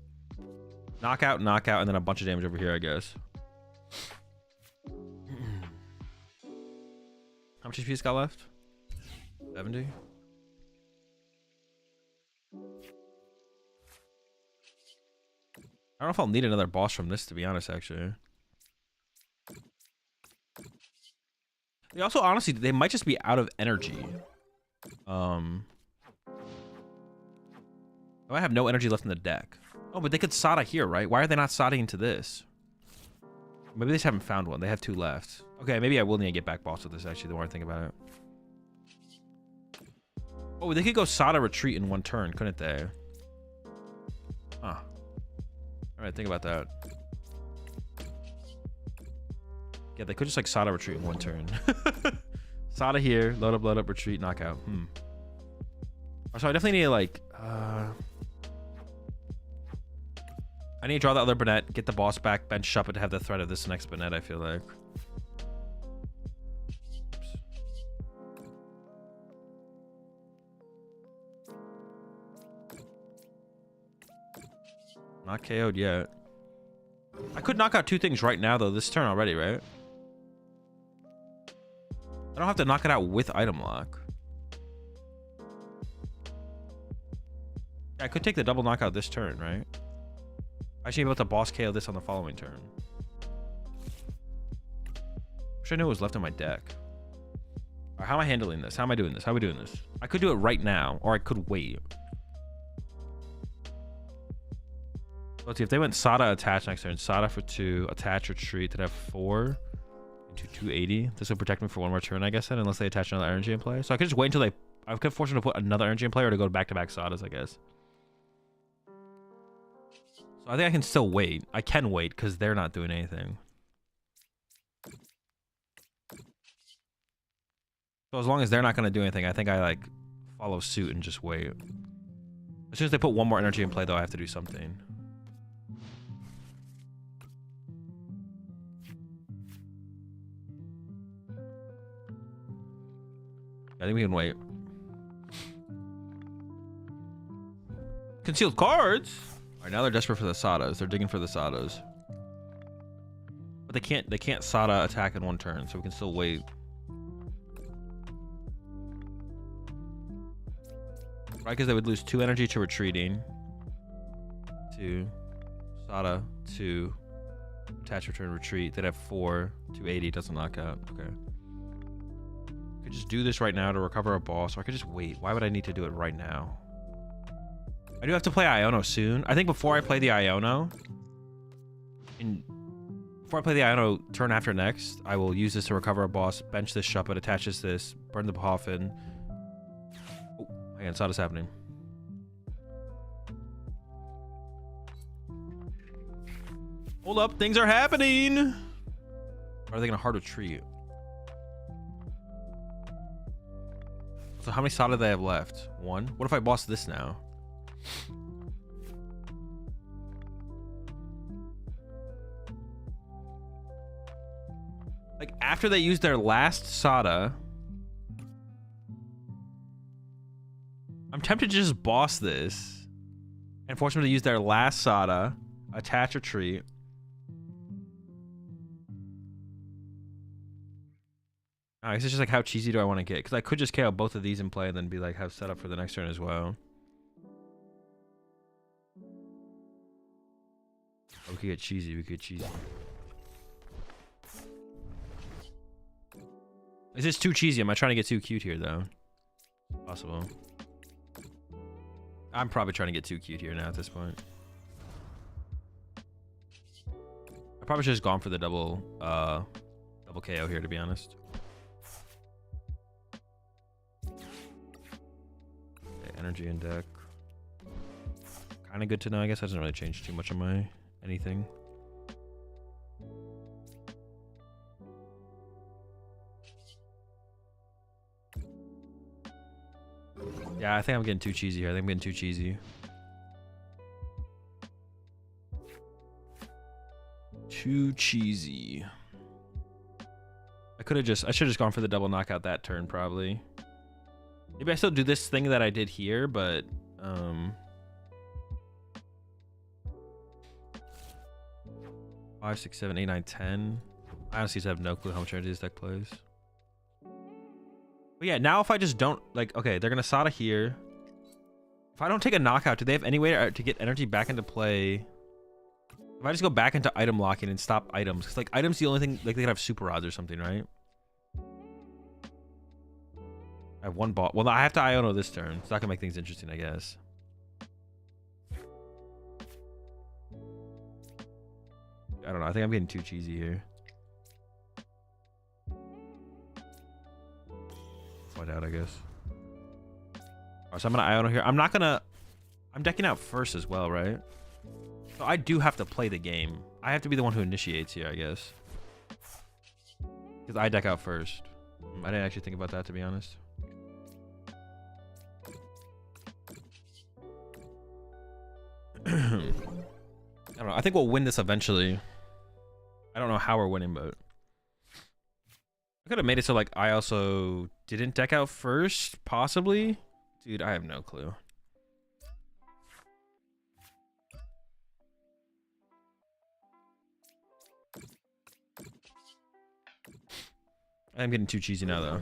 knockout, knockout, and then a bunch of damage over here, I guess. How much HP's got left? 70? I don't know if I'll need another boss from this, to be honest, actually. They also, honestly, they might just be out of energy. I have no energy left in the deck. Oh, but they could Sada here, right? Why are they not Sadaing into this? Maybe they just haven't found one. They have 2 left. Okay, maybe I will need to get back boss with this, actually, the more I think about it. Oh, they could go Sada retreat in 1 turn, couldn't they? Huh. Alright, think about that. Yeah, they could just like Sada retreat in 1 turn. Sada here, load up, retreat, knockout. So I definitely need to like... I need to draw the other Burnett, get the boss back, bench Shuppet to have the threat of this next Burnett, I feel like. Not KO'd yet. I could knock out 2 things right now, though, this turn already, right? I don't have to knock it out with item lock. I could take the double knockout this turn, right? I should be able to boss KO this on the following turn. Wish I knew what was left in my deck. Right, how am I handling this? How am I doing this? How are we doing this? I could do it right now, or I could wait. Let's see, if they went Sada attach next turn, Sada for 2, attach retreat, they'd have 4 into 280. This would protect me for 1 more turn, I guess, then, unless they attach another energy in play. So I could just wait until I could force them to put another energy in play or to go back-to-back Sadas, I guess. So I think I can still wait. I can wait because they're not doing anything. So as long as they're not going to do anything, I think I like follow suit and just wait. As soon as they put 1 more energy in play, though, I have to do something. I think we can wait. Concealed cards? Alright, now they're desperate for the Sadas. They're digging for the Sadas. they can't Sada attack in one turn, so we can still wait. Right, because they would lose 2 energy to retreating. 2 Sada, 2 attach, return, retreat. They'd have 4 to 80, doesn't knock out. Okay. I could just do this right now to recover a boss, or I could just wait. Why would I need to do it right now? I do have to play Iono soon. I think before I play the Iono, before I play the Iono turn after next, I will use this to recover a boss, bench this Shuppet, attaches this, burn the Boffin. Oh, hang on, Sada's happening. Hold up, things are happening! Or are they gonna hard retreat? So how many Sada do they have left? 1? What if I boss this now? Like, after they use their last Sada, I'm tempted to just boss this and force them to use their last Sada, attach, retreat. I guess it's just like, how cheesy do I want to get? Because I could just KO both of these in play and then be like, have set up for the next turn as well. Oh, we could get cheesy. We could get cheesy. Is this too cheesy? Am I trying to get too cute here, though? Possible. I'm probably trying to get too cute here now at this point. I probably should have just gone for the double KO here, to be honest. Okay, energy in deck. Kind of good to know, I guess. That doesn't really change too much on my anything. Yeah, I think I'm getting too cheesy here. I think I'm getting too cheesy. Too cheesy. I should have just gone for the double knockout that turn, probably. Maybe I still do this thing that I did here, but 5, 6, 7, 8, 9, 10. I honestly just have no clue how much energy this deck plays. But yeah, now if I just don't, like, okay, they're gonna Sada here. If I don't take a knockout, do they have any way to get energy back into play? If I just go back into item locking and stop items, because like items the only thing, like they could have super rods or something, right? I have 1 ball. Well, I have to Iono this turn, so that can make things interesting, I guess. I don't know. I think I'm getting too cheesy here. Find out, I guess. Alright, so I'm gonna Iono here. I'm decking out first as well, right? So I do have to play the game. I have to be the one who initiates here, I guess. Because I deck out first. I didn't actually think about that, to be honest. I don't know. I think we'll win this eventually. I don't know how we're winning, but I could have made it so like I also didn't deck out first, possibly. Dude, I have no clue. I'm getting too cheesy now, though.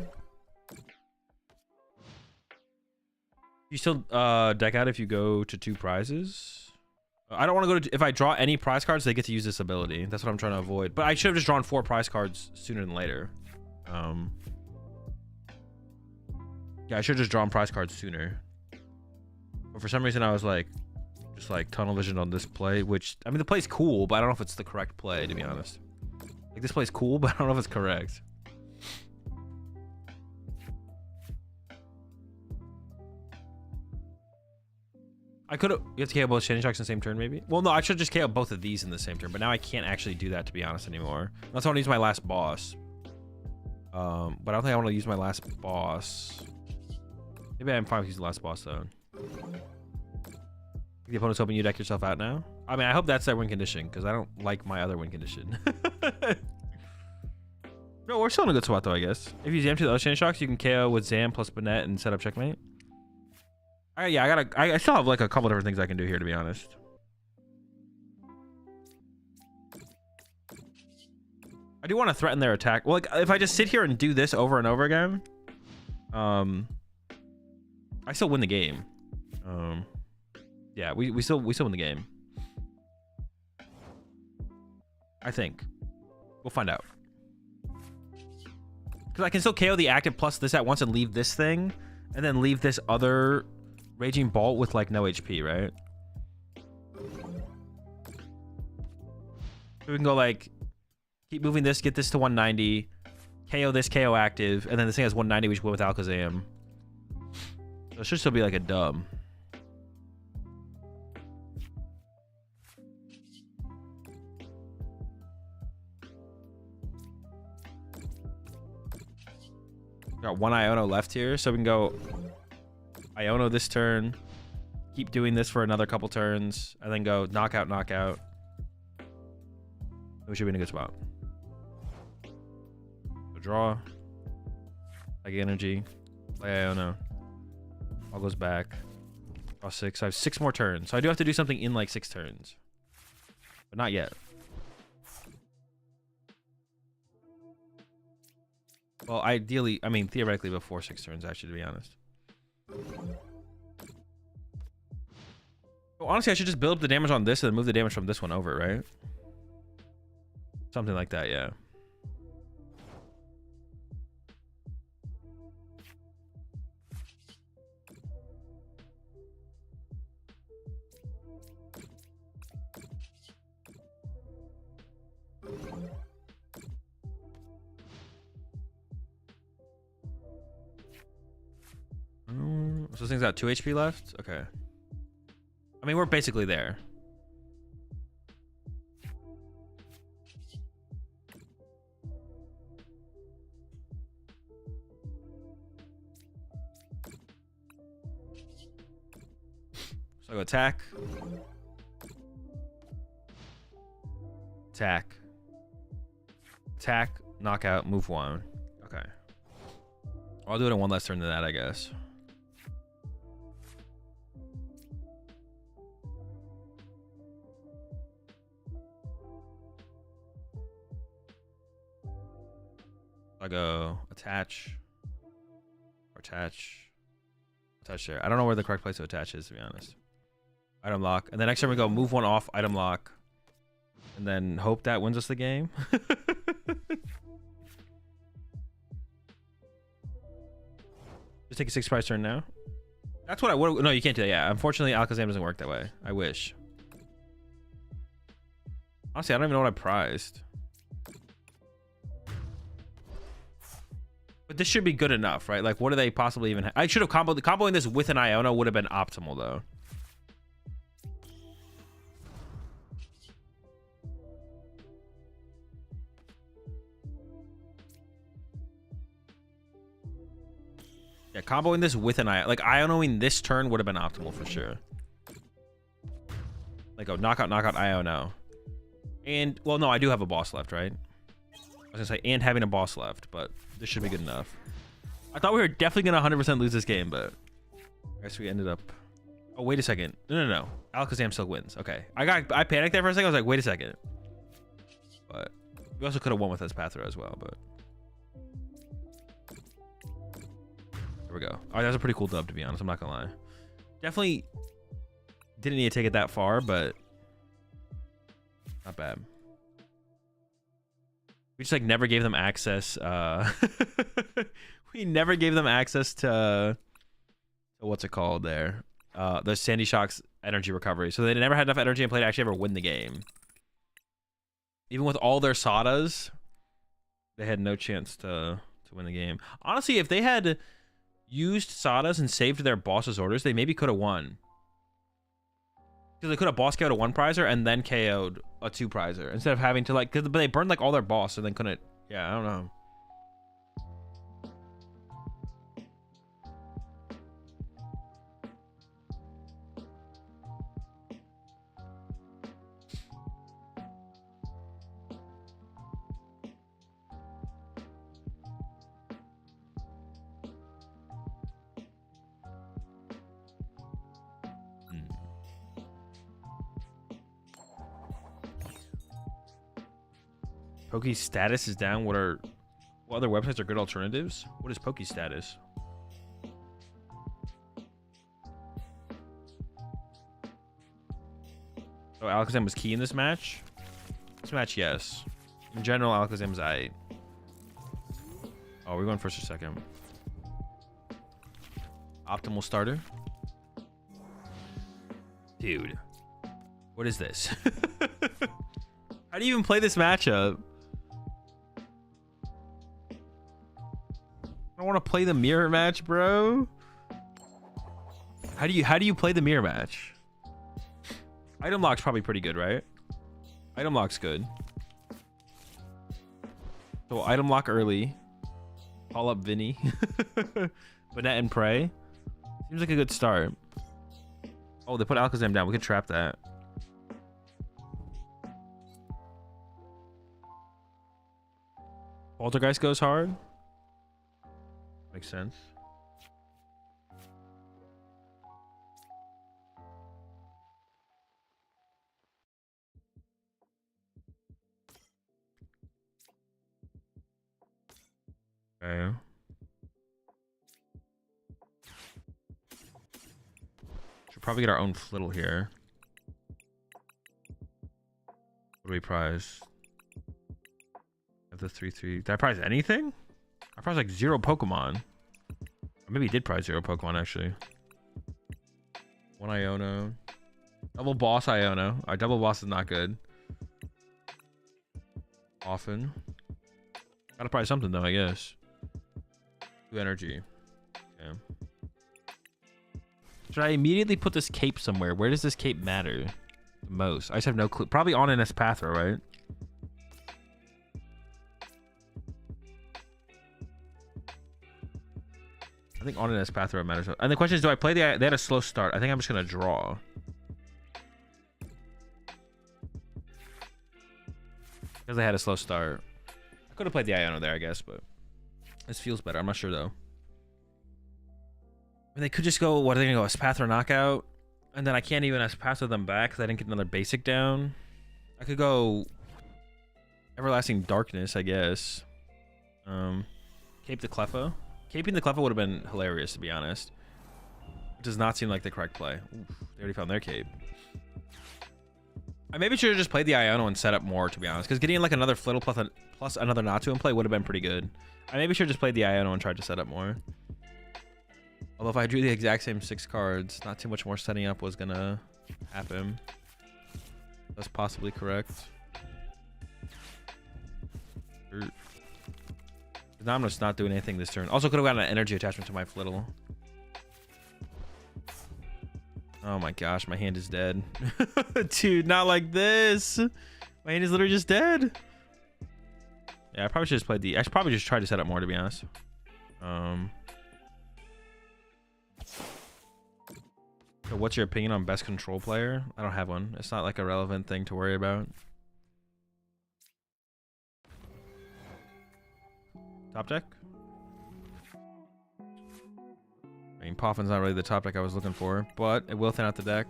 You still deck out if you go to 2 prizes? I don't want to go to... If I draw any prize cards, they get to use this ability. That's what I'm trying to avoid. But I should have just drawn 4 prize cards sooner than later. Yeah, I should have just drawn prize cards sooner. But for some reason, I was like... Just like tunnel vision on this play, which... I mean, the play's cool, but I don't know if it's the correct play, to be honest. Like, this play's cool, but I don't know if it's correct. I could have... You have to KO both Shining Sharks in the same turn, maybe? Well, no, I should just KO both of these in the same turn. But now I can't actually do that, to be honest, anymore. Unless I want to use my last boss. But I don't think I want to use my last boss. Maybe I'm fine with using the last boss, though. The opponent's hoping you deck yourself out now? I mean, I hope that's their win condition, because I don't like my other win condition. No, we're still in a good spot, though, I guess. If you Zam to the other Shining Sharks, you can KO with Zam plus Banette and set up checkmate. Yeah, I still have like a couple different things I can do here, to be honest. I do want to threaten their attack. Well, like if I just sit here and do this over and over again, I still win the game. Yeah, we still win the game. I think. We'll find out. Because I can still KO the active plus this at once and leave this thing, and then leave this other Raging Bolt with like no HP, right? So we can go like keep moving this, get this to 190, KO this, KO active, and then this thing has 190, which went with Alakazam. So it should still be like a dub. Got one Iono left here, so we can go Iono this turn, keep doing this for another couple turns, and then go knockout, knockout. We should be in a good spot. So draw, like energy, play Iono. All goes back. Draw 6. I have 6 more turns, so I do have to do something in like 6 turns, but not yet. Well, ideally, I mean, theoretically before 6 turns, actually, to be honest. Well, honestly, I should just build up the damage on this and then move the damage from this one over, right? Something like that, yeah. So this thing's got 2 HP left? Okay. I mean, we're basically there. So I go attack. Attack. Attack, knockout, move 1. Okay. I'll do it in one less turn than that, I guess. I go attach or attach there. I don't know where the correct place to attach is, to be honest. Item lock, and then next time we go move 1 off, item lock, and then hope that wins us the game. Just take a 6 price turn now. That's what I would. No, you can't do that. Yeah, unfortunately, Alakazam doesn't work that way. I wish. Honestly, I don't even know what I prized. But this should be good enough, right? Like, what do they possibly even have? I should have comboing this with an Iono would have been optimal, though. Yeah, comboing this with an Iono. Like, Ionoing this turn would have been optimal for sure. Like, oh, knockout, knockout, Iono. And, well, no, I do have a boss left, right? I was gonna say, and having a boss left, but this should be good enough. I thought we were definitely gonna 100% lose this game, but I guess we ended up. Oh, wait a second. No. Alakazam still wins. Okay. I panicked there for a second. I was like, wait a second. But we also could have won with Espathra as well, but there we go. All right, that's a pretty cool dub, to be honest. I'm not gonna lie. Definitely didn't need to take it that far, but not bad. We just like never gave them access. We never gave them access to what's it called there? The Sandy Shock's energy recovery. So they never had enough energy and play to actually ever win the game. Even with all their Sadas, they had no chance to win the game. Honestly, if they had used Sadas and saved their boss's orders, they maybe could have won. Because they could have boss KO'd a 1 prizer and then KO'd a 2 prizer instead of having to like. But they burned like all their boss and then couldn't. Yeah, I don't know. Poke status is down. What other websites are good alternatives? What is Poke status? So Alakazam was key in this match? This match, yes. In general, Alakazam's aight. Oh, we're going first or second. Optimal starter. Dude. What is this? How do you even play this matchup? I don't want to play the mirror match, bro. How do you play the mirror match? Item lock's probably pretty good, right? Item lock's good. So item lock early. Call up Vinny. Banette and Prey. Seems like a good start. Oh, they put Alakazam down. We could trap that. Poltergeist goes hard. Makes sense. Okay. Should probably get our own Flittle here. What do we prize? Of the 3/3. Did I prize anything? I prized like 0 Pokemon. Or maybe he did prize 0 Pokemon actually. 1 Iono. Double boss Iono. Our double boss is not good. Often. Gotta prize something though, I guess. 2 energy. Okay. Should I immediately put this cape somewhere? Where does this cape matter the most? I just have no clue. Probably on an Espathra, right? I think on an Espathra matters. And the question is, do I play they had a slow start. I think I'm just gonna draw. Because they had a slow start. I could have played the Iono there, I guess, but this feels better. I'm not sure though. I mean, they could just go, what are they gonna go? Espathra knockout? And then I can't even Espathra them back because I didn't get another basic down. I could go Everlasting Darkness, I guess. Cape the Cleffa. Caping the Cleffa would have been hilarious, to be honest. It does not seem like the correct play. Oof, they already found their cape. I maybe should have just played the Iono and set up more, to be honest. Because getting like another Flittle plus another Natu in play would have been pretty good. I maybe should have just played the Iono and tried to set up more. Although if I drew the exact same 6 cards, not too much more setting up was going to happen. That's possibly correct. Now I'm just not doing anything this turn. Also could have gotten an energy attachment to my Flittle. Oh my gosh, my hand is dead. Dude, not like this. My hand is literally just dead. Yeah, I probably should just played the... I should probably just try to set up more, to be honest. So what's your opinion on best control player? I don't have one. It's not like a relevant thing to worry about. Top deck? I mean, Poffin's not really the top deck I was looking for, but it will thin out the deck.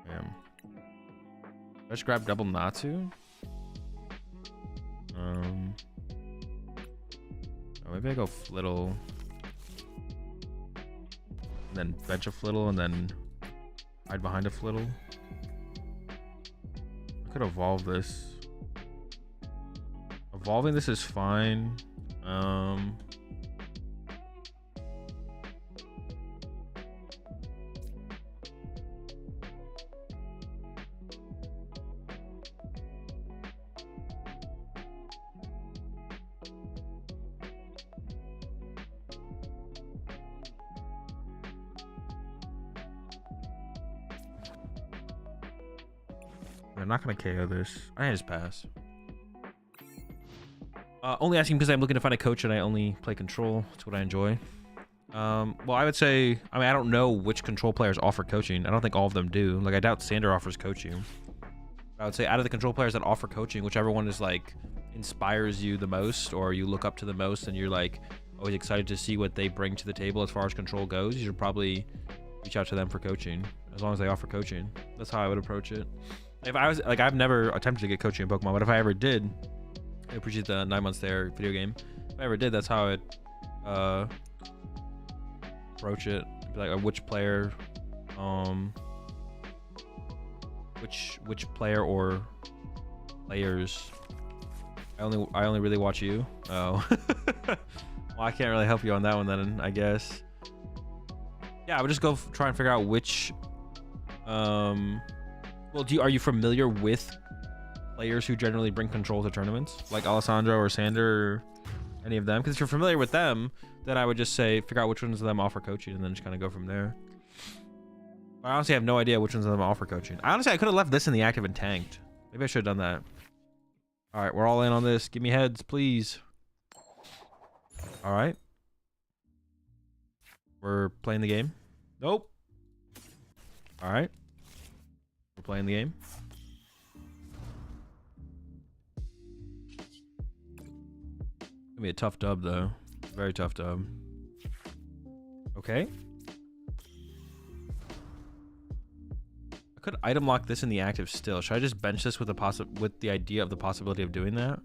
Damn. I just grab double Natu? Oh, maybe I go Flittle. And then bench a Flittle and then hide behind a Flittle. I could evolve this. Evolving this is fine. I'm not gonna KO this. I just pass. Only asking because I'm looking to find a coach and I only play control. That's what I enjoy. Well, I would say, I mean, I don't know which control players offer coaching. I don't think all of them do. Like, I doubt Sander offers coaching. I would say out of the control players that offer coaching, whichever one is like inspires you the most or you look up to the most and you're like, always excited to see what they bring to the table as far as control goes. You should probably reach out to them for coaching, as long as they offer coaching. That's how I would approach it. If I was like, I've never attempted to get coaching in Pokemon, but if I ever did, I appreciate the 9 months there video game. If I ever did, that's how I'd approach it. Be like, which player, which player or players. I only really watch you. Oh, well, I can't really help you on that one then, I guess. Yeah, I would just go try and figure out which. Well, are you familiar with players who generally bring control to tournaments, like Alessandro or Sander, or any of them? Because if you're familiar with them, then I would just say figure out which ones of them offer coaching, and then just kind of go from there. But I honestly have no idea which ones of them offer coaching. Honestly, I could have left this in the active and tanked. Maybe I should have done that. All right, we're all in on this. Give me heads, please. All right. We're playing the game. Nope. All right. We're playing the game. Gonna be a tough dub, though. Very tough dub. Okay. I could item lock this in the active still. Should I just bench this with the idea of the possibility of doing that?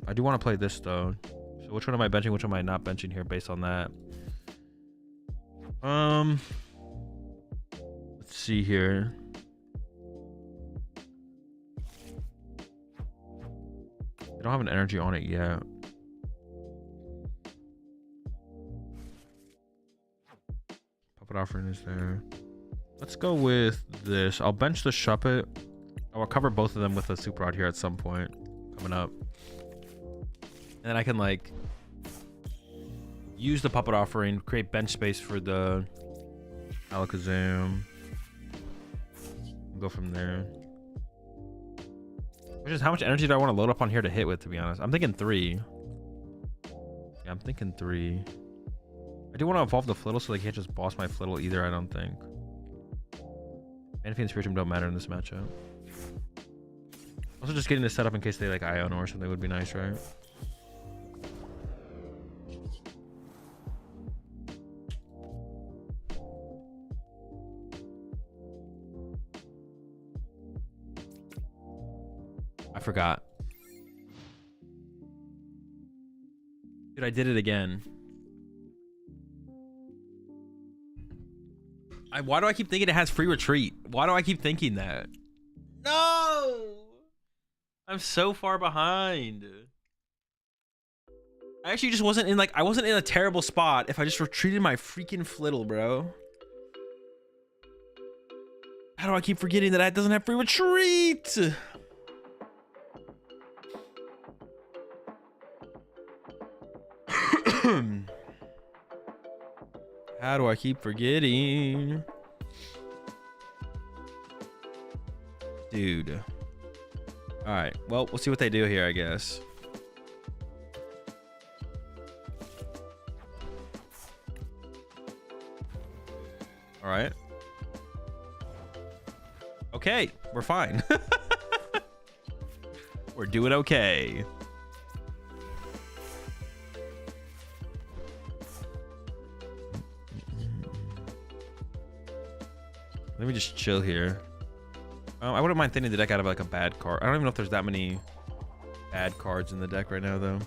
I do want to play this though. So which one am I benching? Which one am I not benching here based on that? Let's see here. I don't have an energy on it yet. Puppet offering is there. Let's go with this. I'll bench the Shuppet. I'll cover both of them with a Super Rod here at some point coming up. And then I can like use the Puppet offering, create bench space for the Alakazam. Go from there. Which is how much energy do I want to load up on here to hit with, to be honest? I'm thinking 3. Yeah, I'm thinking 3. I do want to evolve the Flittle so they can't just boss my Flittle either, I don't think. Manaphy and Spiritomb don't matter in this matchup. Also, just getting this set up in case they like Iono or something would be nice, right? I forgot. Dude, I did it again. Why do I keep thinking it has free retreat? Why do I keep thinking that? No! I'm so far behind. I actually just wasn't in I wasn't in a terrible spot if I just retreated my freaking Flittle, bro. How do I keep forgetting that it doesn't have free retreat? How do I keep forgetting? Dude. All right. Well, we'll see what they do here, I guess. All right. Okay. We're fine. We're doing okay. Let me just chill here. I wouldn't mind thinning the deck out of like a bad card. I don't even know if there's that many bad cards in the deck right now, though.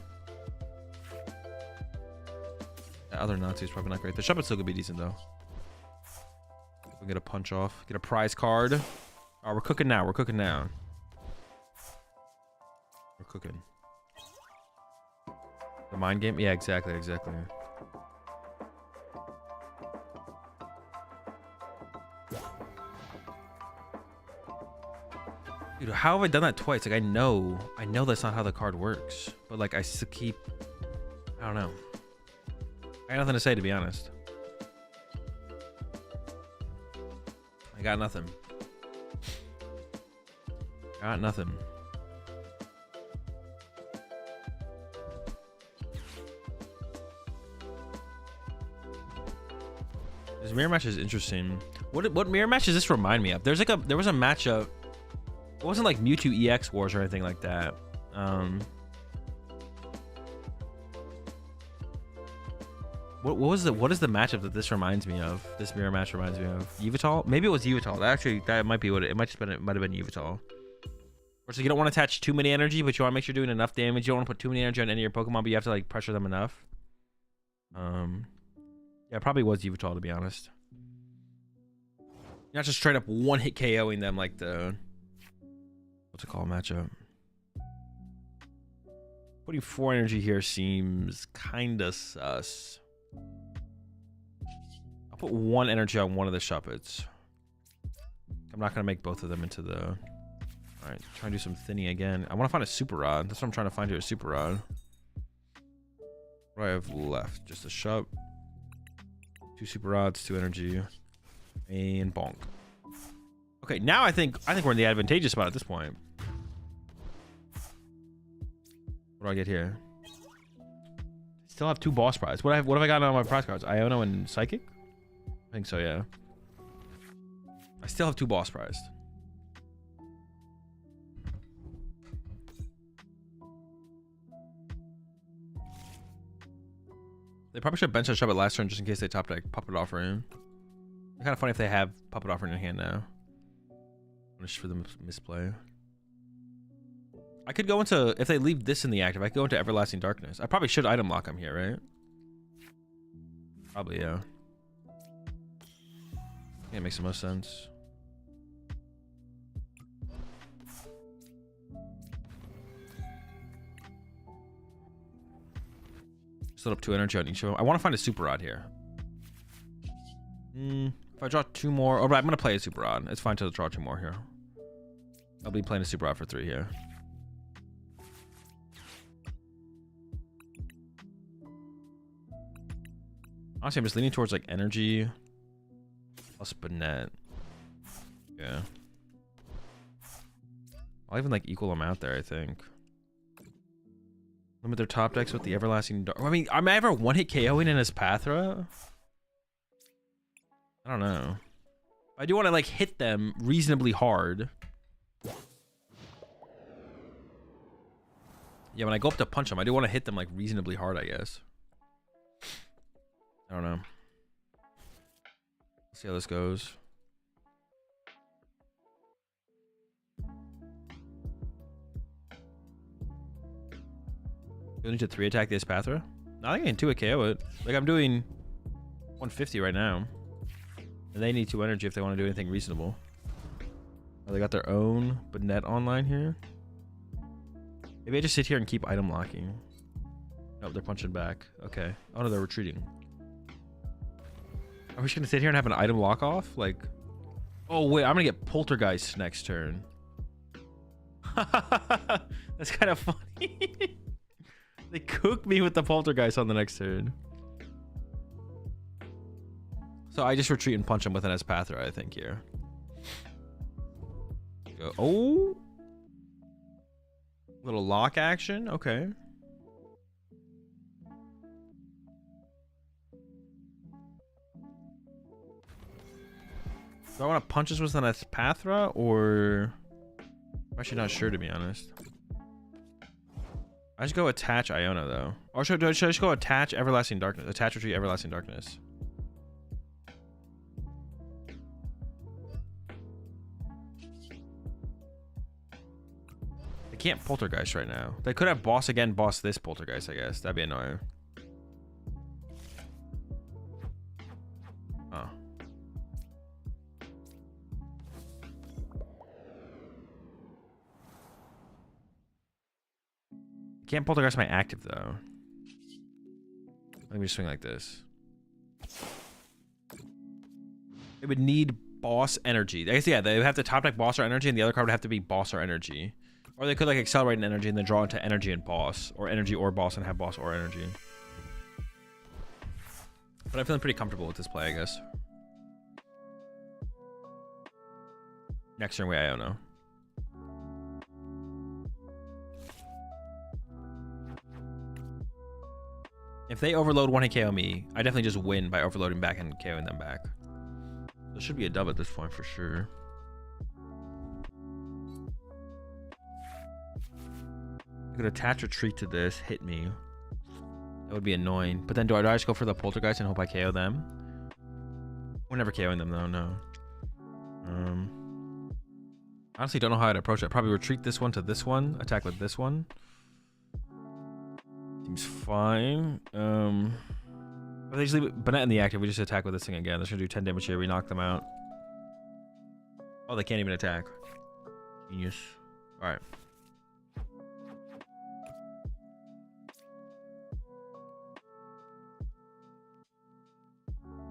That other Natsu is probably not great. The Shuppet still could be decent, though. We get a punch off. Get a prize card. Oh, we're cooking now. We're cooking now. We're cooking. The mind game? Yeah, exactly. Exactly. Dude, how have I done that twice? Like, I know that's not how the card works, but like I still keep, I don't know. I got nothing to say, to be honest. I got nothing. Got nothing. This mirror match is interesting. What mirror match does this remind me of? There was a matchup. It wasn't like Mewtwo EX Wars or anything like that. What is the matchup that this reminds me of? This mirror match reminds me of Yveltal. Maybe it was Yveltal. That might be what it might have been Yveltal. Or so you don't want to attach too many energy, but you want to make sure you're doing enough damage. You don't want to put too many energy on any of your Pokemon, but you have to like pressure them enough. Yeah, it probably was Yveltal, to be honest. You're not just straight up one hit KOing them like the what's it called matchup. Putting 4 energy here seems kinda sus. I'll put 1 energy on one of the Shuppets. I'm not gonna make both of them into the. Alright, try and do some thinning again. I want to find a Super Rod. That's what I'm trying to find here, a Super Rod. What do I have left? Just a Shup. 2 Super Rods, 2 energy. And bonk. Okay, now I think we're in the advantageous spot at this point. What do I get here? Still have 2 boss prizes. What have I got on my prize cards? Iono and Psychic? I think so, yeah. I still have 2 boss prized. They probably should have benched that Shuppet last turn just in case they top deck Puppet Offering. It's kind of funny if they have Puppet Offering in hand now. Just for the misplay. I could go into, if they leave this in the active, I could go into Everlasting Darkness. I probably should item lock them here, right? Probably, yeah. Yeah, it makes the most sense. Set up 2 energy on each of them. I want to find a Super Rod here. If I draw 2 more, oh, right, I'm gonna play a Super Rod. It's fine to draw 2 more here. I'll be playing a Super Rod for 3 here. Honestly, I'm just leaning towards like energy plus Banette. Yeah. I'll even like equal them out there, I think. Limit their top decks with the Everlasting Dark. I mean, am I ever one hit KOing in Espathra? I don't know. I do want to like hit them reasonably hard. Yeah, when I go up to punch them, I do want to hit them like reasonably hard, I guess. I don't know. Let's see how this goes. Do I need to 3 attack the Espathra? No, I think I can 2 KO it. Like I'm doing 150 right now. And they need 2 energy if they want to do anything reasonable. Oh, they got their own Banette online here. Maybe I just sit here and keep item locking. Nope, they're punching back. Okay. Oh no, they're retreating. Are we just gonna sit here and have an item lock off? Like, oh wait, I'm gonna get Poltergeist next turn. That's kind of funny. They cooked me with the Poltergeist on the next turn. So I just retreat and punch him with an Espathra, I think, here. Go. Oh! Little lock action. Okay. Do I want to punch this with an Espathra, or... I'm actually not sure, to be honest. I just go attach Iona, though. Or should I just go attach Everlasting Darkness? Attach, retreat, Everlasting Darkness. They can't Poltergeist right now. They could have boss again, boss this Poltergeist, I guess. That'd be annoying. Oh. Can't Poltergeist my active, though. Let me just swing like this. It would need boss energy. I guess, yeah, they would have to top deck boss or energy, and the other card would have to be boss or energy. Or they could, like, accelerate an energy and then draw into energy and boss. Or energy or boss and have boss or energy. But I'm feeling pretty comfortable with this play, I guess. Next turn, I don't know. If they overload 1 hit KO me, I definitely just win by overloading back and KOing them back. This should be a dub at this point for sure. I could attach retreat to this, hit me. That would be annoying. But then do I just go for the Poltergeist and hope I KO them? We're never KOing them though, no. Honestly, don't know how I'd approach it. Probably retreat this one to this one. Attack with this one. Seems fine. But they just leave it Banette in the active. We just attack with this thing again. They're gonna do 10 damage here. We knock them out. Oh, they can't even attack. Genius. Alright.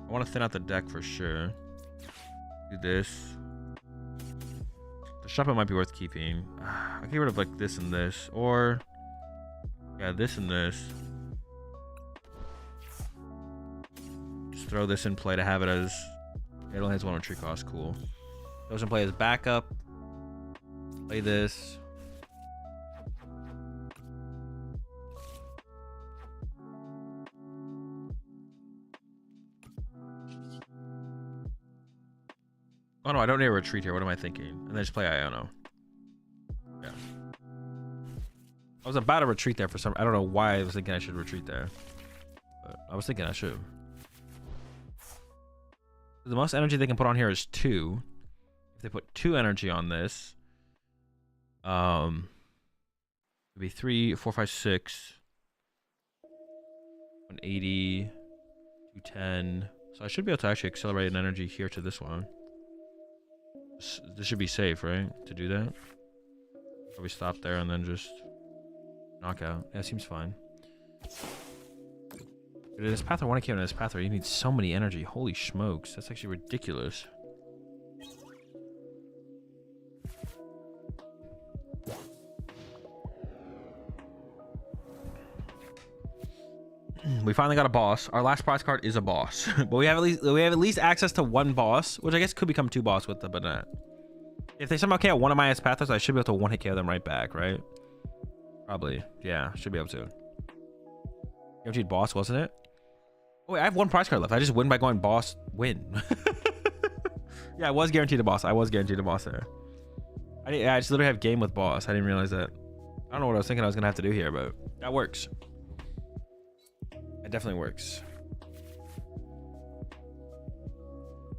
I want to thin out the deck for sure. Do this. The Shuppet might be worth keeping. I can get rid of like this and this. Or, yeah, this and this. Just throw this in play to have it as... It only has 1 retreat cost. Cool. Those in play as backup. Play this. Oh no, I don't need a retreat here. What am I thinking? And then just play Iono. Yeah. I was about to retreat there for some... I don't know why I was thinking I should retreat there. But I was thinking I should. The most energy they can put on here is 2. If they put 2 energy on this... it'd be 3, 4, 5, 6. 180. 210. So I should be able to actually accelerate an energy here to this one. This should be safe, right? To do that. Probably stop there and then just knock out. Yeah, seems fine. But in Espathra, I want to kill in Espathra. You need so many energy. Holy smokes. That's actually ridiculous. We finally got a boss. Our last prize card is a boss, but we have at least access to 1 boss, which I guess could become 2 boss with the Banette. If they somehow KO one of my Espathras, I should be able to 1-hit KO them right back, right? Probably, yeah, should be able to. Guaranteed boss, wasn't it? Oh wait, I have 1 prize card left. I just win by going boss win. Yeah, I was guaranteed a boss. I was guaranteed a boss there. I just literally have game with boss. I didn't realize that. I don't know what I was thinking I was gonna have to do here, but that works. It definitely works.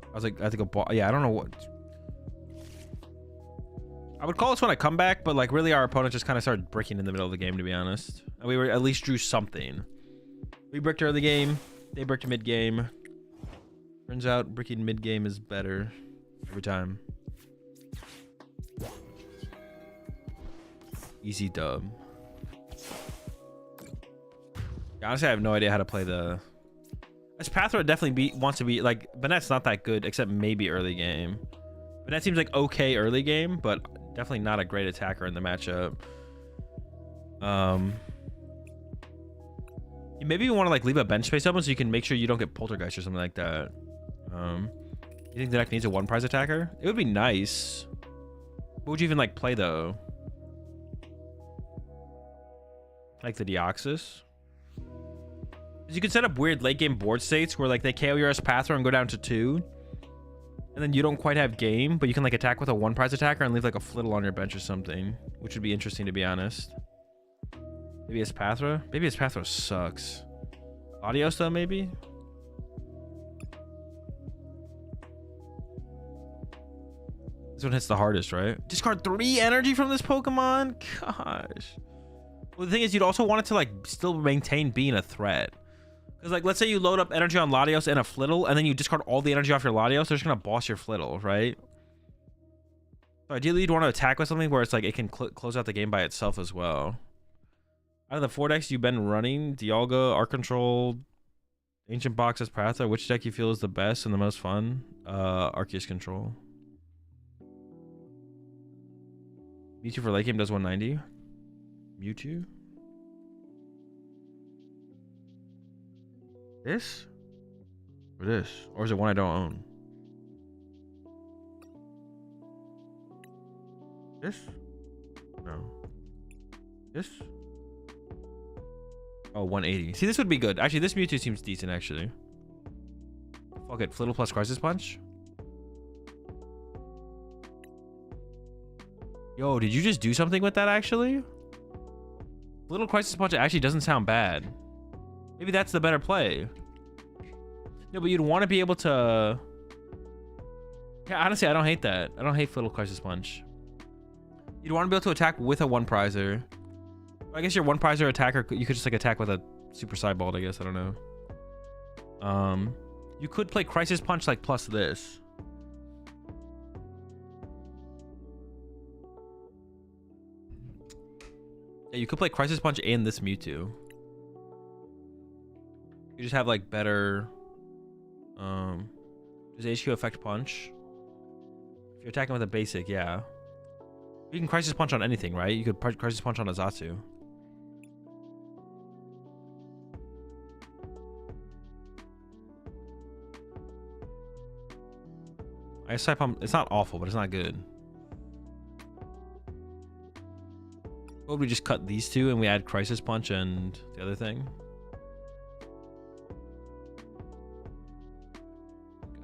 I was like, I have to go. Yeah, I don't know what. I would call this one a comeback, but like really, our opponent just kind of started bricking in the middle of the game. To be honest, and we were at least drew something. We bricked early game. They bricked mid game. Turns out bricking mid game is better every time. Easy dub. Honestly, I have no idea how to play the... Espathra definitely wants to be... Like, Banette's not that good, except maybe early game. Banette seems like okay early game, but definitely not a great attacker in the matchup. Maybe you want to like leave a bench space open so you can make sure you don't get Poltergeist or something like that. You think the deck needs a 1 prize attacker? It would be nice. What would you even like play though? Like the Deoxys? You could set up weird late game board states where like they KO your Espathra and go down to 2. And then you don't quite have game, but you can like attack with a 1 prize attacker and leave like a Flittle on your bench or something. Which would be interesting to be honest. Maybe Espathra? Maybe Espathra sucks. Latios though, maybe? This one hits the hardest, right? Discard 3 energy from this Pokemon? Gosh. Well, the thing is, you'd also want it to like still maintain being a threat. Because like, let's say you load up energy on Latios and a Flittle, and then you discard all the energy off your Latios, they're just gonna boss your Flittle, right? So ideally, you'd want to attack with something where it's like it can close out the game by itself as well. Out of the 4 decks you've been running, Dialga, Arc Control, Ancient Box, Espathra, which deck you feel is the best and the most fun? Arceus Control. Mewtwo for late game does 190. Mewtwo? This? Or this? Or is it one I don't own? This? No. This? Oh, 180. See, this would be good. Actually, this Mewtwo seems decent, actually. Fuck it. Flittle plus Crisis Punch? Yo, did you just do something with that, actually? Little Crisis Punch actually doesn't sound bad. Maybe that's the better play. No, but you'd want to be able to... Yeah, honestly, I don't hate that. I don't hate Flittle Crisis Punch. You'd want to be able to attack with a one-prizer. I guess your one-prizer attacker, you could just like attack with a Super Sideball, I guess. I don't know. You could play Crisis Punch like plus this. Yeah, you could play Crisis Punch and this Mewtwo. You just have like better... does HQ affect Punch? If you're attacking with a basic, yeah. You can Crisis Punch on anything, right? You could Crisis Punch on a Zatsu. I guess it's not awful, but it's not good. What would we just cut these two and we add Crisis Punch and the other thing?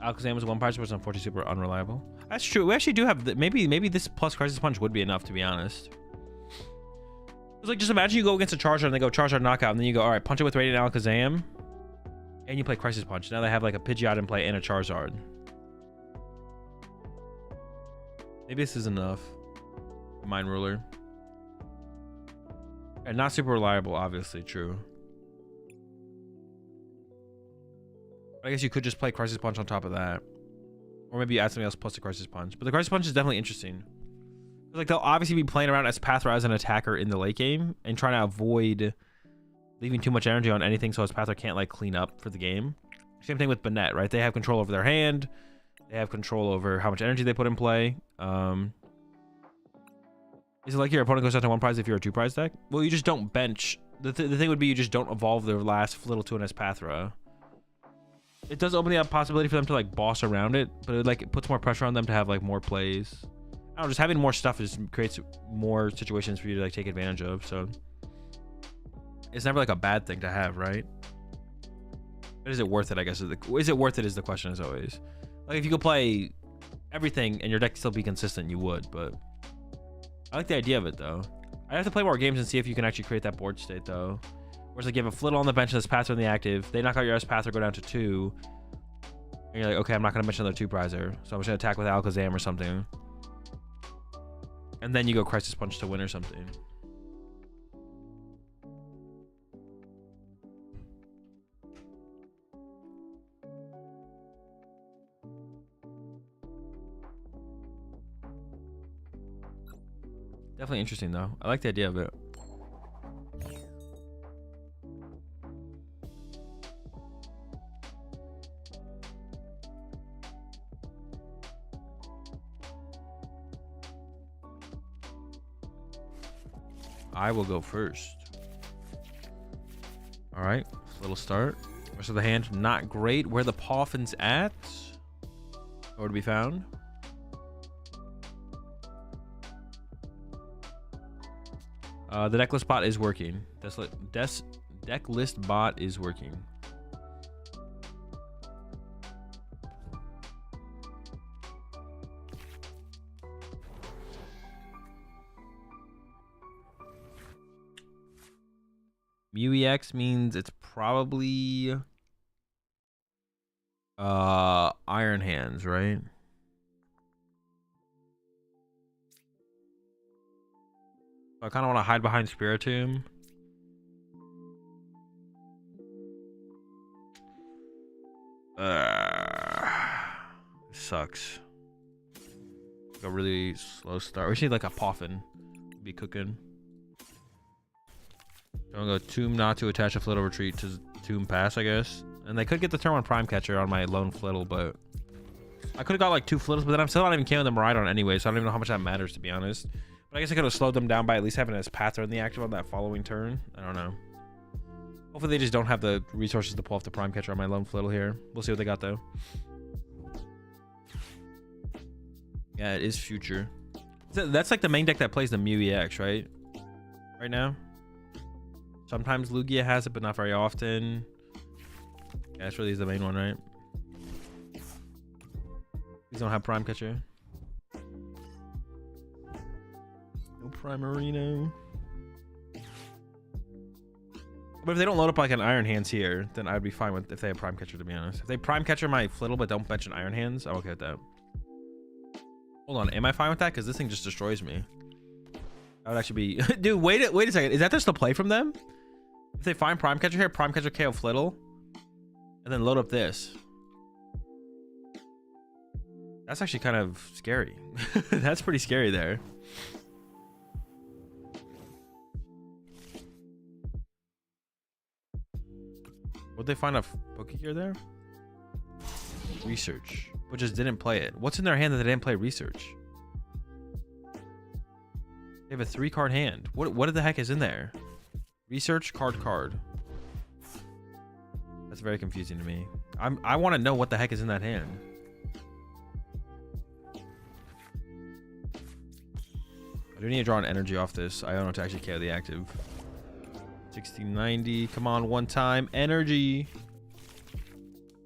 Alakazam was one prize, but unfortunately super unreliable. That's true. We actually do have maybe this plus Crisis Punch would be enough, to be honest. It's like, just imagine you go against a Charizard and they go Charizard knockout, and then you go, all right, punch it with Radiant Alakazam, and you play Crisis Punch. Now they have like a Pidgeot in play and a Charizard. Maybe this is enough. Mind Ruler. And not super reliable, obviously, true. I guess you could just play Crisis Punch on top of that. Or maybe you add something else plus the Crisis Punch. But the Crisis Punch is definitely interesting. Like, they'll obviously be playing around Espathra as an attacker in the late game and trying to avoid leaving too much energy on anything so Espathra can't, like, clean up for the game. Same thing with Banette, right? They have control over their hand. They have control over how much energy they put in play. Is it like your opponent goes out to one prize if you're a two prize deck? Well, you just don't bench. The thing would be you just don't evolve their last Flittle to an Espathra. It does open the possibility for them to like boss around it, but it puts more pressure on them to have like more plays. I don't know, just having more stuff just creates more situations for you to like take advantage of. So it's never like a bad thing to have, right? But is it worth it? I guess is it worth it is the question, as always. Like, if you could play everything and your deck still be consistent, you would. But I like the idea of it though. I have to play more games and see if you can actually create that board state though. Whereas like you have a Flittle on the bench and Espathra in the active, they knock out your Espathra, go down to 2, and you're like, okay, I'm not gonna bench another 2-prizer, so I'm just gonna attack with Alakazam or something, and then you go Crisis Punch to win or something. Definitely interesting though. I like the idea of it. I will go first. All right, little start. Rest of the hand, not great. Where the Poffin's at? Nowhere to be found. The deck list bot is working. Deck list bot is working. MewEX means it's probably Iron Hands, right? So I kind of want to hide behind Spiritomb. Sucks. Like a really slow start. We should need like a Poffin. Be cooking. I'm gonna go Tomb not to attach a Flittle retreat to Tomb pass, I guess. And they could get the turn 1 Prime Catcher on my lone Flittle, but I could have got like 2 Flittles, but then I'm still not even killing them right on anyway, so I don't even know how much that matters, to be honest. But I guess I could have slowed them down by at least having Espathra in the active on that following turn. I don't know. Hopefully they just don't have the resources to pull off the Prime Catcher on my lone Flittle here. We'll see what they got though. Yeah, it is future. That's like the main deck that plays the MewEX, right? Right now. Sometimes Lugia has it, but not very often. Yeah, that's really the main one, right? These don't have Prime Catcher. No Primarino. But if they don't load up like an Iron Hands here, then I'd be fine with if they have Prime Catcher, to be honest. If they Prime Catcher my Flittle but don't mention Iron Hands, I'm okay with that. Hold on, am I fine with that? Because this thing just destroys me. That would actually be... Dude, wait a second. Is that just the play from them? If they find Prime Catcher here, Prime Catcher KO Flittle, and then load up this. That's actually kind of scary. That's pretty scary there. Would they find a Pokegear there? Research, but just didn't play it. What's in their hand that they didn't play Research? They have a 3-card hand. What the heck is in there? Research, card. That's very confusing to me. I want to know what the heck is in that hand. I do need to draw an energy off this. I don't know to actually KO the active. 1690. Come on, one time. Energy.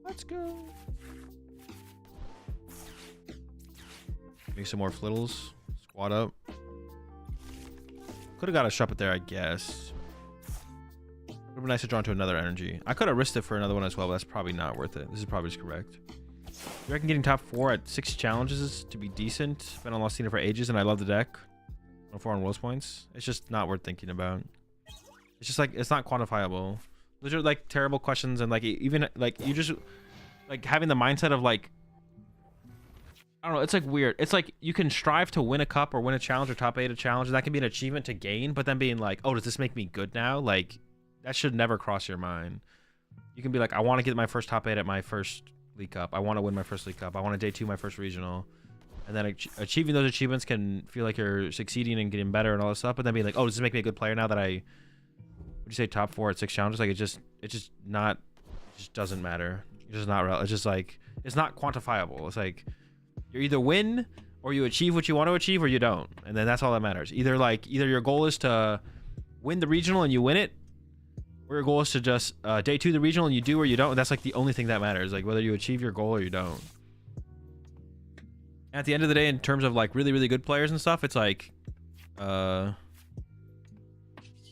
Let's go. Make some more Flittles. Squat up. Could have got a Shuppet there, I guess. Would have been nice to draw into another energy. I could have risked it for another one as well, but that's probably not worth it. This is probably just correct. I reckon getting top 4 at 6 challenges to be decent. Been on Lost Cena for ages, and I love the deck. 4 on Worlds points. It's just not worth thinking about. It's just like, it's not quantifiable. Those are like terrible questions, and like even like you just like having the mindset of like, I don't know, it's like weird. It's like you can strive to win a cup or win a challenge or top 8 a challenge, and that can be an achievement to gain, but then being like, oh, does this make me good now? Like that should never cross your mind. You can be like, I want to get my first top 8 at my first League Cup. I want to win my first League Cup. I want to day 2 my first regional. And then achieving those achievements can feel like you're succeeding and getting better and all this stuff, but then being like, oh, does this make me a good player now that I, would you say top 4 at 6 challenges? Like it just doesn't matter. It's just not real. It's just like, it's not quantifiable. It's like you either win or you achieve what you want to achieve or you don't. And then that's all that matters. Either your goal is to win the regional and you win it, or your goal is to just day 2 the regional and you do or you don't. And that's like the only thing that matters. Like whether you achieve your goal or you don't. At the end of the day, in terms of like really, really good players and stuff, it's like,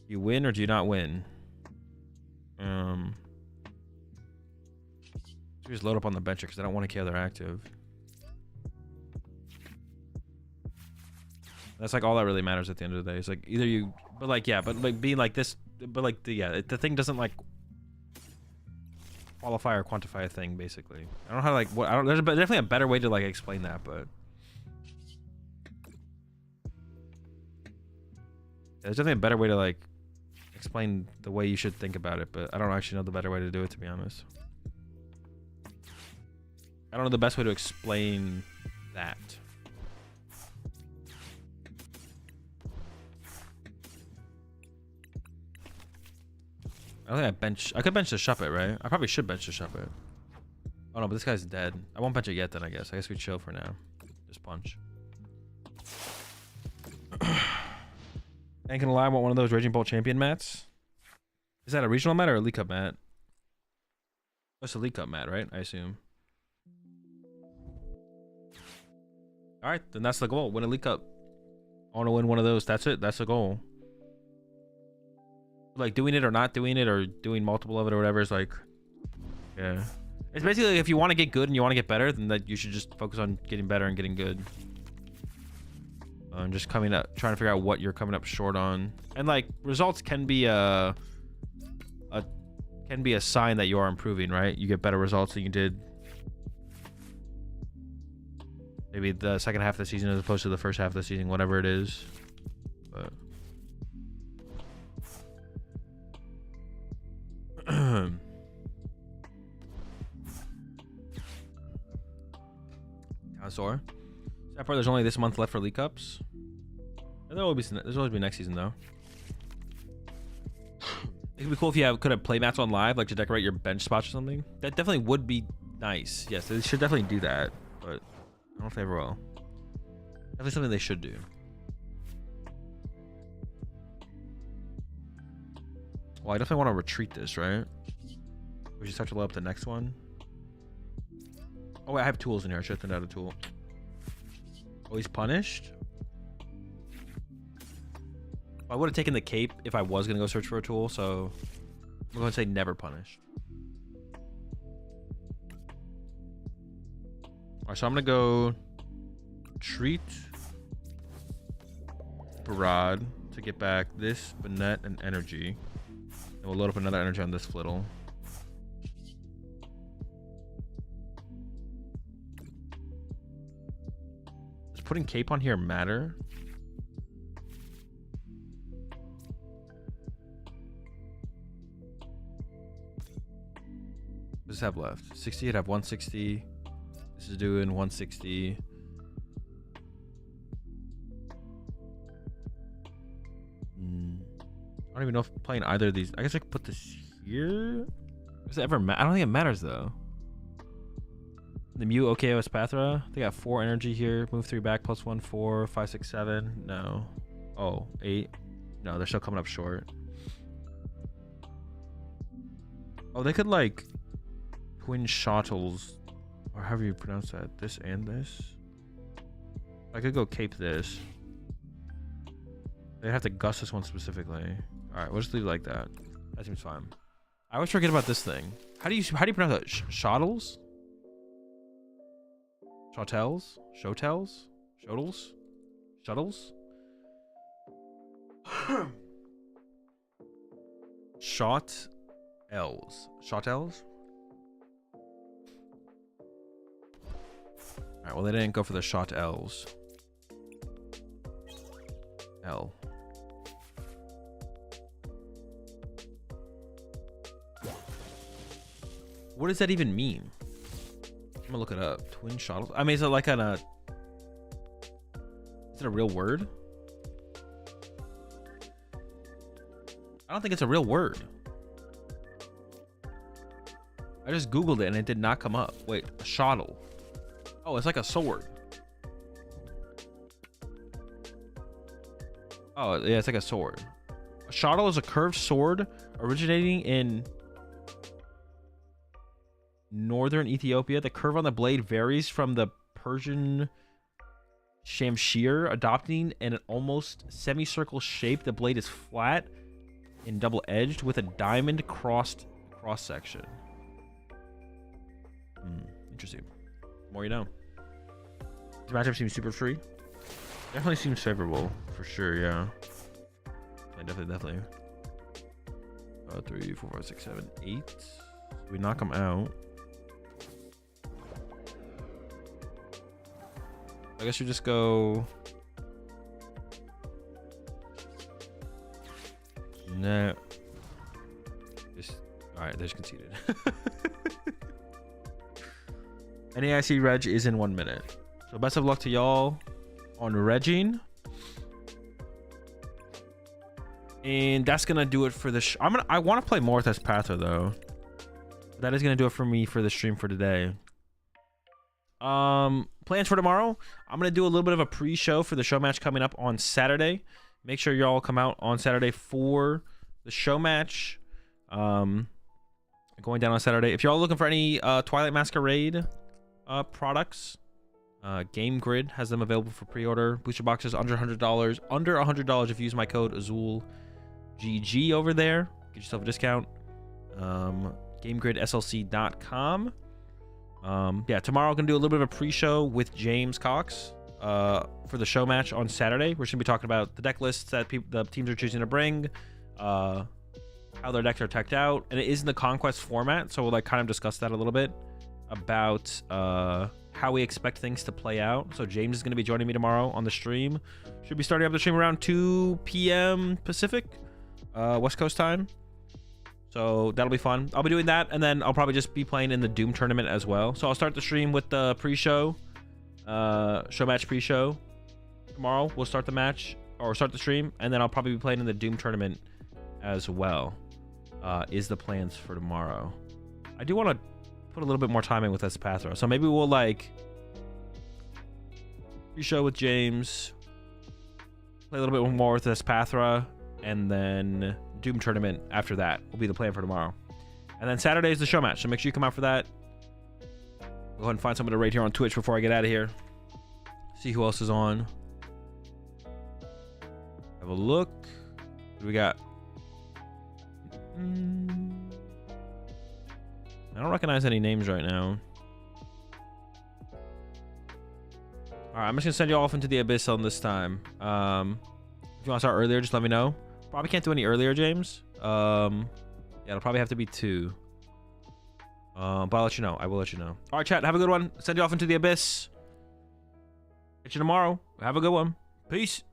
you win or do you not win? Just load up on the bench because I don't want to kill their active. That's like all that really matters at the end of the day. It's like either you, but like yeah, but like being like this, but like the thing doesn't like qualify or quantify a thing basically. I don't know how to like what I don't. There's definitely a better way to like explain that, but there's definitely a better way to like explain the way you should think about it. But I don't actually know the better way to do it, to be honest. I don't know the best way to explain that. I don't think I could bench the Shuppet, right? I probably should bench the Shuppet. Oh no, but this guy's dead. I won't bench it yet then, I guess. I guess we chill for now. Just punch. Ain't gonna lie, I want one of those Raging Bolt champion mats. Is that a regional mat or a League Cup mat? Oh, it's a League Cup mat, right? I assume. Alright, then that's the goal. Win a League Cup. I want to win one of those. That's it. That's the goal. Like doing it or not doing it or doing multiple of it or whatever is like, yeah. It's basically like if you want to get good and you want to get better, then that you should just focus on getting better and getting good. Just coming up, trying to figure out what you're coming up short on, and like results can be a sign that you are improving, right? You get better results than you did maybe the second half of the season as opposed to the first half of the season, whatever it is. But Sore. That part, there's only this month left for League Cups. There'll always be next season though. It'd be cool if you could have play mats on live, like to decorate your bench spots or something. That definitely would be nice. Yes, they should definitely do that, but I don't know if they ever will. Definitely something they should do. Well, I definitely want to retreat this, right? We should start to load up the next one. Oh wait, I have tools in here. I should have turned out a tool. Oh, he's punished? I would have taken the cape if I was going to go search for a tool, so I'm going to say never punished. All right, so I'm going to go treat Barad to get back this, Banette, and energy. And we'll load up another energy on this Flittle. Does putting Cape on here matter? What does it have left? 60, it'd have 160. This is doing 160. I don't even know if playing either of these. I guess I could put this here. Does it ever matter? I don't think it matters though. The Mew OKO Espathra. They got 4 energy here. Move 3 back, +1, 4, 5, 6, 7. No. Oh, 8. No, they're still coming up short. Oh, they could like twin shuttles, or however you pronounce that. This and this. I could go cape this. They have to gust this one specifically. All right, we'll just leave it like that. That seems fine. I always forget about this thing. How do you pronounce that? Shuttles? Shotels? Shotels? Shuttles? Shuttles? Shot L's. Shot L's? Alright, well they didn't go for the shot L's. L. What does that even mean? I'm gonna look it up. Twin shuttles. I mean, is it like is it a real word? I don't think it's a real word. I just Googled it and it did not come up. Wait, a shuttle. Oh, it's like a sword. Oh, yeah, it's like a sword. A shuttle is a curved sword originating in northern Ethiopia. The curve on the blade varies from the Persian shamshir, adopting an almost semicircle shape. The blade is flat and double-edged with a diamond cross section. Interesting. The more you know. This matchup seems super free. Definitely seems favorable for sure. Yeah. Definitely. 3, 4, 5, 6, 7, 8. We knock them out. I guess you just go. No. Alright, there's conceded. NAIC reg is in 1 minute. So best of luck to y'all on regging. And that's gonna do it for the I want to play more with Espathra though. That is gonna do it for me for the stream for today. Plans for tomorrow. I'm gonna do a little bit of a pre-show for the show match coming up on Saturday. Make sure y'all come out on Saturday for the show match. Going down on Saturday. If y'all looking for any Twilight Masquerade products, Game Grid has them available for pre-order. Booster boxes under $100. Under $100 if you use my code AzulGG over there. Get yourself a discount. GameGridSLC.com. Yeah, tomorrow I'm gonna do a little bit of a pre-show with James Cox for the show match on Saturday. We're gonna be talking about the deck lists that the teams are choosing to bring, how their decks are teched out, and it is in the Conquest format, so we'll like kind of discuss that a little bit about how we expect things to play out. So James is gonna be joining me tomorrow on the stream. Should be starting up the stream around 2 p.m. Pacific, West Coast time. So that'll be fun. I'll be doing that, and then I'll probably just be playing in the Doom tournament as well. So I'll start the stream with the pre-show, show match pre-show. Tomorrow we'll start the match, or start the stream, and then I'll probably be playing in the Doom tournament as well. Is the plans for tomorrow. I do want to put a little bit more time in with Espathra. So maybe we'll like pre-show with James, play a little bit more with Espathra, and then Doom tournament after that will be the plan for tomorrow. And then Saturday is the show match, so make sure you come out for that. Go ahead and find someone to rate here on Twitch before I get out of here. See who else is on. Have a look. What do we got? I don't recognize any names right now. Alright, I'm just gonna send you off into the abyss on this time. If you want to start earlier, just let me know. Probably can't do any earlier, James. Yeah, it'll probably have to be 2. But I'll let you know. I will let you know. Alright, chat, have a good one. Send you off into the abyss. Catch you tomorrow. Have a good one. Peace.